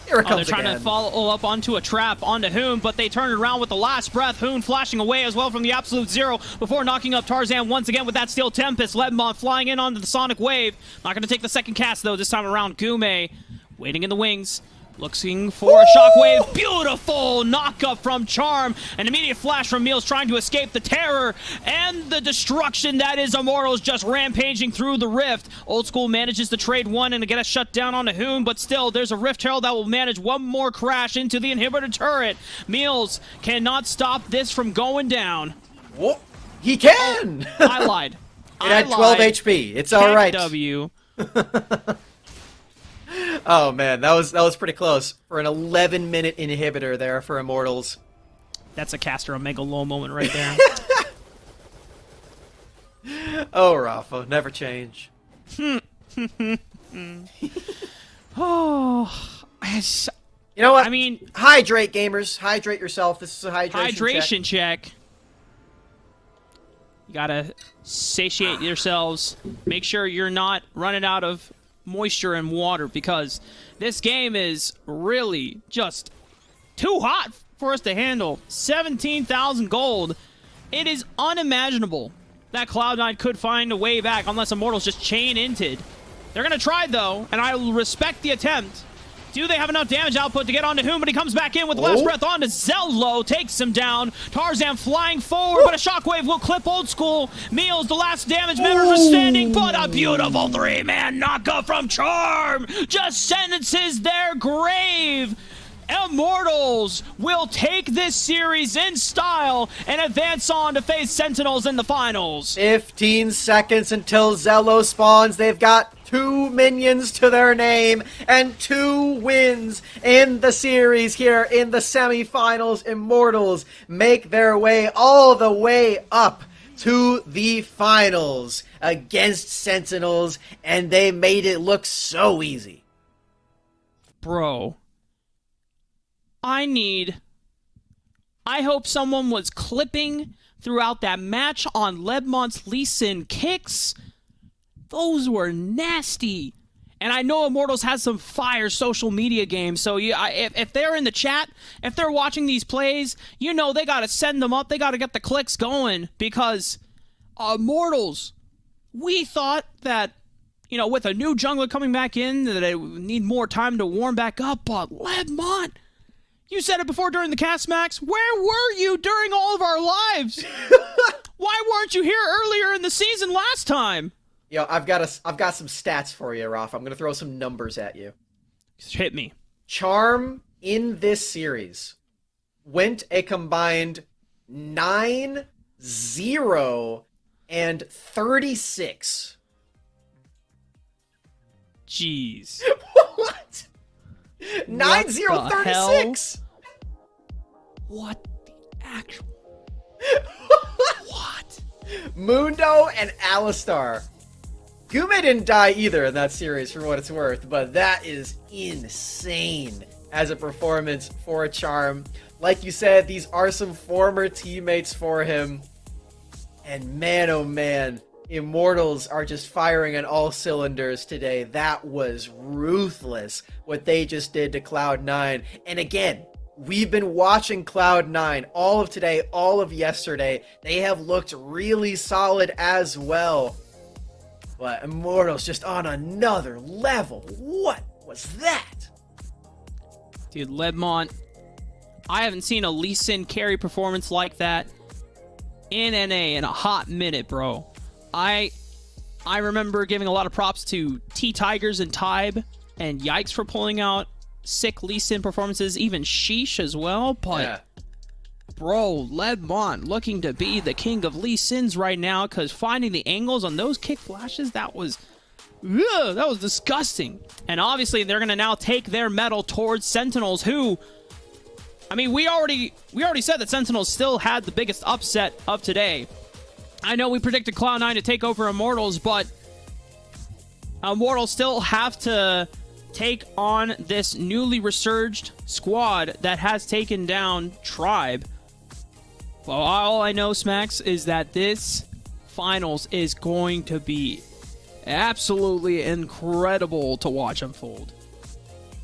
Here it comes They're trying to follow up onto a trap onto Hoon, but they turn it around with the last breath. Hoon flashing away as well from the absolute zero before knocking up Tarzan once again with that Steel Tempest. Ledmont flying in onto the Sonic Wave. Not going to take the second cast, though, this time around. Gume waiting in the wings. Looking for a shockwave. Beautiful knock-up from Charm. An immediate flash from Meals trying to escape the terror and the destruction that is Immortals just rampaging through the Rift. Old School manages to trade one and to get a shutdown on the Hoon, but still, there's a Rift Herald that will manage one more crash into the inhibitor turret. Meals cannot stop this from going down. Whoa. He can! Oh, I lied. It had 12 HP. It's all right. W. Oh man, that was pretty close for an 11-minute inhibitor there for Immortals. That's a Caster Omega low moment right there. Oh, Rafa, never change. Oh, you know what? I mean, hydrate, gamers. Hydrate yourself. This is a hydration check. You gotta satiate yourselves. Make sure you're not running out of moisture and water, because this game is really just too hot for us to handle. 17,000 gold. It is unimaginable that Cloud9 could find a way back unless Immortals just chain inted. They're gonna try though, and I respect the attempt. Do they have enough damage output to get onto Whom? But he comes back in with the last breath onto Zello, takes him down. Tarzan flying forward, but a shockwave will clip Old School. Meals, the last damage members are standing, but a beautiful 3-man knockup from Charm just sentences their grave. Immortals will take this series in style and advance on to face Sentinels in the finals. 15 seconds until Zello spawns. They've got 2 minions to their name and 2 wins in the series here in the semifinals. Immortals make their way all the way up to the finals against Sentinels, and they made it look so easy. Bro. I hope someone was clipping throughout that match on Ledmont's Lee Sin kicks. Those were nasty. And I know Immortals has some fire social media games, so if they're in the chat, if they're watching these plays, you know they gotta send them up, they gotta get the clicks going, because Immortals, we thought that, you know, with a new jungler coming back in, that they need more time to warm back up, but Ledmont, you said it before during the cast, Max. Where were you during all of our lives? Why weren't you here earlier in the season last time? Yo, I've got some stats for you, Ralph. I'm gonna throw some numbers at you. Hit me. Charm in this series went a combined 9-0 and 36. Jeez. What? 9-0, 36. What the actual? What? Mundo and Alistar. Gume didn't die either in that series, for what it's worth, but that is insane as a performance for a Charm. Like you said, these are some former teammates for him. And man, oh man, Immortals are just firing on all cylinders today. That was ruthless, what they just did to Cloud9. And again, we've been watching Cloud9 all of today, all of yesterday. They have looked really solid as well. But Immortals just on another level. What was that? Dude, Ledmont, I haven't seen a Lee Sin carry performance like that in NA in a hot minute, bro. I remember giving a lot of props to T-Tigers and Tybe, and Yikes for pulling out sick Lee Sin performances, even Sheesh as well, but... Yeah. Bro, Ledmont looking to be the king of Lee Sins right now, because finding the angles on those kick flashes, that was disgusting. And obviously, they're going to now take their mettle towards Sentinels, who... I mean, we already said that Sentinels still had the biggest upset of today. I know we predicted Cloud9 to take over Immortals, but Immortals still have to take on this newly resurged squad that has taken down Tribe. Well, all I know, Smacks, is that this finals is going to be absolutely incredible to watch unfold.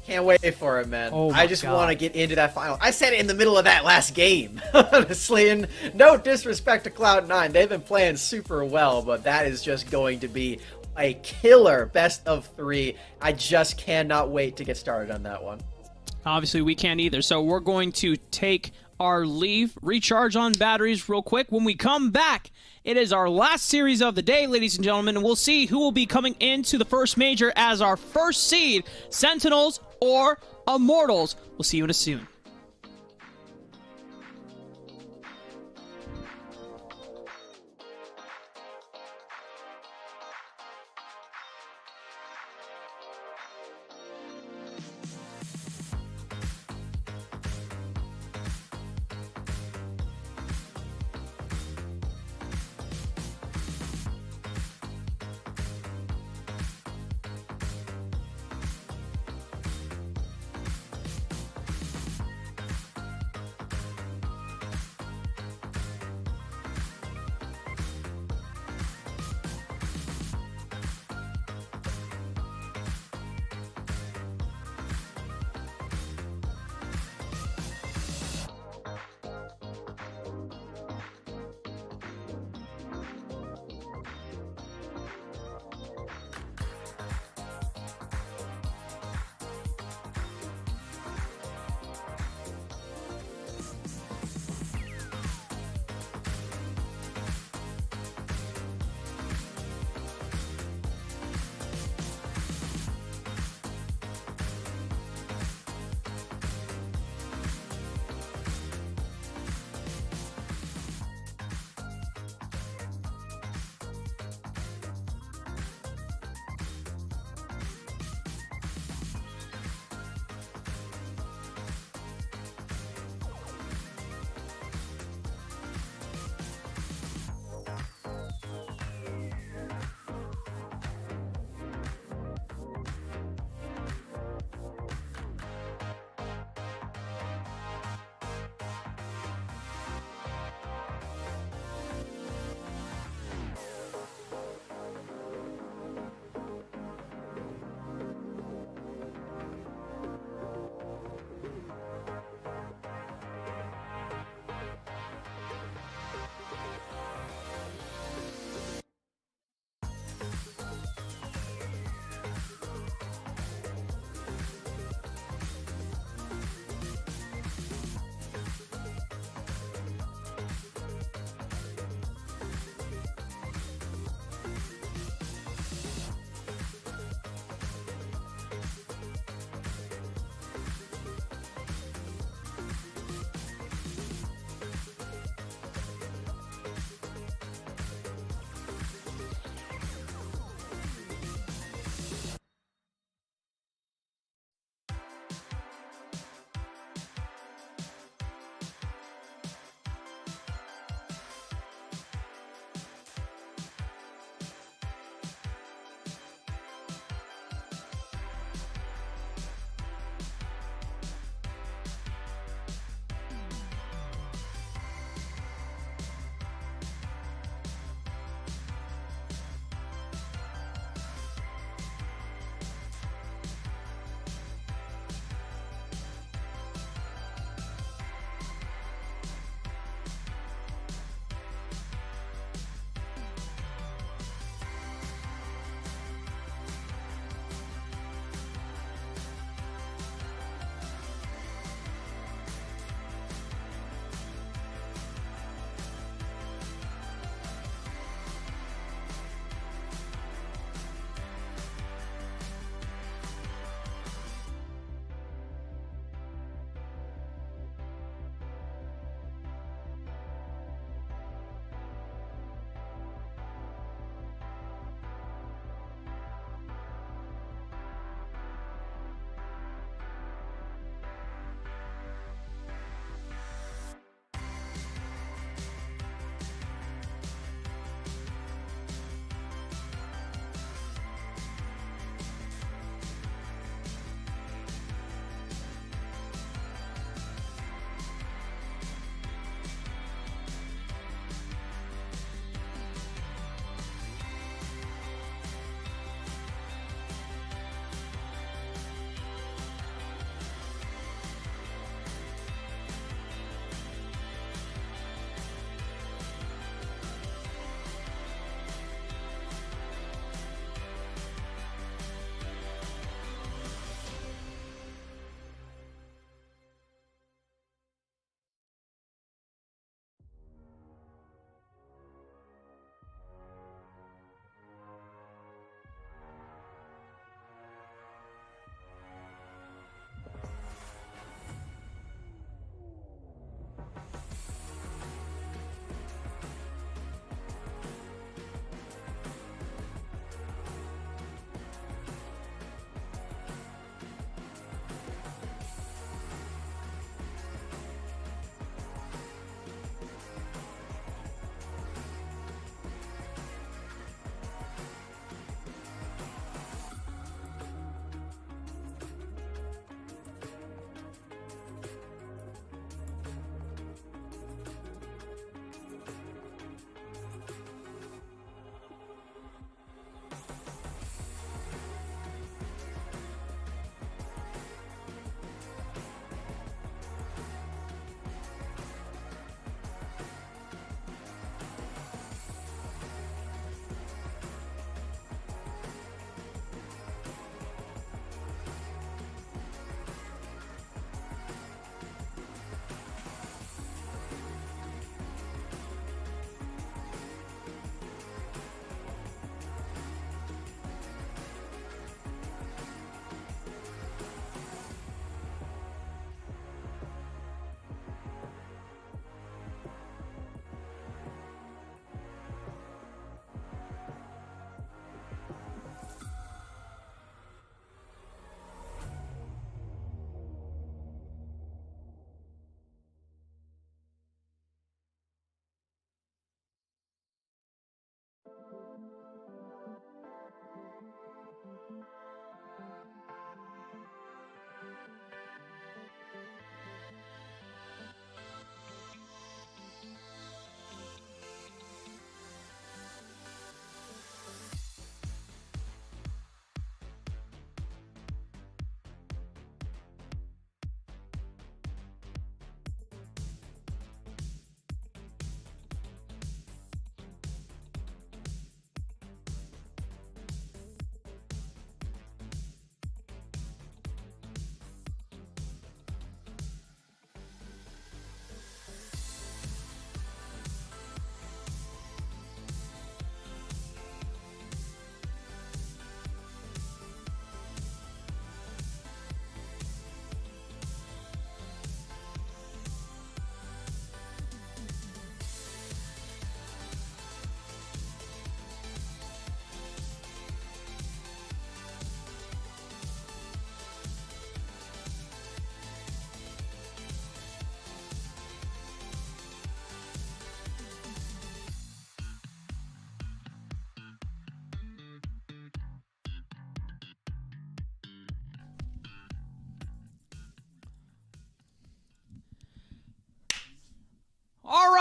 Can't wait for it, man. Oh my I just God. want to get into that final. I said it in the middle of that last game, honestly, and no disrespect to Cloud9. They've been playing super well, but that is just going to be a killer best of 3. I just cannot wait to get started on that one. Obviously, we can't either, so we're going to take our leave, recharge on batteries real quick. When we come back, it is our last series of the day, ladies and gentlemen, and we'll see who will be coming into the first major as our first seed, Sentinels or Immortals. We'll see you in a soon.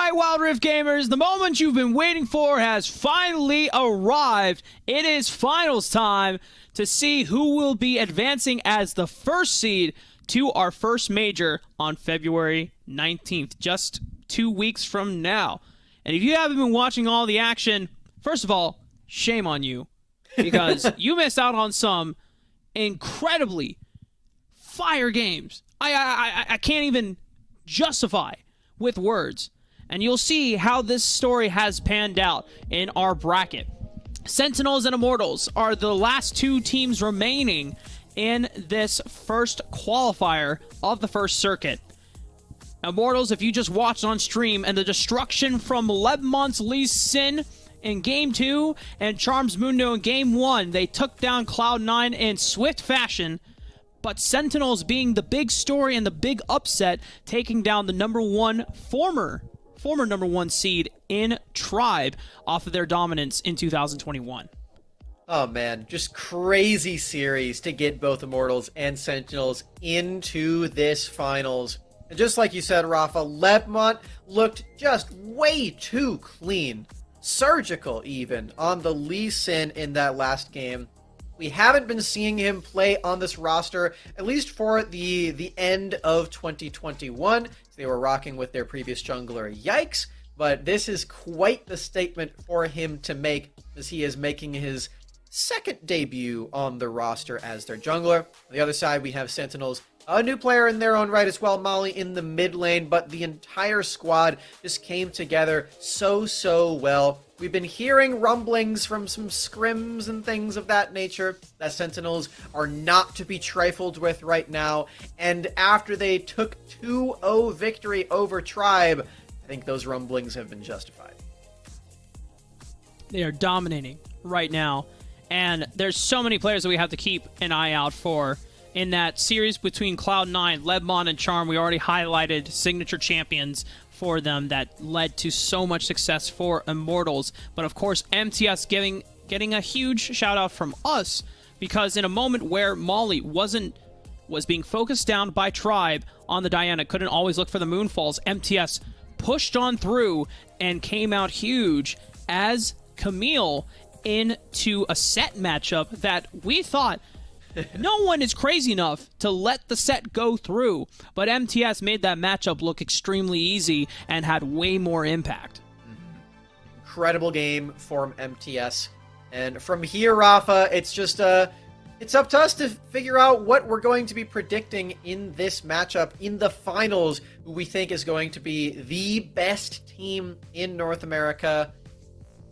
right, Wild Rift gamers, the moment you've been waiting for has finally arrived. It is finals time to see who will be advancing as the first seed to our first major on February 19th, just 2 weeks from now. And if you haven't been watching all the action, first of all, shame on you, because you missed out on some incredibly fire games. I can't even justify with words. And you'll see how this story has panned out in our bracket. Sentinels and Immortals are the last two teams remaining in this first qualifier of the first circuit. Immortals, if you just watched on stream, and the destruction from Lebmont's Lee Sin in Game 2 and Charms Mundo in Game 1, they took down Cloud9 in swift fashion, but Sentinels being the big story and the big upset, taking down the former number one seed in Tribe off of their dominance in 2021. Oh man, just crazy series to get both Immortals and Sentinels into this finals. And just like you said, Rafa, Lebmont looked just way too clean. Surgical even on the Lee Sin in that last game. We haven't been seeing him play on this roster, at least for the end of 2021. They were rocking with their previous jungler, Yikes. But this is quite the statement for him to make, as he is making his second debut on the roster as their jungler. On the other side, we have Sentinels, a new player in their own right as well, Molly in the mid lane, but the entire squad just came together so well. We've been hearing rumblings from some scrims and things of that nature that Sentinels are not to be trifled with right now, and after they took 2-0 victory over Tribe, I think those rumblings have been justified. They are dominating right now, and there's so many players that we have to keep an eye out for. In that series between Cloud9, Lebmont, and Charm, we already highlighted signature champions for them that led to so much success for Immortals. But of course, MTS getting a huge shout out from us, because in a moment where Molly was being focused down by Tribe on the Diana, couldn't always look for the Moonfalls, MTS pushed on through and came out huge as Camille into a set matchup that we thought no one is crazy enough to let the set go through, but MTS made that matchup look extremely easy and had way more impact. Incredible game from MTS. And from here, Rafa, it's just it's up to us to figure out what we're going to be predicting in this matchup in the finals, who we think is going to be the best team in North America.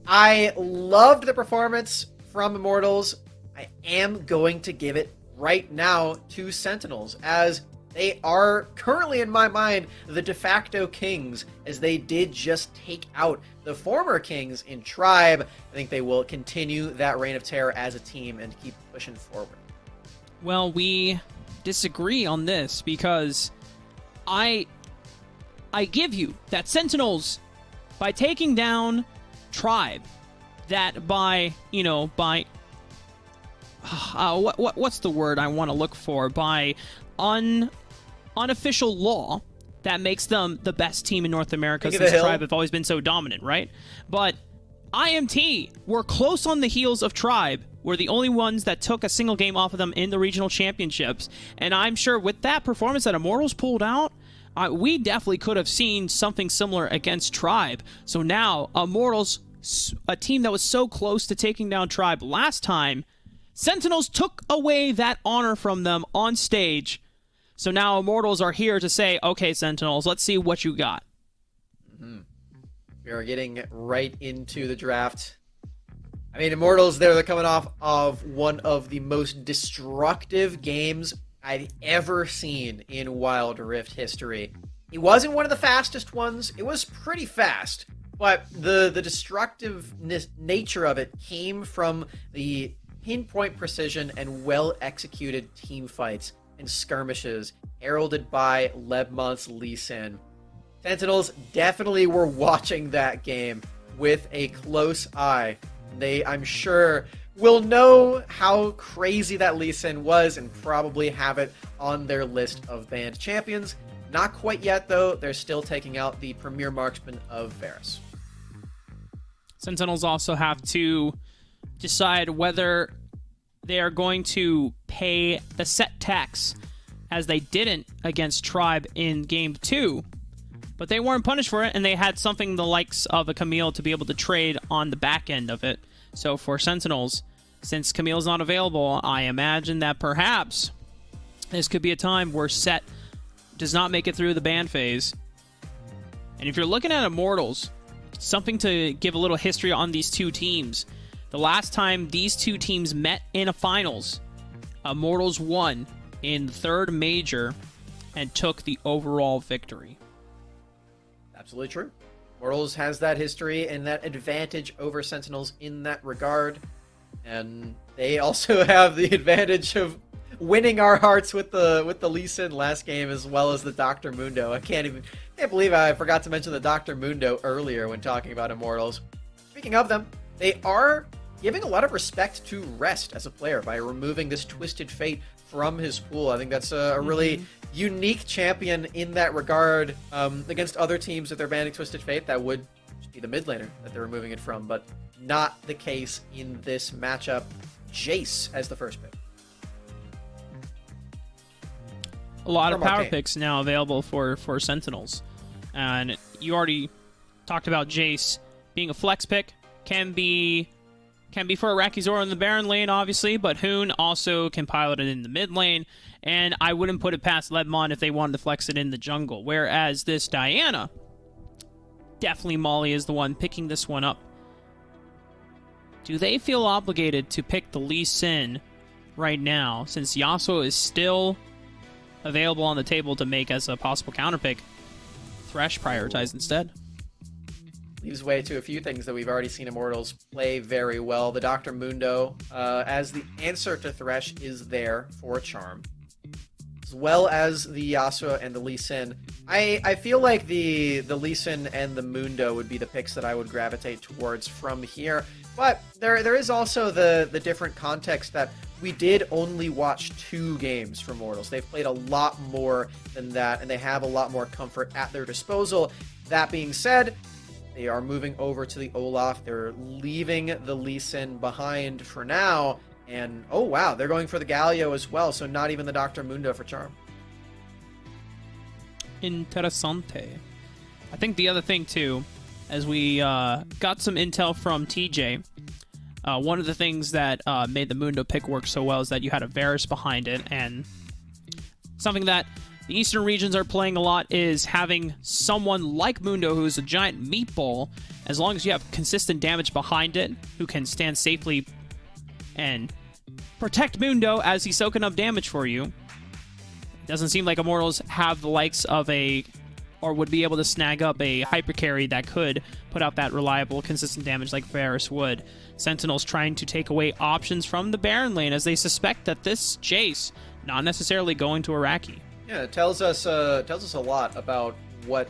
I loved the performance from Immortals. I am going to give it right now to Sentinels, as they are currently, in my mind, the de facto kings, as they did just take out the former kings in Tribe. I think they will continue that reign of terror as a team and keep pushing forward. Well, we disagree on this, because I give you that Sentinels, by taking down Tribe, that by what's the word I want to look for? By unofficial law, that makes them the best team in North America, since Tribe have always been so dominant, right? But IMT were close on the heels of Tribe, were the only ones that took a single game off of them in the regional championships. And I'm sure with that performance that Immortals pulled out, we definitely could have seen something similar against Tribe. So now, Immortals, a team that was so close to taking down Tribe last time, Sentinels took away that honor from them on stage. So now Immortals are here to say, okay, Sentinels, let's see what you got. We are getting right into the draft. I mean, Immortals, they're coming off of one of the most destructive games I've ever seen in Wild Rift history. It wasn't one of the fastest ones. It was pretty fast, but the destructiveness nature of it came from the pinpoint precision and well-executed team fights and skirmishes heralded by Lebmont's Lee Sin. Sentinels definitely were watching that game with a close eye. They, I'm sure, will know how crazy that Lee Sin was and probably have it on their list of banned champions. Not quite yet, though. They're still taking out the premier marksman of Varus. Sentinels also have to decide whether they are going to pay the set tax, as they didn't against Tribe in Game 2. But they weren't punished for it, and they had something the likes of a Camille to be able to trade on the back end of it. So for Sentinels, since Camille's not available, I imagine that perhaps this could be a time where Set does not make it through the ban phase. And if you're looking at Immortals, something to give a little history on these two teams. The last time these two teams met in a finals, Immortals won in third major and took the overall victory. Absolutely true. Immortals has that history and that advantage over Sentinels in that regard. And they also have the advantage of winning our hearts with the Lee Sin last game, as well as the Dr. Mundo. I can't believe I forgot to mention the Dr. Mundo earlier when talking about Immortals. Speaking of them, they are giving a lot of respect to Rest as a player by removing this Twisted Fate from his pool. I think that's a really unique champion in that regard. Against other teams that they're banning Twisted Fate, that would be the mid laner that they're removing it from, but not the case in this matchup. Jace as the first pick. A lot of power picks now available for Sentinels. And you already talked about Jace being a flex pick. Can be for Iraqi Zoro in the Baron lane, obviously, but Hoon also can pilot it in the mid lane, and I wouldn't put it past Ledmon if they wanted to flex it in the jungle. Whereas this Diana, definitely Molly is the one picking this one up. Do they feel obligated to pick the Lee Sin right now, since Yasuo is still available on the table to make as a possible counter pick? Thresh prioritized instead. Leaves way to a few things that we've already seen Immortals play very well. The Dr. Mundo, as the answer to Thresh, is there for Charm, as well as the Yasuo and the Lee Sin. I feel like the Lee Sin and the Mundo would be the picks that I would gravitate towards from here. But there is also the different context that we did only watch 2 games from Immortals. They've played a lot more than that, and they have a lot more comfort at their disposal. That being said, they are moving over to the Olaf. They're leaving the Lee Sin behind for now. And, oh wow, they're going for the Galio as well, so not even the Dr. Mundo for Charm. Interessante. I think the other thing, too, as we got some intel from TJ, one of the things that made the Mundo pick work so well is that you had a Varus behind it, and something that the Eastern regions are playing a lot is having someone like Mundo, who's a giant meatball, as long as you have consistent damage behind it, who can stand safely and protect Mundo as he's soaking up damage for you. It doesn't seem like Immortals have the likes of or would be able to snag up a hyper carry that could put out that reliable, consistent damage like Varus would. Sentinels trying to take away options from the Baron lane, as they suspect that this Jace not necessarily going to Iraqi. Yeah, it tells us a lot about what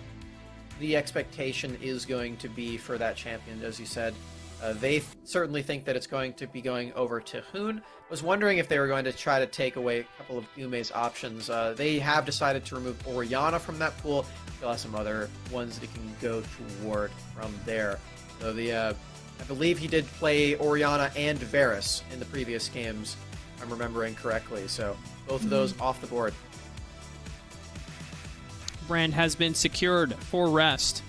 the expectation is going to be for that champion. As you said, they certainly think that it's going to be going over to Hoon. Was wondering if they were going to try to take away a couple of Ume's options. They have decided to remove Orianna from that pool. Still have some other ones that can go toward from there. So I believe he did play Orianna and Varus in the previous games, if I'm remembering correctly. So both of those off the board. Brand has been secured for Rest.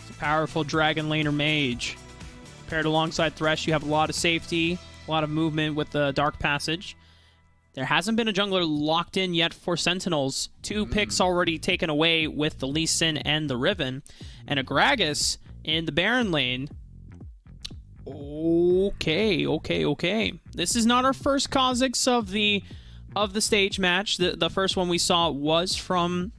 It's a powerful Dragon Laner Mage. Paired alongside Thresh, you have a lot of safety, a lot of movement with the Dark Passage. There hasn't been a jungler locked in yet for Sentinels. 2 picks already taken away with the Lee Sin and the Riven. And a Gragas in the Baron lane. Okay. This is not our first Kha'Zix of the stage match. The first one we saw was from,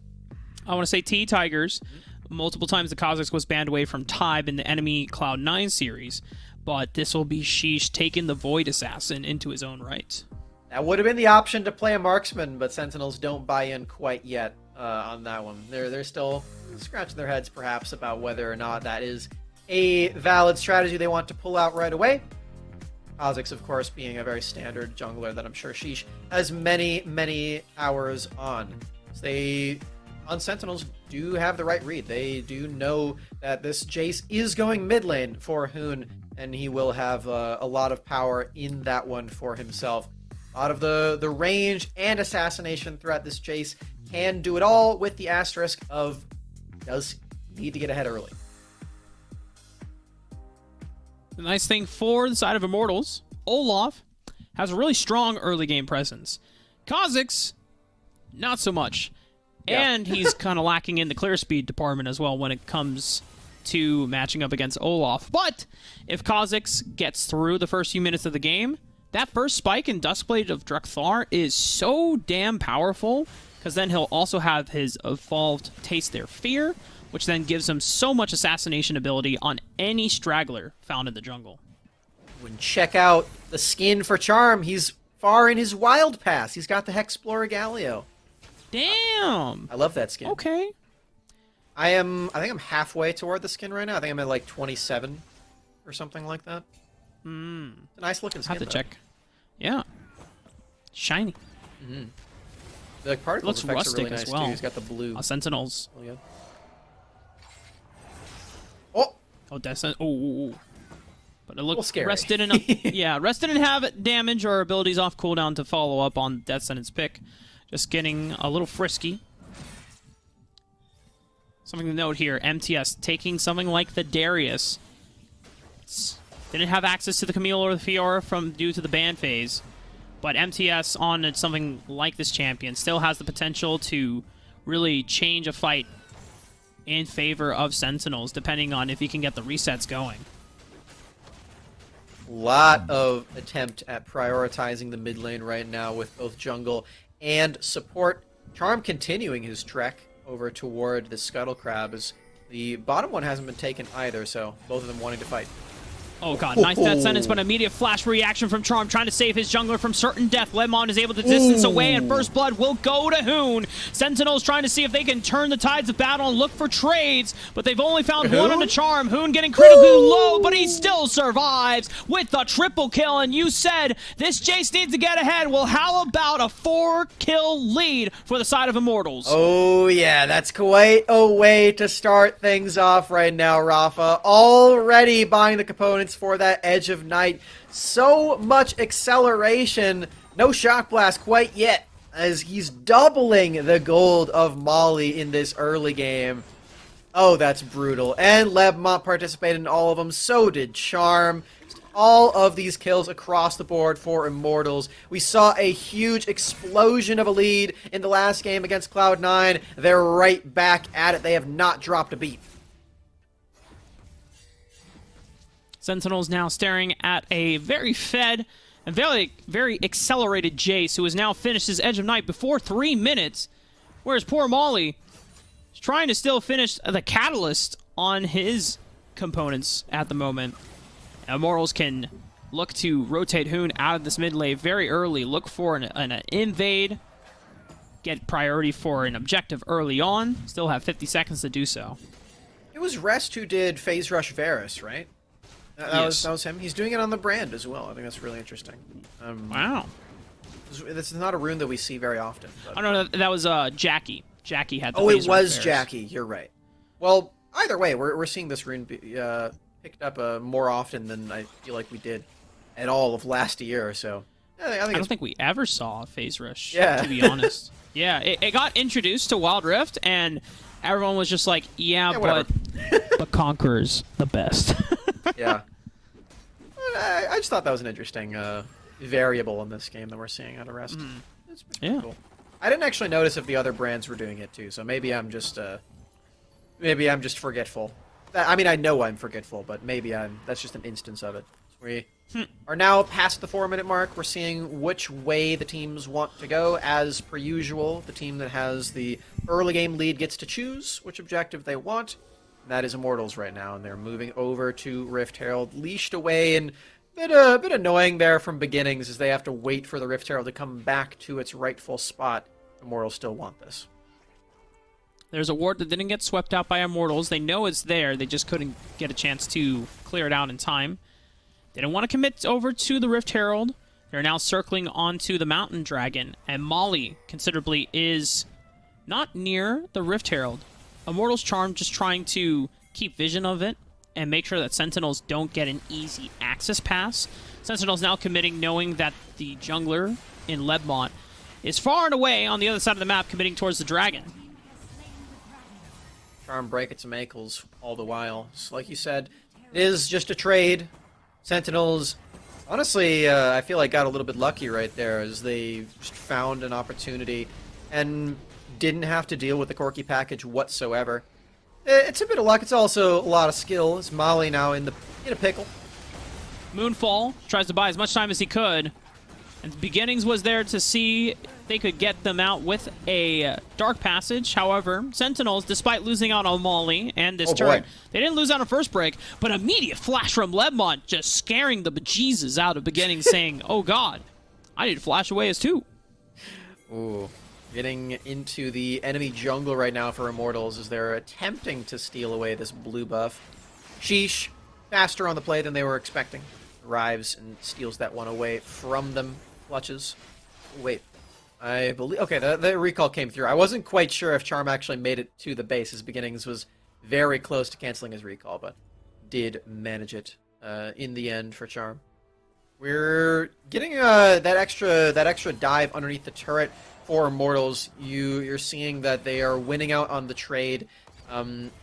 I want to say, T-Tigers. Multiple times the Kha'Zix was banned away from Tybe in the enemy Cloud9 series. But this will be Sheesh taking the Void Assassin into his own right. That would have been the option to play a marksman, but Sentinels don't buy in quite yet on that one. They're still scratching their heads perhaps about whether or not that is a valid strategy they want to pull out right away. Kha'Zix, of course, being a very standard jungler that I'm sure Sheesh has many hours on. So they on Sentinels do have the right read. They do know that this Jace is going mid lane for Hoon, and he will have a lot of power in that one for himself. A lot of the range and assassination throughout this Jace can do it all, with the asterisk of does need to get ahead early. The nice thing for the side of Immortals, Olaf has a really strong early game presence. Kha'Zix, not so much. Yeah. And he's kind of lacking in the clear speed department as well when it comes to matching up against Olaf. But if Kha'Zix gets through the first few minutes of the game, that first spike in Duskblade of Drekthar is so damn powerful, because then he'll also have his evolved Taste Their Fear, which then gives him so much assassination ability on any straggler found in the jungle. When check out the skin for Charm, he's far in his wild pass. He's got the Hexplorer Galio. Damn! I love that skin. Okay. I think I'm halfway toward the skin right now. I think I'm at like 27 or something like that. It's a nice looking skin. Have to though. check. Yeah. Shiny. The particle Looks effects are really rustic nice as well. too. He's got the blue. Sentinels. Oh, yeah. Oh, Oh, Death Oh. But it looks scary. Rest didn't. Yeah, Rest didn't have damage or abilities off cooldown to follow up on Death Sentence pick. Just getting a little frisky. Something to note here: MTS taking something like the Darius. Didn't have access to the Camille or the Fiora due to the ban phase, but MTS on something like this champion still has the potential to really change a fight in favor of Sentinels, depending on if he can get the resets going. lot of attempt at prioritizing the mid lane right now with both jungle and support. Charm continuing his trek over toward the Scuttle Crab, as the bottom one hasn't been taken either, so both of them wanting to fight. Oh god, nice death sentence, but immediate flash reaction from Charm, trying to save his jungler from certain death. Lemon is able to distance away, and first blood will go to Hoon. Sentinels trying to see if they can turn the tides of battle and look for trades, but they've only found one on the Charm. Hoon getting critically low, but he still survives with the triple kill, and you said this Jace needs to get ahead. Well, how about a 4-kill lead for the side of Immortals? Oh yeah, that's quite a way to start things off right now, Rafa. Already buying the components for that Edge of Night. So much acceleration. No Shock Blast quite yet, as he's doubling the gold of Molly in this early game. Oh, that's brutal. And Lebmont participated in all of them. So did Charm. All of these kills across the board for Immortals. We saw a huge explosion of a lead in the last game against Cloud9. They're right back at it. They have not dropped a beat. Sentinels now staring at a very fed and very accelerated Jace, who has now finished his Edge of Night before 3 minutes, whereas poor Molly is trying to still finish the Catalyst on his components at the moment. Immortals can look to rotate Hoon out of this mid lane very early, look for an invade, get priority for an objective early on, still have 50 seconds to do so. It was Rest who did Phase Rush Varus, right? That was him. He's doing it on the brand as well. I think that's really interesting. Wow. This is not a rune that we see very often. But... I don't know. That was Jackie. Jackie had the Oh, it Phase was Rush Jackie. You're right. Well, either way, we're seeing this rune be, picked up more often than I feel like we did at all of last year or so. I don't think we ever saw a Phase Rush, Yeah. to be honest. Yeah, it got introduced to Wild Rift, and everyone was just like, yeah but Conqueror's the best. Yeah. I just thought that was an interesting variable in this game that we're seeing out of Rest. It's pretty cool. I didn't actually notice if the other brands were doing it too, so maybe I'm just forgetful. I mean, I know I'm forgetful, but maybe that's just an instance of it. We are now past the 4-minute mark. We're seeing which way the teams want to go. As per usual, the team that has the early game lead gets to choose which objective they want. That is Immortals right now, and they're moving over to Rift Herald, leashed away, and a bit annoying there from beginnings, as they have to wait for the Rift Herald to come back to its rightful spot. Immortals still want this. There's a ward that didn't get swept out by Immortals. They know it's there. They just couldn't get a chance to clear it out in time. They didn't want to commit over to the Rift Herald. They're now circling onto the Mountain Dragon, and Molly, considerably, is not near the Rift Herald. Immortal's Charm just trying to keep vision of it and make sure that Sentinels don't get an easy access pass. Sentinels now committing, knowing that the jungler in Lebmont is far and away on the other side of the map, committing towards the dragon. Charm breaking some ankles all the while. So like you said, it is just a trade. Sentinels, honestly, I feel like got a little bit lucky right there as they just found an opportunity and didn't have to deal with the Corki package whatsoever. It's a bit of luck. It's also a lot of skill. It's Molly now in a pickle. Moonfall tries to buy as much time as he could. And Beginnings was there to see if they could get them out with a Dark Passage. However, Sentinels, despite losing out on Molly and this turret, they didn't lose out on first break, but immediate flash from Lebmont just scaring the bejesus out of Beginnings, saying, oh god, I need to flash away as too. Ooh. Getting into the enemy jungle right now for Immortals as they're attempting to steal away this blue buff. Sheesh. Faster on the play than they were expecting. Arrives and steals that one away from them. Clutches. Wait. I believe... Okay, the recall came through. I wasn't quite sure if Charm actually made it to the base. His Beginnings was very close to canceling his recall, but did manage it in the end for Charm. We're getting that extra dive underneath the turret for Immortals. You're seeing that they are winning out on the trade.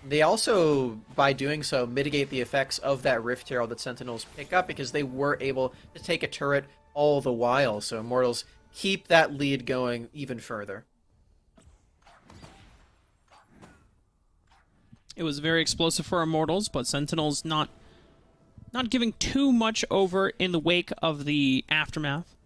They also, by doing so, mitigate the effects of that Rift Herald that Sentinels pick up because they were able to take a turret all the while. So Immortals keep that lead going even further. It was very explosive for Immortals, but Sentinels not giving too much over in the wake of the aftermath.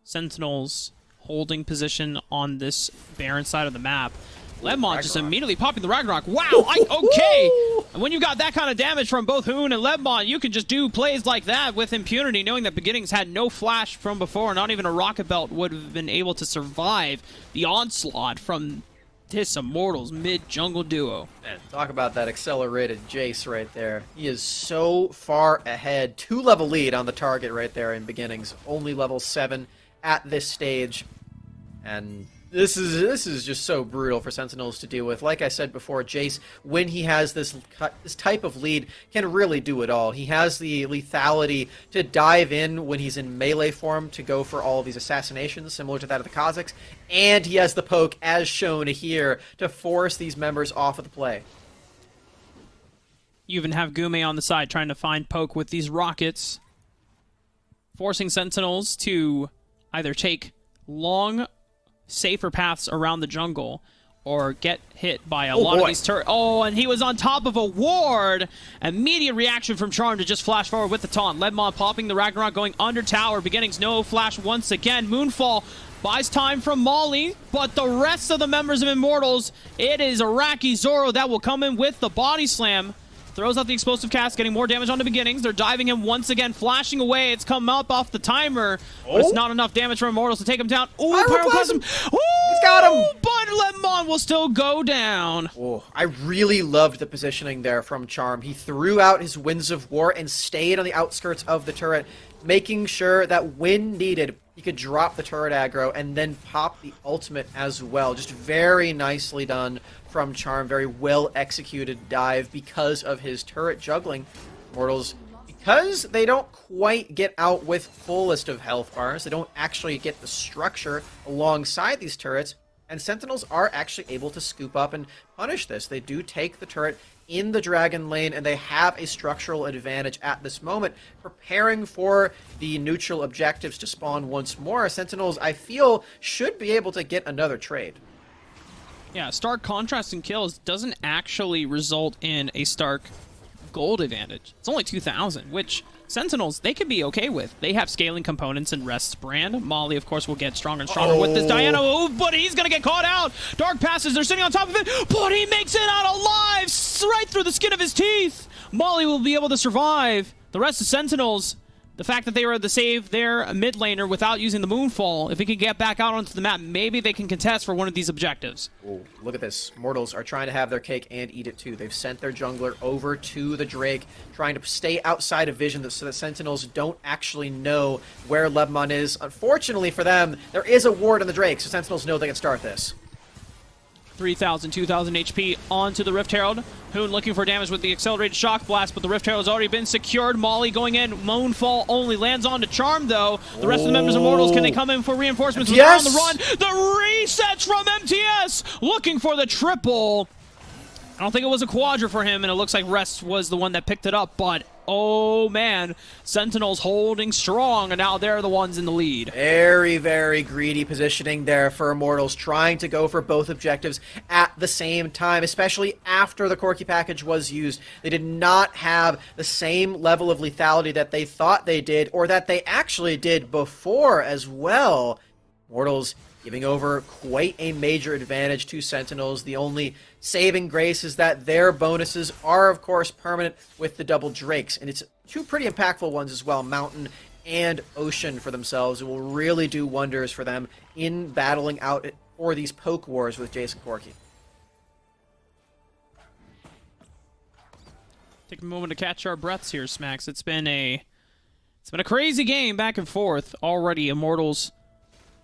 Sentinels holding position on this barren side of the map. Lebmont just immediately popping the Ragnarok. Wow, okay. And when you got that kind of damage from both Hoon and Lebmont, you can just do plays like that with impunity, knowing that Beginnings had no flash from before. Not even a Rocket Belt would have been able to survive the onslaught from this Immortals mid-jungle duo. Man, talk about that accelerated Jace right there. He is so far ahead. 2-level lead on the target right there in Beginnings. Only level 7 at this stage. And this is just so brutal for Sentinels to deal with. Like I said before, Jace, when he has this type of lead, can really do it all. He has the lethality to dive in when he's in melee form to go for all of these assassinations, similar to that of the Kazakhs, and he has the poke, as shown here, to force these members off of the play. You even have Gume on the side trying to find poke with these rockets, forcing Sentinels to either take long, safer paths around the jungle or get hit by a lot of these turrets. Oh, and he was on top of a ward. Immediate reaction from Charm to just flash forward with the taunt. Lebmont popping the Ragnarok, going under tower. Beginnings, no flash once again. Moonfall buys time from Molly, but the rest of the members of Immortals, it is Iraqi Zoro that will come in with the body slam. Throws out the explosive cast, getting more damage on the Beginnings. They're diving him once again, flashing away. It's come up off the timer, but it's not enough damage for Immortals to take him down. Ooh, Pyroclasm! He's got him! But Lemon will still go down. Oh, I really loved the positioning there from Charm. He threw out his Winds of War and stayed on the outskirts of the turret, making sure that when needed, he could drop the turret aggro and then pop the ultimate as well. Just very nicely done from Charm. Very well executed dive because of his turret juggling. Immortals, because they don't quite get out with fullest of health bars, they don't actually get the structure alongside these turrets, and Sentinels are actually able to scoop up and punish this. They do take the turret in the dragon lane, and they have a structural advantage at this moment, preparing for the neutral objectives to spawn once more. Sentinels, I feel, should be able to get another trade. Yeah, Stark contrast in kills doesn't actually result in a Stark gold advantage. It's only 2,000, which Sentinels, they could be okay with. They have scaling components in Rest's brand. Molly, of course, will get stronger and stronger with this Diana move, but he's going to get caught out. Dark passes, they're sitting on top of it, but he makes it out alive, right through the skin of his teeth. Molly will be able to survive. The rest of Sentinels, the fact that they were able to save their mid laner without using the Moonfall, if he can get back out onto the map, maybe they can contest for one of these objectives. Oh, look at this. Mortals are trying to have their cake and eat it too. They've sent their jungler over to the Drake, trying to stay outside of vision so that Sentinels don't actually know where Lebmon is. Unfortunately for them, there is a ward on the Drake, so Sentinels know they can start this. 3,000, 2,000 HP onto the Rift Herald. Hoon looking for damage with the accelerated shock blast, but the Rift Herald has already been secured. Molly going in. Moonfall only lands onto Charm, though. The rest of the members of Immortals, can they come in for reinforcements? MTS! They're on the run. The resets from MTS, looking for the triple. I don't think it was a quadra for him, and it looks like Rest was the one that picked it up, but oh man, Sentinels holding strong, and now they're the ones in the lead. Very, very greedy positioning there for Immortals, trying to go for both objectives at the same time, especially after the Corki package was used. They did not have the same level of lethality that they thought they did, or that they actually did before as well. Immortals giving over quite a major advantage to Sentinels. The only saving grace is that their bonuses are, of course, permanent with the double Drakes. And it's two pretty impactful ones as well, Mountain and Ocean for themselves. It will really do wonders for them in battling out for these poke wars with Jason Corki. Take a moment to catch our breaths here, Smacks. It's been a crazy game back and forth already. Immortals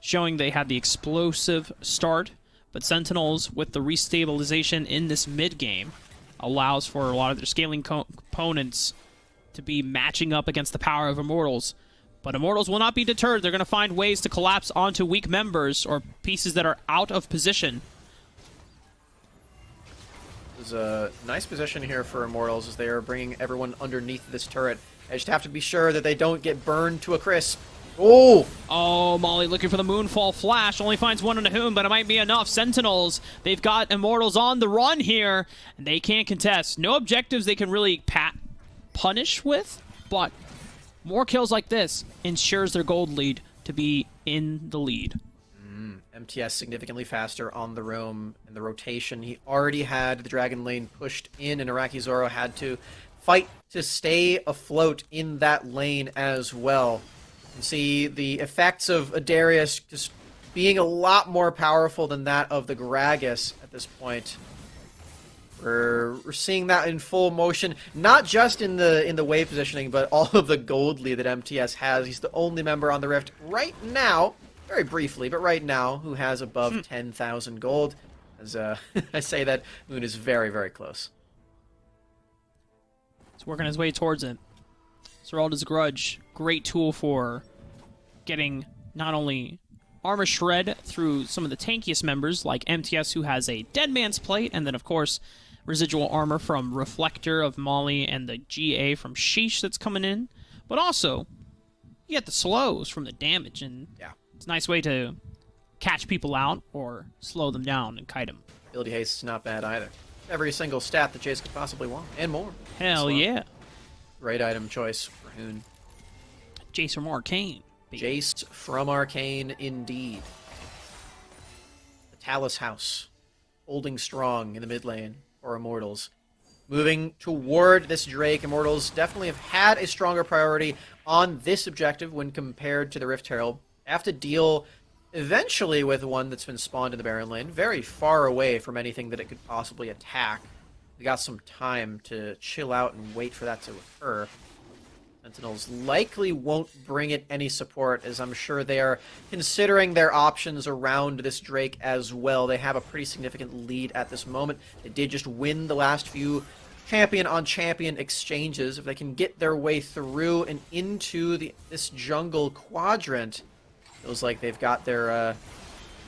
showing they had the explosive start, but Sentinels, with the restabilization in this mid-game, allows for a lot of their scaling components to be matching up against the power of Immortals. But Immortals will not be deterred. They're going to find ways to collapse onto weak members or pieces that are out of position. There's a nice position here for Immortals as they are bringing everyone underneath this turret. They just have to be sure that they don't get burned to a crisp. Oh, Molly looking for the Moonfall flash. Only finds one on the Hoon, but it might be enough. Sentinels, they've got Immortals on the run here, and they can't contest. No objectives they can really punish with, but more kills like this ensures their gold lead to be in the lead. MTS significantly faster on the roam and the rotation. He already had the Dragon Lane pushed in, and Iraqi Zoro had to fight to stay afloat in that lane as well. You see the effects of Adarius just being a lot more powerful than that of the Gragas at this point. We're seeing that in full motion, not just in the wave positioning, but all of the gold lead that MTS has. He's the only member on the Rift right now, very briefly, but right now, who has above 10,000 gold. As I say that, Moon is very, very close. He's working his way towards it. Seralda's Grudge, great tool for getting not only armor shred through some of the tankiest members, like MTS, who has a Dead Man's Plate, and then, of course, residual armor from Reflector of Molly and the GA from Sheesh that's coming in. But also, you get the slows from the damage, and yeah, it's a nice way to catch people out or slow them down and kite them. Ability haste is not bad either. Every single stat that Jace could possibly want, and more. Hell yeah. Great item choice for Hoon. Jace from Arcane. Jace from Arcane, indeed. The Talus House, holding strong in the mid lane for Immortals. Moving toward this Drake, Immortals definitely have had a stronger priority on this objective when compared to the Rift Herald. They have to deal eventually with one that's been spawned in the Baron lane, very far away from anything that it could possibly attack. They got some time to chill out and wait for that to occur. Sentinels likely won't bring it any support, as I'm sure they are considering their options around this Drake as well. They have a pretty significant lead at this moment. They did just win the last few champion-on-champion exchanges. If they can get their way through and into this jungle quadrant, feels like they've got their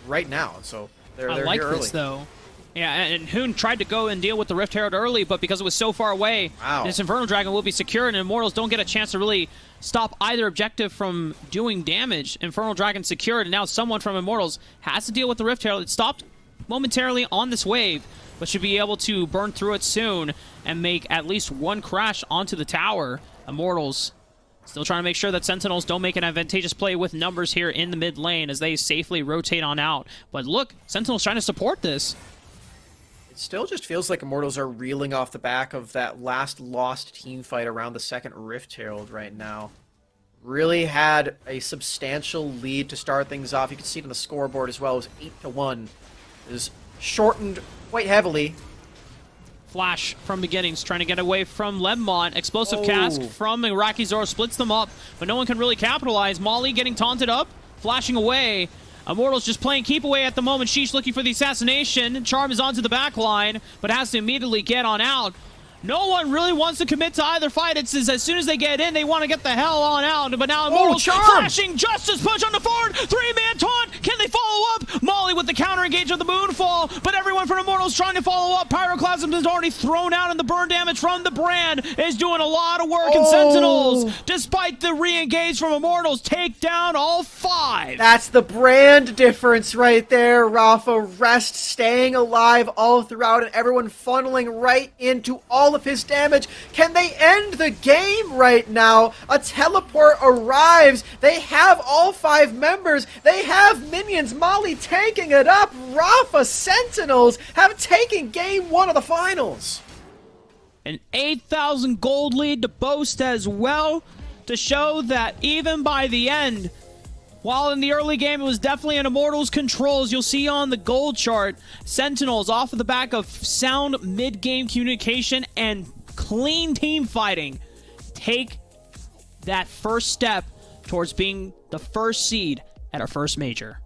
right now. So they're I like here early. this, though. Yeah, and Hoon tried to go and deal with the Rift Herald early, but because it was so far away, this Infernal Dragon will be secured, and Immortals don't get a chance to really stop either objective from doing damage. Infernal Dragon secured, and now someone from Immortals has to deal with the Rift Herald. It stopped momentarily on this wave, but should be able to burn through it soon and make at least one crash onto the tower. Immortals still trying to make sure that Sentinels don't make an advantageous play with numbers here in the mid lane as they safely rotate on out. But look, Sentinels trying to support this. It still just feels like Immortals are reeling off the back of that last lost team fight around the second Rift Herald right now. Really had a substantial lead to start things off. You can see it on the scoreboard as well. It was 8-1. It was shortened quite heavily. Flash from Beginnings trying to get away from Lemont. Explosive Cask from Iraqi Zoro splits them up, but no one can really capitalize. Molly getting taunted up, flashing away. Immortals just playing keep away at the moment. Sheesh looking for the assassination. Charm is onto the back line, but has to immediately get on out. No one really wants to commit to either fight. It's as soon as they get in, they want to get the hell on out. But now Immortals flashing justice push on the forward. 3-man taunt. Can they follow up? Molly with the counter engage of the Moonfall. But everyone from Immortals trying to follow up. Pyroclasm is already thrown out, and the burn damage from the brand is doing a lot of work. And Sentinels, despite the re-engage from Immortals, take down all 5. That's the brand difference right there, Rafa. Rest staying alive all throughout, and everyone funneling right into all of his damage. Can they end the game right now? A teleport arrives. They have all 5 members. They have minions. Molly taking it up. Rafa Sentinels have taken game 1 of the finals. An 8,000 gold lead to boast as well, to show that even by the end, while in the early game it was definitely in Immortals' controls, you'll see on the gold chart, Sentinels off of the back of sound mid-game communication and clean team fighting take that first step towards being the first seed at our first major.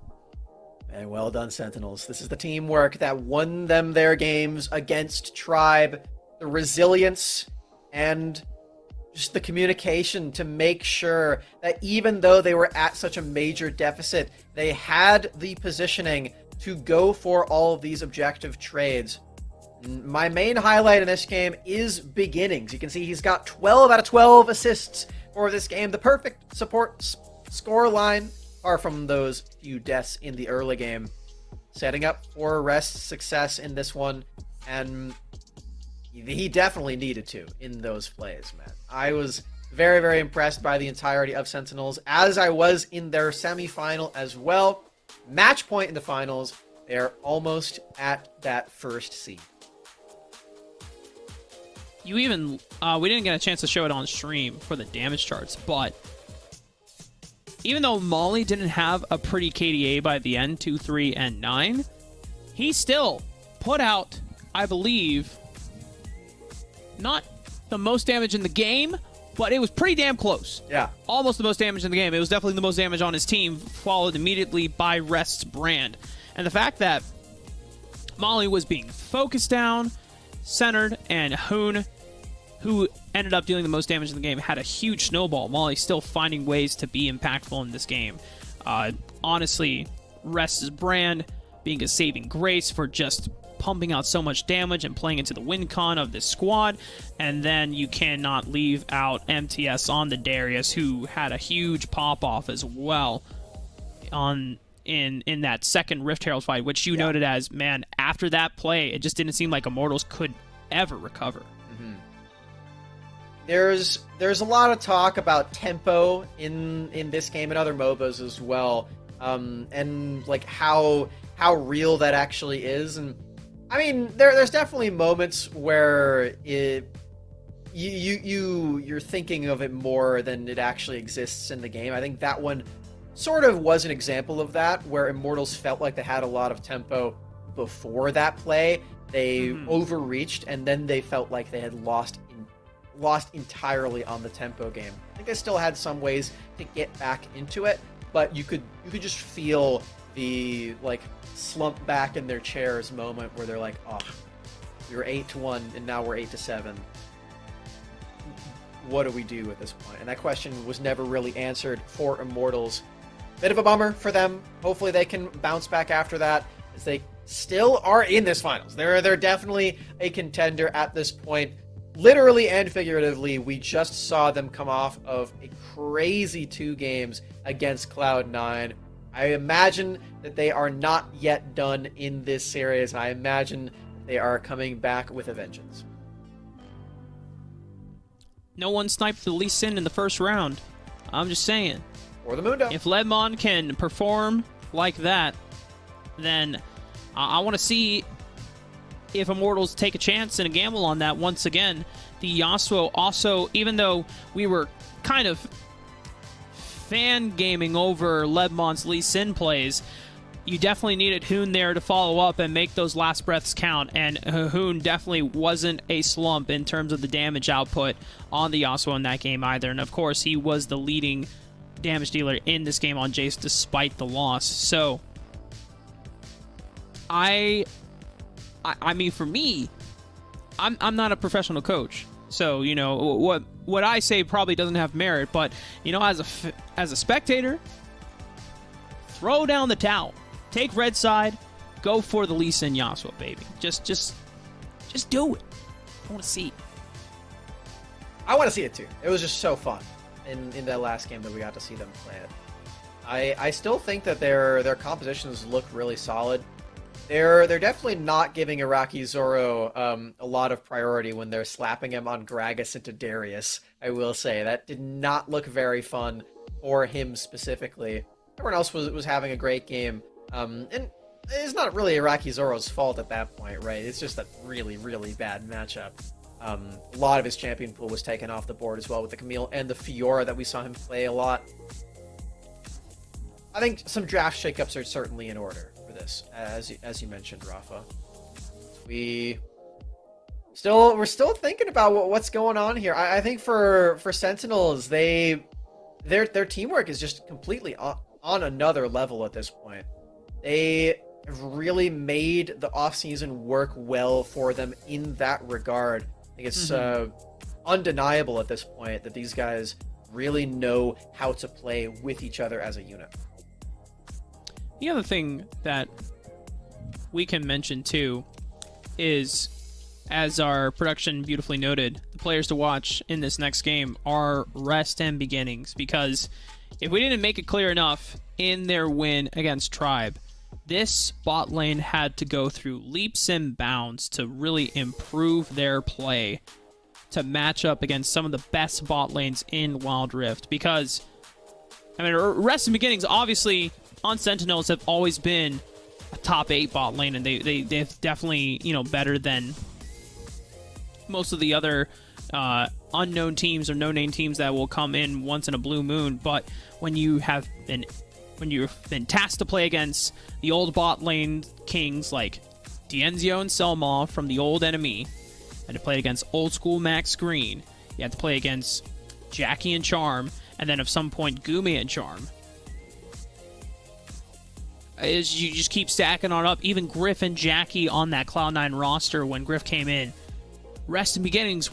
And well done, Sentinels. This is the teamwork that won them their games against Tribe. The resilience and just the communication to make sure that even though they were at such a major deficit, they had the positioning to go for all of these objective trades. My main highlight in this game is beginnings. You can see he's got 12 out of 12 assists for this game. The perfect support score line, apart from those few deaths in the early game. Setting up for Rest success in this one, and he definitely needed to in those plays, man. I was very, very impressed by the entirety of Sentinels, as I was in their semifinal as well. Match point in the finals, they're almost at that first seed. You even, we didn't get a chance to show it on stream for the damage charts, but even though Molly didn't have a pretty KDA by the end, 2, 3, and 9, he still put out, I believe, not the most damage in the game, but it was pretty damn close. Yeah. Almost the most damage in the game. It was definitely the most damage on his team, followed immediately by Rest's brand. And the fact that Molly was being focused down, centered, and Hoon, who ended up dealing the most damage in the game, had a huge snowball. Molly still finding ways to be impactful in this game. Honestly, Rest's brand being a saving grace for just pumping out so much damage and playing into the win con of this squad. And then you cannot leave out MTS on the Darius, who had a huge pop-off as well in that second Rift Herald fight, which you noted as, man, after that play, it just didn't seem like Immortals could ever recover. Mm-hmm. There's a lot of talk about tempo in this game and other MOBAs as well, and like how real that actually is. And I mean, there's definitely moments where you're thinking of it more than it actually exists in the game. I think that one sort of was an example of that, where Immortals felt like they had a lot of tempo before that play. They overreached, and then they felt like they had lost entirely on the tempo game. I think they still had some ways to get back into it, but you could just feel the like slump back in their chairs moment where they're like, oh, we were 8-1 and now we're 8-7. What do we do at this point? And that question was never really answered for Immortals. Bit of a bummer for them. Hopefully they can bounce back after that, as they still are in this finals. They're definitely a contender at this point. Literally and figuratively, we just saw them come off of a crazy 2 games against Cloud9. I imagine that they are not yet done in this series. I imagine they are coming back with a vengeance. No one sniped the Lee Sin in the first round. I'm just saying. Or the Mundo. If Ledmon can perform like that, then I want to see if Immortals take a chance and a gamble on that once again. The Yasuo also, even though we were kind of fan gaming over Ledmon's Lee Sin plays, you definitely needed Hoon there to follow up and make those last breaths count, and Hoon definitely wasn't a slump in terms of the damage output on the Yasuo in that game either. And of course, he was the leading damage dealer in this game on Jace despite the loss. So I mean, for me, I'm not a professional coach. So, you know, what I say probably doesn't have merit, but, you know, as a spectator, throw down the towel. Take red side, go for the Lee Sin Yasuo, baby. Just do it. I want to see it. I want to see it too. It was just so fun in that last game that we got to see them play it. I still think that their compositions look really solid. They're definitely not giving Iraqi Zoro a lot of priority when they're slapping him on Gragas into Darius. I will say that did not look very fun for him specifically. Everyone else was having a great game, and it's not really Iraqi Zoro's fault at that point, right? It's just a really, really bad matchup. A lot of his champion pool was taken off the board as well with the Camille and the Fiora that we saw him play a lot. I think some draft shakeups are certainly in order for this, as you mentioned, Rafa. We're still thinking about what's going on here. I think for Sentinels, their teamwork is just completely on another level at this point. They have really made the offseason work well for them in that regard. I think it's undeniable at this point that these guys really know how to play with each other as a unit. The other thing that we can mention too is, as our production beautifully noted, the players to watch in this next game are Rest and Beginnings, because if we didn't make it clear enough in their win against Tribe, this bot lane had to go through leaps and bounds to really improve their play to match up against some of the best bot lanes in Wild Rift. Because, I mean, Rest and Beginnings, obviously, on Sentinels have always been a top 8 bot lane, and they're definitely, you know, better than most of the other unknown teams or no-name teams that will come in once in a blue moon. But when you've been tasked to play against the old bot lane kings like Dienzio and Selma from the old enemy, and to play against old school Max Green, you have to play against Jackie and Charm, and then at some point Gumi and Charm. As you just keep stacking on up, even Griff and Jackie on that Cloud9 roster when Griff came in, Rest and Beginnings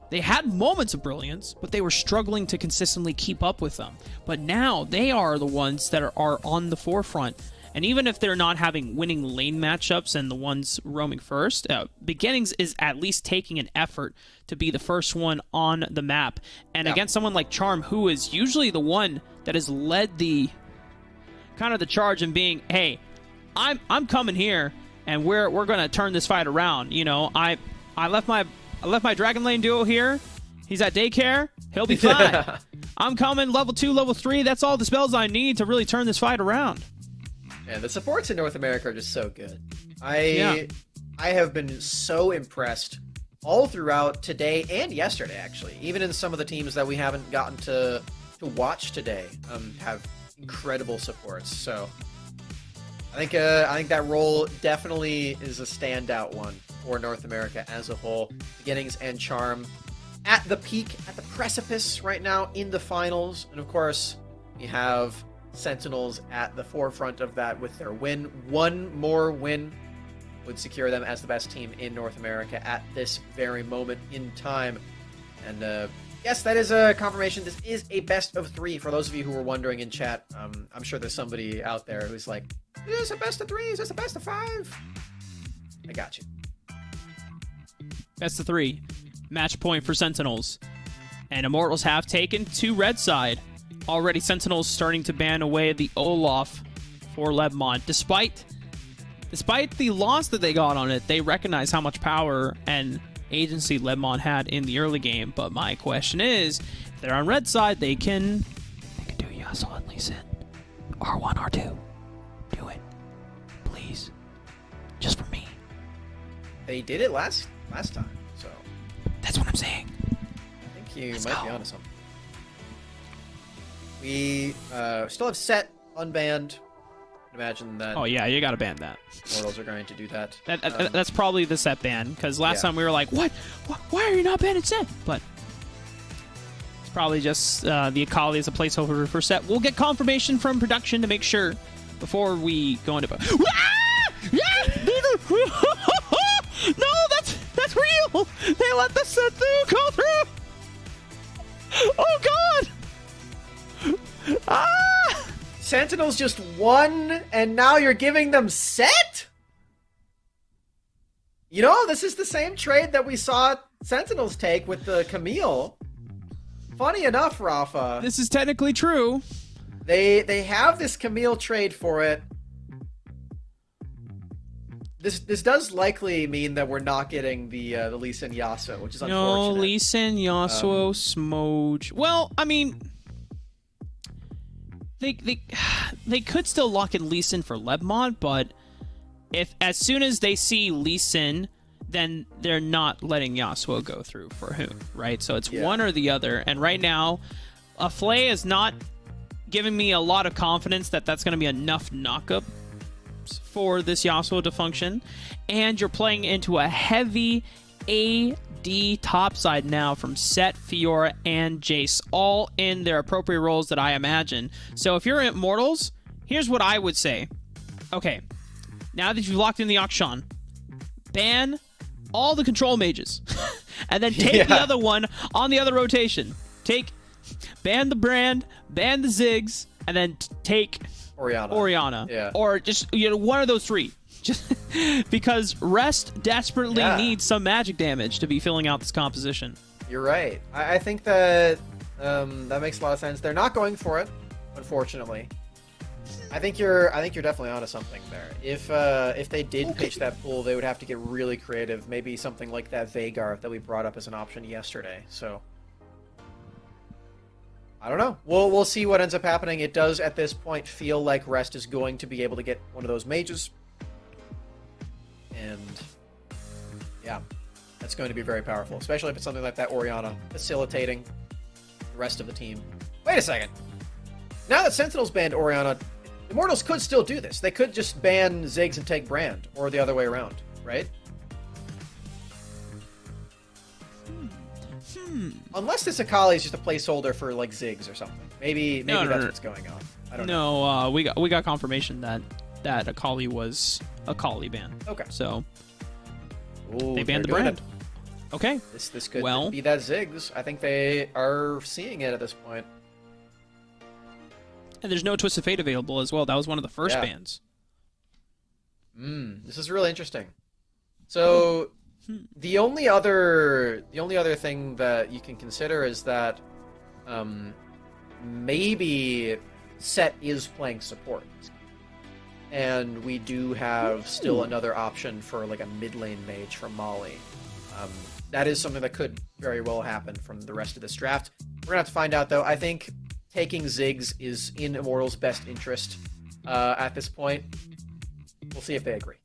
they had moments of brilliance, but they were struggling to consistently keep up with them. But now they are the ones that are on the forefront. And even if they're not having winning lane matchups and the ones roaming first, Beginnings is at least taking an effort to be the first one on the map. And against someone like Charm, who is usually the one that has led the kind of the charge in being, hey, I'm coming here and we're going to turn this fight around. You know, I left my Dragon Lane duo here. He's at daycare. He'll be fine. I'm coming level 2, level 3. That's all the spells I need to really turn this fight around. Yeah, the supports in North America are just so good. I have been so impressed all throughout today and yesterday, actually. Even in some of the teams that we haven't gotten to watch today, have incredible supports. So I think that role definitely is a standout one for North America as a whole. Beginnings and Charm at the peak, at the precipice right now in the finals. And of course, we have Sentinels at the forefront of that with their win. One more win would secure them as the best team in North America at this very moment in time. And yes, that is a confirmation. This is a best of 3 for those of you who were wondering in chat. I'm sure there's somebody out there who's like, is this a best of 3? Is this a best of 5? I got you. Best of 3. Match point for Sentinels. And Immortals have taken to red side. Already Sentinels starting to ban away the Olaf for Lebmont. Despite the loss that they got on it, they recognize how much power and agency Lebmont had in the early game. But my question is, if they're on red side, they can do Yasuo and Lee Sin. R1, R2. Do it. Please. Just for me. They did it last time, so that's what I'm saying. I think you might be onto something. We still have Set unbanned. Imagine that. Oh yeah, you gotta ban that. Immortals are going to do that. That's probably the Set ban, because last time we were like, what? Why are you not banning Set? But Probably just the Akali as a placeholder for set. We'll get confirmation from production to make sure before we go into... No, that's real! They let the set go through! Oh, God! Ah! Sentinels just won, and now you're giving them set? You know, this is the same trade that we saw Sentinels take with the Camille. Funny enough, Rafa. This is technically true. They have this Camille trade for it. This does likely mean that we're not getting the Lee Sin Yasuo, which is unfortunate. No, Lee Sin, Yasuo, Smoge. Well, I mean, they could still lock in Lee Sin for Lebmon, but if as soon as they see Lee Sin, then they're not letting Yasuo go through for Hoon, right? So it's one or the other. And right now, Flay is not giving me a lot of confidence that that's going to be enough knockup for this Yasuo to function. And you're playing into a heavy AD topside now from Set, Fiora, and Jace, all in their appropriate roles that I imagine. So if you're Immortals, here's what I would say. Okay, now that you've locked in the Akshan, ban all the control mages and then take the other one on the other rotation. Ban the Brand, ban the Ziggs, and then take Orianna. Yeah. Or just one of those three. Just because Rest desperately needs some magic damage to be filling out this composition. You're right. I think that that makes a lot of sense. They're not going for it, unfortunately. I think you're definitely onto something there. If they did pitch that pool, they would have to get really creative. Maybe something like that Veigar that we brought up as an option yesterday. So I don't know. We'll see what ends up happening. It does at this point feel like Rest is going to be able to get one of those mages. And yeah, that's going to be very powerful, especially if it's something like that Orianna facilitating the rest of the team. Wait a second. Now that Sentinels banned Orianna, Immortals could still do this. They could just ban Ziggs and take Brand, or the other way around, right? Unless this Akali is just a placeholder for like Ziggs or something. Maybe that's what's going on. I don't know. No, we got confirmation that Akali was a Akali ban. Okay. So Ooh, they banned the Brand. Okay. This could be that Ziggs. I think they are seeing it at this point. And there's no Twisted Fate available as well. That was one of the first bans. This is really interesting. So the only other thing that you can consider is that maybe Set is playing support. And we do have still another option for like a mid lane mage from Molly. That is something that could very well happen from the rest of this draft. We're gonna have to find out though. I think taking Ziggs is in Immortals' best interest at this point. We'll see if they agree.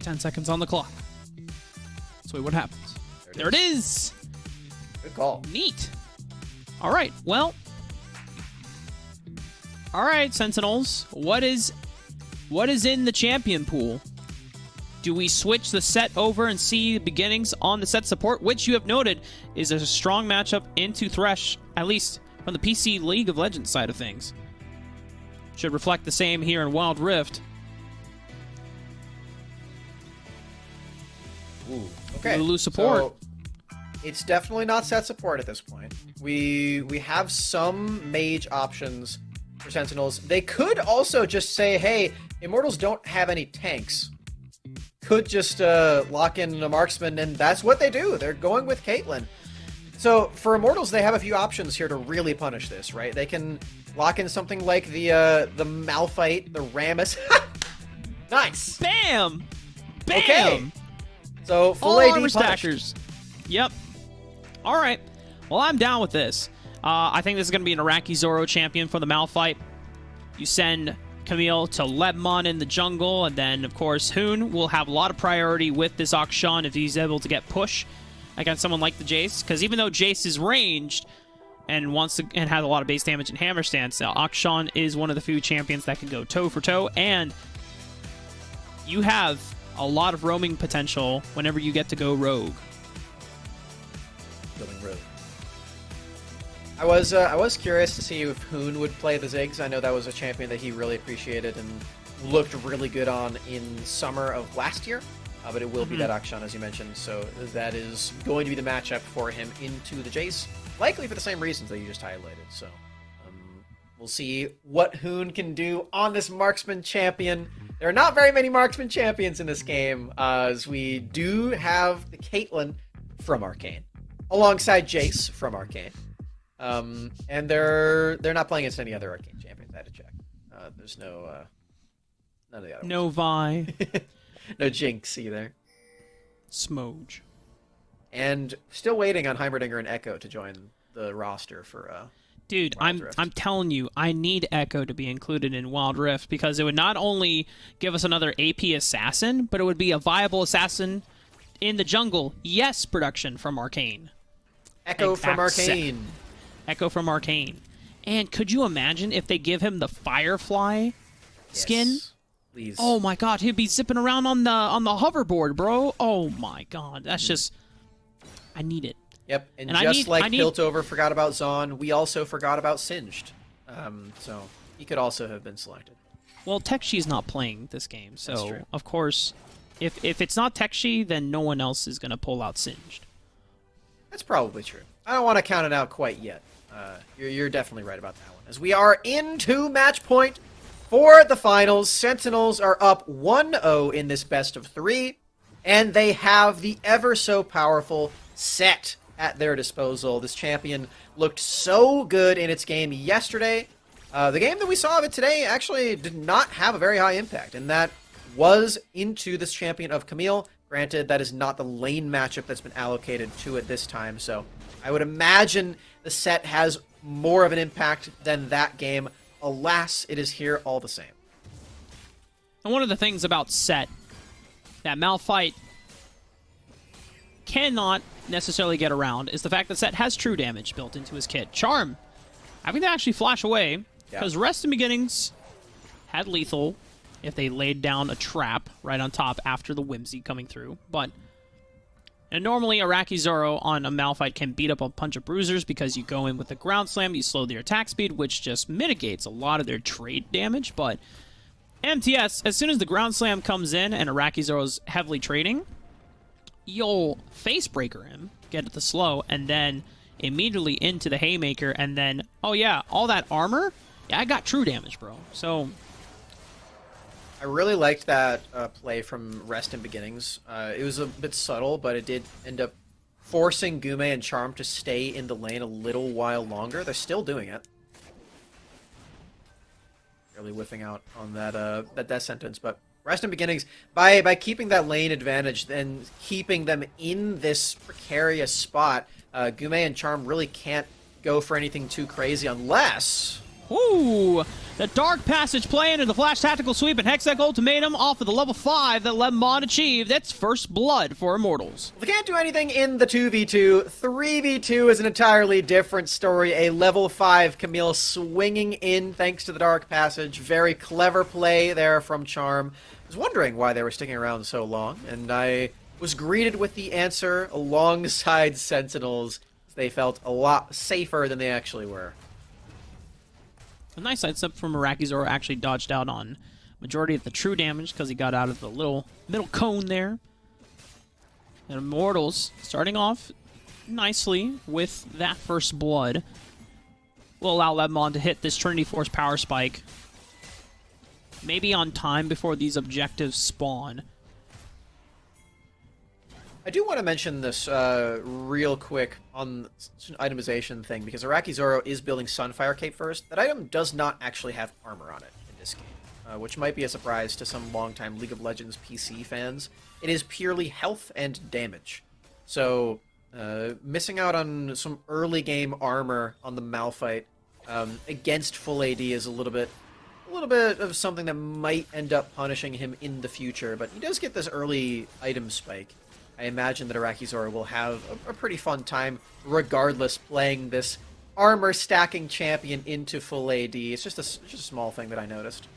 10 seconds on the clock. Let's wait what happens. There it is. Good call. Neat. All right. Well. All right, Sentinels. What is in the champion pool? Do we switch the Set over and see the beginnings on the Set support, which you have noted is a strong matchup into Thresh, at least from the PC League of Legends side of things? Should reflect the same here in Wild Rift. Ooh, okay. Lulu support. So it's definitely not Set support at this point. We have some mage options for Sentinels. They could also just say, hey, Immortals don't have any tanks. Could just lock in a marksman, and that's what they do. They're going with Caitlyn. So for Immortals, they have a few options here to really punish this, right? They can lock in something like the Malphite, the Rammus. Nice. Bam. Bam. Okay. So full all AD armor punished. stackers. Yep. All right. Well, I'm down with this. I think this is going to be an Iraqi Zoro champion for the Malphite. You send Camille to Lebmon in the jungle, and then, of course, Hoon will have a lot of priority with this Akshan if he's able to get push against someone like the Jace, because even though Jace is ranged and and has a lot of base damage and hammer stance, Akshan is one of the few champions that can go toe for toe, and you have a lot of roaming potential whenever you get to go rogue. building really. I was curious to see if Hoon would play the Ziggs. I know that was a champion that he really appreciated and looked really good on in summer of last year. But it will be that Akshan, as you mentioned, so that is going to be the matchup for him into the Jace, likely for the same reasons that you just highlighted. So we'll see what Hoon can do on this marksman champion. There are not very many marksman champions in this game, as we do have the Caitlyn from Arcane, alongside Jace from Arcane. And they're not playing against any other Arcane champions. I had to check. There's no none of the other No Vi. no Jinx either. Smoge. And still waiting on Heimerdinger and Echo to join the roster for Dude, Wild Rift. I'm telling you, I need Echo to be included in Wild Rift because it would not only give us another AP assassin, but it would be a viable assassin in the jungle. Yes, production from Arcane. Echo from Arcane. Echo from Arcane. And could you imagine if they give him the Firefly skin? Yes, please. Oh my god, he'd be zipping around on the hoverboard, bro. Oh my god, that's just... I need it. Yep, and I just need- like I need- Piltover forgot about Zon, we also forgot about Singed. So he could also have been selected. Well, Tekchi's not playing this game, That's so true. of course, if it's not Tekchi, then no one else is going to pull out Singed. That's probably true. I don't want to count it out quite yet. You're definitely right about that one. As we are into match point for the finals, Sentinels are up 1-0 in this best of 3, and they have the ever so powerful Set at their disposal. This champion looked so good in its game yesterday. The game that we saw of it today actually did not have a very high impact, and that was into this champion of Camille. Granted, that is not the lane matchup that's been allocated to it this time, so I would imagine the Set has more of an impact than that game. Alas, it is here all the same. And one of the things about Set that Malphite cannot necessarily get around is the fact that Set has true damage built into his kit. Charm, having to actually flash away, because Rest and Beginnings had lethal if they laid down a trap right on top after the Whimsy coming through. And normally Araki Zoro on a Malphite can beat up a bunch of bruisers because you go in with the ground slam, you slow their attack speed, which just mitigates a lot of their trade damage. But MTS, as soon as the ground slam comes in and Araki Zoro's heavily trading, you'll face breaker him, get the slow, and then immediately into the haymaker, and then, oh yeah, all that armor? Yeah, I got true damage, bro. So I really liked that play from Rest and Beginnings. It was a bit subtle, but it did end up forcing Gume and Charm to stay in the lane a little while longer. They're still doing it. Really whiffing out on that death sentence, but Rest and Beginnings, by keeping that lane advantage and keeping them in this precarious spot, Gume and Charm really can't go for anything too crazy unless... ooh, the Dark Passage play into the Flash Tactical Sweep and Hextech Ultimatum off of the level 5 that Lemon achieved. That's first blood for Immortals. They can't do anything in the 2v2. 3v2 is an entirely different story. A level 5 Camille swinging in thanks to the Dark Passage. Very clever play there from Charm. I was wondering why they were sticking around so long, and I was greeted with the answer alongside Sentinels. They felt a lot safer than they actually were. A nice sidestep from Araki Zoro, actually dodged out on majority of the true damage because he got out of the little middle cone there. And Immortals starting off nicely with that first blood will allow Lemon to hit this Trinity Force power spike maybe on time before these objectives spawn. I do want to mention this real quick on an itemization thing, because Araki Zoro is building Sunfire Cape first. That item does not actually have armor on it in this game, which might be a surprise to some longtime League of Legends PC fans. It is purely health and damage. So, missing out on some early game armor on the Malphite against full AD is a little bit of something that might end up punishing him in the future, but he does get this early item spike. I imagine that Araki Zoro will have a pretty fun time regardless playing this armor stacking champion into full AD. It's just a small thing that I noticed.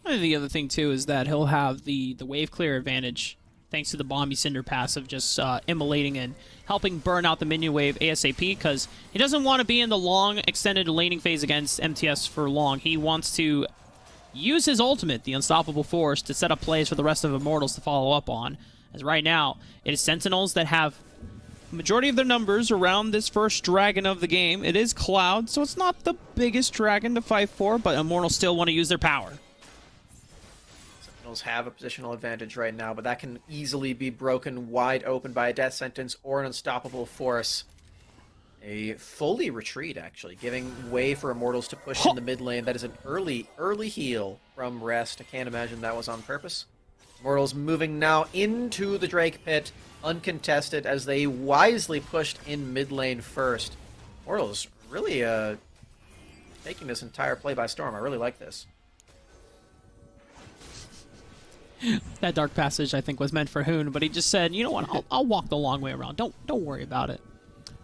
And the other thing too is that he'll have the wave clear advantage thanks to the Bomby Cinder passive just immolating and helping burn out the minion wave ASAP, because he doesn't want to be in the long, extended laning phase against MTS for long. He wants to use his ultimate, the Unstoppable Force, to set up plays for the rest of Immortals to follow up on. As right now, it is Sentinels that have majority of their numbers around this first dragon of the game. It is Cloud, so it's not the biggest dragon to fight for, but Immortals still want to use their power. Sentinels have a positional advantage right now, but that can easily be broken wide open by a death sentence or an Unstoppable Force. A fully retreat, actually, giving way for Immortals to push in the mid lane. That is an early heal from Rest. I can't imagine that was on purpose. Immortals moving now into the Drake pit, uncontested, as they wisely pushed in mid lane first. Immortals really taking this entire play by storm. I really like this. That Dark Passage, I think, was meant for Hoon, but he just said, you know what, I'll walk the long way around. Don't worry about it.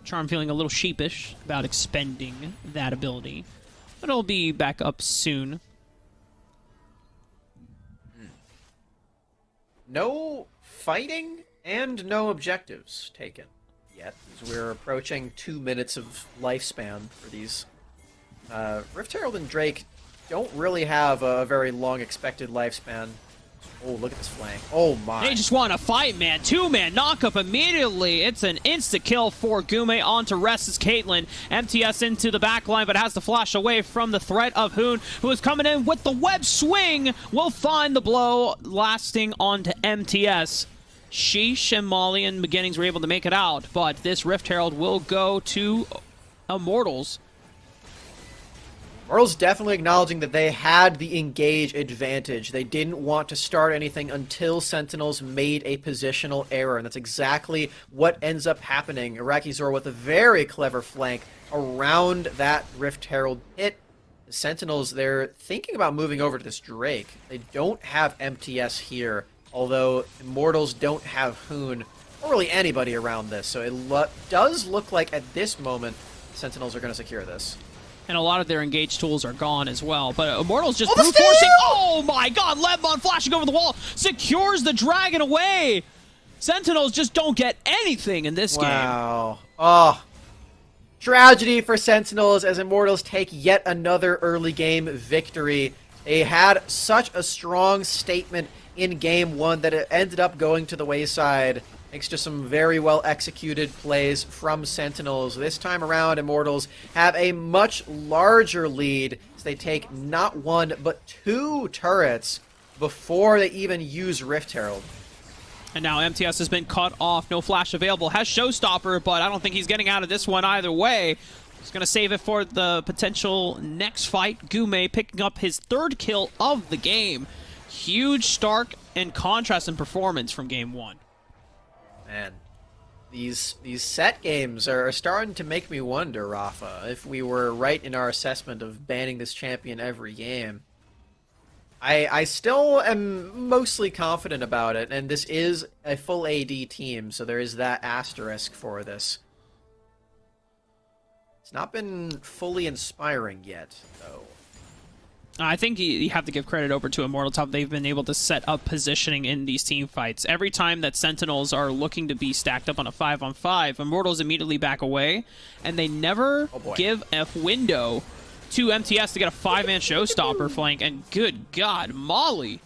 Charm feeling a little sheepish about expending that ability, but it'll be back up soon. No fighting and no objectives taken yet, as we're approaching 2 minutes of lifespan for these. Rift Herald and Drake don't really have a very long expected lifespan. Oh, look at this flank. Oh, my. They just want to fight, man. Two-man knock-up immediately. It's an insta-kill for Gume onto Rest's Caitlyn. MTS into the backline, but has to flash away from the threat of Hoon, who is coming in with the web swing. Will find the blow, lasting onto MTS. Sheesh and Molly and Beginnings were able to make it out, but this Rift Herald will go to Immortals. Immortals definitely acknowledging that they had the engage advantage. They didn't want to start anything until Sentinels made a positional error, and that's exactly what ends up happening. Iraqi Zor with a very clever flank around that Rift Herald pit. The Sentinels, they're thinking about moving over to this Drake. They don't have MTS here, although Immortals don't have Hoon, or really anybody around this, so it does look like at this moment Sentinels are going to secure this. And a lot of their engage tools are gone as well. But Immortals just brute forcing. Oh my god, Lebon flashing over the wall. Secures the dragon away. Sentinels just don't get anything in this game. Wow. Oh. Tragedy for Sentinels as Immortals take yet another early game victory. They had such a strong statement in game one that it ended up going to the wayside. Thanks to some very well executed plays from Sentinels. This time around, Immortals have a much larger lead as they take not one, but 2 turrets before they even use Rift Herald. And now MTS has been cut off. No flash available. Has Showstopper, but I don't think he's getting out of this one either way. He's going to save it for the potential next fight. Gume picking up his 3rd kill of the game. Huge stark and contrast in performance from game 1. Man, these set games are starting to make me wonder, Rafa, if we were right in our assessment of banning this champion every game. I still am mostly confident about it, and this is a full AD team, so there is that asterisk for this. It's not been fully inspiring yet, though. I think you have to give credit over to Immortals how they've been able to set up positioning in these team fights. Every time that Sentinels are looking to be stacked up on a 5-on-5, Immortals immediately back away, and they never give a window to MTS to get a 5-man Showstopper flank, and good God, Molly.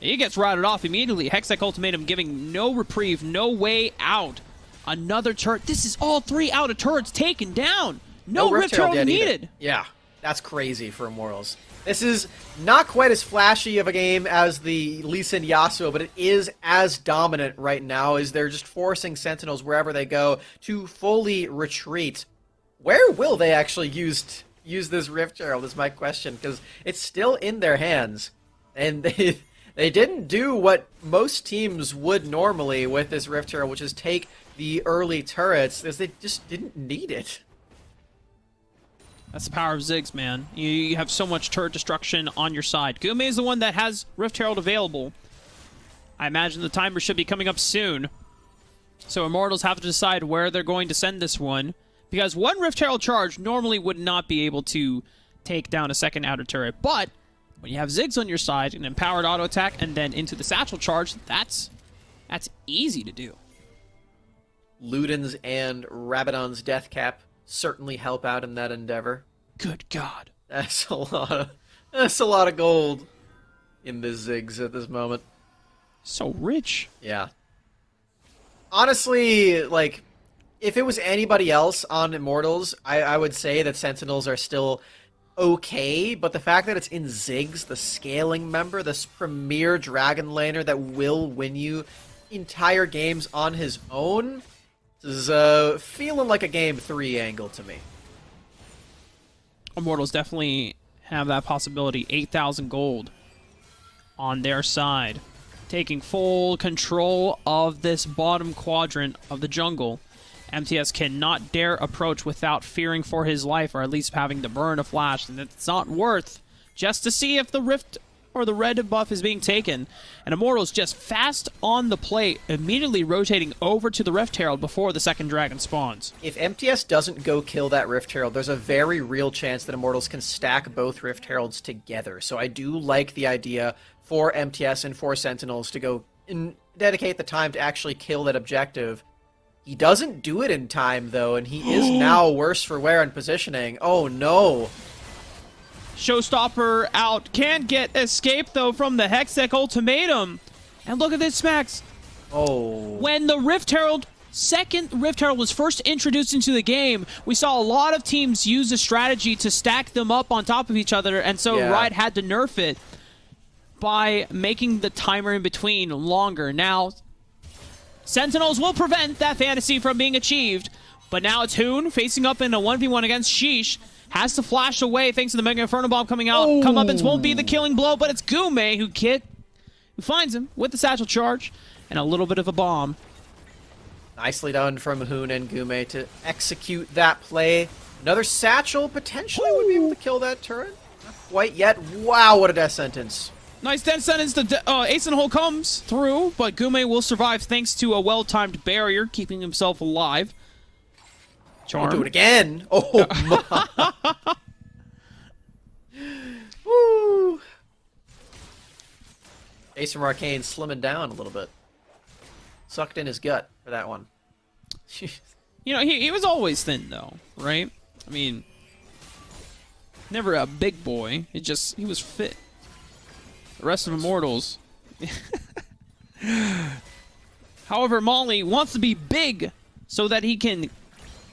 He gets routed off immediately. Hextech Ultimatum giving no reprieve, no way out. Another turret. This is all 3 out of turrets taken down. No Rift Herald needed. Yeah, that's crazy for Immortals. This is not quite as flashy of a game as the Lee Sin Yasuo, but it is as dominant right now as they're just forcing Sentinels wherever they go to fully retreat. Where will they actually use this Rift Herald is my question, because it's still in their hands. And they didn't do what most teams would normally with this Rift Herald, which is take the early turrets, because they just didn't need it. That's the power of Ziggs, man. You have so much turret destruction on your side. Gume is the one that has Rift Herald available. I imagine the timer should be coming up soon. So Immortals have to decide where they're going to send this one, because one Rift Herald charge normally would not be able to take down a second outer turret. But when you have Ziggs on your side, an empowered auto attack, and then into the satchel charge, that's That's easy to do. Luden's and Rabadon's death cap certainly help out in that endeavor. Good God. That's a lot of gold in the Ziggs at this moment. So rich. Yeah. Honestly, like, if it was anybody else on Immortals, I would say that Sentinels are still okay, but the fact that it's in Ziggs, the scaling member, this premier Dragon Laner that will win you entire games on his own, is feeling like a Game 3 angle to me. Immortals definitely have that possibility. 8,000 gold on their side. Taking full control of this bottom quadrant of the jungle. MTS cannot dare approach without fearing for his life, or at least having to burn a flash, and it's not worth just to see if the rift or the red buff is being taken. And Immortals just fast on the plate, immediately rotating over to the Rift Herald before the second dragon spawns. If MTS doesn't go kill that Rift Herald, there's a very real chance that Immortals can stack both Rift Heralds together. So I do like the idea for MTS and for Sentinels to go and dedicate the time to actually kill that objective. He doesn't do it in time, though, and he is now worse for wear and positioning. Oh, no. Showstopper out. Can't get escape, though, from the Hextech ultimatum. And look at this, Smacks. Oh. When the second Rift Herald was first introduced into the game, we saw a lot of teams use a strategy to stack them up on top of each other, and so Riot had to nerf it by making the timer in between longer. Now, Sentinels will prevent that fantasy from being achieved, but now it's Hoon facing up in a 1v1 against Sheesh. Has to flash away thanks to the Mega Inferno Bomb coming out. Comeuppance won't be the killing blow, but it's Gume who finds him with the satchel charge and a little bit of a bomb. Nicely done from Hoon and Gume to execute that play. Another satchel potentially would be able to kill that turret. Not quite yet. Wow, what a death sentence. Nice death sentence. The Ace in the Hole comes through, but Gume will survive thanks to a well-timed barrier, keeping himself alive. Charm. Don't do it again. Oh, my. Woo. Ace from Arcane slimming down a little bit. Sucked in his gut for that one. You know, he was always thin, though, right? I mean, never a big boy. He was fit. The rest of Immortals. However, Molly wants to be big so that he can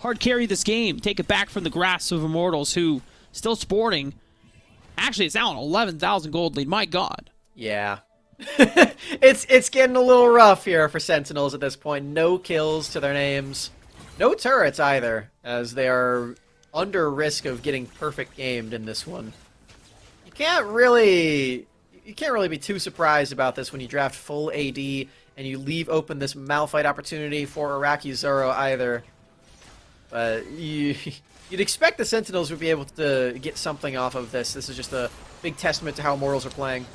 hard carry this game, take it back from the grasp of Immortals, who still sporting. Actually, it's now an 11,000 gold lead. My God. Yeah. it's getting a little rough here for Sentinels at this point. No kills to their names. No turrets either, as they are under risk of getting perfect gamed in this one. You can't really be too surprised about this when you draft full AD and you leave open this Malphite opportunity for Iraqi Zoro either. But you'd expect the Sentinels would be able to get something off of this. This is just a big testament to how Immortals are playing.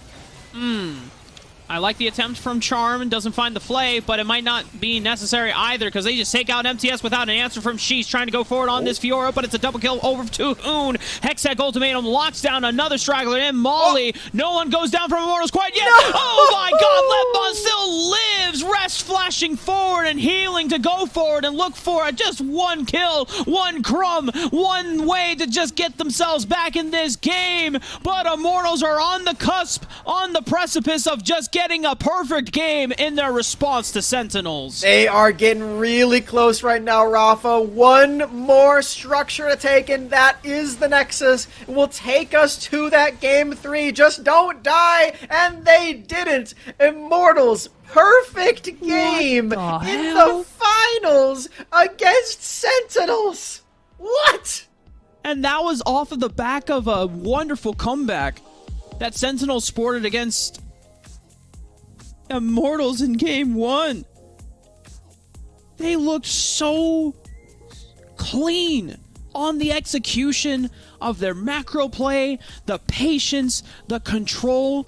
I like the attempt from Charm and doesn't find the Flay, but it might not be necessary either because they just take out MTS without an answer from Sheesh, trying to go forward on this Fiora, but it's a double kill over to Hoon. Hextech ultimatum locks down another straggler in Molly. No one goes down from Immortals quite yet. No! Oh my God, Lepon still lives. Rest flashing forward and healing to go forward and look for just one kill, one crumb, one way to just get themselves back in this game. But Immortals are on the cusp, on the precipice of just getting a perfect game in their response to Sentinels. They are getting really close right now, Rafa. One more structure to take, and that is the Nexus. It will take us to that Game 3. Just don't die, and they didn't. Immortals, perfect game in the finals against Sentinels. What? And that was off of the back of a wonderful comeback that Sentinels sported against Immortals in Game 1. They looked so clean on the execution of their macro play, the patience, the control,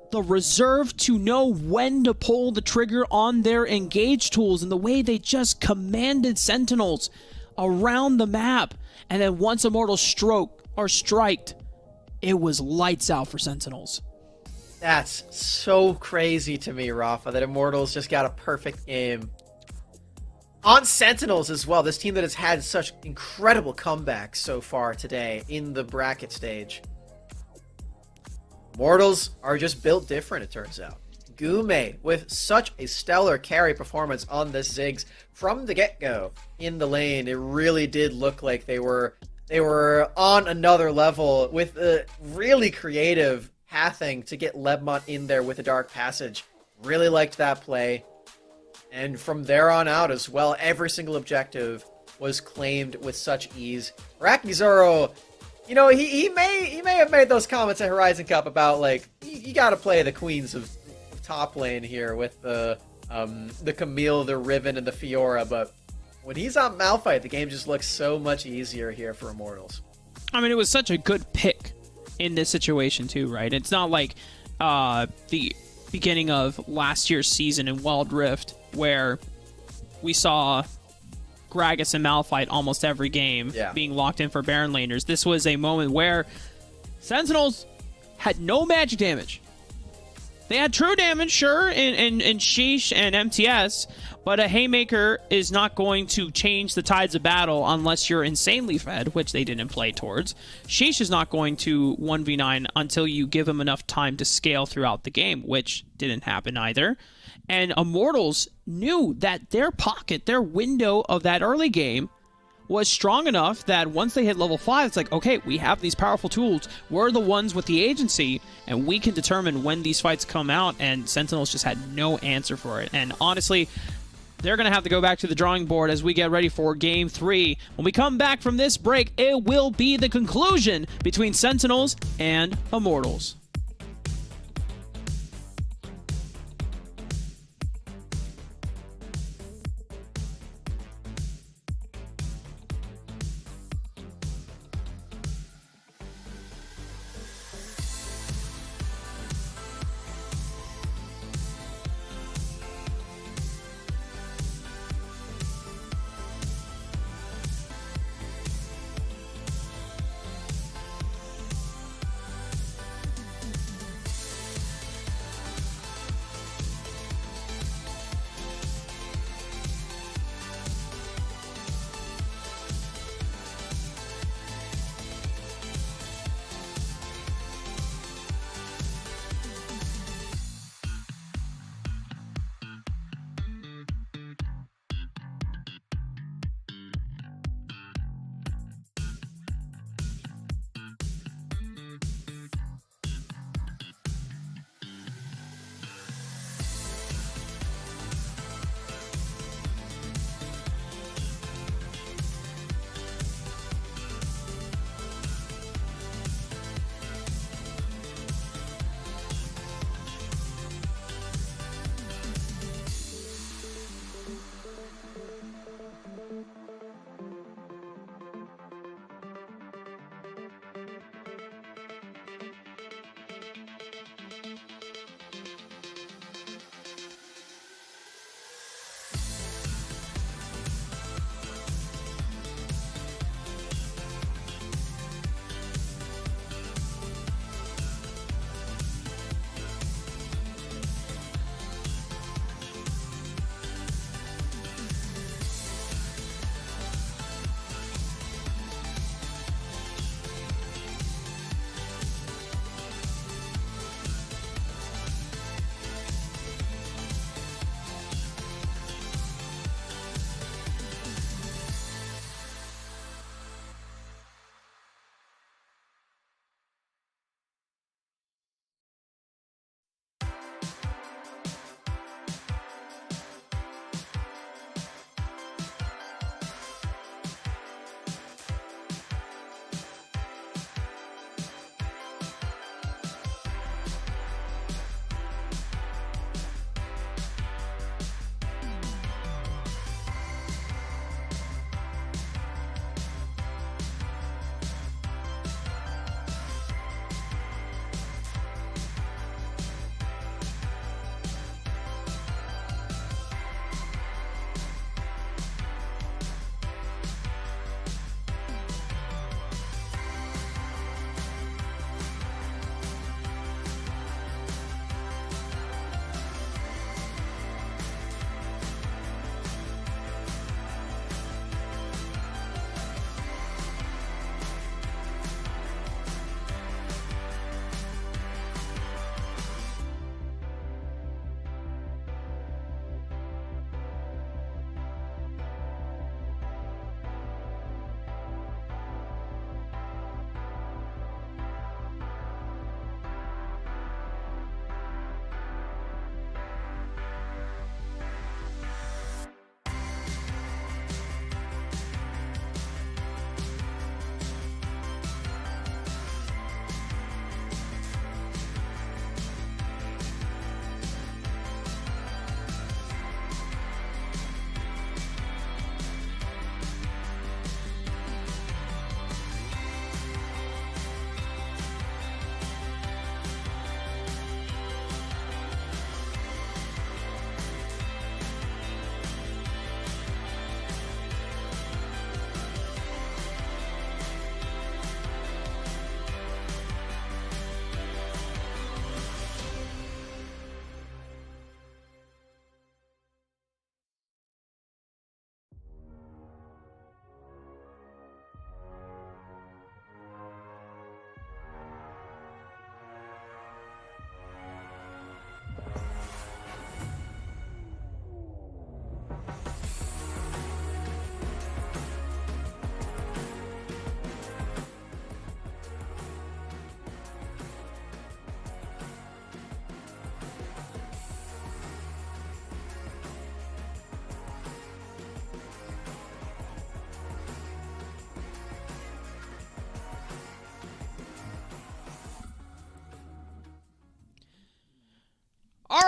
the reserve to know when to pull the trigger on their engage tools, and the way they just commanded Sentinels around the map. And then once Immortals striked, it was lights out for Sentinels. That's so crazy to me, Rafa, that Immortals just got a perfect game. On Sentinels as well, this team that has had such incredible comebacks so far today in the bracket stage. Immortals are just built different, it turns out. Gume with such a stellar carry performance on this Ziggs from the get-go in the lane. It really did look like they were on another level with a really creative pathing to get Lebmont in there with a Dark Passage. Really liked that play. And from there on out as well, every single objective was claimed with such ease. Rakizoro, you know, he may have made those comments at Horizon Cup about, like, you got to play the queens of top lane here with the Camille, the Riven, and the Fiora. But when he's on Malphite, the game just looks so much easier here for Immortals. I mean, it was such a good pick in this situation too, right? It's not like the beginning of last year's season in Wild Rift, where we saw Gragas and Malphite almost every game being locked in for Baron laners. This was a moment where Sentinels had no magic damage. They had true damage, sure, in Sheesh and MTS, but a Haymaker is not going to change the tides of battle unless you're insanely fed, which they didn't play towards. Sheesh is not going to 1v9 until you give him enough time to scale throughout the game, which didn't happen either. And Immortals knew that their pocket, their window of that early game, was strong enough that once they hit level 5, it's like, okay, we have these powerful tools. We're the ones with the agency, and we can determine when these fights come out, and Sentinels just had no answer for it. And honestly, they're going to have to go back to the drawing board as we get ready for Game 3. When we come back from this break, it will be the conclusion between Sentinels and Immortals.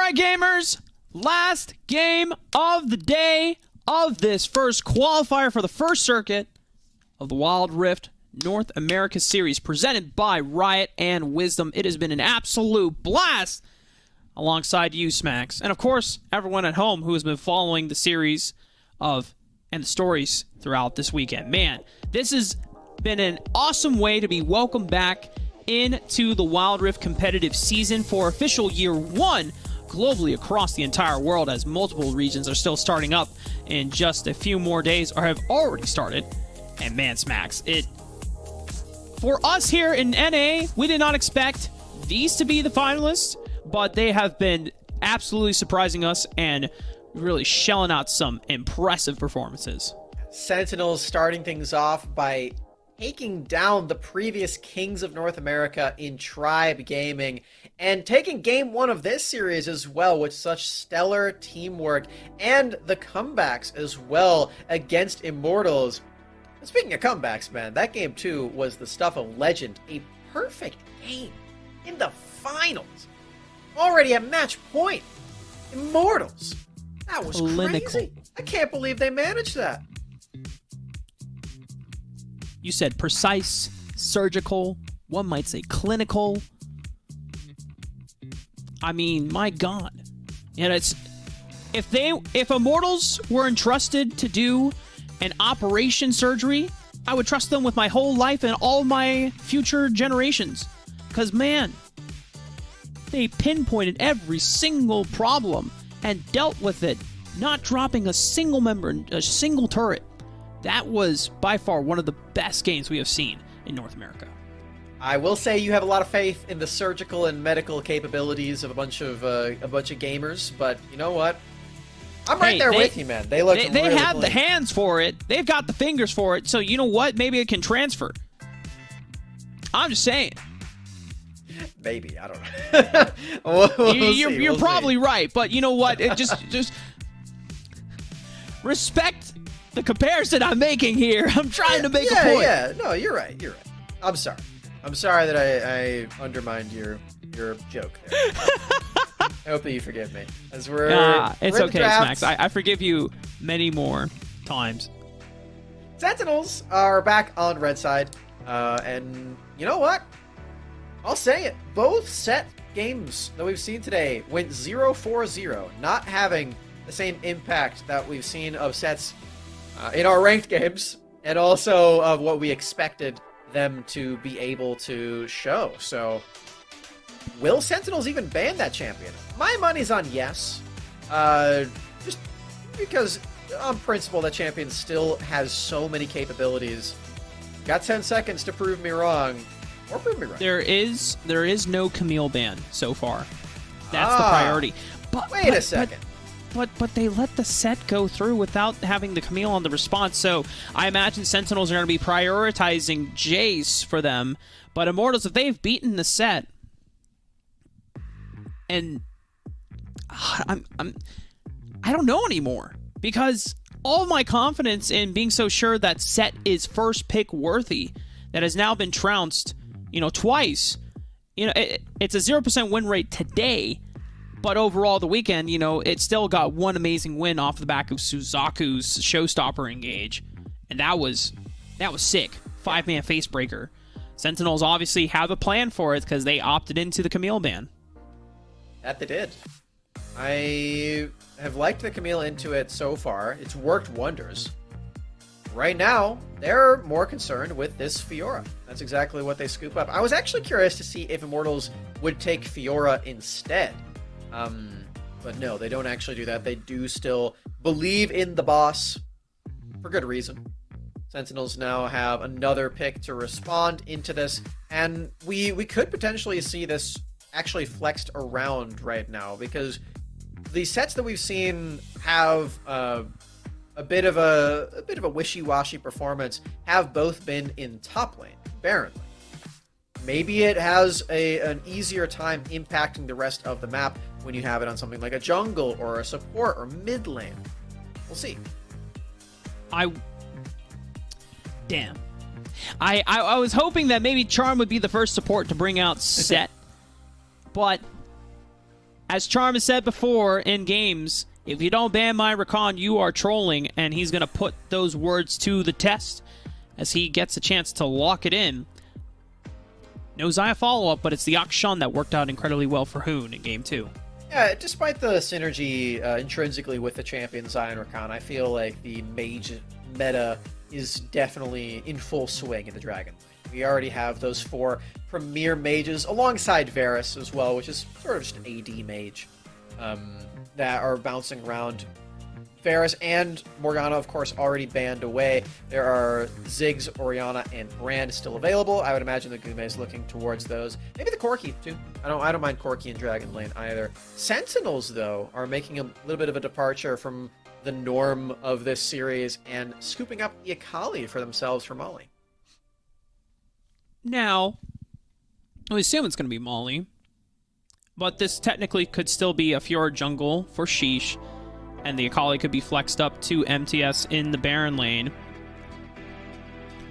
right, gamers. Last game of the day of this first qualifier for the first circuit of the Wild Rift North America Series presented by Riot and Wisdom. It has been an absolute blast alongside you, Smacks. And of course, everyone at home who has been following the series and the stories throughout this weekend. Man, this has been an awesome way to be welcomed back into the Wild Rift competitive season for official year 1 globally across the entire world, as multiple regions are still starting up in just a few more days or have already started. And man, Smacks, for us here in NA, we did not expect these to be the finalists, but they have been absolutely surprising us and really shelling out some impressive performances. Sentinels starting things off by taking down the previous Kings of North America in Tribe Gaming and taking game 1 of this series as well with such stellar teamwork and the comebacks as well against Immortals. And speaking of comebacks, man, that game 2 was the stuff of legend. A perfect game in the finals. Already at match point. Immortals. That was crazy. I can't believe they managed that. You said precise, surgical, one might say clinical. I mean, my God. And it's if Immortals were entrusted to do an operation surgery, I would trust them with my whole life and all my future generations. Because, man, they pinpointed every single problem and dealt with it, not dropping a single member, a single turret. That was by far one of the best games we have seen in North America. I will say you have a lot of faith in the surgical and medical capabilities of a bunch of gamers, but you know what? I'm right there with you, man. They look. They have the hands for it. They've got the fingers for it. So you know what? Maybe it can transfer. I'm just saying. Maybe, I don't know. You're probably right, but you know what? It just respect the comparison I'm making here. I'm trying to make a point. Yeah, no, you're right. You're right. I'm sorry. I'm sorry that I undermined your joke there. I hope that you forgive me. As it's okay, Smacks. I forgive you many more times. Sentinels are back on red side, and you know what? I'll say it. Both set games that we've seen today went 0-4-0, not having the same impact that we've seen of sets in our ranked games, and also of what we expected them to be able to show. So, will Sentinels even ban that champion? My money's on yes. Just because, on principle, that champion still has so many capabilities. Got 10 seconds to prove me wrong, or prove me right. There is no Camille ban so far. That's the priority. But wait a second. But they let the set go through without having the Camille on the response, so I imagine Sentinels are going to be prioritizing Jace for them. But Immortals, if they've beaten the set, and I don't know anymore, because all of my confidence in being so sure that set is first pick worthy, that has now been trounced, twice. It's a 0% win rate today. But overall, the weekend, it still got one amazing win off the back of Suzaku's showstopper engage. And that was sick. 5-man facebreaker. Sentinels obviously have a plan for it because they opted into the Camille ban. That they did. I have liked the Camille into it so far. It's worked wonders. Right now, they're more concerned with this Fiora. That's exactly what they scoop up. I was actually curious to see if Immortals would take Fiora instead. But no, they don't actually do that. They do still believe in the boss for good reason. Sentinels now have another pick to respond into this, and we could potentially see this actually flexed around right now, because the sets that we've seen have a bit of a wishy-washy performance have both been in top lane, Baron lane. Maybe it has an easier time impacting the rest of the map when you have it on something like a jungle or a support or mid lane. We'll see. Damn. I was hoping that maybe Charm would be the first support to bring out Set, but As Charm has said before in games, if you don't ban my Rakan, you are trolling, and he's going to put those words to the test as he gets a chance to lock it in. No Xayah follow-up, but it's the Akshan that worked out incredibly well for Hoon in Game 2. Yeah, despite the synergy intrinsically with the champion Zion Rakan, I feel like the mage meta is definitely in full swing in the Dragon Lane. We already have those 4 premier mages alongside Varus as well, which is sort of just an AD mage that are bouncing around. Varus and Morgana, of course, already banned away. There are Ziggs, Orianna, and Brand still available. I would imagine the Gume is looking towards those. Maybe the Corki, too. I don't mind Corki in Dragon Lane either. Sentinels, though, are making a little bit of a departure from the norm of this series and scooping up the Akali for themselves for Molly. Now, I assume it's going to be Molly, but this technically could still be a Fjord jungle for Sheesh, and the Akali could be flexed up to MTS in the Baron lane.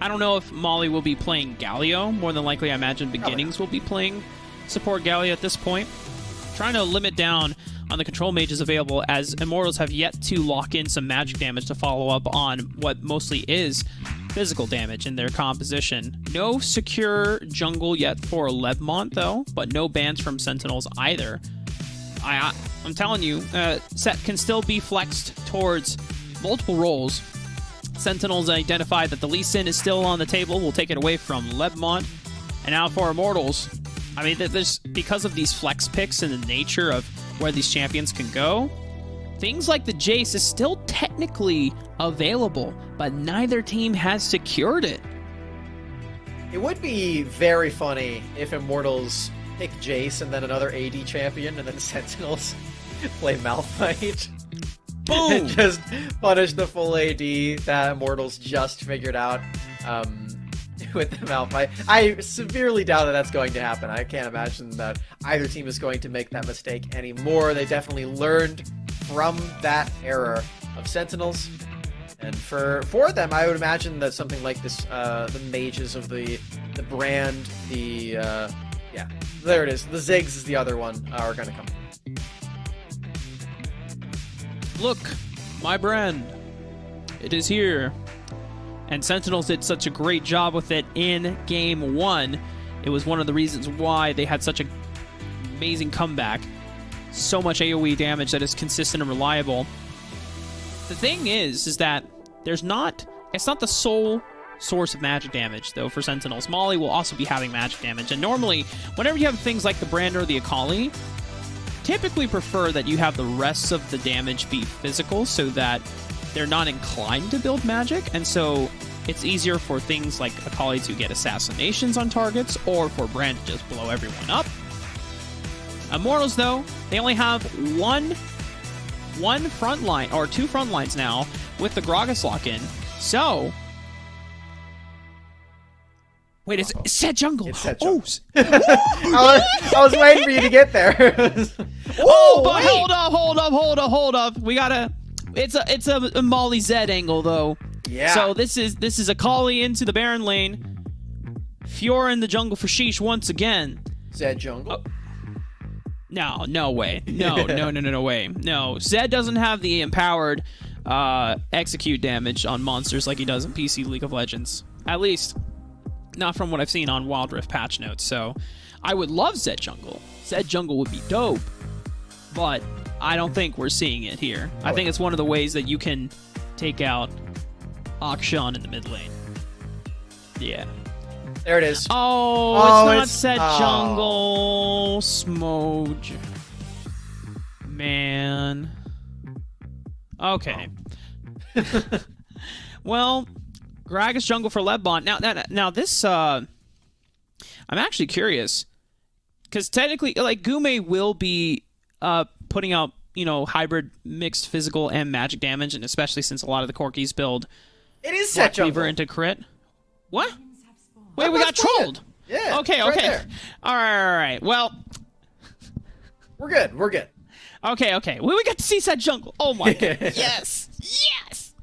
I don't know if Molly will be playing Galio. More than likely, I imagine Beginnings will be playing support Galio at this point. Trying to limit down on the control mages available, as Immortals have yet to lock in some magic damage to follow up on what mostly is physical damage in their composition. No secure jungle yet for Lebmont, though, but no bans from Sentinels either. I'm telling you, Set can still be flexed towards multiple roles. Sentinels identified that the Lee Sin is still on the table. We'll take it away from Lebmont. And now for Immortals, I mean, there's, because of these flex picks and the nature of where these champions can go, things like the Jace is still technically available, but neither team has secured it. It would be very funny if Immortals pick Jace and then another AD champion, and then Sentinels play Malphite. Boom! And just punish the full AD that Immortals just figured out with the Malphite. I severely doubt that that's going to happen. I can't imagine that either team is going to make that mistake anymore. They definitely learned from that error of Sentinels. And for them, I would imagine that something like this, the mages of the brand, yeah, there it is. The Ziggs is the other one, are going to come. Look, my brand. It is here. And Sentinels did such a great job with it in Game 1. It was one of the reasons why they had such an amazing comeback. So much AoE damage that is consistent and reliable. The thing is that it's not the sole source of magic damage, though, for Sentinels. Molly will also be having magic damage. And normally, whenever you have things like the Brand or the Akali, typically prefer that you have the rest of the damage be physical so that they're not inclined to build magic, and so it's easier for things like Akali to get assassinations on targets, or for Brand to just blow everyone up. Immortals, though, they only have one front line, or 2 front lines now, with the Gragas lock-in. So... Wait, it's Set Jungle. It's Set Jungle. I was waiting for you to get there. But hold up. We gotta... It's a Molly Zed angle, though. Yeah. So this is Akali into the Baron lane. Fiora in the jungle for Sheesh once again. Zed jungle? No way. No way. No, Zed doesn't have the empowered execute damage on monsters like he does in PC League of Legends. At least, not from what I've seen on Wild Rift patch notes. So, I would love Zed jungle. Zed jungle would be dope, but I don't think we're seeing it here. I think it's one of the ways that you can take out Akshan in the mid lane. Yeah. There it is. Oh, it's not Set jungle. Smoj. Man. Okay. Well, Gragas jungle for Lebmont. Now this, I'm actually curious. Because technically, like, Gume will be putting out, hybrid mixed physical and magic damage, and especially since a lot of the Corkis build it is Set jungle into crit. What? Wait, we got trolled. Yeah. Okay. There. All right. Well, we're good. Okay. Well, we got to see Set jungle. Oh my god. Yes.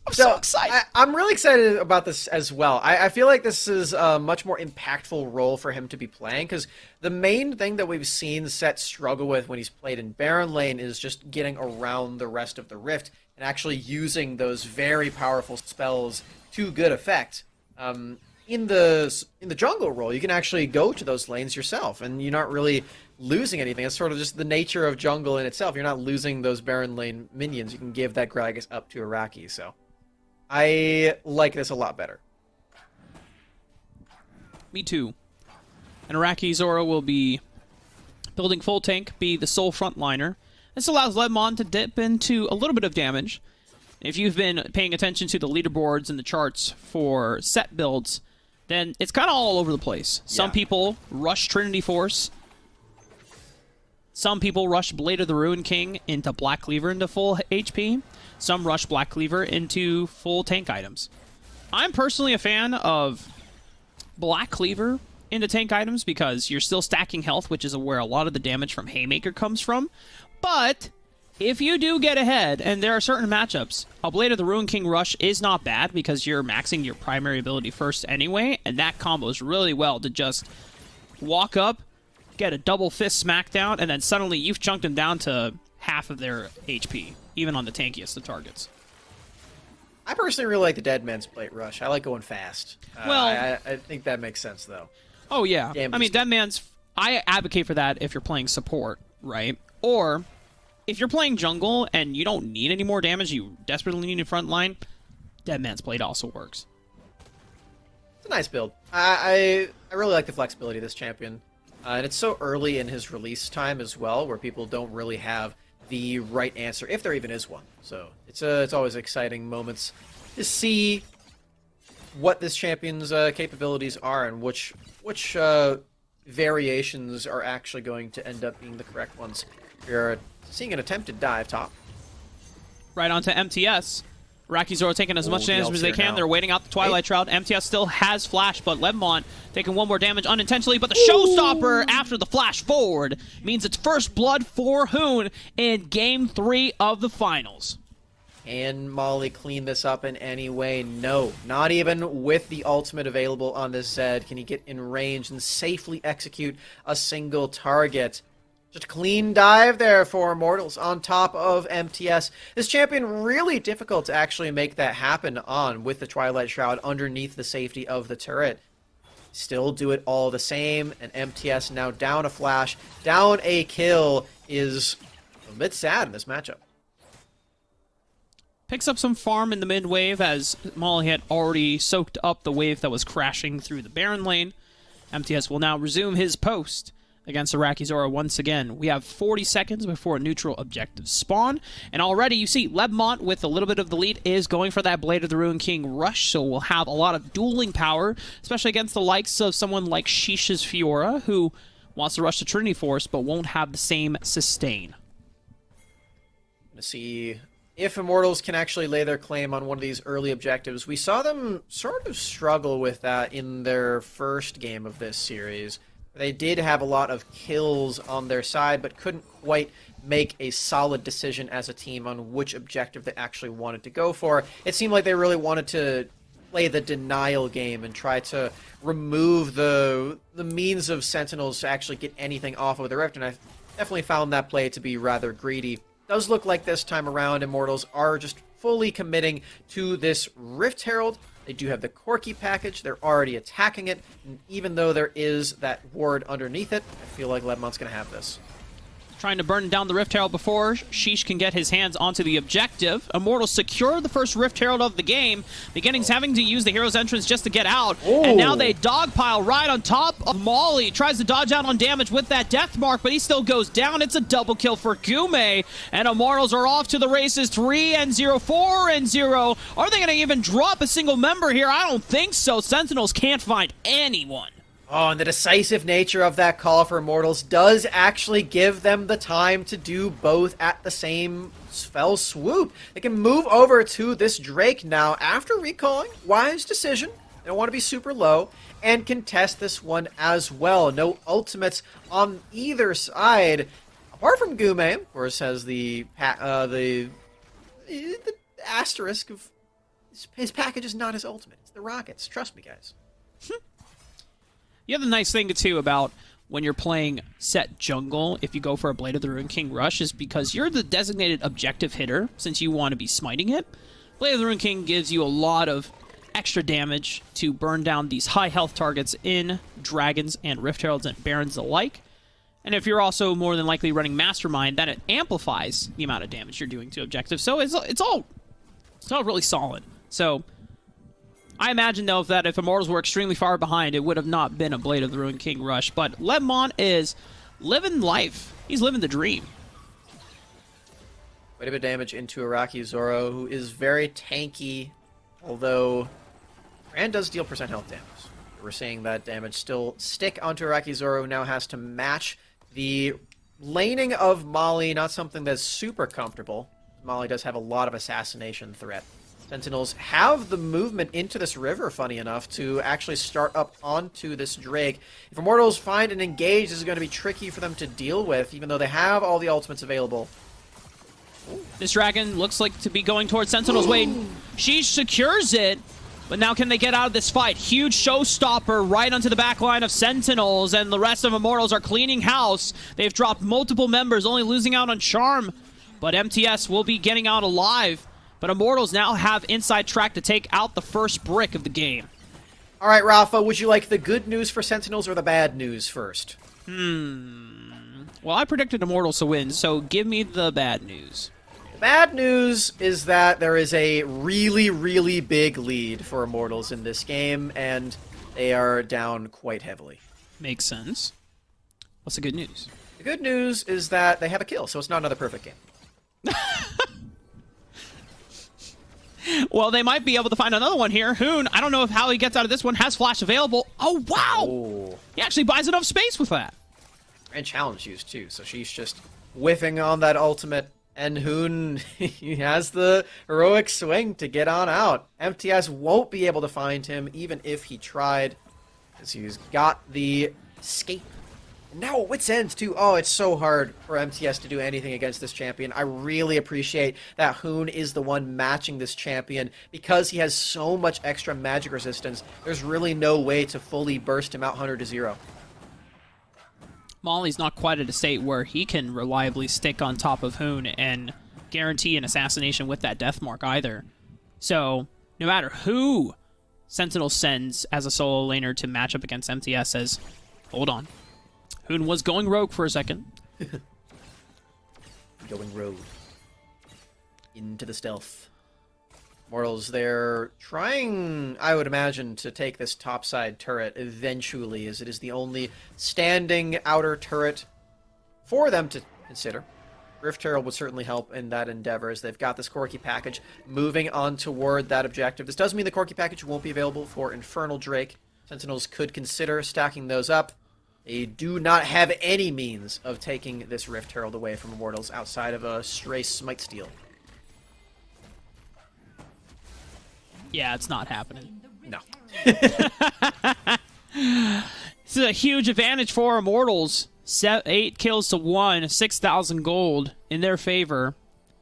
I'm so excited. I'm really excited about this as well. I feel like this is a much more impactful role for him to be playing, because the main thing that we've seen Set struggle with when he's played in Baron lane is just getting around the rest of the Rift and actually using those very powerful spells to good effect. In the jungle role, you can actually go to those lanes yourself, and you're not really losing anything. It's sort of just the nature of jungle in itself. You're not losing those Baron lane minions. You can give that Gragas up to Iraqi, so I like this a lot better. Me too. And Iraqi Zora will be building full tank, be the sole frontliner. This allows Ledmon to dip into a little bit of damage. If you've been paying attention to the leaderboards and the charts for set builds, then it's kind of all over the place. Some people rush Trinity Force. Some people rush Blade of the Ruin King into Black Cleaver into full HP. Some rush Black Cleaver into full tank items. I'm personally a fan of Black Cleaver into tank items because you're still stacking health, which is where a lot of the damage from Haymaker comes from. But if you do get ahead, and there are certain matchups, a Blade of the Ruin King rush is not bad because you're maxing your primary ability first anyway, and that combos really well to just walk up, get a double fist smackdown, and then suddenly you've chunked them down to half of their HP, even on the tankiest of targets. I personally really like the Dead Man's Plate rush. I like going fast. Well, I think that makes sense, though. Oh, yeah. I mean, Dead Man's... I advocate for that if you're playing support, right? Or if you're playing jungle and you don't need any more damage, you desperately need a front line, Dead Man's Plate also works. It's a nice build. I really like the flexibility of this champion. And it's so early in his release time as well, where people don't really have the right answer, if there even is one. So it's always exciting moments to see what this champion's capabilities are and which variations are actually going to end up being the correct ones. We're seeing an attempted dive top. Right onto MTS. Iraqi Zoro taking as much damage as they can. They're waiting out the Twilight Shroud. MTS still has flash, but Ledmon taking one more damage unintentionally. But the showstopper after the flash forward means it's first blood for Hoon in Game 3 of the finals. Can Molly clean this up in any way? No. Not even with the ultimate available on this Zed can he get in range and safely execute a single target. Just a clean dive there for Immortals on top of MTS. This champion really difficult to actually make that happen on with the Twilight Shroud underneath the safety of the turret. Still do it all the same, and MTS now down a flash, down a kill is a bit sad in this matchup. Picks up some farm in the mid wave as Molly had already soaked up the wave that was crashing through the Baron lane. MTS will now resume his post against Iraqi Zora once again. We have 40 seconds before neutral objectives spawn, and already you see Ledmont with a little bit of the lead is going for that Blade of the Ruin King rush, so we'll have a lot of dueling power, especially against the likes of someone like Shish's Fiora, who wants to rush the Trinity Force but won't have the same sustain. To see if Immortals can actually lay their claim on one of these early objectives. We saw them sort of struggle with that in their first game of this series. They did have a lot of kills on their side, but couldn't quite make a solid decision as a team on which objective they actually wanted to go for. It seemed like they really wanted to play the denial game and try to remove the means of Sentinels to actually get anything off of the Rift, and I definitely found that play to be rather greedy. Does look like this time around Immortals are just fully committing to this Rift Herald. They do have the Corki package. They're already attacking it. And even though there is that ward underneath it, I feel like Ledmont's going to have this. Trying to burn down the Rift Herald before Sheesh can get his hands onto the objective. Immortals secure the first Rift Herald of the game. Beginning's having to use the hero's entrance just to get out. Ooh. And now they dogpile right on top of Molly. Tries to dodge out on damage with that death mark, but he still goes down. It's a double kill for Gume. And Immortals are off to the races 3-0, 4-0. Are they going to even drop a single member here? I don't think so. Sentinels can't find anyone. Oh, and the decisive nature of that call for Immortals does actually give them the time to do both at the same fell swoop. They can move over to this Drake now after recalling. Wise decision. They don't want to be super low. And contest this one as well. No ultimates on either side. Apart from Gume, of course, has the asterisk of his package is not his ultimate. It's the rockets. Trust me, guys. The other nice thing, too, about when you're playing set jungle, if you go for a Blade of the Ruined King rush, is because you're the designated objective hitter, since you want to be smiting it. Blade of the Ruined King gives you a lot of extra damage to burn down these high health targets in Dragons and Rift Heralds and Barons alike. And if you're also more than likely running Mastermind, then it amplifies the amount of damage you're doing to objectives. So it's all really solid. So I imagine, though, that if Immortals were extremely far behind, it would have not been a Blade of the Ruined King rush. But Lebmont is living life. He's living the dream. Quite a bit of damage into Araki Zoro, who is very tanky, although Brand does deal percent health damage. We're seeing that damage still stick onto Araki Zoro, who now has to match the laning of Molly, not something that's super comfortable. Molly does have a lot of assassination threat. Sentinels have the movement into this river, funny enough, to actually start up onto this Drake. If Immortals find and engage, this is going to be tricky for them to deal with, even though they have all the ultimates available. This dragon looks like to be going towards Sentinel's way. She secures it, but now can they get out of this fight? Huge showstopper right onto the back line of Sentinels, and the rest of Immortals are cleaning house. They've dropped multiple members, only losing out on Charm, but MTS will be getting out alive. But Immortals now have inside track to take out the first brick of the game. All right, Rafa, would you like the good news for Sentinels or the bad news first? Well, I predicted Immortals to win, so give me the bad news. The bad news is that there is a really, really big lead for Immortals in this game, and they are down quite heavily. Makes sense. What's the good news? The good news is that they have a kill, so it's not another perfect game. Well, they might be able to find another one here. Hoon, I don't know how he gets out of this one. Has Flash available. Oh, wow! Oh. He actually buys enough space with that. And challenge used, too, so she's just whiffing on that ultimate. And Hoon, he has the heroic swing to get on out. MTS won't be able to find him, even if he tried, because he's got the escape. And now Wit's End, too. Oh, it's so hard for MTS to do anything against this champion. I really appreciate that Hoon is the one matching this champion. Because he has so much extra magic resistance, there's really no way to fully burst him out 100 to 0. Molly's not quite at a state where he can reliably stick on top of Hoon and guarantee an assassination with that death mark either. So, no matter who Sentinel sends as a solo laner to match up against MTS, says, hold on. Hoon was going rogue for a second. Going rogue. Into the stealth. Mortals, they're trying, I would imagine, to take this topside turret eventually, as it is the only standing outer turret for them to consider. Rift Herald would certainly help in that endeavor, as they've got this Corki package moving on toward that objective. This does mean the Corki package won't be available for Infernal Drake. Sentinels could consider stacking those up. They do not have any means of taking this Rift Herald away from Immortals outside of a stray Smite Steal. Yeah, it's not happening. No. This is a huge advantage for Immortals. 8 kills to 1, 6,000 gold in their favor.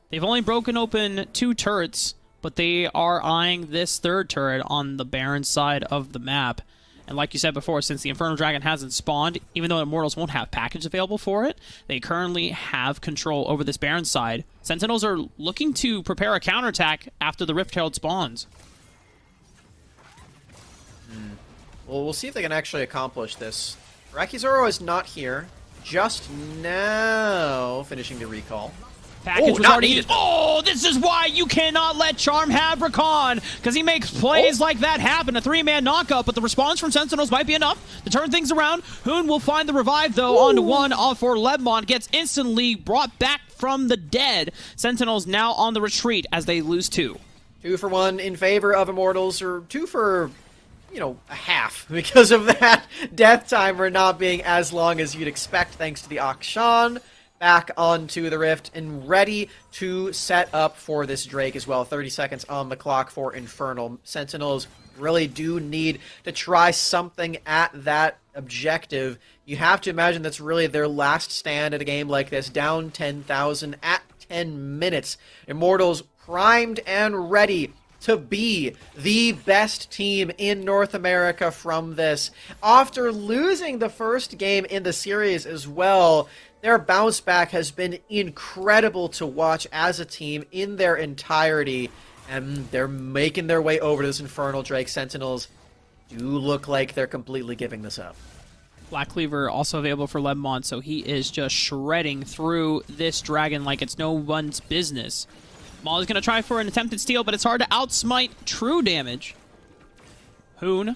They've only broken open 2 turrets, but they are eyeing this third turret on the Baron side of the map. And like you said before, since the Infernal Dragon hasn't spawned, even though Immortals won't have package available for it, they currently have control over this Baron side. Sentinels are looking to prepare a counterattack after the Rift Herald spawns. Well, we'll see if they can actually accomplish this. Rakizoro is not here. Just now finishing the recall. Package was already needed. Oh, this is why you cannot let Charm have Rakan, because he makes plays like that happen. A 3-man knockup, but the response from Sentinels might be enough to turn things around. Hoon will find the revive, though, onto 1 off for Lebmont. Gets instantly brought back from the dead. Sentinels now on the retreat as they lose 2. 2 for 1 in favor of Immortals, or 2 for, you know, a half, because of that death timer not being as long as you'd expect, thanks to the Akshan. Back onto the Rift and ready to set up for this Drake as well. 30 seconds on the clock for Infernal. Sentinels really do need to try something at that objective. You have to imagine that's really their last stand at a game like this. Down 10,000 at 10 minutes. Immortals primed and ready to be the best team in North America from this. After losing the first game in the series as well, their bounce back has been incredible to watch as a team in their entirety, and they're making their way over to this Infernal Drake. Sentinels do look like they're completely giving this up. Black Cleaver also available for Lebmont, so he is just shredding through this dragon like it's no one's business. Molly's going to try for an attempted steal, but it's hard to outsmite true damage. Hoon.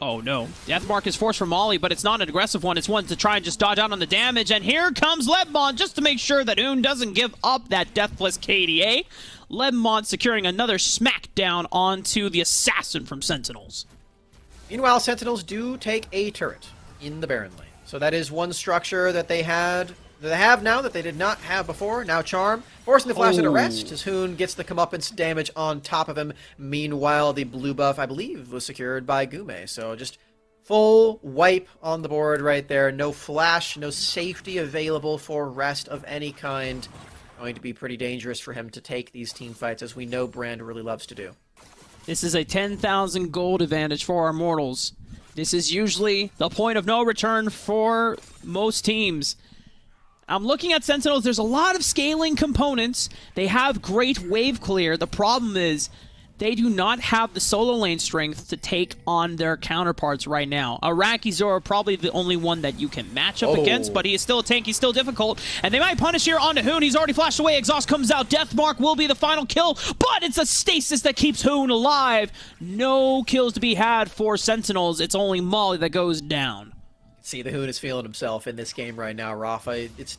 Oh no. Deathmark is forced from Molly, but it's not an aggressive one. It's one to try and just dodge out on the damage. And here comes Lebmont just to make sure that Hoon doesn't give up that Deathless KDA. Lebmont securing another smackdown onto the assassin from Sentinels. Meanwhile, Sentinels do take a turret in the Baron lane. So that is one structure that they have now that they did not have before. Now Charm, forcing the flash at arrest as Hoon gets the comeuppance damage on top of him. Meanwhile, the blue buff, I believe, was secured by Gume. So just full wipe on the board right there. No flash, no safety available for rest of any kind. Going to be pretty dangerous for him to take these team fights, as we know Brand really loves to do. This is a 10,000 gold advantage for our Immortals. This is usually the point of no return for most teams. I'm looking at Sentinels. There's a lot of scaling components. They have great wave clear. The problem is they do not have the solo lane strength to take on their counterparts right now. Iraqi Zora probably the only one that you can match up against, but he is still a tank. He's still difficult. And they might punish here onto Hoon. He's already flashed away. Exhaust comes out. Deathmark will be the final kill, but it's a stasis that keeps Hoon alive. No kills to be had for Sentinels. It's only Molly that goes down. See, the Hoon is feeling himself in this game right now, Rafa. It's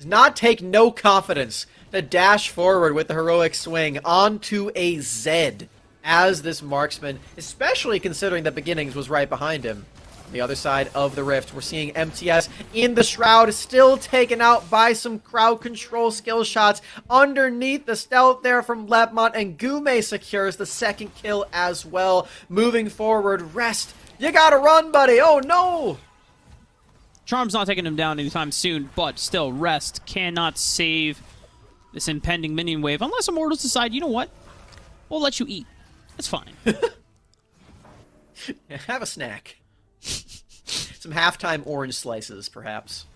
not take no confidence to dash forward with the heroic swing onto a Zed as this marksman, especially considering that Beginnings was right behind him. On the other side of the rift, we're seeing MTS in the Shroud, still taken out by some crowd control skill shots underneath the stealth there from Lebmont, and Gume secures the second kill as well. Moving forward, Rest, you gotta run, buddy. Oh no! Charm's not taking him down anytime soon, but still, Rest cannot save this impending minion wave unless Immortals decide, you know what? We'll let you eat. It's fine. Have a snack. Some halftime orange slices, perhaps.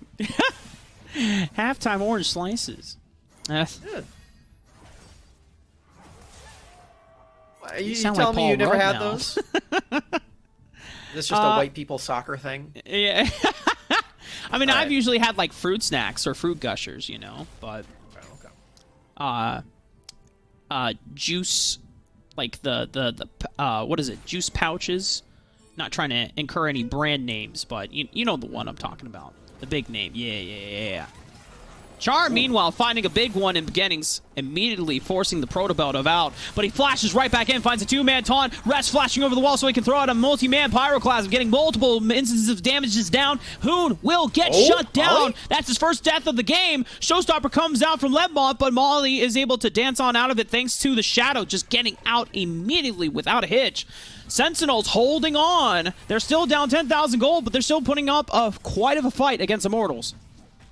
Halftime orange slices. Good. You sound tell like me Paul you never Rudd had now. those? Is this just a white people soccer thing? Yeah. I mean, All I've right. usually had like fruit snacks or fruit gushers, you know, but juice, like the what is it? Juice pouches. Not trying to incur any brand names, but you know the one I'm talking about. The big name. Yeah. Charm, meanwhile, finding a big one in Beginnings, immediately forcing the Proto Belt out, but he flashes right back in, finds a two-man taunt, Rest flashing over the wall so he can throw out a multi-man Pyroclasm, getting multiple instances of damages down. Hoon will get shut down. Molly? That's his first death of the game. Showstopper comes out from Lebmont, but Molly is able to dance on out of it thanks to the Shadow, just getting out immediately without a hitch. Sentinels holding on. They're still down 10,000 gold, but they're still putting up quite of a fight against Immortals.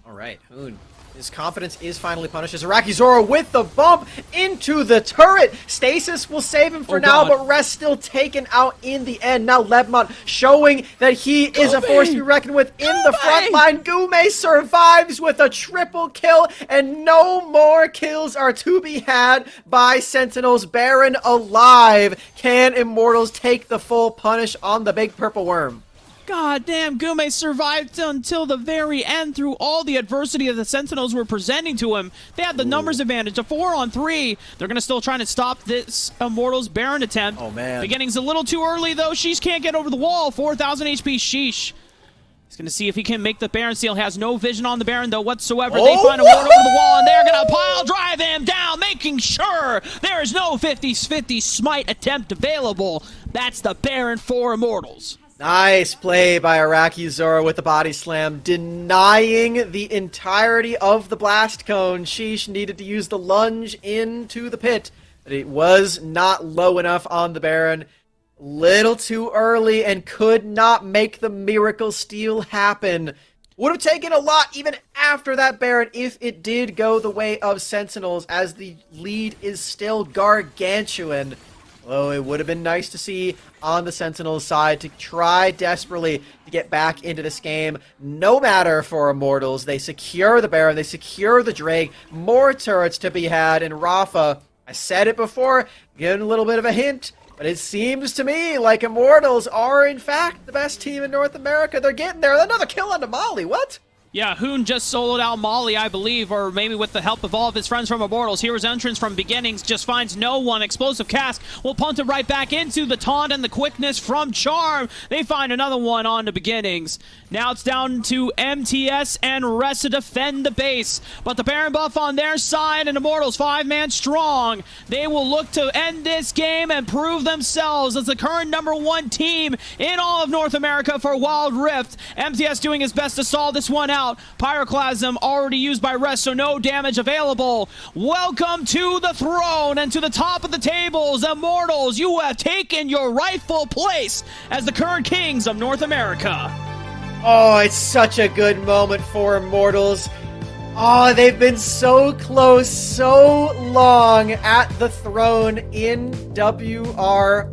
All right, Hoon. His confidence is finally punished as Iraqi Zora with the bump into the turret. Stasis will save him for now, but Rest still taken out in the end. Now Lebmont showing that he is a force to be reckoned with in the front line. Gume survives with a triple kill, and no more kills are to be had by Sentinels. Baron alive. Can Immortals take the full punish on the big purple worm? God damn, Gume survived until the very end through all the adversity that the Sentinels were presenting to him. They had the numbers advantage, a 4-on-3. They're going to still try to stop this Immortals Baron attempt. Oh, man. Beginning's a little too early, though. Sheesh can't get over the wall. 4,000 HP, Sheesh. He's going to see if he can make the Baron seal. Has no vision on the Baron, though, whatsoever. They find a ward over the wall, and they're going to pile drive him down, making sure there is no 50-50 smite attempt available. That's the Baron for Immortals. Nice play by Iraqi Zora with the body slam, denying the entirety of the blast cone. Sheesh needed to use the lunge into the pit, but it was not low enough on the Baron. Little too early and could not make the miracle steal happen. would have taken a lot even after that Baron if it did go the way of Sentinels, as the lead is still gargantuan. Oh, it would have been nice to see on the Sentinels side to try desperately to get back into this game. No matter for Immortals, they secure the Baron, they secure the Drake, more turrets to be had, and Rafa, I said it before, giving a little bit of a hint, but it seems to me like Immortals are in fact the best team in North America. They're getting there. Another kill on Molly, what? Yeah, Hoon just soloed out Molly, I believe, or maybe with the help of all of his friends from Immortals. Here's entrance from Beginnings, just finds no one. Explosive cast will punt it right back into the taunt and the quickness from Charm. They find another one on to Beginnings. Now it's down to MTS and Rest to defend the base. But the Baron buff on their side and Immortals 5-man strong. They will look to end this game and prove themselves as the current #1 team in all of North America for Wild Rift. MTS doing his best to stall this one out. Pyroclasm already used by Rest, so no damage available. Welcome to the throne and to the top of the tables, Immortals. You have taken your rightful place as the current kings of North America. Oh, it's such a good moment for Immortals. Oh, they've been so close, so long at the throne in WRNA.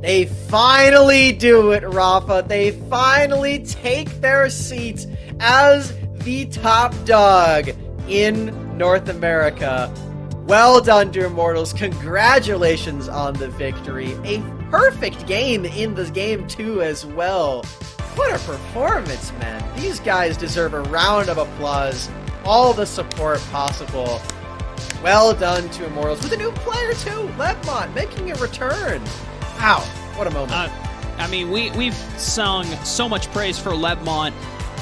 They finally do it, Rafa. They finally take their seats as the top dog in North America. Well done to Immortals. Congratulations on the victory. A perfect game in this game, too, as well. What a performance, man. These guys deserve a round of applause. All the support possible. Well done to Immortals. With a new player, too. Lebmont making a return. Wow, what a moment. I mean, we've sung so much praise for Lebmont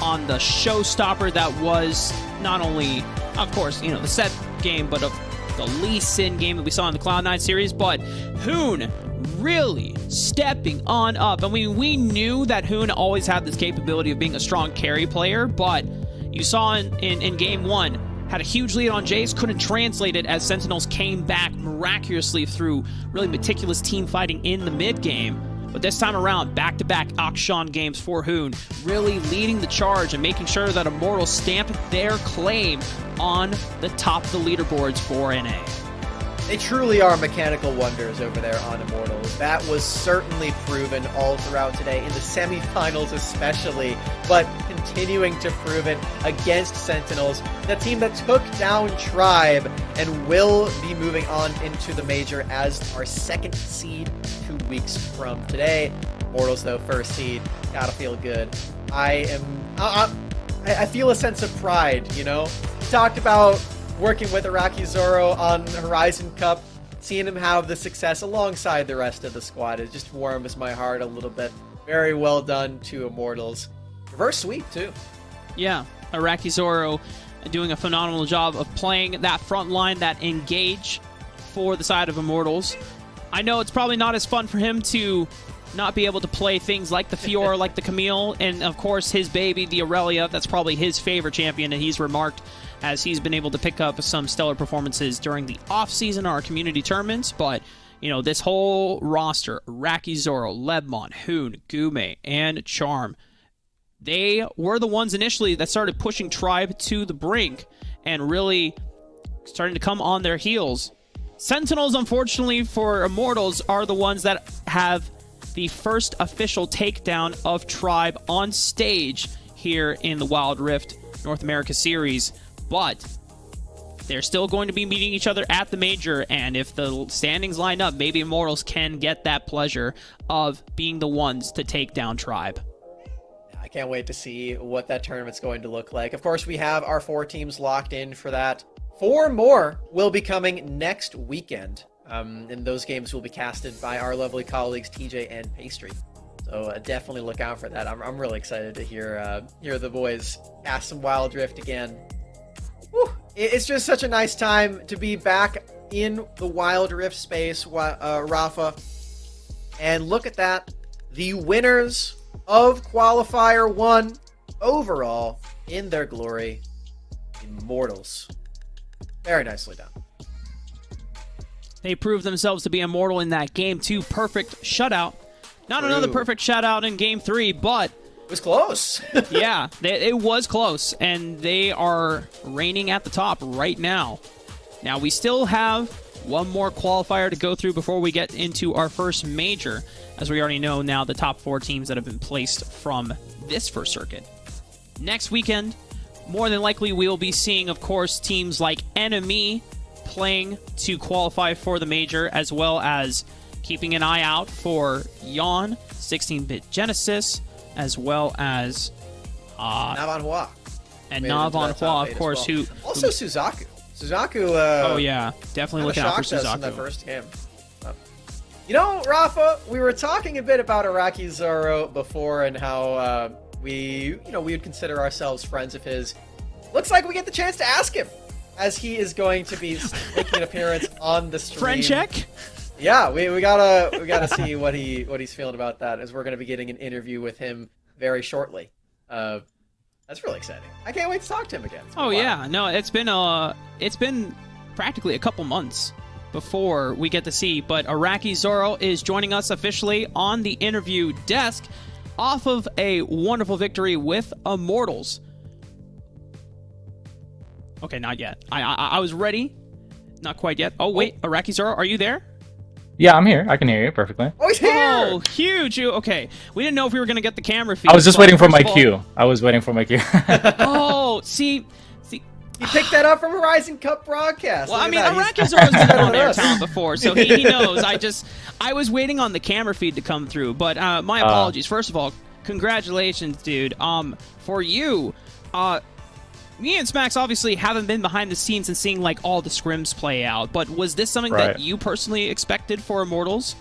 on the showstopper that was not only, of course, you know, the set game, but of the Lee Sin game that we saw in the Cloud9 series, but Hoon really stepping on up. I mean, we knew that Hoon always had this capability of being a strong carry player, but you saw in game 1, had a huge lead on Jace, couldn't translate it as Sentinels came back miraculously through really meticulous team fighting in the mid game. But this time around, back-to-back Akshan games for Hoon, really leading the charge and making sure that Immortals stamp their claim on the top of the leaderboards for NA. They truly are mechanical wonders over there on Immortals. That was certainly proven all throughout today, in the semifinals especially, but continuing to prove it against Sentinels, the team that took down Tribe and will be moving on into the major as our second seed 2 weeks from today. Immortals, though, first seed. Gotta feel good. I feel a sense of pride, you know? We talked about working with Iraqi Zoro on Horizon Cup, seeing him have the success alongside the rest of the squad, it just warms my heart a little bit. Very well done to Immortals. Reverse sweep, too. Yeah, Iraqi Zoro doing a phenomenal job of playing that front line, that engage for the side of Immortals. I know it's probably not as fun for him to not be able to play things like the Fiora, like the Camille, and of course his baby, the Aurelia. That's probably his favorite champion, and he's remarked as he's been able to pick up some stellar performances during the off-season, our community tournaments. But, you know, this whole roster, Iraqi Zoro, Lebmont, Hoon, Gume, and Charm, they were the ones initially that started pushing Tribe to the brink and really starting to come on their heels. Sentinels, unfortunately for Immortals, are the ones that have the first official takedown of Tribe on stage here in the Wild Rift North America Series. But they're still going to be meeting each other at the major, and if the standings line up, maybe Immortals can get that pleasure of being the ones to take down Tribe. I can't wait to see what that tournament's going to look like. Of course, we have our 4 teams locked in for that. 4 more will be coming next weekend, and those games will be casted by our lovely colleagues TJ and Pastry. So definitely look out for that. I'm really excited to hear the boys cast some Wild Rift again. Whew. It's just such a nice time to be back in the Wild Rift space, Rafa. And look at that. The winners of Qualifier 1 overall in their glory, Immortals. Very nicely done. They proved themselves to be immortal in that Game 2 perfect shutout. Not True. another perfect shutout in Game 3, but It was close. Yeah, it was close, and they are reigning at the top right now. Now, we still have one more qualifier to go through before we get into our first major, as we already know now the top 4 teams that have been placed from this first circuit. Next weekend, more than likely, we will be seeing, of course, teams like Enemy playing to qualify for the major, as well as keeping an eye out for Yawn, 16-bit Genesis, as well as Navanhua. And Navanhua, of course, well. who also Suzaku. Suzaku. Oh yeah, definitely looking out for Suzaku in that first game. You know, Rafa, we were talking a bit about Araki Zoro before and how we would consider ourselves friends of his. Looks like we get the chance to ask him, as he is going to be making an appearance on the stream. Friend check. Yeah, we gotta see what he's feeling about that, as we're gonna be getting an interview with him very shortly. That's really exciting. I can't wait to talk to him again. Oh yeah, no, it's been practically a couple months before we get to see, but Araki Zoro is joining us officially on the interview desk off of a wonderful victory with Immortals. Okay, not yet. I was ready. Not quite yet. Oh wait, Araki Zoro, are you there? Yeah, I'm here. I can hear you perfectly. Oh, he's here! Oh, huge! Okay, we didn't know if we were gonna get the camera feed. I was just waiting for my cue. Oh, see, he picked that up from Horizon Cup broadcast. Well, I mean, Araki Zoro's been on Airtown before, so he knows. I was waiting on the camera feed to come through, but my apologies. First of all, congratulations, dude. For you, me and Smax obviously haven't been behind the scenes and seeing like all the scrims play out, but was this something that you personally expected for Immortals?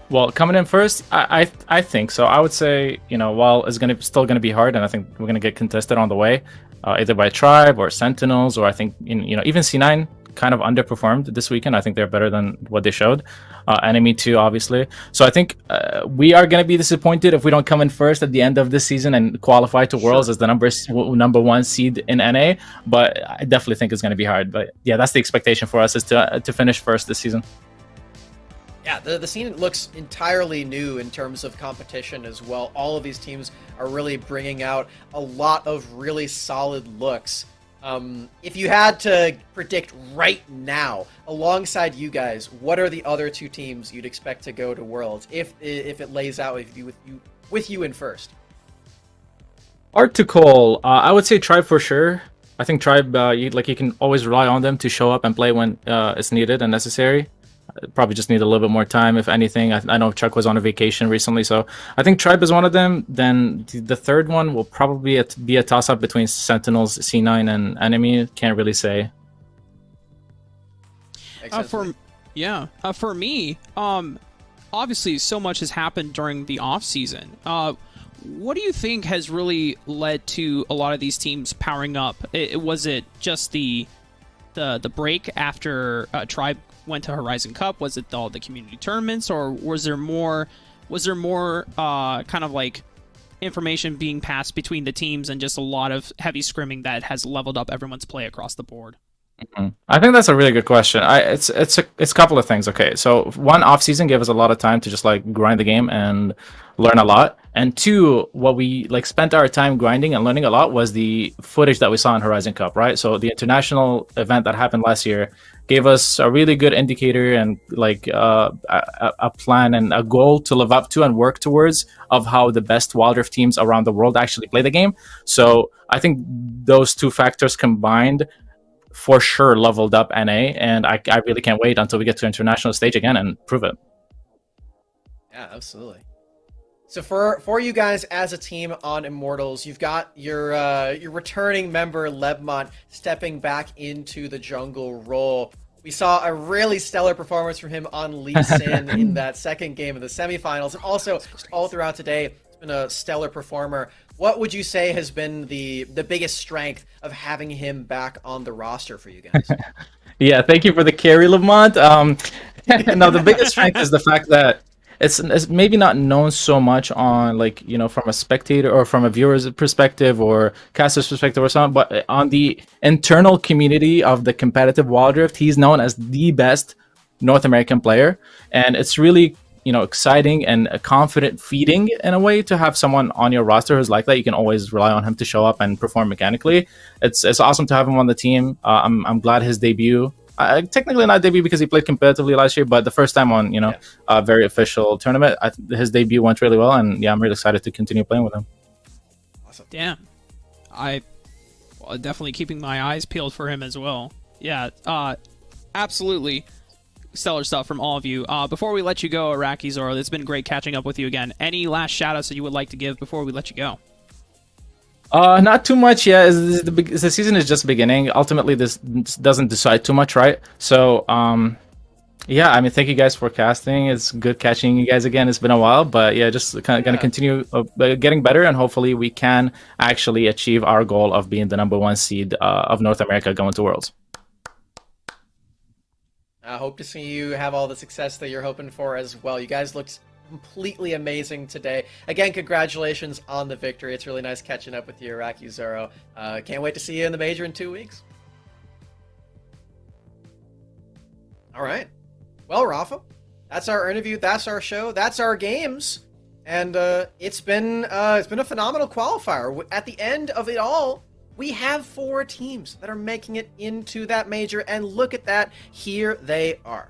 Well, coming in first, I think so. I would say, while it's still gonna be hard, and I think we're gonna get contested on the way, either by Tribe or Sentinels, or I think even C9 kind of underperformed this weekend. I think they're better than what they showed. Enemy too, obviously. So I think we are going to be disappointed if we don't come in first at the end of this season and qualify to Worlds as the number 1 seed in NA. But I definitely think it's going to be hard. But yeah, that's the expectation for us, is to finish first this season. Yeah, the scene looks entirely new in terms of competition as well. All of these teams are really bringing out a lot of really solid looks. If you had to predict right now, alongside you guys, what are the other 2 teams you'd expect to go to Worlds if it lays out with you in first? Hard to call. I would say Tribe for sure. I think Tribe, you can always rely on them to show up and play when it's needed and necessary. Probably just need a little bit more time, if anything. I know Chuck was on a vacation recently, so I think Tribe is one of them. Then the third one will probably be a toss-up between Sentinels, C9, and Enemy. Can't really say. For me, obviously so much has happened during the off-season. What do you think has really led to a lot of these teams powering up? Was it just the break after Tribe went to Horizon Cup? Was it all the community tournaments, or was there more kind of like information being passed between the teams and just a lot of heavy scrimming that has leveled up everyone's play across the board? Mm-hmm. I think that's a really good question. It's a couple of things. Okay, so one, off season gave us a lot of time to just grind the game and learn a lot, and 2, what we spent our time grinding and learning a lot was the footage that we saw in Horizon Cup, right? So the international event that happened last year gave us a really good indicator and a plan and a goal to live up to and work towards of how the best Wild Rift teams around the world actually play the game. So I think those 2 factors combined for sure leveled up NA, and I really can't wait until we get to international stage again and prove it. Yeah, absolutely. So for you guys as a team on Immortals, you've got your returning member Lebmont stepping back into the jungle role. We saw a really stellar performance from him on Lee Sin in that second game of the semifinals, and also all throughout today, it's been a stellar performer. What would you say has been the biggest strength of having him back on the roster for you guys? Yeah, thank you for the carry, Lamont. No, the biggest strength is the fact that it's maybe not known so much on from a spectator or from a viewer's perspective or caster's perspective or something, but on the internal community of the competitive Wild Rift, he's known as the best North American player, and it's really exciting and a confident feeding in a way to have someone on your roster who's like that. You can always rely on him to show up and perform mechanically. It's awesome to have him on the team. I'm glad his debut. Technically not debut because he played competitively last year, but the first time on a very official tournament, his debut went really well, and I'm really excited to continue playing with him. Awesome. Damn, definitely keeping my eyes peeled for him as well. Yeah, absolutely stellar stuff from all of you. Before we let you go, Iraqi Zoro, it's been great catching up with you again. Any last shout outs that you would like to give before we let you go? Not too much. Yeah, the season is just beginning. Ultimately, this doesn't decide too much, right? So, yeah, I mean, thank you guys for casting. It's good catching you guys again. It's been a while, but yeah, just kind of gonna continue getting better, and hopefully we can actually achieve our goal of being the #1 seed of North America going to Worlds. I hope to see you have all the success that you're hoping for as well. You guys looked completely amazing today. Again, congratulations on the victory. It's really nice catching up with you, Iraqi Zoro. Can't wait to see you in the major in 2 weeks. All right. Well, Rafa, that's our interview. That's our show. That's our games. And it's been a phenomenal qualifier. At the end of it all, we have 4 teams that are making it into that major, and look at that. Here they are.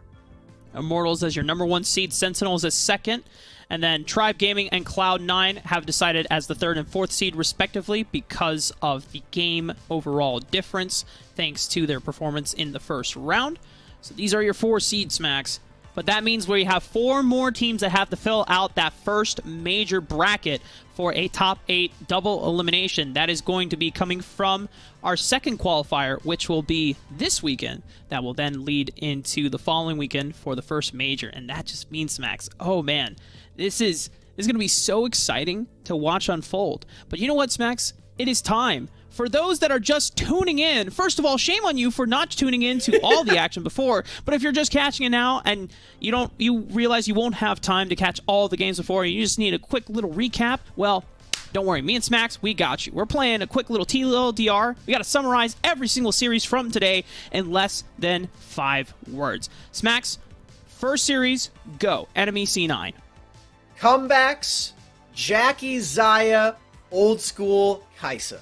Immortals as your #1 seed, Sentinels as second, and then Tribe Gaming and Cloud9 have decided as the 3rd and 4th seed respectively because of the game overall difference, thanks to their performance in the first round. So these are your 4 seeds, Max. But that means we have 4 more teams that have to fill out that first major bracket for a top 8 double elimination. That is going to be coming from our second qualifier, which will be this weekend. That will then lead into the following weekend for the first major. And that just means, Max, oh man, this is going to be so exciting to watch unfold. But you know what, Max? It is time. For those that are just tuning in, first of all, shame on you for not tuning in to all the action before. But if you're just catching it now and you realize you won't have time to catch all the games before, you just need a quick little recap, well, don't worry. Me and Smax, we got you. We're playing a quick little TLDR. We got to summarize every single series from today in less than 5 words. Smax, first series, go. Enemy C9. Comebacks, Jackie, Zaya, Old School, Kaisa.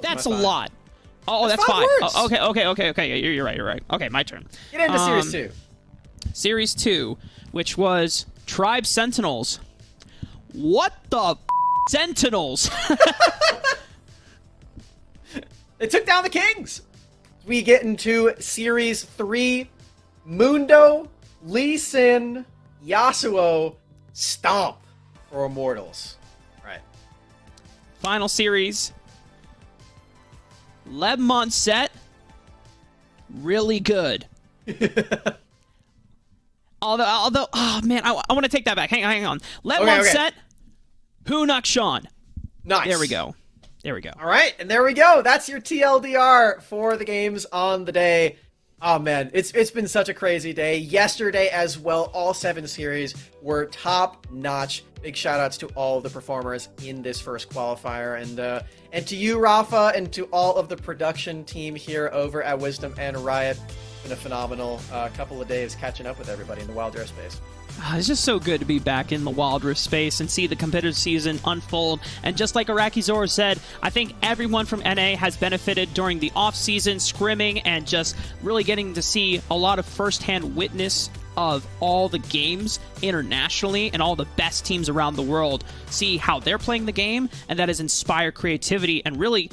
That's a lot. Oh, that's 5. Oh, okay. You're right. Okay, my turn. Get into Series 2. Series 2, which was Tribe Sentinels. What the Sentinels? They took down the Kings. We get into Series 3. Mundo, Lee Sin, Yasuo, Stomp for Immortals. All right. Final series. Lebmont set, really good. although, oh man, I want to take that back. Hang on. Lebmont set, Hunak Sean. Nice. There we go. All right, and there we go. That's your TLDR for the games on the day. Oh man, it's been such a crazy day. Yesterday as well, all 7 series were top notch. Big shout outs to all the performers in this first qualifier, and to you, Rafa, and to all of the production team here over at Wisdom and Riot. It's been a phenomenal couple of days catching up with everybody in the Wild Rift space. It's just so good to be back in the Wild Rift space and see the competitive season unfold. And just like Iraqi Zoro said, I think everyone from NA has benefited during the off-season scrimming and just really getting to see a lot of first-hand witness of all the games internationally and all the best teams around the world, see how they're playing the game, and that has inspired creativity and really,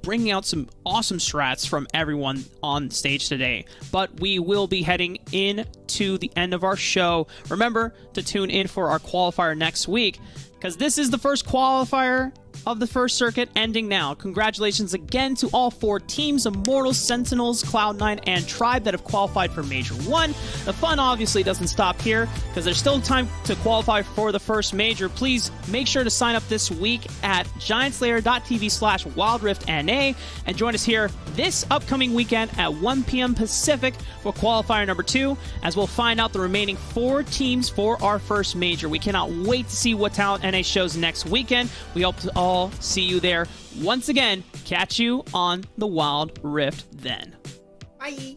bringing out some awesome strats from everyone on stage today. But we will be heading in to the end of our show. Remember to tune in for our qualifier next week, because this is the first qualifier of the first circuit ending now. Congratulations again to all 4 teams, Immortals, Sentinels, Cloud9, and Tribe that have qualified for Major 1. The fun obviously doesn't stop here because there's still time to qualify for the first major. Please make sure to sign up this week at giantslayer.tv/wildriftna and join us here this upcoming weekend at 1 p.m. Pacific for qualifier number 2, as we'll find out the remaining 4 teams for our first major. We cannot wait to see what talent NA shows next weekend. We hope to all see you there. Once again, catch you on the Wild Rift then. Bye.